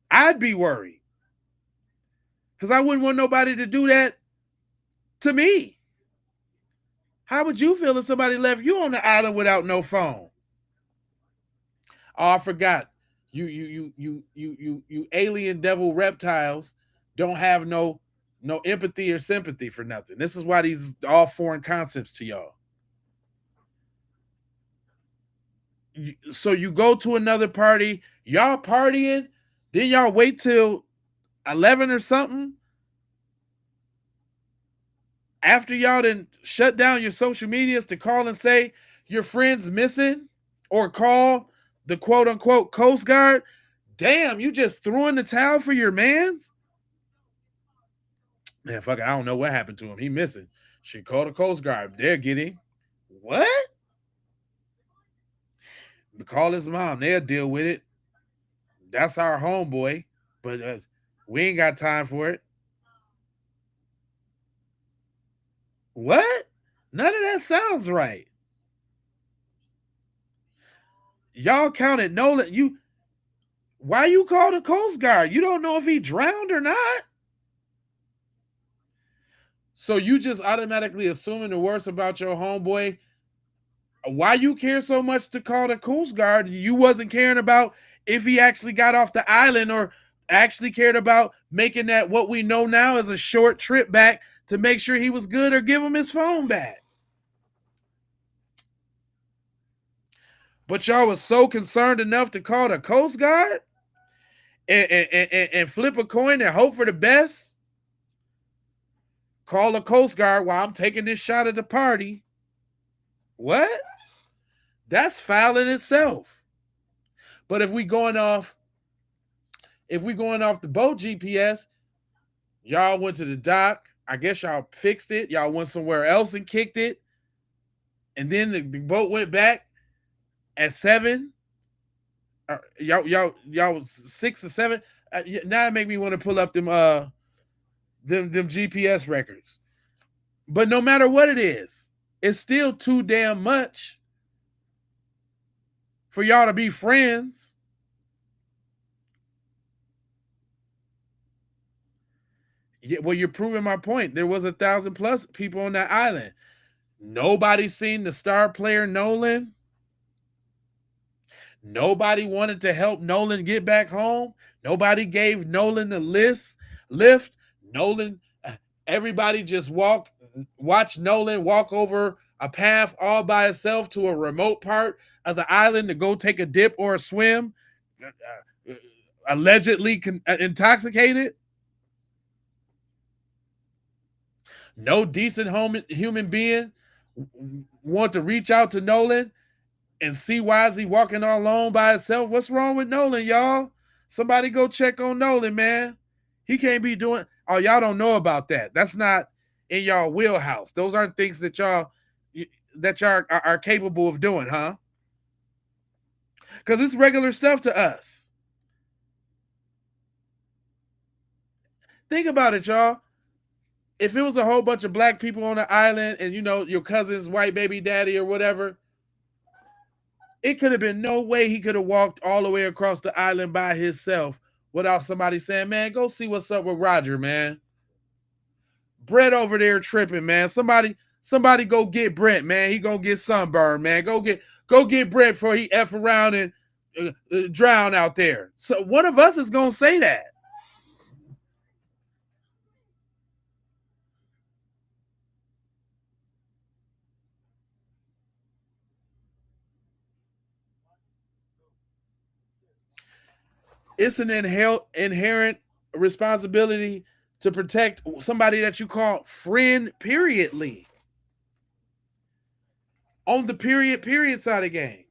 I'd be worried because I wouldn't want nobody to do that to me. How would you feel if somebody left you on the island without no phone? Oh, I forgot. You alien devil reptiles don't have no empathy or sympathy for nothing. This is why these all foreign concepts to y'all. So you go to another party, y'all partying, then y'all wait till 11 or something after y'all done shut down your social medias to call and say your friend's missing, or call the quote unquote Coast Guard. Damn, you just threw in the towel for your mans? Man, fuck it, I don't know what happened to him. He missing. She called the Coast Guard. They're getting what? Call his mom. They'll deal with it. That's our homeboy, but we ain't got time for it. What? None of that sounds right. Y'all counted Nolan. Why you call the Coast Guard? You don't know if he drowned or not. So you just automatically assuming the worst about your homeboy. Why you care so much to call the Coast Guard? You wasn't caring about if he actually got off the island, or actually cared about making that what we know now as a short trip back to make sure he was good, or give him his phone back. But y'all was so concerned enough to call the Coast Guard and flip a coin and hope for the best. Call the Coast Guard while I'm taking this shot at the party. What? That's foul in itself. But if we going off the boat GPS, y'all went to the dock. I guess y'all fixed it. Y'all went somewhere else and kicked it. And then the boat went back at 7. Y'all was 6 or 7. Now it make me want to pull up them GPS records. But no matter what it is, it's still too damn much for y'all to be friends. Yeah, well, you're proving my point. There was 1,000+ people on that island. Nobody seen the star player Nolan. Nobody wanted to help Nolan get back home. Nobody gave Nolan the lift. Nolan, everybody just watch Nolan walk over a path all by itself to a remote part of the island to go take a dip or a swim, allegedly intoxicated. No decent human being want to reach out to Nolan and see why is he walking all alone by himself. What's wrong with Nolan, y'all? Somebody go check on Nolan, man. He can't be doing. Oh, y'all don't know about that. That's not in y'all wheelhouse. Those aren't things that y'all are capable of doing, huh? Because it's regular stuff to us. Think about it, y'all. If it was a whole bunch of black people on the island and, your cousin's white baby daddy or whatever, it could have been no way he could have walked all the way across the island by himself without somebody saying, man, go see what's up with Roger, man. Brett over there tripping, man. Somebody go get Brett, man. He gonna get sunburned, man. Go get Brett before he F around and drown out there. So one of us is gonna say that. It's an inherent responsibility to protect somebody that you call friend, periodly. On the period side of the game.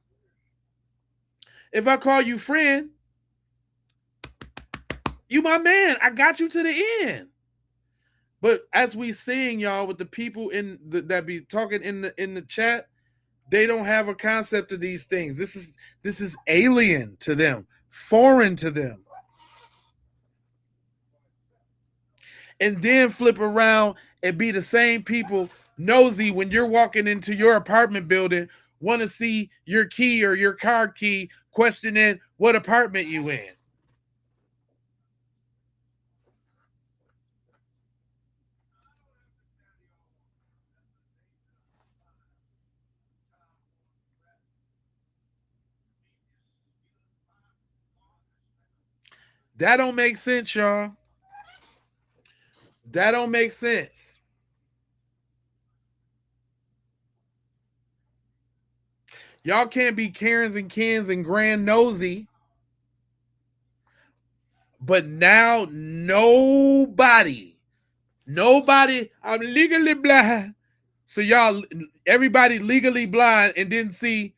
If I call you friend, you my man. I got you to the end. But as we seeing, y'all, with the people that be talking in the chat, they don't have a concept of these things. This is alien to them, foreign to them. And then flip around and be the same people nosy when you're walking into your apartment building, want to see your key or your car key, questioning what apartment you in. That don't make sense, y'all. That don't make sense. Y'all can't be Karens and Kens and Grand Nosy. But now nobody, I'm legally blind. So y'all, everybody legally blind and didn't see.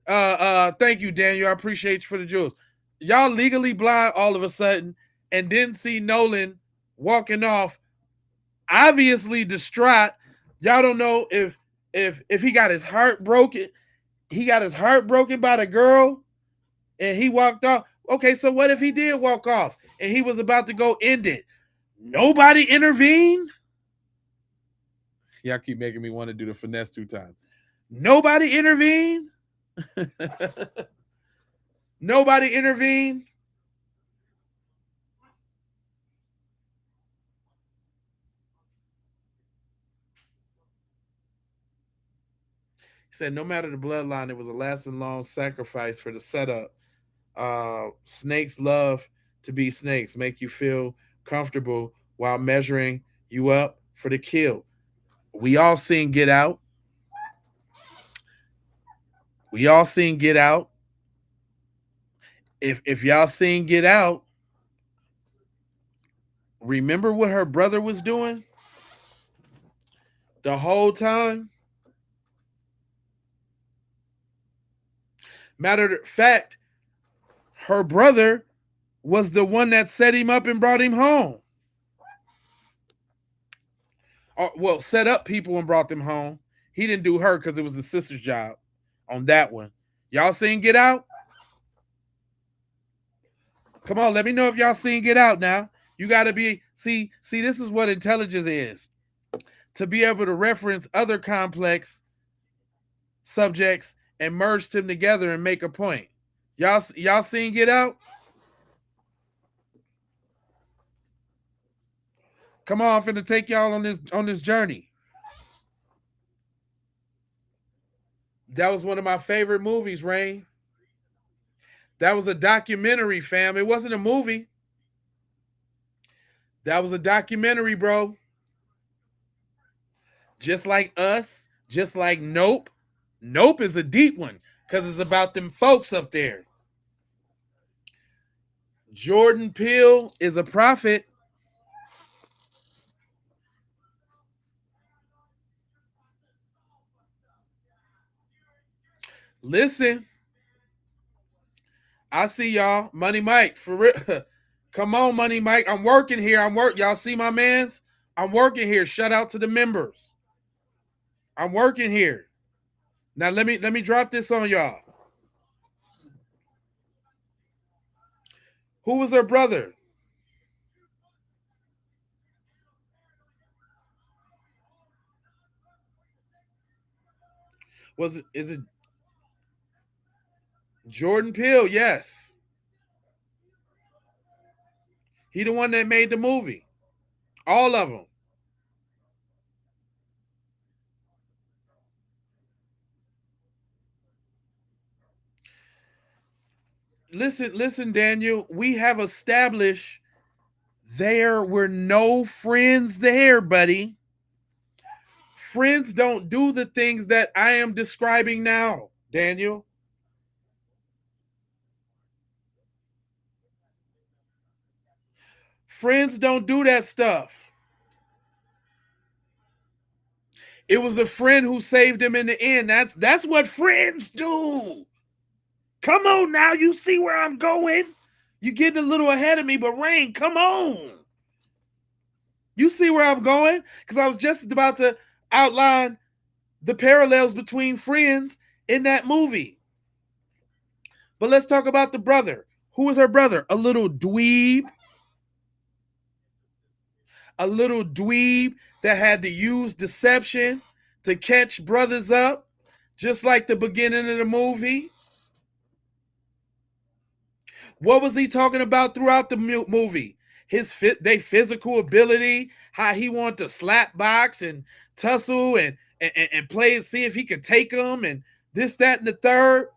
Thank you, Daniel. I appreciate you for the jewels. Y'all legally blind all of a sudden and didn't see Nolan walking off, obviously distraught. Y'all don't know if he got his heart broken. He got his heart broken by the girl, and he walked off. Okay, so what if he did walk off and he was about to go end it? Nobody intervened. Y'all keep making me want to do the finesse 2 times. Nobody intervened. Nobody intervened. He said, no matter the bloodline, it was a lasting long sacrifice for the setup. Snakes love to be snakes, make you feel comfortable while measuring you up for the kill. We all seen Get Out. We all seen Get Out. If y'all seen Get Out, remember what her brother was doing the whole time? Matter of fact, her brother was the one that set him up and brought him home. Well, set up people and brought them home. He didn't do her because it was the sister's job on that one. Y'all seen Get Out? Come on, let me know if y'all seen Get Out now. You got to be, see, this is what intelligence is. To be able to reference other complex subjects and merge them together and make a point. Y'all seen Get Out? Come on, I'm finna take y'all on this journey. That was one of my favorite movies, Rain. That was a documentary, fam. It wasn't a movie. That was a documentary, bro. Just like Us, just like Nope. Nope is a deep one because it's about them folks up there. Jordan Peele is a prophet. Listen, I see y'all. Money Mike, for real. Come on, Money Mike. I'm working here. Y'all see my mans? I'm working here. Shout out to the members. I'm working here. Now let me drop this on y'all. Who was her brother? Is it Jordan Peele? Yes. He the one that made the movie. All of them. Listen, Daniel. We have established there were no friends there, buddy. Friends don't do the things that I am describing now, Daniel. Friends don't do that stuff. It was a friend who saved him in the end. That's what friends do. Come on now, you see where I'm going? You getting a little ahead of me, but Rain, come on. You see where I'm going? Because I was just about to outline the parallels between friends in that movie. But let's talk about the brother. Who was her brother? A little dweeb. A little dweeb that had to use deception to catch brothers up, just like the beginning of the movie. What was he talking about throughout the movie? Their physical ability, how he wanted to slap box and tussle and play and see if he could take them and this, that, and the third.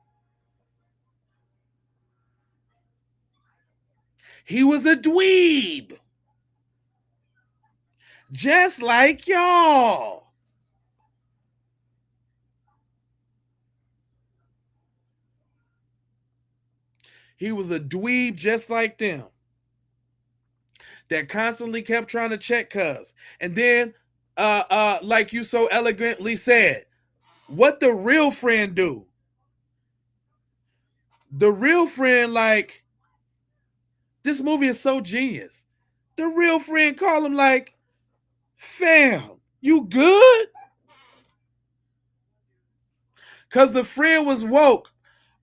He was a dweeb. Just like y'all. He was a dweeb just like them that constantly kept trying to check cuz. And then, like you so elegantly said, what the real friend do? The real friend, like, this movie is so genius. The real friend call him like, fam, you good? Cause the friend was woke,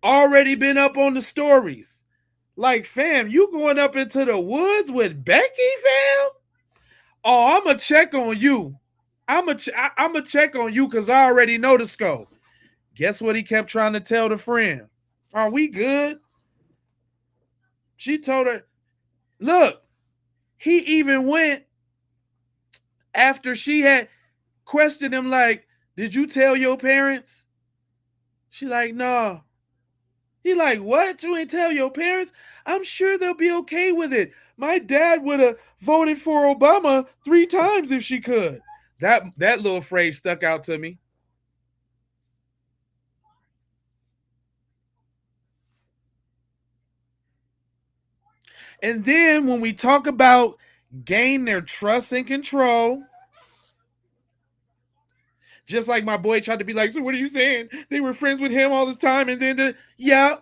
already been up on the stories. Like, fam, you going up into the woods with Becky, fam? Oh, I'ma check on you. I'ma check on you because I already know the scope. Guess what he kept trying to tell the friend? Are we good? She told her, look, he even went after she had questioned him, like, did you tell your parents? She like, no. He like, what? You ain't tell your parents? I'm sure they'll be okay with it. My dad would have voted for Obama 3 times if she could. That little phrase stuck out to me. And then when we talk about gain their trust and control, just like my boy tried to be like, so what are you saying? They were friends with him all this time, and then yeah,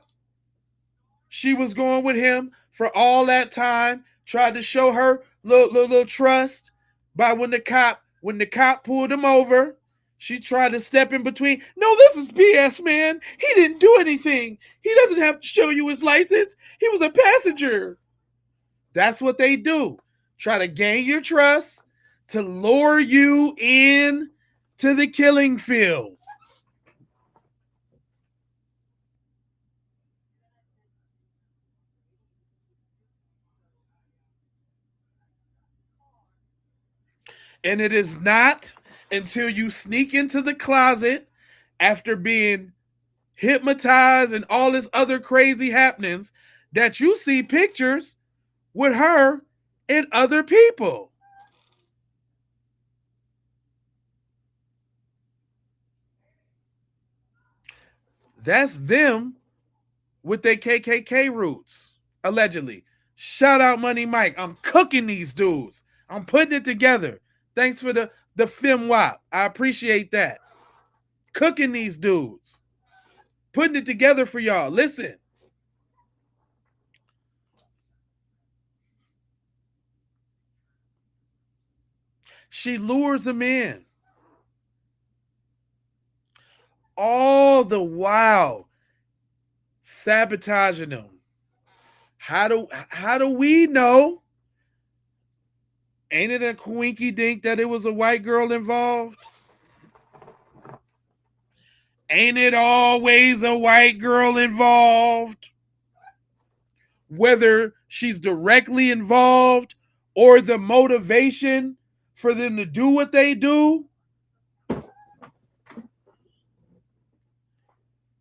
she was going with him for all that time, tried to show her little trust by when the cop pulled him over. She tried to step in between. No, this is BS, man. He didn't do anything. He doesn't have to show you his license. He was a passenger. That's what they do. Try to gain your trust to lure you in to the killing fields. And it is not until you sneak into the closet after being hypnotized and all this other crazy happenings that you see pictures with her and other people. That's them with their KKK roots, allegedly. Shout out Money Mike. I'm cooking these dudes. I'm putting it together. Thanks for the film wop. I appreciate that. Cooking these dudes. Putting it together for y'all. Listen. She lures them in. All the while sabotaging them. How do we know? Ain't it a quinky dink that it was a white girl involved? Ain't it always a white girl involved? Whether she's directly involved or the motivation for them to do what they do,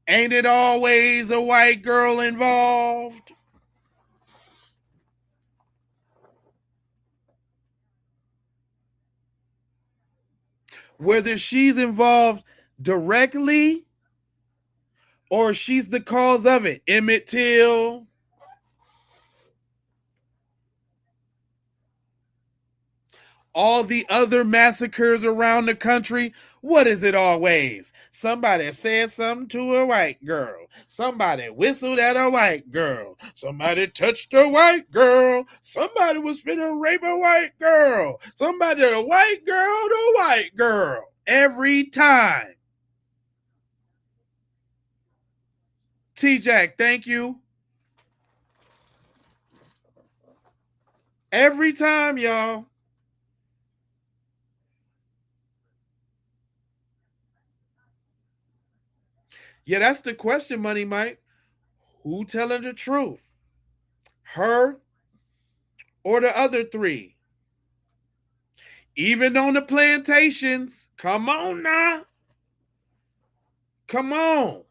ain't it always a white girl involved? Whether she's involved directly or she's the cause of it. Emmett Till, all the other massacres around the country. What is it always? Somebody said something to a white girl. Somebody whistled at a white girl. Somebody touched a white girl. Somebody was finna rape a white girl. Somebody, a white girl to a white girl. Every time. T-Jack, thank you. Every time, y'all. Yeah, that's the question, Money Mike. Who telling the truth? Her or the other 3? Even on the plantations. Come on now. Come on.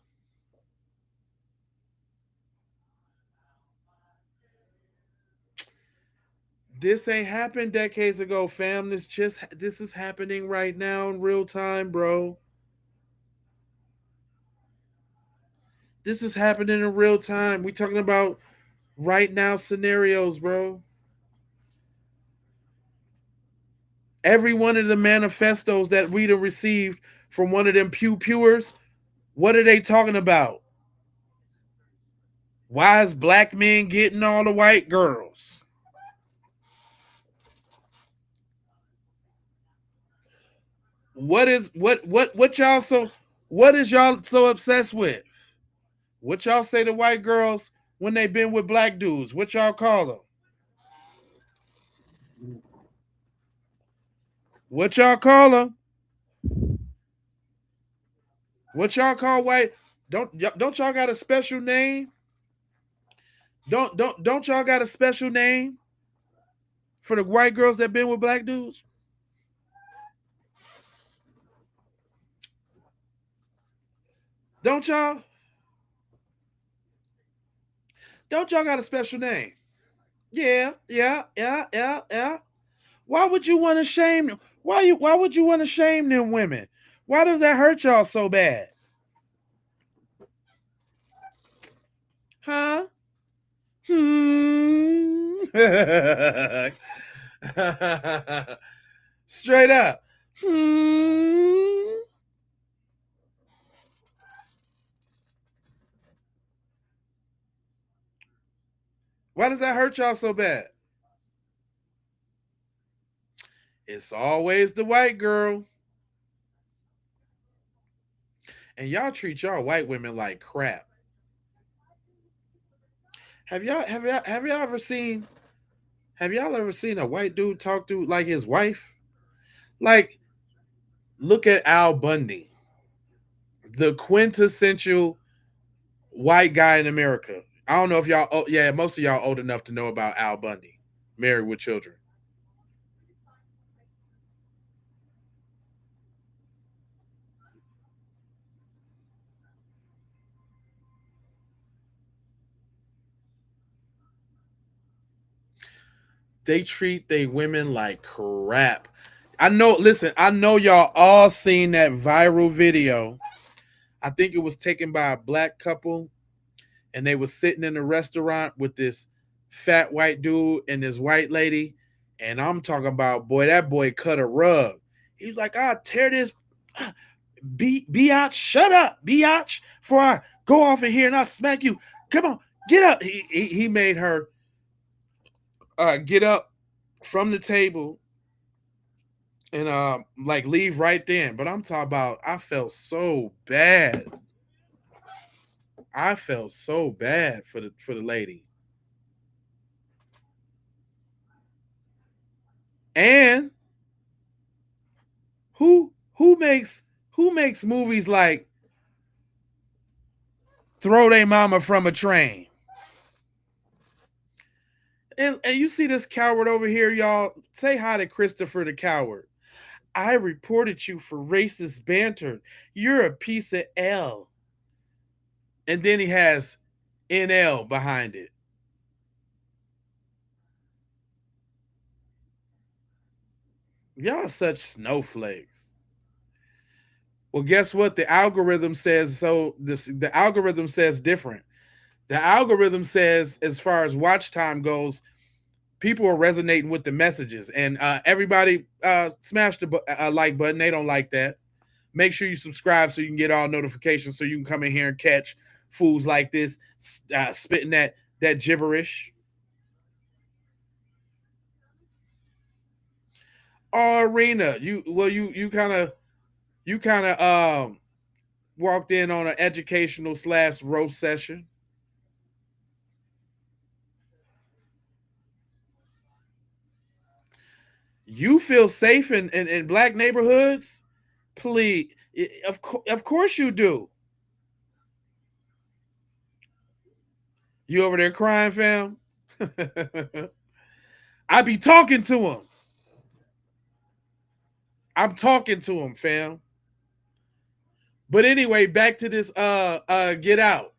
This ain't happened decades ago, fam. This is happening right now in real time, bro. This is happening in real time. We talking about right now scenarios, bro. Every one of the manifestos that we'd have received from one of them pewers, what are they talking about? Why is black men getting all the white girls? What y'all so what is y'all so obsessed with? What y'all say to white girls when they been with black dudes? What y'all call them? What y'all call them? What y'all call white? Don't y'all got a special name? Don't y'all got a special name for the white girls that been with black dudes? Don't y'all? Don't y'all got a special name? Yeah, yeah, yeah, yeah, yeah. Why would you want to shame them? Why would you want to shame them women? Why does that hurt y'all so bad? Huh? Straight up. Why does that hurt y'all so bad? It's always the white girl. And y'all treat y'all white women like crap. Have y'all ever seen a white dude talk to like his wife? Like, look at Al Bundy, the quintessential white guy in America. I don't know if y'all, oh, yeah, most of y'all old enough to know about Al Bundy, Married with Children. They treat they women like crap. I know, listen, I know y'all all seen that viral video. I think it was taken by a black couple, and they was sitting in a restaurant with this fat white dude and this white lady. And I'm talking about, boy, that boy cut a rug. He's like, I'll tear this biatch, shut up, biatch, before I go off in here and I'll smack you. Come on, get up. He made her get up from the table and like leave right then. But I'm talking about, I felt so bad. I felt so bad for the lady. And who makes movies like Throw They Mama from a Train? And you see this coward over here, y'all. Say hi to Christopher the coward. I reported you for racist banter. You're a piece of L. And then he has NL behind it. Y'all such snowflakes. Well, guess what? The algorithm says so. The algorithm says different. The algorithm says, as far as watch time goes, people are resonating with the messages, and everybody smash the like button. They don't like that. Make sure you subscribe so you can get all notifications, so you can come in here and catch fools like this spitting that gibberish. Oh, Arena, you kind of walked in on an educational / roast session. You feel safe in black neighborhoods? Please, of course you do. You over there crying, fam? I be talking to him. I'm talking to him, fam. But anyway, back to this Get Out.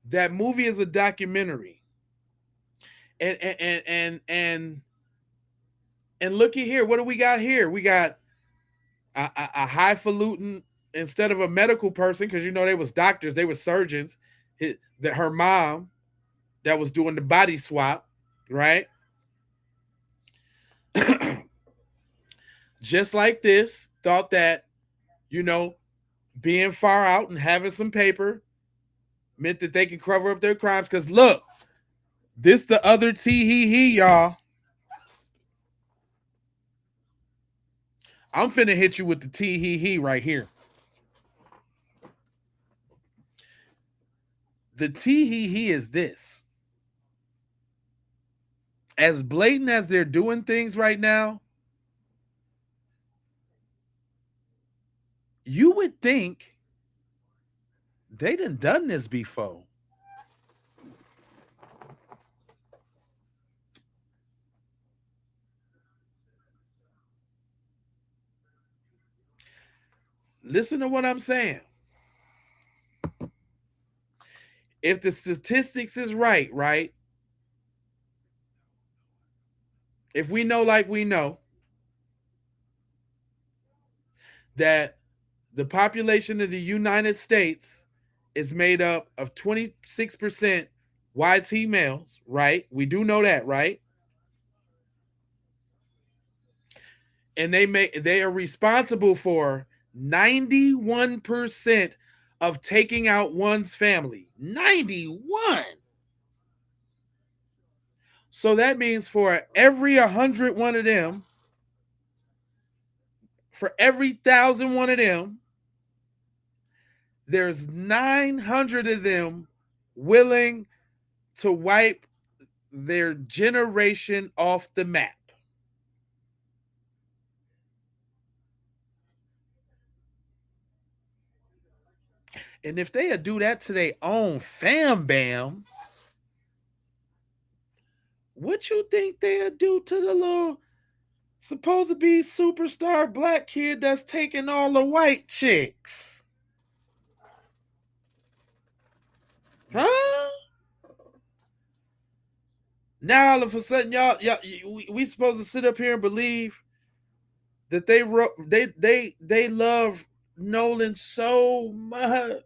That movie is a documentary. And looky here, what do we got here? We got a highfalutin, instead of a medical person, because you know they was doctors, they were surgeons. Her mom, that was doing the body swap, right? Just like this, thought that, you know, being far out and having some paper meant that they could cover up their crimes. Because look, this the other tee hee hee, y'all. I'm finna hit you with the tee hee hee right here. The tee hee hee is this. As blatant as they're doing things right now, you would think they done this before. Listen to what I'm saying. If the statistics is right? If we know like we know that the population of the United States is made up of 26% white females, right? We do know that, right? And they are responsible for 91% of taking out one's family. 91. So that means for every 100 one of them, for every 1,000 one of them, there's 900 of them willing to wipe their generation off the map. And if they do that to their own fam bam, what you think they'll do to the little supposed to be superstar black kid that's taking all the white chicks? Huh? Now all of a sudden, y'all, we supposed to sit up here and believe that they love Nolan so much.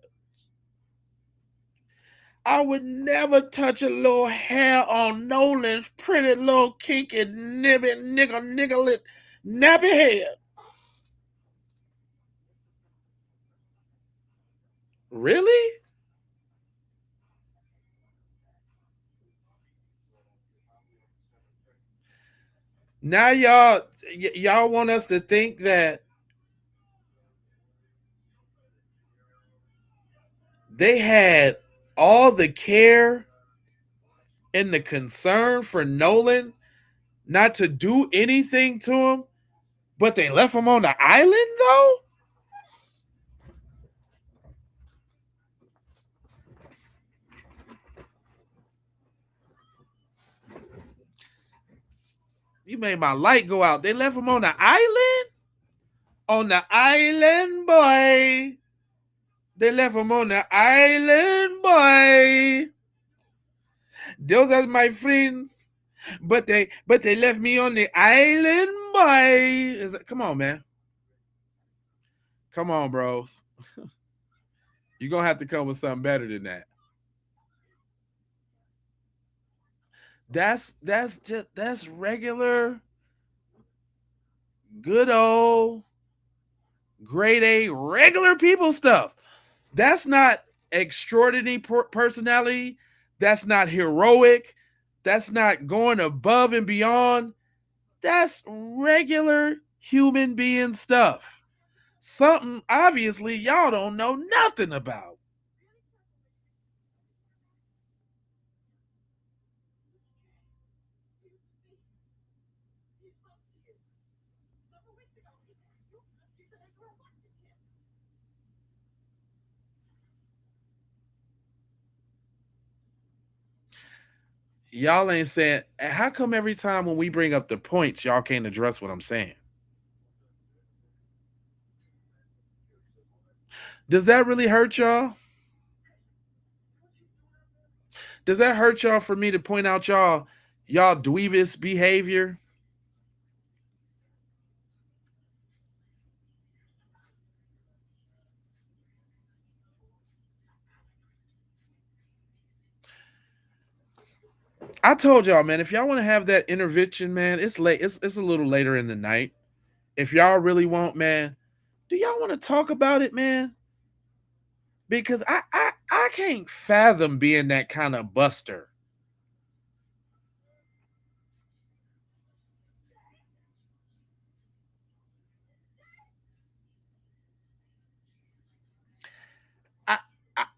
I would never touch a little hair on Nolan's pretty little kinky nigglet nappy head. Really? Now y'all want us to think that they had all the care and the concern for Nolan not to do anything to him, but they left him on the island though? You made my light go out. They left him on the island? On the island, boy. They left him on the island, boy. Those are my friends. But they left me on the island, boy. Come on, man. Come on, bros. You're gonna have to come with something better than that. That's regular, good old grade A regular people stuff. That's not extraordinary personality. That's not heroic. That's not going above and beyond. That's regular human being stuff. Something obviously y'all don't know nothing about. Y'all ain't saying, how come every time when we bring up the points, y'all can't address what I'm saying? Does that really hurt y'all? Does that hurt y'all for me to point out y'all dweebish behavior? I told y'all, man, if y'all want to have that intervention, man, it's late. It's a little later in the night. If y'all really want, man, do y'all want to talk about it, man? Because I can't fathom being that kind of buster.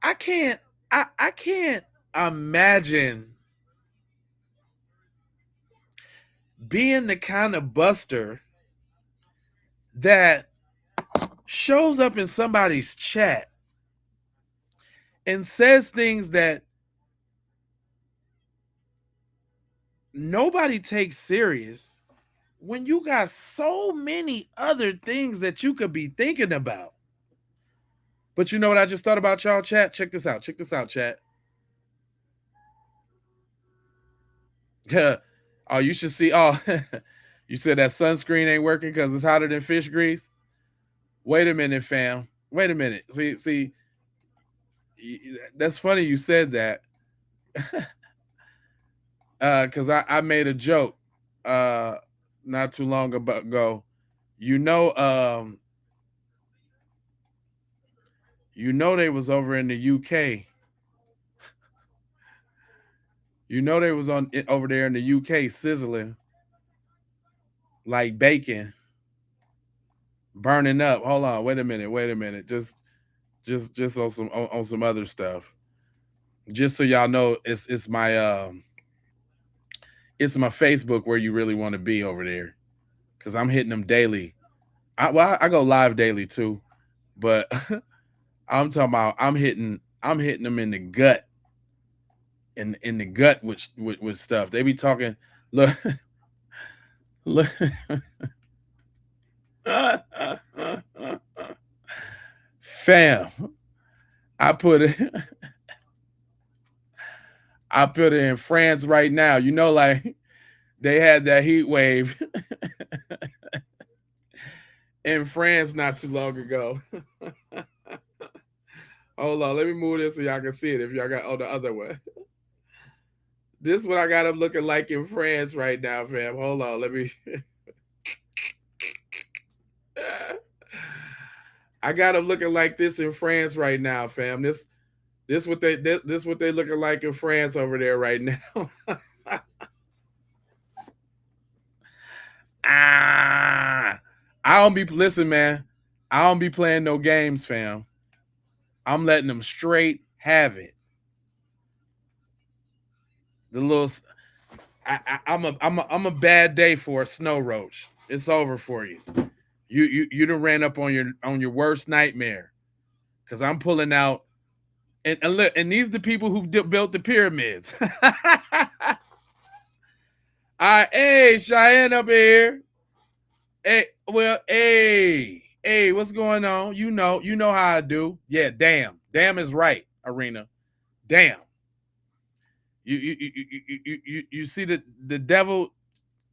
I can't I can't imagine being the kind of buster that shows up in somebody's chat and says things that nobody takes serious when you got so many other things that you could be thinking about. But you know what I just thought about, y'all, chat? Check this out. Check this out, chat. Oh, you should see. Oh, you said that sunscreen ain't working because it's hotter than fish grease? Wait a minute, fam. Wait a minute. See, that's funny you said that. Because I made a joke not too long ago. You know, they was over in the UK. You know they was on over there in the UK sizzling like bacon, burning up. Hold on, wait a minute. Just on some other stuff. Just so y'all know, it's my Facebook where you really want to be over there, because I'm hitting them daily. I go live daily too, but I'm talking about I'm hitting them in the gut, in the gut with stuff. They be talking. Look, look. Fam, I put it. I put it in France right now. You know, like they had that heat wave in France not too long ago. Hold on, let me move this so y'all can see it. If y'all got the other one. This is what I got them looking like in France right now, fam. Hold on, let me. I got them looking like this in France right now, fam. This what they looking like in France over there right now. I don't be listen, man. I don't be playing no games, fam. I'm letting them straight have it. The little, I'm a bad day for a snow roach. It's over for you. You done ran up on your worst nightmare, because I'm pulling out. And look, and these are the people who built the pyramids. Hey, Cheyenne up here. Hey, well, hey, what's going on? You know how I do. Yeah, damn is right, Arena. Damn. You see the devil,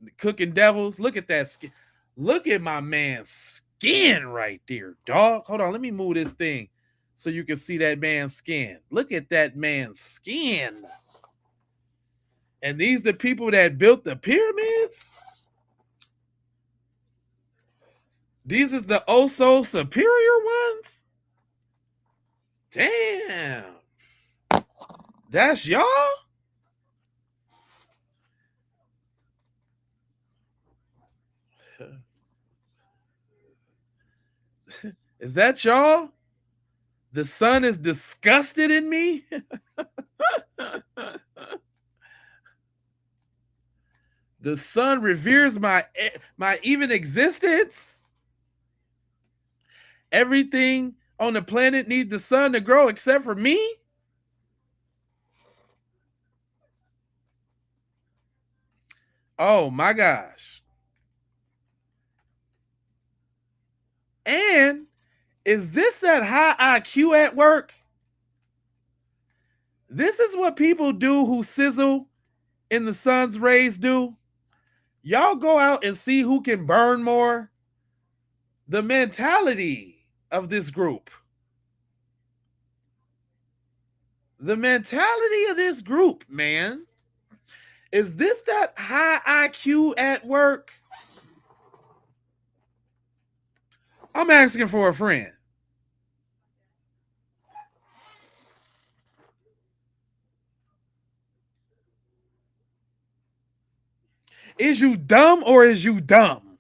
the cooking devils. Look at that skin. Look at my man's skin right there, dog. Hold on, let me move this thing so you can see that man's skin. Look at that man's skin. And these the people that built the pyramids? These is the oh so superior ones? Damn. That's y'all? Is that y'all? The sun is disgusted in me? The sun reveres my even existence? Everything on the planet needs the sun to grow except for me? Oh my gosh. And is this that high IQ at work? This is what people do who sizzle in the sun's rays do? Y'all go out and see who can burn more? The mentality of this group. The mentality of this group, man. Is this that high IQ at work? I'm asking for a friend. Is you dumb or is you dumb?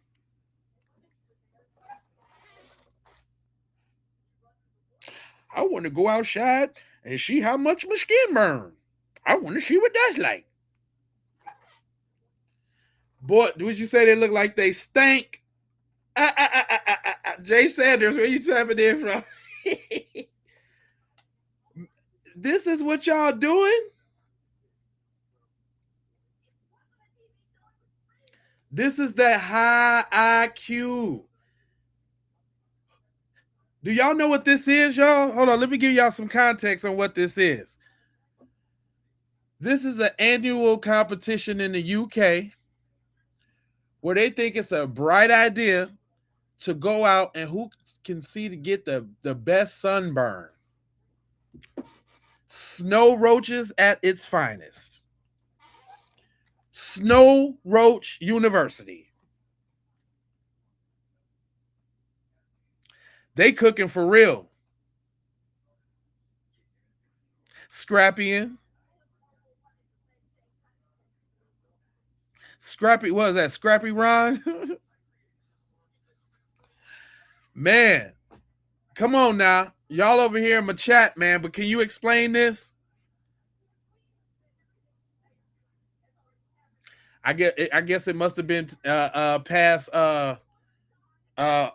I want to go outside and see how much my skin burn. I want to see what that's like. Boy, would you say they look like they stink? Jay Sanders, where you tapping in from? This is what y'all doing? This is that high IQ. Do y'all know what this is, y'all? Hold on, let me give y'all some context on what this is. This is an annual competition in the UK where they think it's a bright idea to go out and who can see to get the best sunburn. Snow roaches at its finest. Snow Roach University. They cooking for real. Scrappy. What is that? Scrappy Ron? Man, come on now. Y'all over here in my chat, man, but can you explain this? I guess it must have been past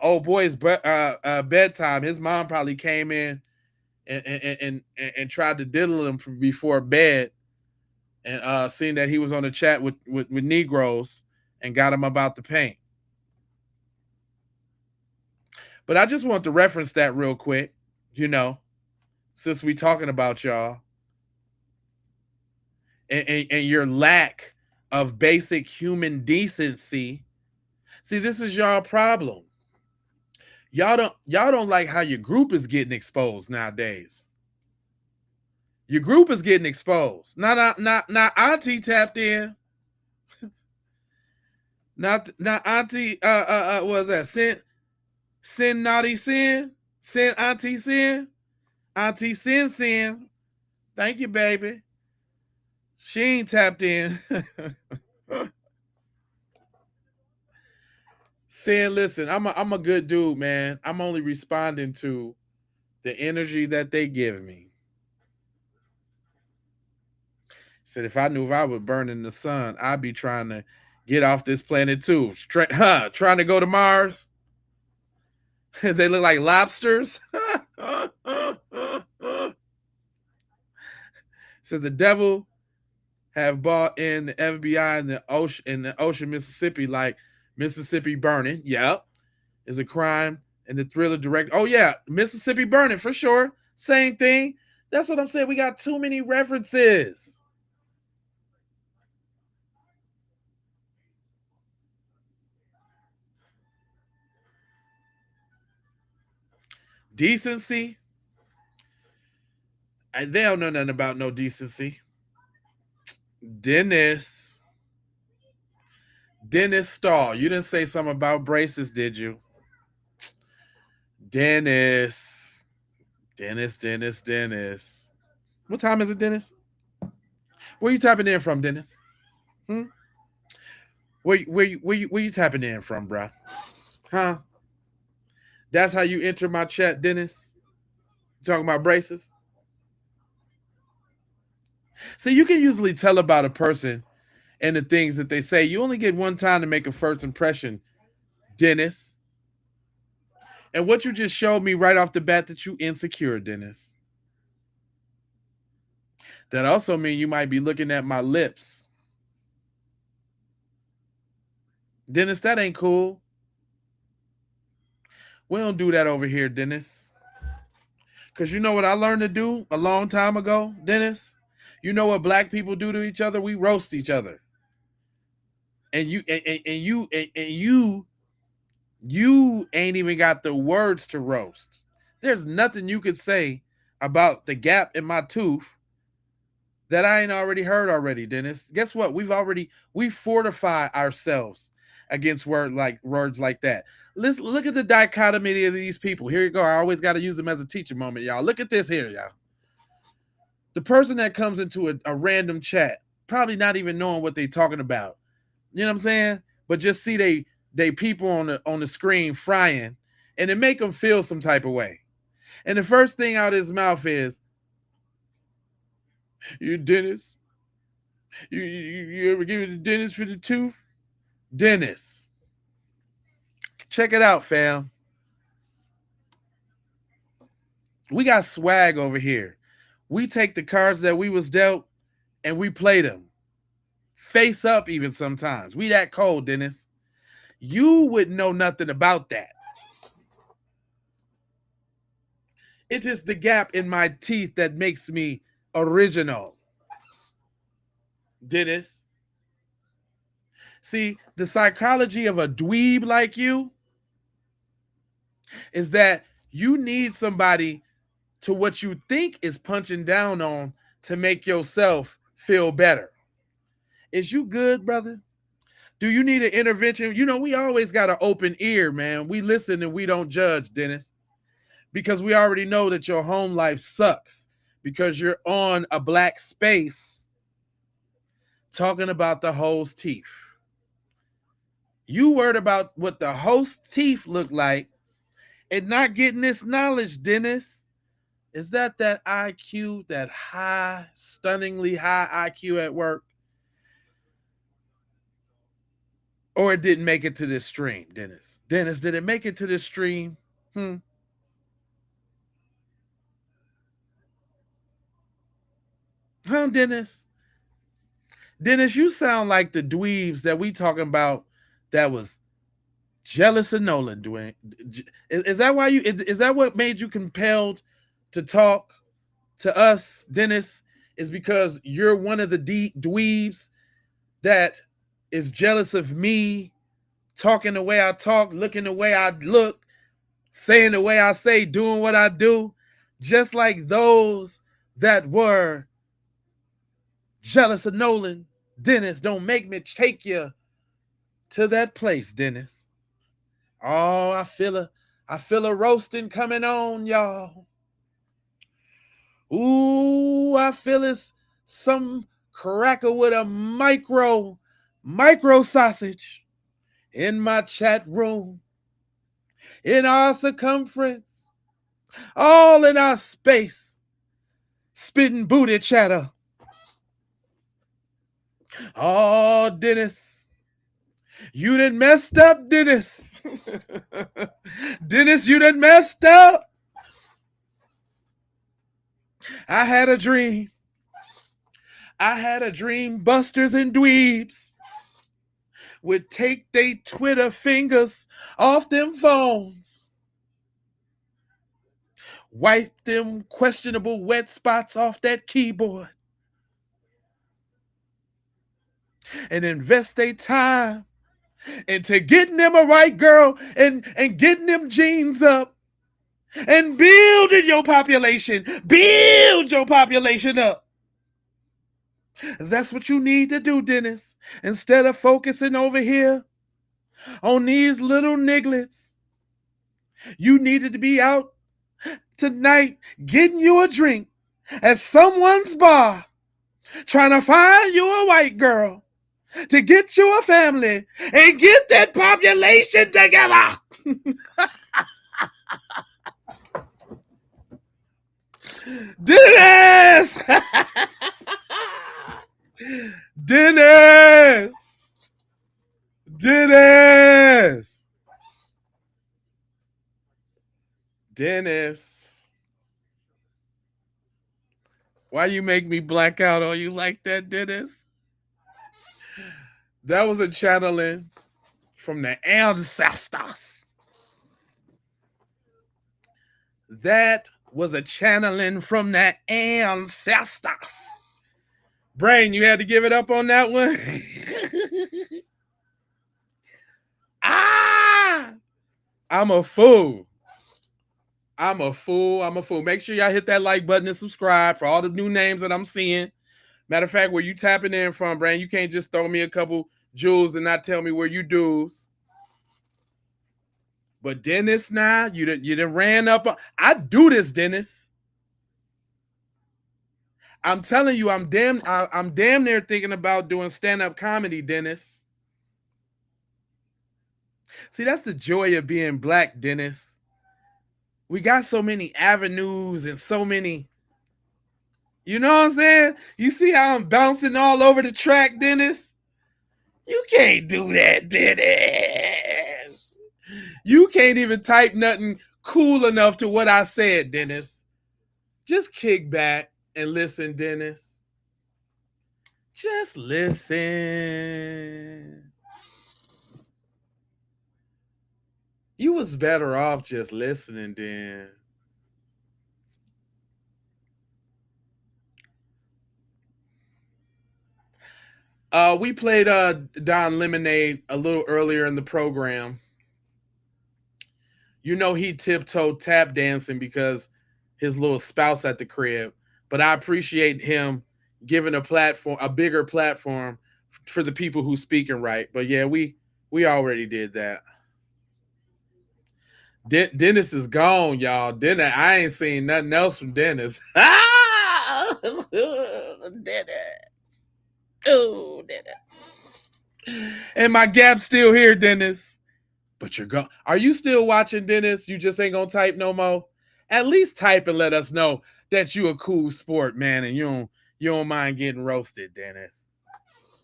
old boy's bedtime. His mom probably came in and tried to diddle him before bed, and seen that he was on a chat with Negroes and got him about the paint. But I just want to reference that real quick, since we talking about y'all and your lack of basic human decency. See, this is y'all problem. Y'all don't like how your group is getting exposed nowadays. Your group is getting exposed. Not Auntie tapped in. Not Auntie what was that? Sin naughty sin? Sin Auntie sin? Auntie sin. Thank you, baby. She ain't tapped in. Saying, listen, I'm a good dude, man. I'm only responding to the energy that they give me. Said if I knew if I would burn in the sun, I'd be trying to get off this planet too. Trying to go to Mars. They look like lobsters. So the devil have bought in the FBI in the ocean, Mississippi, like Mississippi Burning. Yep. Is a crime. And the thriller director. Oh, yeah. Mississippi Burning for sure. Same thing. That's what I'm saying. We got too many references. Decency. They don't know nothing about no decency. Dennis Stahl. You didn't say something about braces, did you? Dennis. What time is it, Dennis? Where you tapping in from, Dennis? Where you tapping in from, bruh? Huh? That's how you enter my chat, Dennis? You talking about braces? See, you can usually tell about a person and the things that they say. You only get one time to make a first impression, Dennis. And what you just showed me right off the bat that you insecure, Dennis. That also means you might be looking at my lips. Dennis, that ain't cool. We don't do that over here, Dennis. Because you know what I learned to do a long time ago, Dennis? You know what black people do to each other? We roast each other. And you ain't even got the words to roast. There's nothing you could say about the gap in my tooth that I ain't already heard already, Dennis? Guess what? We fortify ourselves against words like that. Let's look at the dichotomy of these people. Here you go. I always got to use them as a teacher moment, y'all. Look at this here, y'all. The person that comes into a random chat, probably not even knowing what they talking about. You know what I'm saying? But just see they people on the screen frying, and it make them feel some type of way. And the first thing out of his mouth is, "You Dennis? You ever give it to Dennis for the tooth?" Dennis. Check it out, fam. We got swag over here. We take the cards that we was dealt and we play them. Face up even sometimes. We that cold, Dennis. You would know nothing about that. It is the gap in my teeth that makes me original. Dennis. See, the psychology of a dweeb like you is that you need somebody to what you think is punching down on to make yourself feel better. Is you good, brother? Do you need an intervention? You know, we always got an open ear, man. We listen and we don't judge, Dennis, because we already know that your home life sucks because you're on a black space talking about the host's teeth. You worried about what the host's teeth look like and not getting this knowledge, Dennis. Is that IQ, that high, stunningly high IQ at work? Or it didn't make it to this stream, Dennis? Dennis, did it make it to this stream? Huh, Dennis? Dennis, you sound like the dweebs that we talking about that was jealous of Nolan, Dwayne. Is that why is that what made you compelled to talk to us, Dennis? Is because you're one of the dweebs that is jealous of me talking the way I talk, looking the way I look, saying the way I say, doing what I do, just like those that were jealous of Nolan. Dennis, don't make me take you to that place, Dennis. Oh, I feel a roasting coming on, y'all. Ooh, I feel it's some cracker with a micro sausage in my chat room, in our circumference, all in our space, spitting booty chatter. Oh, Dennis, you done messed up, Dennis. Dennis, you done messed up. I had a dream. Busters and dweebs would take they Twitter fingers off them phones, wipe them questionable wet spots off that keyboard, and invest their time into getting them a right girl and getting them jeans up and building your population. Build your population up. That's what you need to do, Dennis. Instead of focusing over here on these little nigglets, you needed to be out tonight getting you a drink at someone's bar, trying to find you a white girl to get you a family and get that population together. Dennis! Dennis! Dennis! Dennis! Why you make me black out on you like that, Dennis? That was a channeling from the ancestors. That was a channeling from the ancestors. Brain, you had to give it up on that one. I'm a fool. I'm a fool. Make sure y'all hit that like button and subscribe for all the new names that I'm seeing. Matter of fact, where you tapping in from, Brand? You can't just throw me a couple jewels and not tell me where you do's. But Dennis, now you done ran up. I do this, Dennis. I'm telling you, I'm damn near thinking about doing stand-up comedy, Dennis. See, that's the joy of being black, Dennis. We got so many avenues and so many. You know what I'm saying? You see how I'm bouncing all over the track, Dennis? You can't do that, Dennis. You can't even type nothing cool enough to what I said, Dennis. Just kick back and listen, Dennis. Just listen. You was better off just listening, then. We played Don Lemonade a little earlier in the program. You know he tiptoed tap dancing because his little spouse at the crib. But I appreciate him giving a bigger platform for the people who speaking right. But yeah, we already did that. Dennis is gone, y'all. Dennis, I ain't seen nothing else from Dennis. Dennis. Oh, Dennis. And my gap's still here, Dennis. But you're gone. Are you still watching, Dennis? You just ain't gonna type no more? At least type and let us know that you a cool sport, man, and you don't mind getting roasted, Dennis.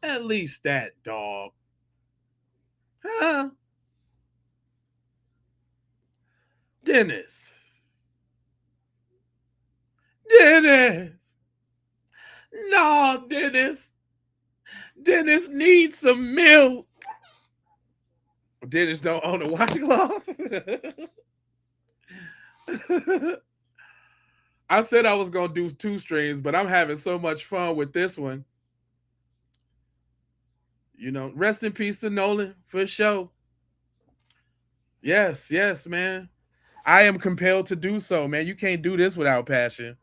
At least that, dog. Huh? Dennis. Dennis. No, Dennis. Dennis needs some milk. Dennis don't own a washcloth. I said I was gonna do 2 streams, but I'm having so much fun with this one. You know, rest in peace to Nolan for sure. Yes, man. I am compelled to do so, man. You can't do this without passion.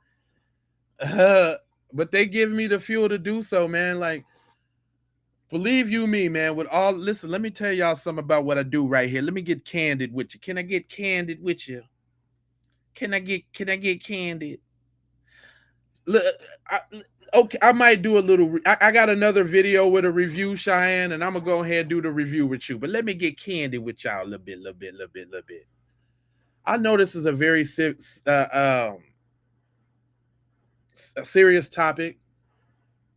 But they give me the fuel to do so, man. Like, believe you me, man. Listen, let me tell y'all something about what I do right here. Let me get candid with you. Can I get candid with you? Can I get candid? Look, okay, I might do a little. I got another video with a review, Cheyenne, and I'm gonna go ahead and do the review with you. But let me get candid with y'all a little bit. I know this is a very a serious topic,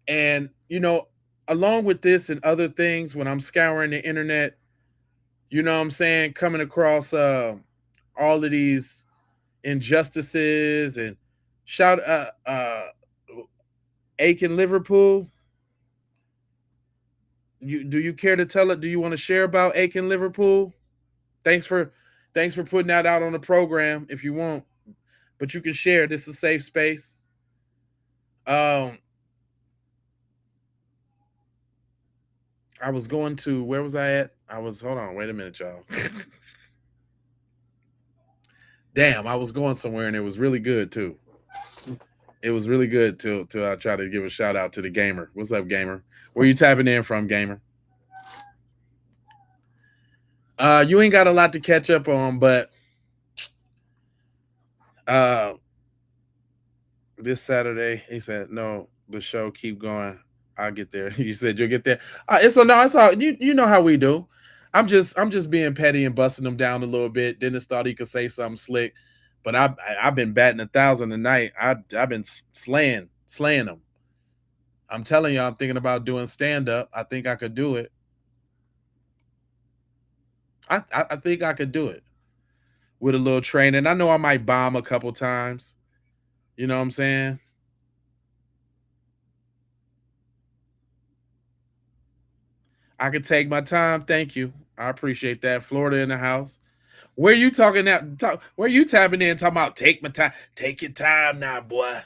and you know, along with this and other things, when I'm scouring the internet, you know what I'm saying, coming across all of these injustices and shout Aiken Liverpool. Do you care to tell it? Do you want to share about Aiken Liverpool? Thanks for putting that out on the program if you want, but you can share. This is a safe space. I was going to, where was I at? Hold on, wait a minute, y'all. Damn, I was going somewhere and it was really good too. It was really good till I try to give a shout out to the gamer. What's up, gamer? Where you tapping in from, gamer? You ain't got a lot to catch up on, but this Saturday, he said, no, the show keep going. I'll get there. You said you'll get there. It's all you know how we do. I'm just being petty and busting them down a little bit. Dennis thought he could say something slick, but I've been batting 1,000 a night. I've been slaying them. I'm telling you, I'm thinking about doing stand up. I think I could do it. I think I could do it with a little training. I know I might bomb a couple times. You know what I'm saying? I could take my time. Thank you. I appreciate that. Florida in the house. Where you talking now? Where you tapping in talking about take my time? Take your time now, boy.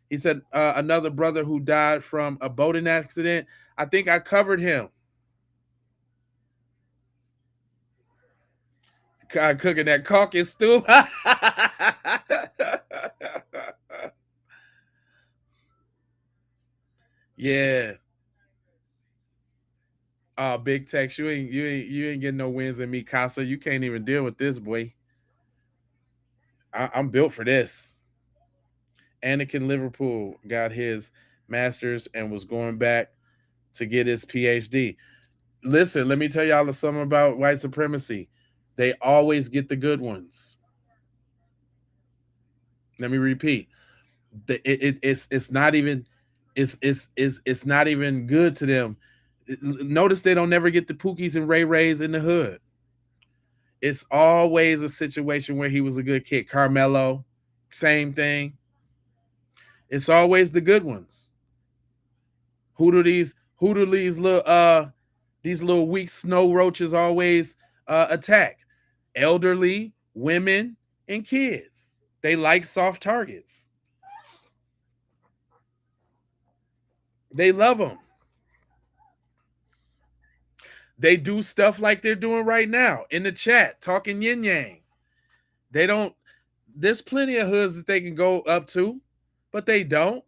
He said another brother who died from a boating accident. I think I covered him. Cooking that caucus stew. Yeah. Big Tex, you ain't getting no wins in me, Casa. You can't even deal with this, boy. I'm built for this. Anakin Liverpool got his master's and was going back to get his PhD. Listen, let me tell y'all something about white supremacy. They always get the good ones. Let me repeat. It's not even it's not even good to them. Notice they don't never get the Pookies and Ray Rays in the hood. It's always a situation where he was a good kid. Carmelo, same thing. It's always the good ones. Who do these little weak snow roaches always attack? Elderly, women, and kids. They like soft targets. They love them. They do stuff like they're doing right now in the chat, talking yin yang. They don't. There's plenty of hoods that they can go up to, but they don't.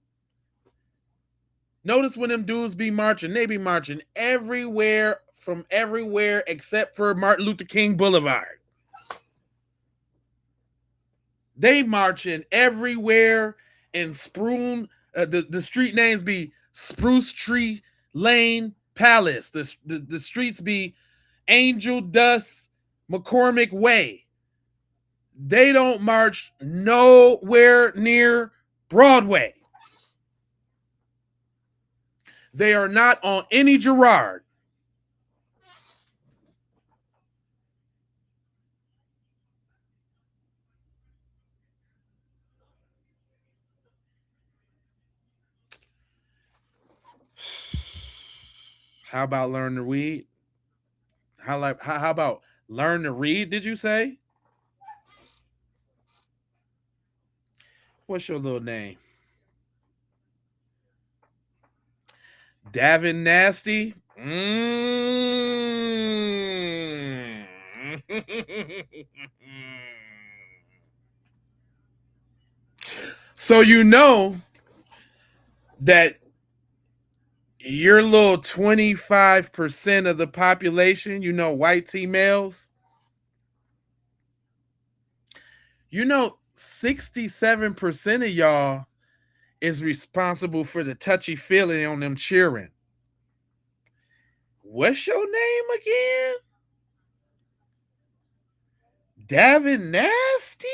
Notice when them dudes be marching, they be marching everywhere, from everywhere except for Martin Luther King Boulevard. They marching everywhere, and the street names be Spruce Tree Lane Palace. The streets be Angel Dust McCormick Way. They don't march nowhere near Broadway. They are not on any Girard. How about learn to read? How about learn to read? Did you say? What's your little name? Davin Nasty? So you know that your little 25% of the population, white females, 67% of y'all is responsible for the touchy feeling on them cheering. What's your name again? Davin Nasty?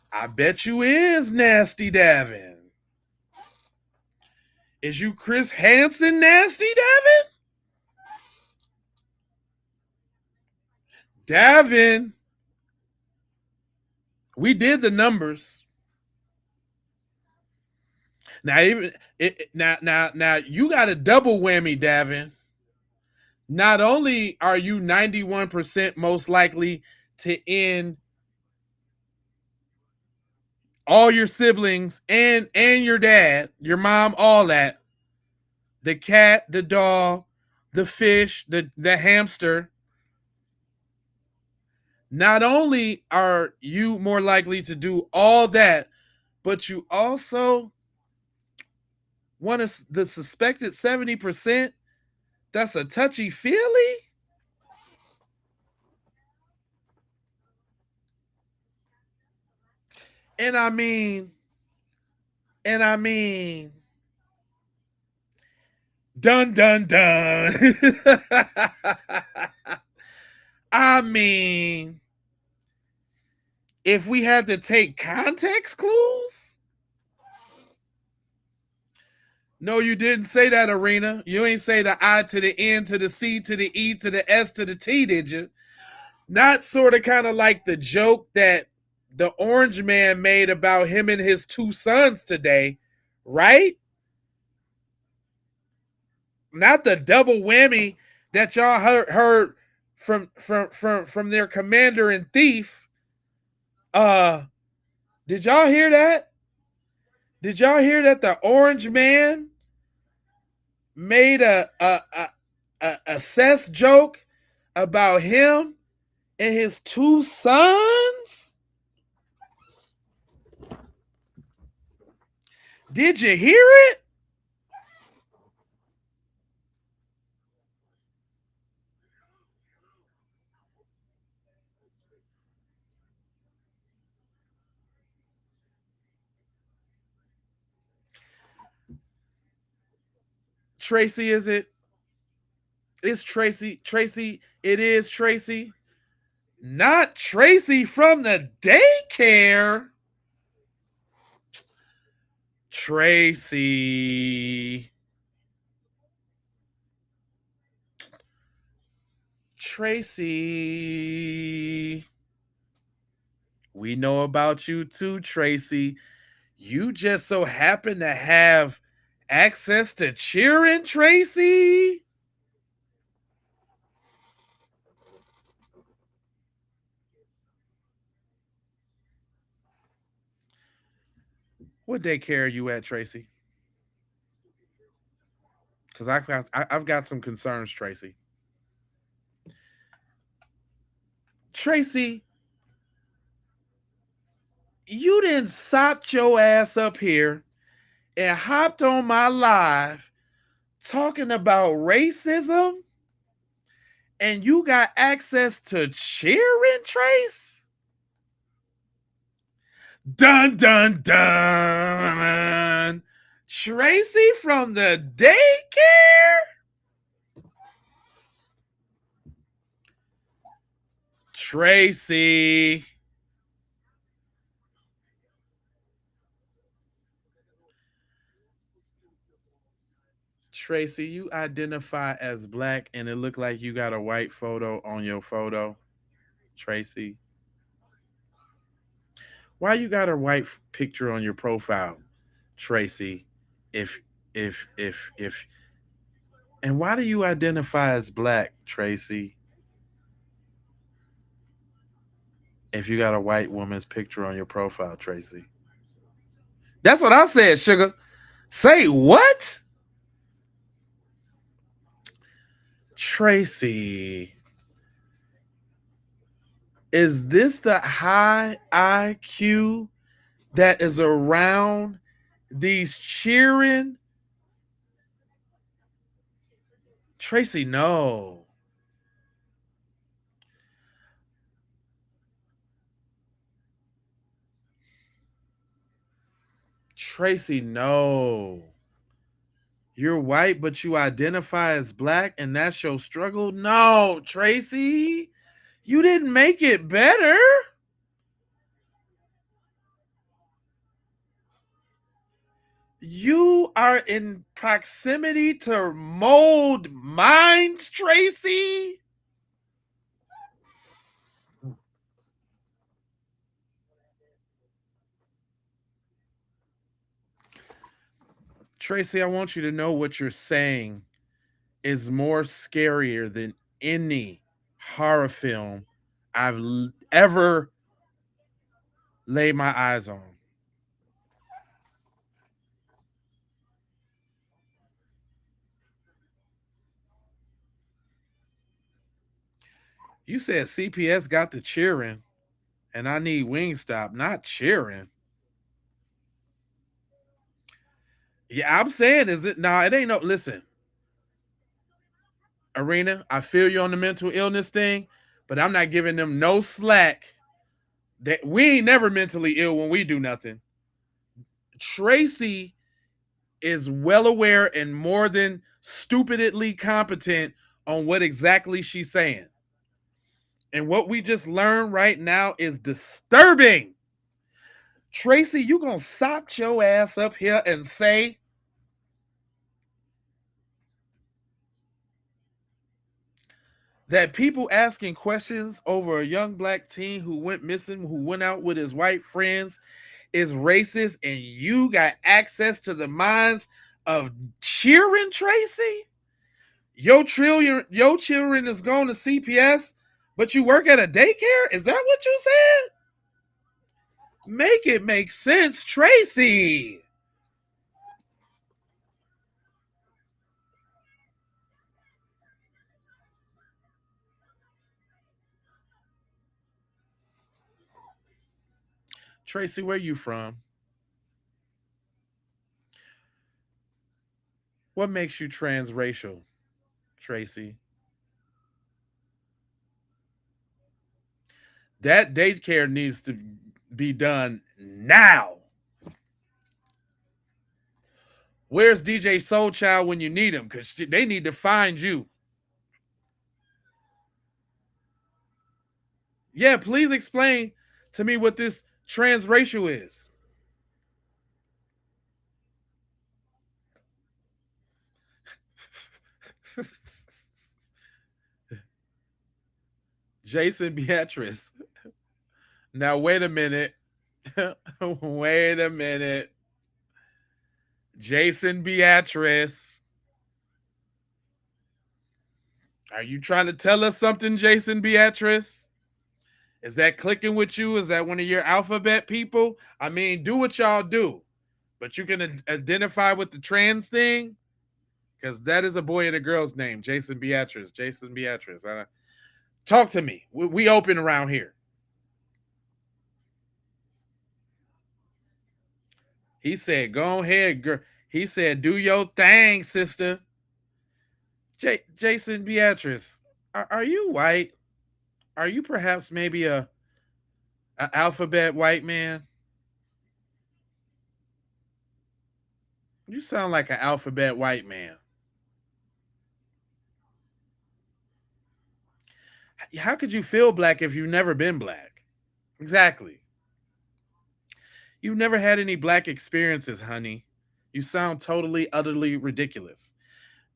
I bet you is Nasty Davin. Is you Chris Hansen Nasty Davin? Davin, we did the numbers. Now now you got a double whammy, Davin. Not only are you 91% most likely to end all your siblings and your dad, your mom, all that, the cat, the dog, the fish, the hamster. Not only are you more likely to do all that, but you also one of the suspected 70% that's a touchy feely. And I mean, dun dun dun. I mean, if we had to take context clues. No, you didn't say that, Arena. You ain't say the I to the N to the C to the E to the S to the T, did you? Not sort of kind of like the joke that the Orange Man made about him and his two sons today, right? Not the double whammy that y'all heard from their commander and thief. Did y'all hear that? Did y'all hear that the Orange Man made a cess joke about him and his two sons? Did you hear it? Tracy, is it? It's Tracy. Tracy, it is Tracy. Not Tracy from the daycare. Tracy. Tracy. We know about you too, Tracy. You just so happen to have access to cheering, Tracy. What daycare are you at, Tracy? Because I've got some concerns, Tracy. Tracy, you didn't sot your ass up here and hopped on my live talking about racism, and you got access to cheering, Trace? Dun dun dun. Tracy from the daycare? Tracy. Tracy, you identify as black and it looked like you got a white photo on your photo. Tracy. Why you got a white picture on your profile, Tracy? If if and why do you identify as black, Tracy? If you got a white woman's picture on your profile, Tracy. That's what I said, sugar. Say what? Tracy. Is this the high IQ that is around these cheering? Tracy, no. Tracy, no. You're white, but you identify as black, and that's your struggle? No, Tracy. You didn't make it better. You are in proximity to mold minds, Tracy. Tracy, I want you to know what you're saying is more scarier than any horror film I've ever laid my eyes on. You said CPS got the cheering, and I need Wingstop, not cheering. Yeah, I'm saying, is it? Nah, it ain't no. Listen, Arena, I feel you on the mental illness thing, but I'm not giving them no slack. That we ain't never mentally ill when we do nothing. Tracy is well aware and more than stupidly competent on what exactly she's saying. And what we just learned right now is disturbing. Tracy, you gonna sop your ass up here and say that people asking questions over a young black teen who went missing, who went out with his white friends, is racist, and you got access to the minds of cheering, Tracy? Your children is going to CPS, but you work at a daycare? Is that what you said? Make it make sense, Tracy. Tracy, where you from? What makes you transracial, Tracy? That daycare needs to be done now. Where's DJ Soulchild when you need him? Because they need to find you. Yeah, please explain to me what this transracial is. Jason Beatrice. Now, wait a minute. Wait a minute. Jason Beatrice. Are you trying to tell us something, Jason Beatrice? Is that clicking with you? Is that one of your alphabet people? I mean, do what y'all do, but you can identify with the trans thing, because that is a boy and a girl's name, Jason Beatrice. Jason Beatrice. Talk to me. We open around here. He said, go ahead, girl. He said, do your thing, sister. Jason Beatrice, are you white? Are you perhaps maybe a alphabet white man? You sound like an alphabet white man. How could you feel black if you've never been black? Exactly. You've never had any black experiences, honey. You sound totally, utterly ridiculous.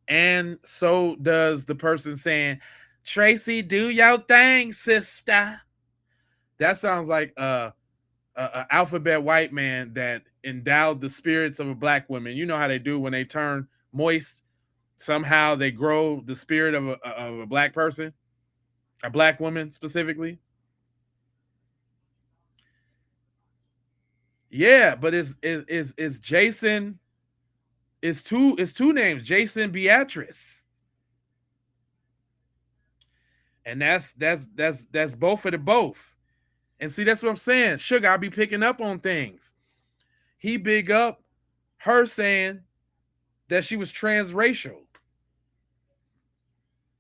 And so does the person saying, Tracy, do your thing, sister. That sounds like a alphabet white man that endowed the spirits of a black woman. You know how they do when they turn moist. Somehow they grow the spirit of a black person, a black woman specifically. Yeah, but it's Jason. It's two names, Jason Beatrice. And that's both of the both. And see, that's what I'm saying. Sugar, I'll be picking up on things. He big up her saying that she was transracial.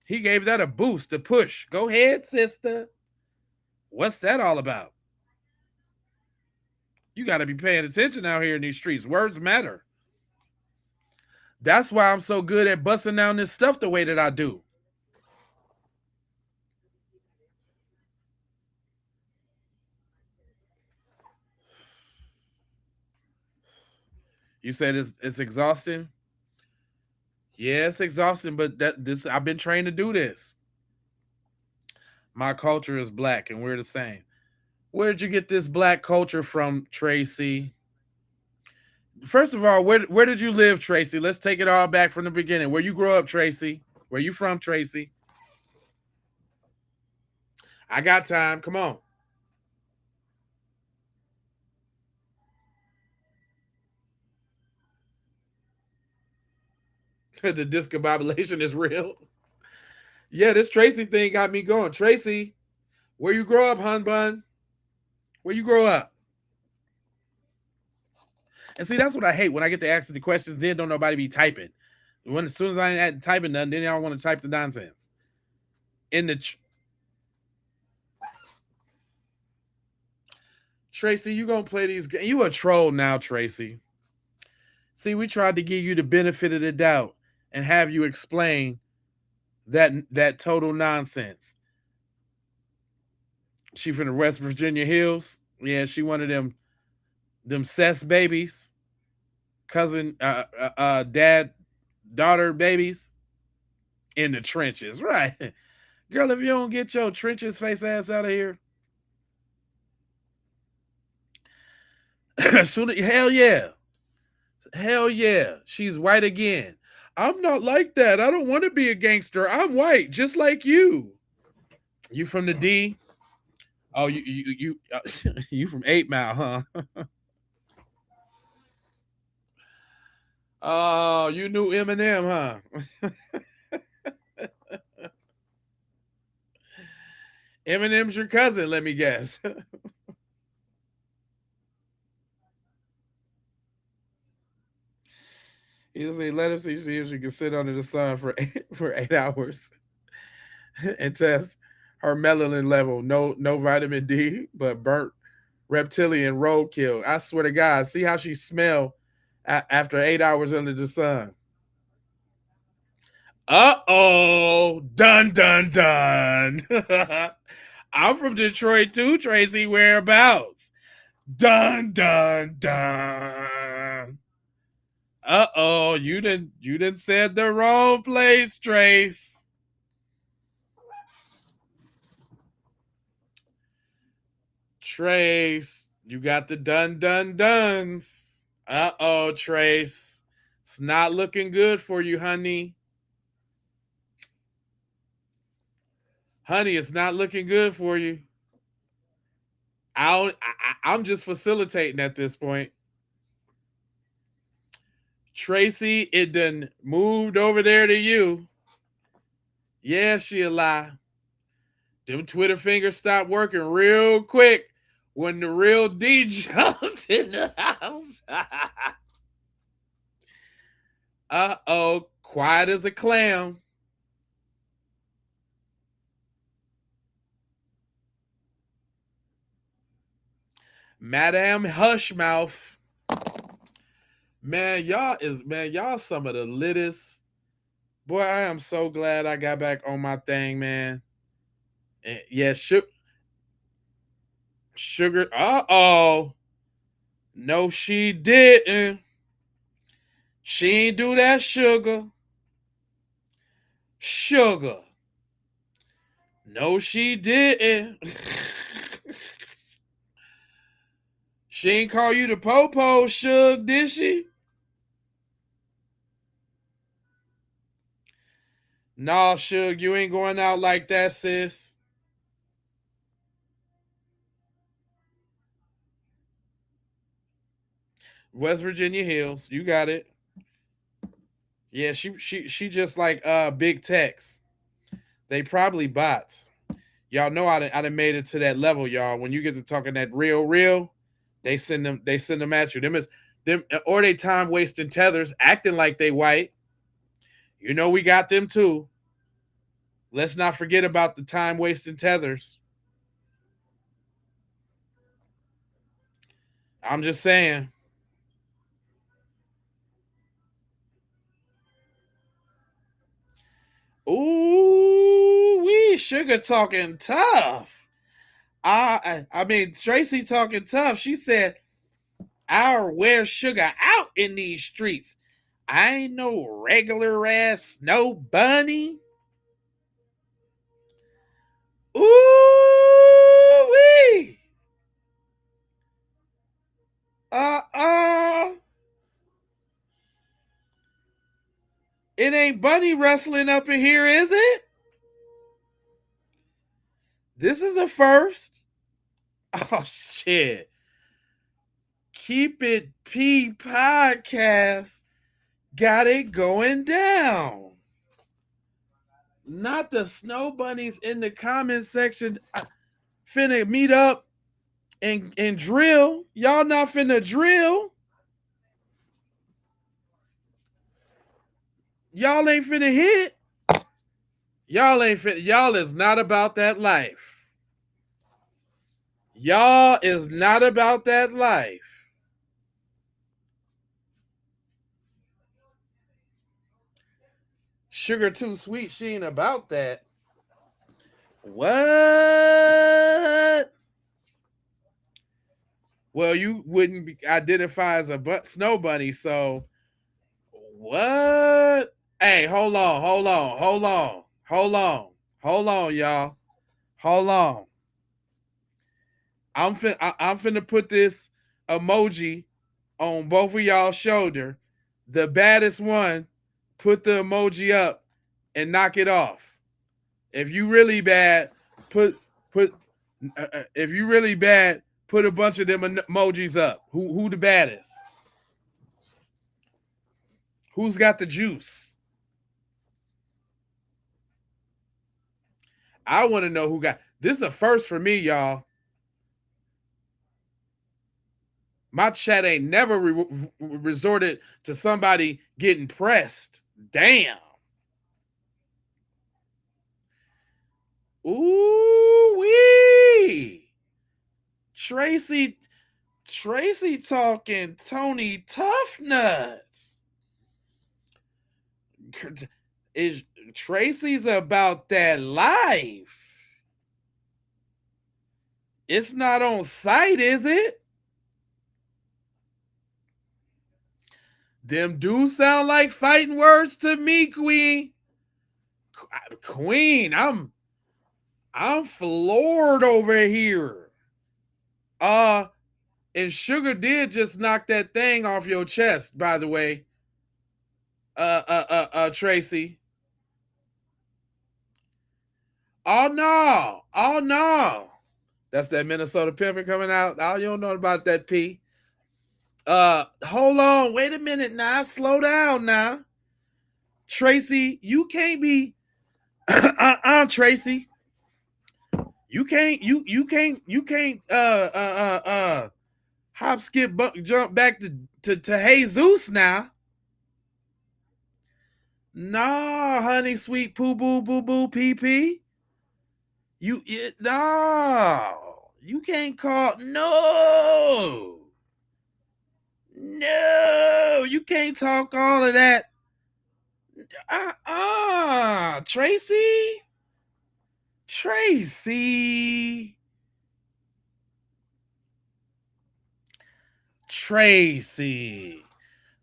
He gave that a boost, a push. Go ahead, sister. What's that all about? You got to be paying attention out here in these streets. Words matter. That's why I'm so good at busting down this stuff the way that I do. You said it's exhausting? Yeah, it's exhausting, but I've been trained to do this. My culture is black and we're the same. Where'd you get this black culture from, Tracy? First of all, where did you live, Tracy? Let's take it all back from the beginning. Where you grew up, Tracy? Where you from, Tracy? I got time. Come on. The discombobulation is real. Yeah, this Tracy thing got me going. Tracy, where you grow up, hun bun? Where you grow up? And see, that's what I hate when I get to ask the questions. Then don't nobody be typing. As soon as I ain't typing nothing, then y'all want to type the nonsense. Tracy, you gonna play these games? You a troll now, Tracy. See, we tried to give you the benefit of the doubt and have you explain that total nonsense. She from the West Virginia Hills. Yeah, she one of them cess babies, cousin, dad, daughter babies in the trenches, right? Girl, if you don't get your trenches face ass out of here, hell yeah, she's white again. I'm not like that. I don't want to be a gangster. I'm white, just like you. You from the D? Oh, you you from 8 Mile, huh? Oh, you knew Eminem, huh? Eminem's your cousin, let me guess. He'll say, let us see if she can sit under the sun for for 8 hours and test her melanin level. No vitamin D, but burnt reptilian roadkill. I swear to God, see how she smell after 8 hours under the sun. Dun dun dun. I'm from Detroit too, Tracy. Whereabouts? Dun dun dun. You didn't said the wrong place, Trace. Trace, you got the dun dun duns. Trace. It's not looking good for you, honey. Honey, it's not looking good for you. I'm just facilitating at this point. Tracy, it done moved over there to you. Yeah, she'll lie. Them Twitter fingers stopped working real quick when the real D jumped in the house. Quiet as a clam. Madame Hushmouth. Man, y'all some of the littest. Boy, I am so glad I got back on my thing, man. And yeah, sugar. No, she didn't. She ain't do that, sugar. Sugar. No, she didn't. She ain't call you the po-po, Suge, did she? Nah, Suge, you ain't going out like that, sis. West Virginia Hills, you got it. Yeah, she just like big techs. They probably bots. Y'all know I done made it to that level, y'all. When you get to talking that real, they send them at you. Them or they time wasting tethers acting like they white. You know we got them too. Let's not forget about the time wasting tethers. I'm just saying. Ooh, we sugar talking tough. I mean Tracy talking tough. She said, "I'll wear sugar out in these streets. I ain't no regular ass snow bunny." Ooh wee. Uh. It ain't bunny wrestling up in here, is it? This is a first. Oh shit. Keep It P podcast got it going down. Not the snow bunnies in the comment section finna meet up and drill. Y'all not finna drill. Y'all ain't finna hit. Y'all ain't finna. Y'all is not about that life. Y'all is not about that life. Sugar too sweet. She ain't about that. What? Well, you wouldn't identify as a snow bunny, so what? Hey, hold on, y'all. Hold on. I'm finna put this emoji on both of y'all's shoulder. The baddest one, put the emoji up and knock it off. If you really bad, put if you really bad, put a bunch of them emojis up. Who the baddest? Who's got the juice? I want to know who got. This is a first for me, y'all. My chat ain't never resorted to somebody getting pressed. Damn. Ooh wee. Tracy talking Tony Tough Nuts. Is Tracy's about that life. It's not on site, is it? Them do sound like fighting words to me, Queen. Queen, I'm floored over here. And Sugar did just knock that thing off your chest, by the way. Tracy. Oh no. Oh no. That's that Minnesota pimping coming out. Oh, you don't know about that P. Hold on. Wait a minute now. Slow down now. Tracy, you can't be Tracy. You can't hop skip jump back to Jesus now. Nah, honey, sweet poo boo boo boo pee pee. No. You can't call no. No, you can't talk all of that. Tracy. Tracy.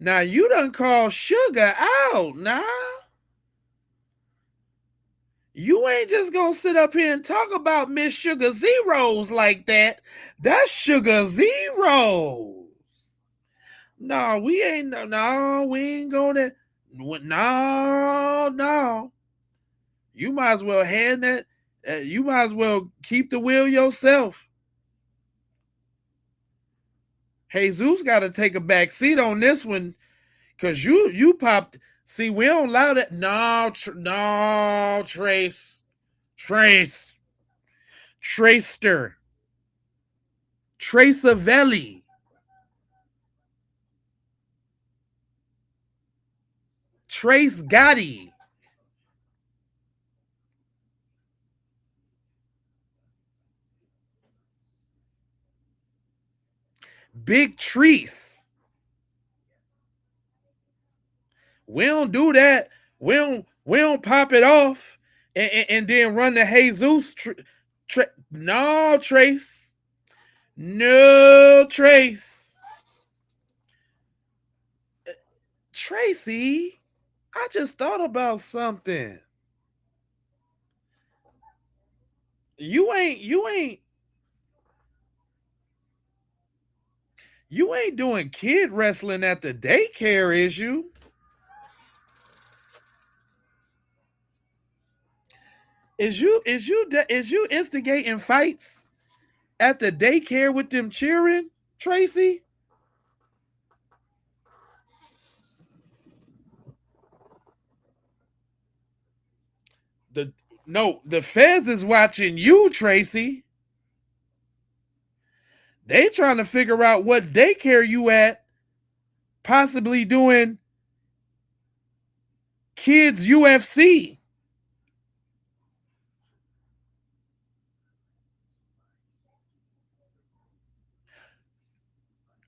Now you done call Sugar out now. You ain't just gonna sit up here and talk about Miss Sugar Zeros like that. That's Sugar Zeros. No, we ain't gonna. No. You might as well hand that. You might as well keep the wheel yourself. Jesus got to take a back seat on this one, cause you popped. See, we don't allow that. No, Tracer, Traceavelli. Trace Gotti. Big Treese. We don't do that. We don't pop it off and then run the Jesus. No, Trace. No, Trace. Tracy, I just thought about something. You ain't doing kid wrestling at the daycare, is you? Is you instigating fights at the daycare with them cheering, Tracy? The feds is watching you, Tracy. They trying to figure out what daycare you at, possibly doing kids UFC.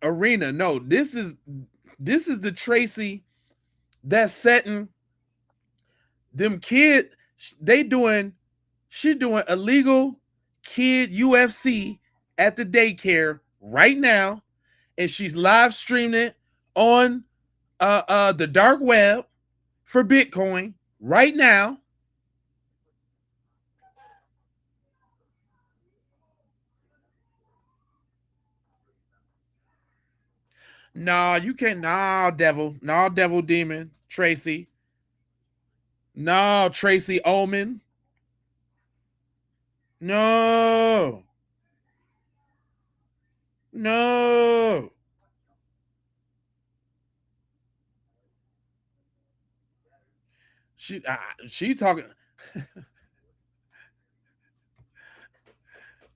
Arena. No, this is the Tracy that's setting them kid. She doing illegal kid UFC at the daycare right now, and she's live streaming it on the dark web for Bitcoin right now. Nah, you can't. Nah, devil. Nah, devil demon. Tracy. Nah, Tracy Omen. No. No. She talking.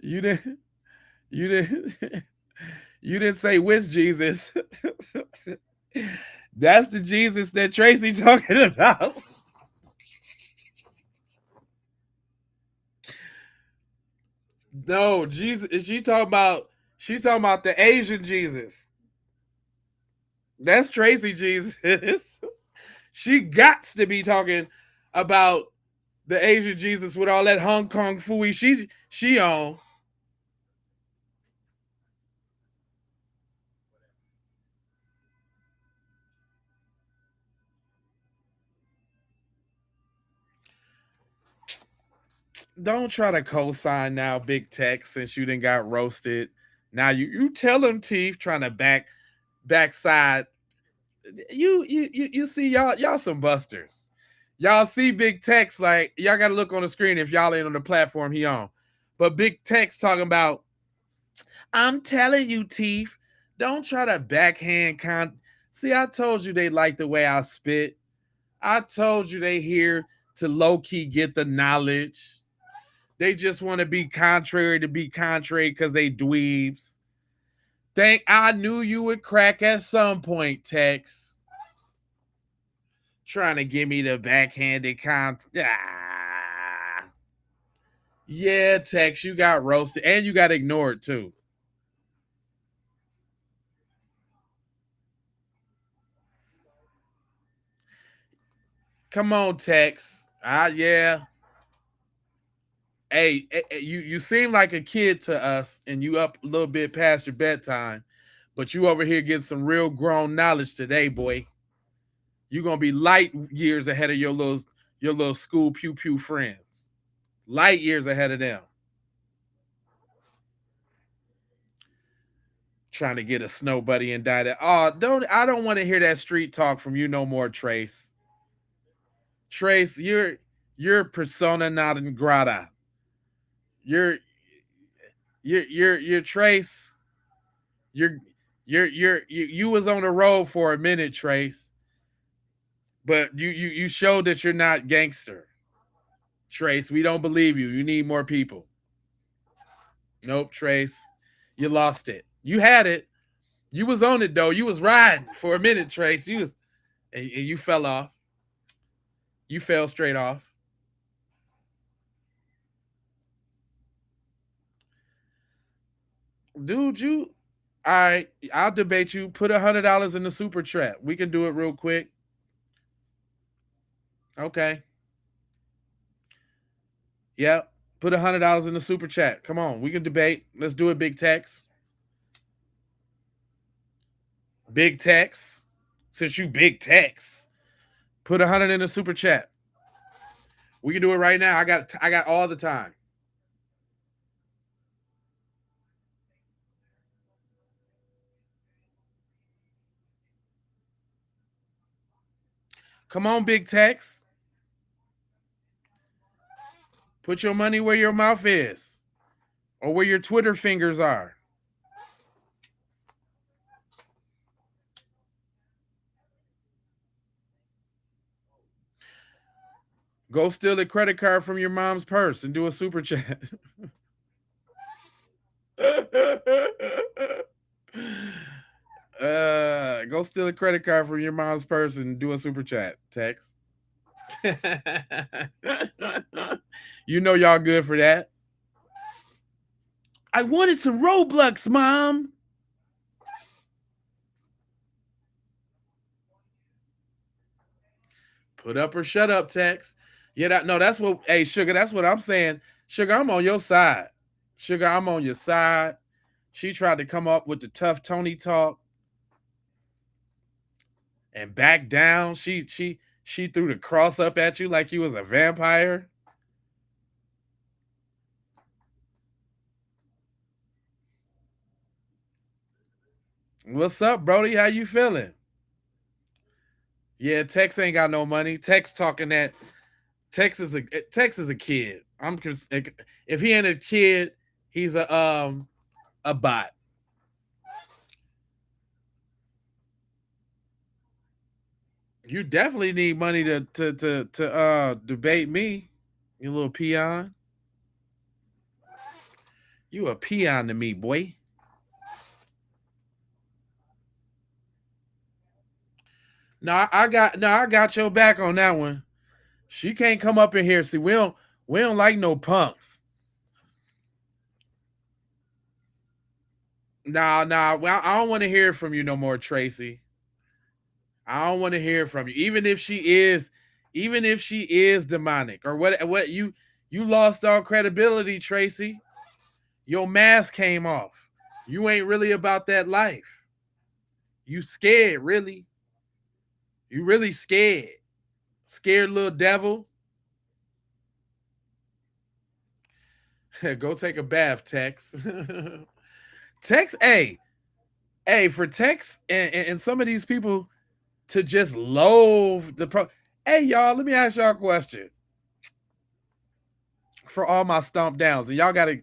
You didn't You didn't say which Jesus. That's the Jesus that Tracy talking about. No, Jesus. She talking about the Asian Jesus. That's Tracy Jesus. She got to be talking about the Asian Jesus with all that Hong Kong fooey she on. Don't try to co-sign now, Big Tech, since you didn't got roasted. Now you tell him Teeth trying to backside. You see y'all some busters. Y'all see Big Tex like y'all gotta look on the screen if y'all ain't on the platform he on. But Big Tex talking about, I'm telling you, Teeth, don't try to backhand See, I told you they like the way I spit. I told you they here to low-key get the knowledge. They just want to be contrary to be contrary because they dweebs. I knew you would crack at some point, Tex. Trying to give me the backhanded Yeah, Tex, you got roasted and you got ignored too. Come on, Tex. Yeah. Hey, you seem like a kid to us, and you up a little bit past your bedtime, but you over here getting some real grown knowledge today, boy. You're gonna be light years ahead of your little school pew pew friends. Light years ahead of them. Trying to get a snow buddy indicted. Oh, I don't want to hear that street talk from you no more, Trace. Trace, you're persona non grata. You're Trace. You was on the road for a minute, Trace. But you showed that you're not gangster. Trace, we don't believe you. You need more people. Nope, Trace. You lost it. You had it. You was on it though. You was riding for a minute, Trace. And you fell off. You fell straight off. Dude, all right, I'll debate you. Put $100 in the super chat. We can do it real quick. Okay. Yep. Put $100 in the super chat. Come on, we can debate. Let's do it, Big Tex. Big Tex. Since you Big Tex, put 100 in the super chat. We can do it right now. I got all the time. Come on, Big Tex. Put your money where your mouth is, or where your Twitter fingers are. Go steal a credit card from your mom's purse and do a super chat. Go steal a credit card from your mom's purse and do a super chat. Text. You know y'all good for that. I wanted some Roblox, Mom. Put up or shut up, Tex. Yeah, that's what. Hey, Sugar, that's what I'm saying. Sugar, I'm on your side. Sugar, I'm on your side. She tried to come up with the tough Tony talk and back down. She threw the cross up at you like you was a vampire. What's up, Brody? How you feeling? Yeah, Tex ain't got no money. Tex talking that Tex is a kid. If he ain't a kid, he's a bot. You definitely need money to debate me, you little peon. You a peon to me, boy. No, I got your back on that one. She can't come up in here. See, we don't like no punks. Nah. Well, I don't want to hear from you no more, Tracy. I don't want to hear from you. Even if she is demonic or what you lost all credibility, Tracy. Your mask came off. You ain't really about that life. You scared, really. You really scared. Scared little devil. Go take a bath, Tex. Tex, hey, for Tex and some of these people to just loathe the pro. Hey, y'all, let me ask y'all a question. For all my stomp downs, and y'all gotta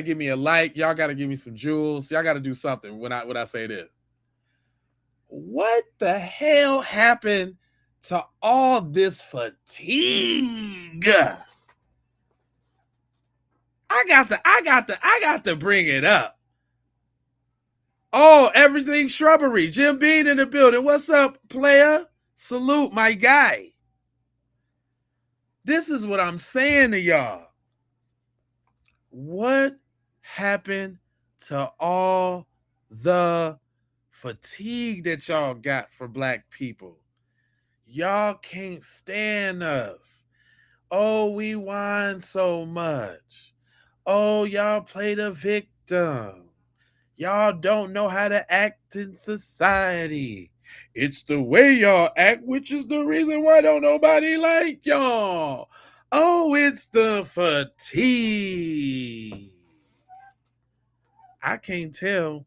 give me a like, y'all gotta give me some jewels, y'all gotta do something when I say this. What the hell happened to all this fatigue? I got to bring it up. Oh, everything shrubbery. Jim Bean in the building. What's up, player? Salute, my guy. This is what I'm saying to y'all. What happened to all the fatigue that y'all got for black people? Y'all can't stand us. Oh, we whine so much. Oh, y'all play the victim. Y'all don't know how to act in society. It's the way y'all act, which is the reason why don't nobody like y'all. Oh, it's the fatigue. I can't tell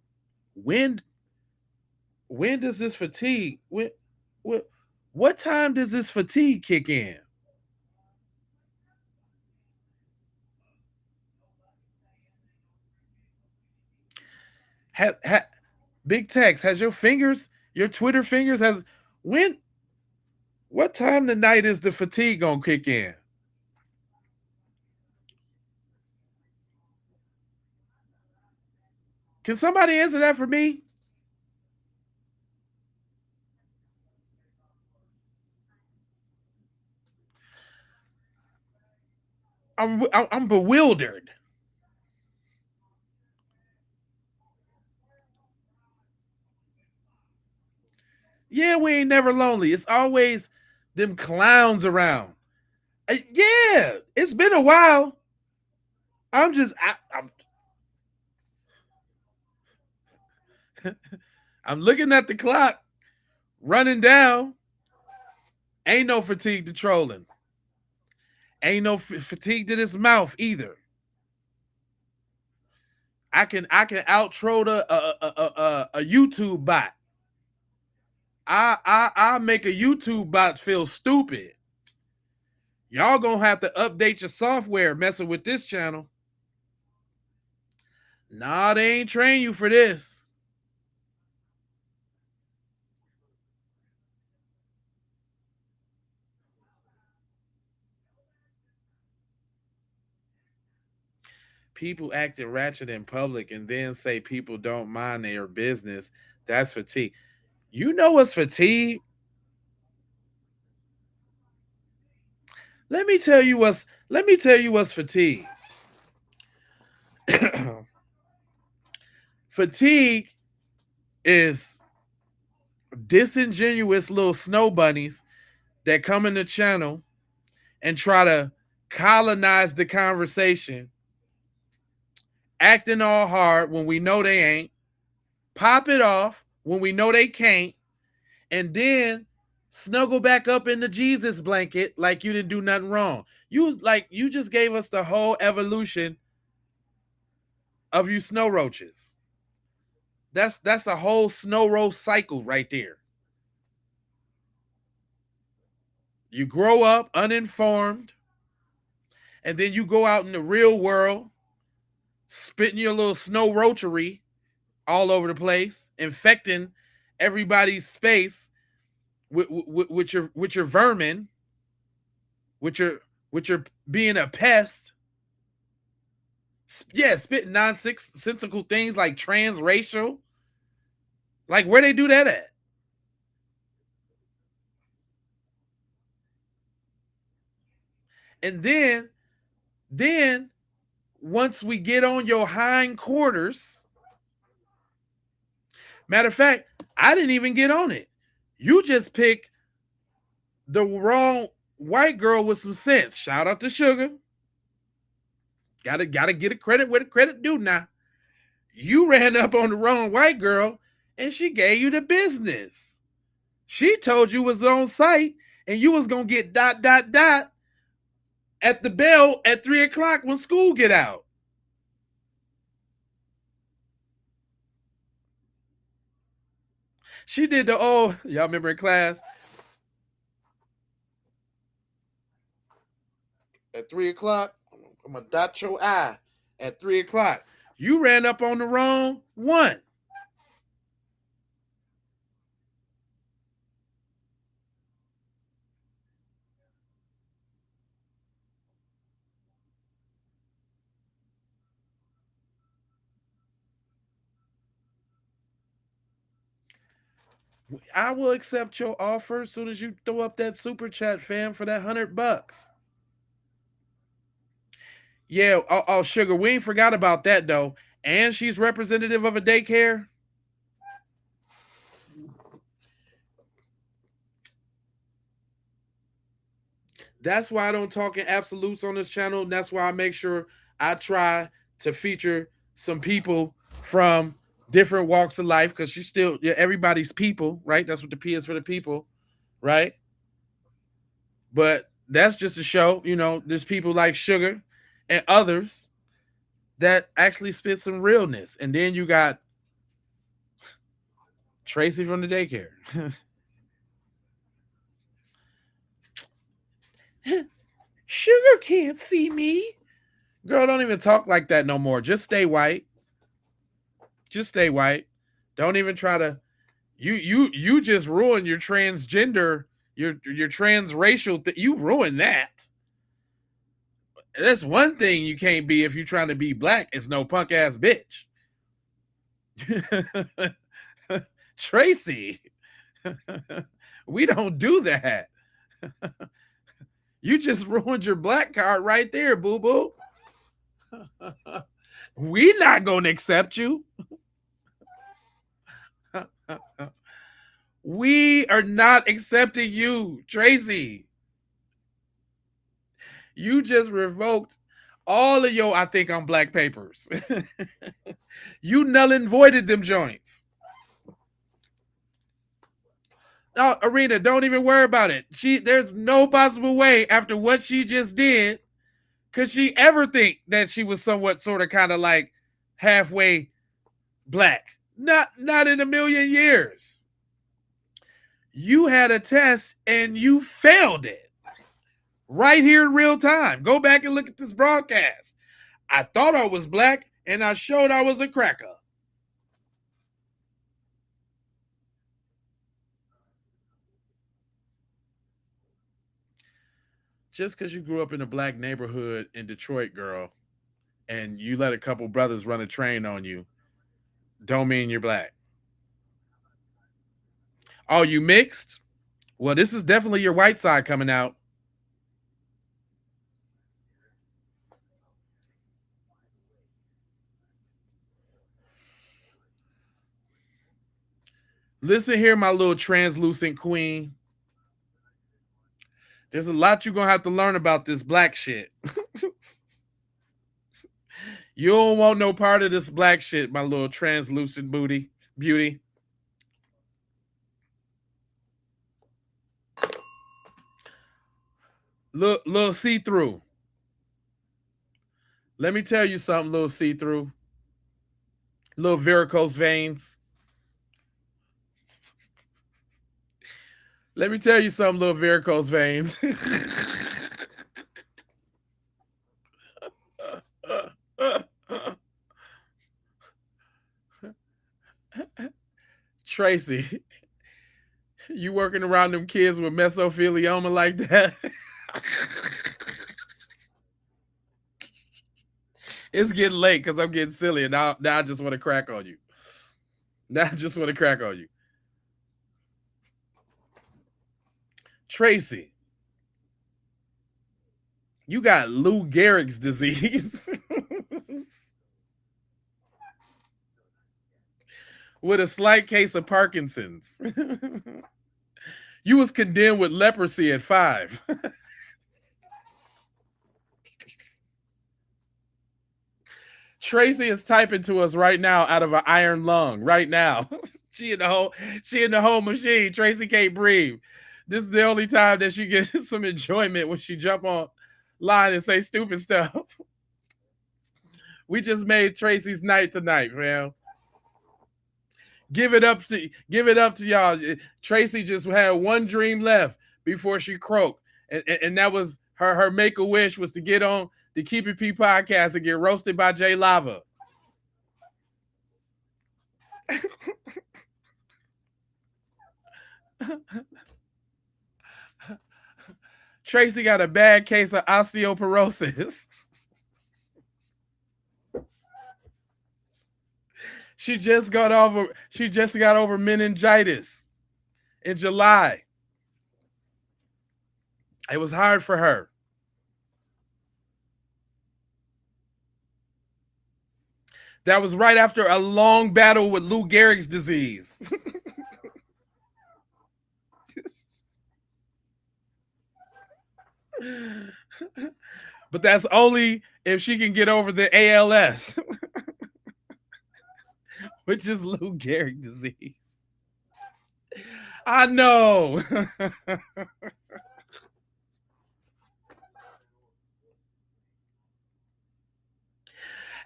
when does this fatigue what time does this fatigue kick in? Big Tex, has your Twitter fingers when what time tonight is the fatigue gonna kick in? Can somebody answer that for me? I'm bewildered. Yeah, we ain't never lonely. It's always them clowns around. Yeah, it's been a while. I'm looking at the clock, running down. Ain't no fatigue to trolling. Ain't no fatigue to this mouth either. I can outro a YouTube bot. I make a YouTube bot feel stupid. Y'all gonna have to update your software messing with this channel. Nah, they ain't train you for this. People acting ratchet in public and then say people don't mind their business. That's fatigue. You know what's fatigue? Let me tell you what's fatigue. Fatigue is disingenuous little snow bunnies that come in the channel and try to colonize the conversation, acting all hard when we know they ain't, pop it off when we know they can't, and then snuggle back up in the Jesus blanket like you didn't do nothing wrong. You just gave us the whole evolution of you snow roaches. That's a whole snow roach cycle right there. You grow up uninformed, and then you go out in the real world, spitting your little snow roachery all over the place, infecting everybody's space with your vermin, with your being a pest. Yeah, spitting nonsensical things like transracial. Like, where they do that at? And then once we get on your hind quarters, matter of fact, I didn't even get on it. You just pick the wrong white girl with some sense. Shout out to Sugar. Gotta get a credit where the credit due now. You ran up on the wrong white girl and she gave you the business. She told you was on site and you was gonna get ... at the bell at 3:00 when school get out. She did the y'all remember in class? At 3:00, I'm gonna dot your I at 3:00. You ran up on the wrong one. I will accept your offer as soon as you throw up that super chat, fam, for that $100. Yeah, Sugar, we ain't forgot about that though. And she's representative of a daycare. That's why I don't talk in absolutes on this channel. And that's why I make sure I try to feature some people from different walks of life, because everybody's people, right? That's what the P is for, the people, right? But that's just a show, there's people like Sugar and others that actually spit some realness. And then you got Tracy from the daycare. Sugar can't see me. Girl, don't even talk like that no more. Just stay white. Just stay white. Don't even try to. You just ruined your transgender, your transracial. You ruined that. That's one thing you can't be if you're trying to be black. Is no punk ass bitch. Tracy, we don't do that. You just ruined your black card right there, boo boo. We not gonna accept you. We are not accepting you, Tracy. You just revoked all of your I think I'm black papers. You null and voided them joints. No, Arena, don't even worry about it. There's no possible way after what she just did could she ever think that she was somewhat sort of kind of like halfway black. Not in a million years. You had a test and you failed it. Right here in real time. Go back and look at this broadcast. I thought I was black and I showed I was a cracker. Just because you grew up in a black neighborhood in Detroit, girl, and you let a couple brothers run a train on you, don't mean you're black. Oh, you mixed? Well, this is definitely your white side coming out. Listen here, my little translucent queen. There's a lot you're going to have to learn about this black shit. You don't want no part of this black shit, my little translucent beauty. Little see-through. Let me tell you something, little see-through. Little varicose veins. Let me tell you something, little varicose veins. Tracy, you working around them kids with mesothelioma like that? It's getting late because I'm getting silly, and now I just want to crack on you. Tracy, You got Lou Gehrig's disease with a slight case of Parkinson's. You was condemned with leprosy at 5. Tracy is typing to us right now out of an iron lung. Right now, she in the whole machine. Tracy can't breathe. This is the only time that she gets some enjoyment when she jump on line and say stupid stuff. We just made Tracy's night tonight, man. Give it up to y'all. Tracy just had one dream left before she croaked, and that was her make a wish was to get on the Keep It P podcast and get roasted by Jay Lava. Tracy got a bad case of osteoporosis. She just got over meningitis in July. It was hard for her. That was right after a long battle with Lou Gehrig's disease. But that's only if she can get over the ALS, which is Lou Gehrig disease. I know.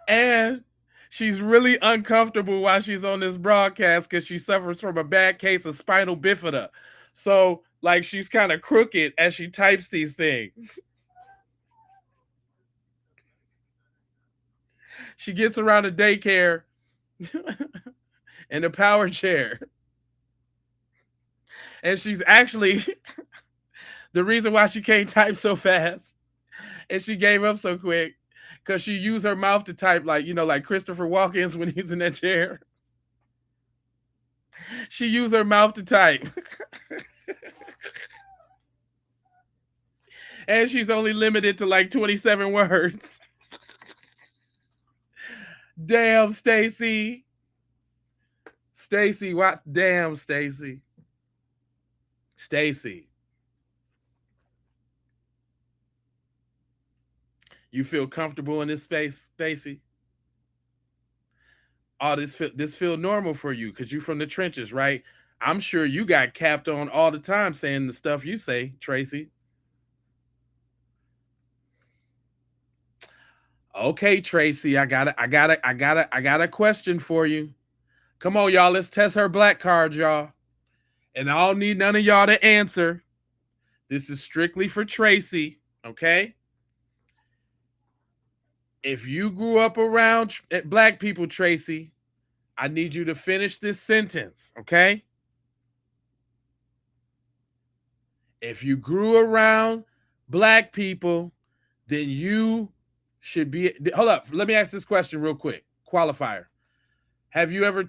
And she's really uncomfortable while she's on this broadcast because she suffers from a bad case of spinal bifida. So, like, she's kind of crooked as she types these things. She gets around a daycare in a power chair. And she's actually the reason why she can't type so fast and she gave up so quick because she used her mouth to type like Christopher Walken's when he's in that chair. She used her mouth to type. And she's only limited to like 27 words. Damn, Stacy. Stacy, what? Damn, Stacy. Stacy. You feel comfortable in this space, Stacy? Oh, this feel normal for you because you from the trenches, right? I'm sure you got capped on all the time saying the stuff you say, Tracy. Okay, Tracy, I got a question for you. Come on, y'all. Let's test her black card, y'all. And I don't need none of y'all to answer. This is strictly for Tracy, okay? If you grew up around black people, Tracy, I need you to finish this sentence, okay? If you grew around black people, then you should be. Hold up. Let me ask this question real quick. Qualifier. Have you ever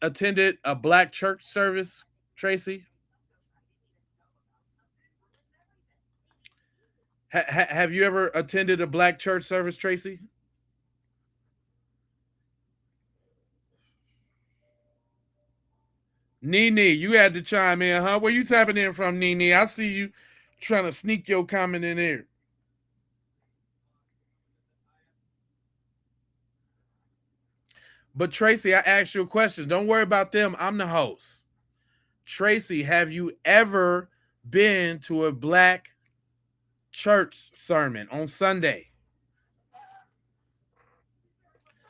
attended a black church service, Tracy? Have you ever attended a black church service, Tracy? Nene, you had to chime in, huh? Where you tapping in from, Nene? I see you trying to sneak your comment in there. But Tracy, I asked you a question. Don't worry about them. I'm the host. Tracy, have you ever been to a black church sermon on Sunday?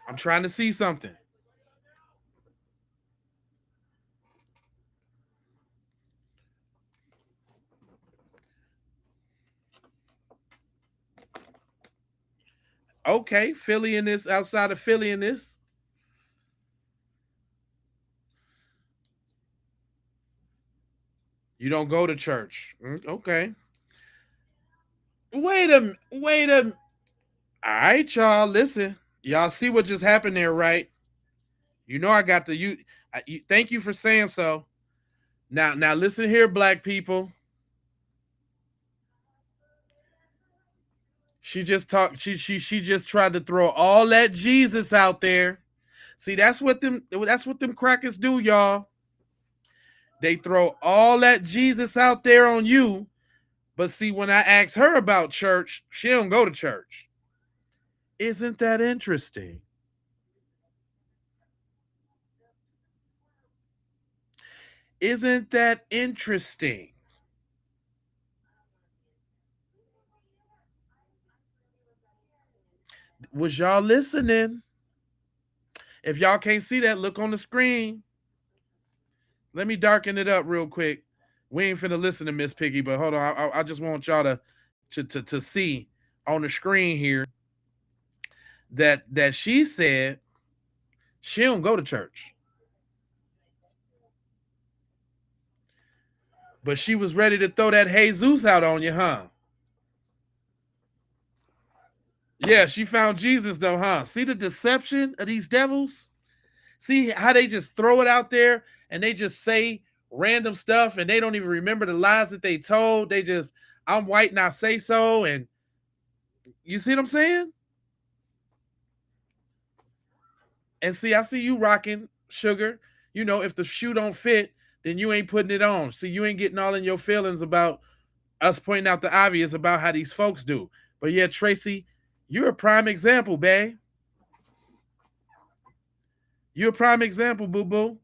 I'm trying to see something. Okay, Philly in this, outside of Philly in this. You don't go to church. Okay. Wait a. All right, y'all. Listen, y'all see what just happened there, right? You know I got the you. Thank you for saying so. Now listen here, black people. She just talked. She just tried to throw all that Jesus out there. See, that's what them crackers do, y'all. They throw all that Jesus out there on you. But see, when I ask her about church, she don't go to church. Isn't that interesting? Isn't that interesting? Was y'all listening? If y'all can't see that, look on the screen. Let me darken it up real quick. We ain't finna listen to Miss Piggy, but hold on. I just want y'all to see on the screen here that she said she don't go to church. But she was ready to throw that Jesus out on you, huh? Yeah, she found Jesus though, huh? See the deception of these devils? See how they just throw it out there and they just say random stuff and they don't even remember the lies that they told. They just, I'm white and I say so. And you see what I'm saying? And see, I see you rocking sugar. You know, if the shoe don't fit, then you ain't putting it on. See, you ain't getting all in your feelings about us pointing out the obvious about how these folks do. But yeah, Tracy, you're a prime example, babe. You're a prime example, boo-boo.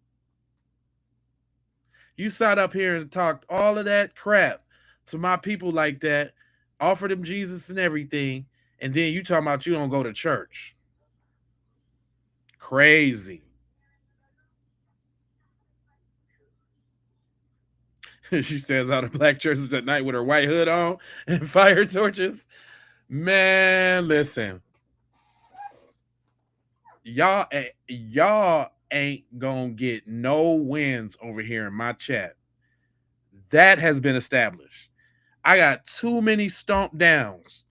You sat up here and talked all of that crap to my people like that, offered them Jesus and everything, and then you talking about you don't go to church. Crazy. She stands out in black churches at night with her white hood on and fire torches. Man, listen. Y'all ain't gonna get no wins over here in my chat. That has been established. I got too many stomp downs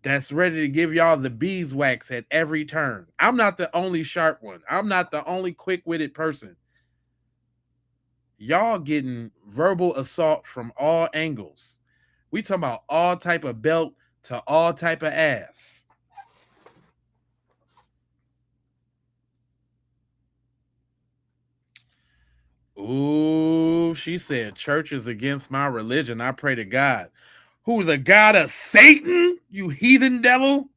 that's ready to give y'all the beeswax at every turn. I'm not the only sharp one. I'm not the only quick-witted person. Y'all getting verbal assault from all angles. We talking about all type of belt to all type of ass. Ooh, she said church is against my religion. I pray to God. Who, the God of Satan? You heathen devil?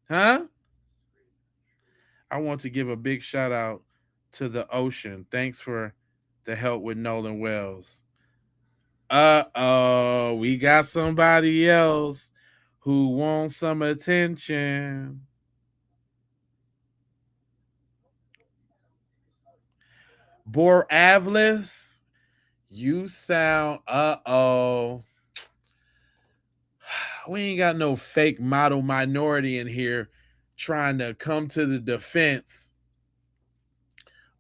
Huh? I want to give a big shout out to the ocean. Thanks for the help with Nolan Wells. Uh-oh, we got somebody else who wants some attention. Boravlis, you sound, uh-oh. We ain't got no fake model minority in here trying to come to the defense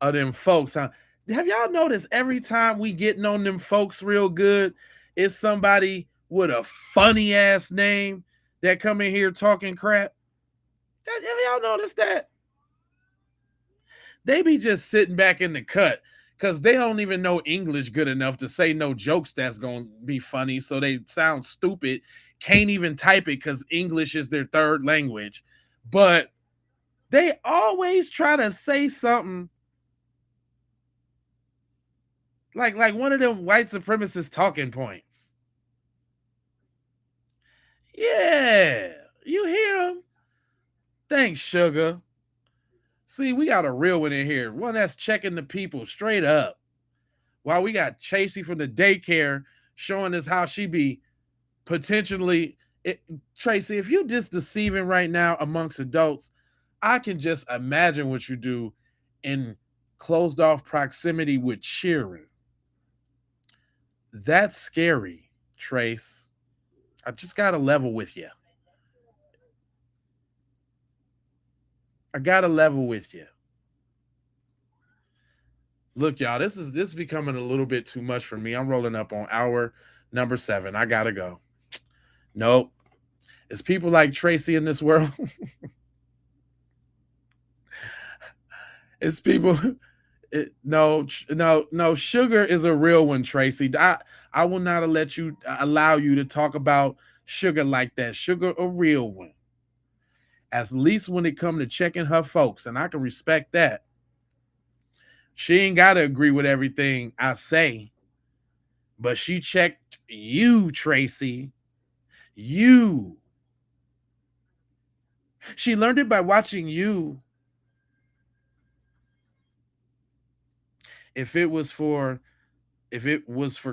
of them folks. Huh? Have y'all noticed every time we getting on them folks real good, it's somebody with a funny ass name that come in here talking crap? Have y'all noticed that? They be just sitting back in the cut because they don't even know English good enough to say no jokes that's going to be funny. So they sound stupid, can't even type it because English is their third language. But they always try to say something like one of them white supremacist talking points. Yeah, you hear them? Thanks, sugar. See, we got a real one in here. One that's checking the people straight up. While we got Chasey from the daycare showing us how she be potentially... Tracy, if you just deceiving right now amongst adults, I can just imagine what you do in closed off proximity with cheering. That's scary, Trace. I just got to level with you. I got to level with you. Look, y'all, this is becoming a little bit too much for me. I'm rolling up on hour number 7. I got to go. Nope. It's people like Tracy in this world. It's people No. Sugar is a real one, Tracy. I will not allow you to talk about Sugar like that. Sugar a real one. At least when it come to checking her folks, and I can respect that. She ain't got to agree with everything I say, but she checked you, Tracy. You. She learned it by watching you. If it was for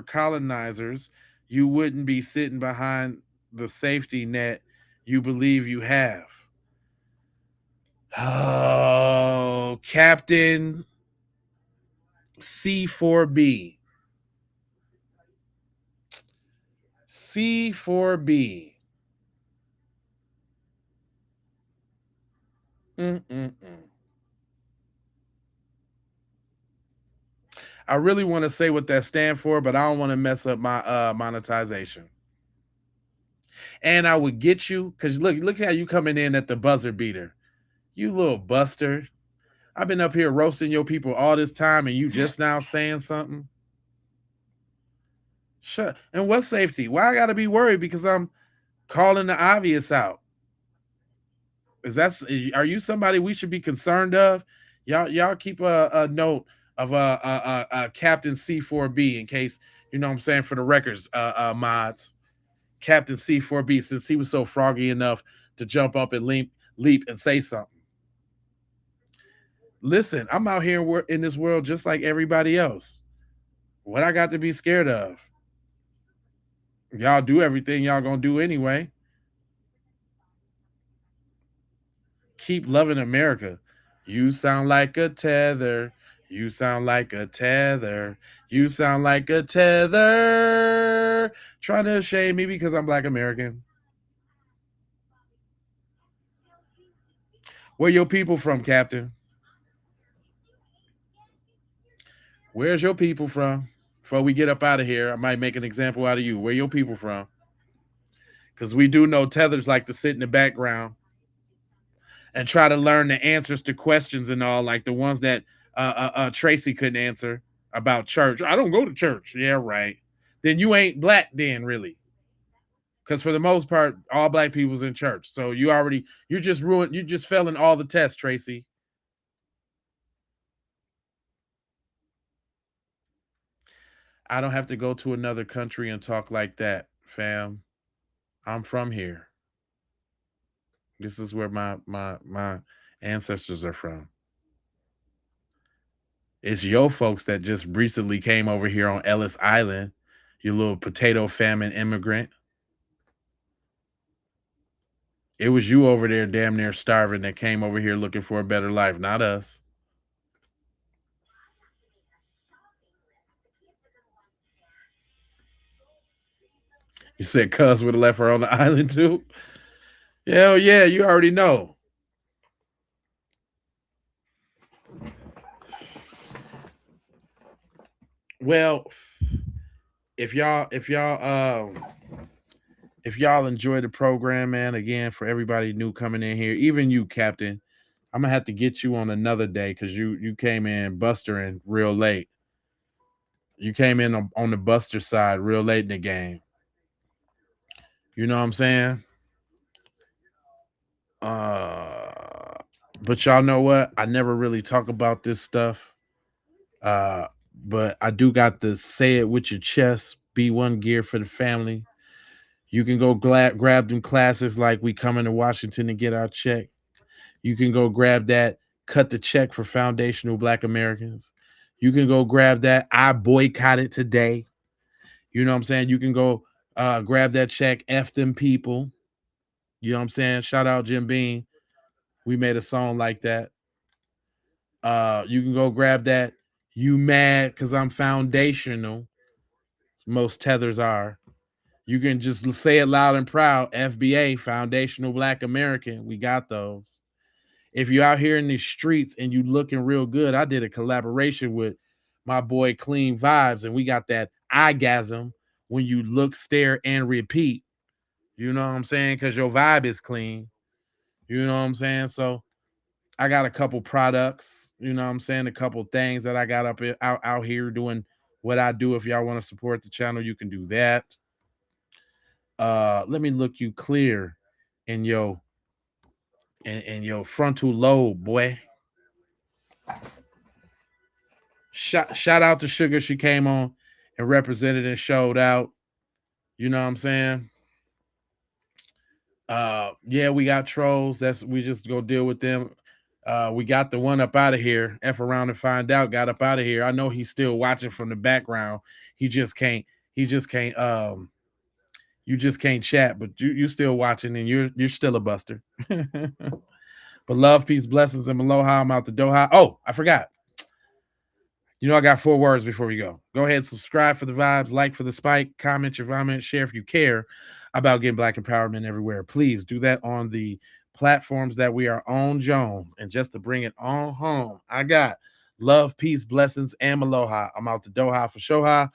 colonizers, you wouldn't be sitting behind the safety net you believe you have. Oh, Captain C4B. C4B. Mm-mm-mm. I really want to say what that stand for, but I don't want to mess up my monetization. And I would get you because look how you coming in at the buzzer beater. You little buster. I've been up here roasting your people all this time, and you just now saying something. Shut. And what safety? Why I gotta be worried because I'm calling the obvious out? Are you somebody we should be concerned of? Y'all keep a note of Captain C4B in case you know what I'm saying for the records, mods. Captain C4B, since he was so froggy enough to jump up and leap and say something. Listen, I'm out here in this world just like everybody else. What I got to be scared of? Y'all do everything y'all gonna do anyway. Keep loving America. You sound like a tether. You sound like a tether. You sound like a tether. Trying to shame me because I'm Black American. Where your people from, Captain? Where's your people from? Before we get up out of here, I might make an example out of you. Where your people from? Because we do know tethers like to sit in the background and try to learn the answers to questions and all, like the ones that Tracy couldn't answer about church. I don't go to church. Yeah, right. Then you ain't black then, really. Because for the most part, all black people's in church. So you just failing all the tests, Tracy. I don't have to go to another country and talk like that, fam. I'm from here. This is where my ancestors are from. It's your folks that just recently came over here on Ellis Island, you little potato famine immigrant. It was you over there damn near starving that came over here looking for a better life, not us. You said Cuz would have left her on the island too? Hell yeah, you already know. Well, if y'all enjoy the program, man, again, for everybody new coming in here, even you, Captain, I'm gonna have to get you on another day because you came in bustering real late. You came in on the buster side real late in the game. You know what I'm saying? But y'all know what? I never really talk about this stuff. But I do got the say it with your chest, B1 gear for the family. You can go grab them classes like we coming to Washington to get our check. You can go grab that, cut the check for foundational Black Americans. You can go grab that. I boycotted today. You know what I'm saying? You can go grab that check. F them people. You know what I'm saying? Shout out Jim Beam. We made a song like that. You can go grab that. You mad because I'm foundational. Most tethers are. You can just say it loud and proud. FBA, Foundational Black American. We got those. If you're out here in these streets and you looking real good, I did a collaboration with my boy Clean Vibes, and we got that eyegasm when you look, stare, and repeat. You know what I'm saying? Because your vibe is clean. You know what I'm saying? So I got a couple products, you know what I'm saying? A couple things that I got out here doing what I do. If y'all want to support the channel, you can do that. Let me look you clear in your frontal lobe, boy. Shout out to Sugar. She came on and represented and showed out. You know what I'm saying? Yeah, we got trolls. We just go deal with them. We got the one up out of here. F around and find out. Got up out of here. I know he's still watching from the background. He just can't. You just can't chat, but you still watching, and you're still a buster. But love, peace, blessings, and aloha. I'm out the Doha. Oh, I forgot. You know, I got 4 words before we go. Go ahead, subscribe for the vibes, like for the spike, comment your comment, share if you care about getting Black empowerment everywhere. Please do that on the platforms that we are on, Jones. And just to bring it on home, I got love, peace, blessings, and aloha. I'm out the Doha for Shoha.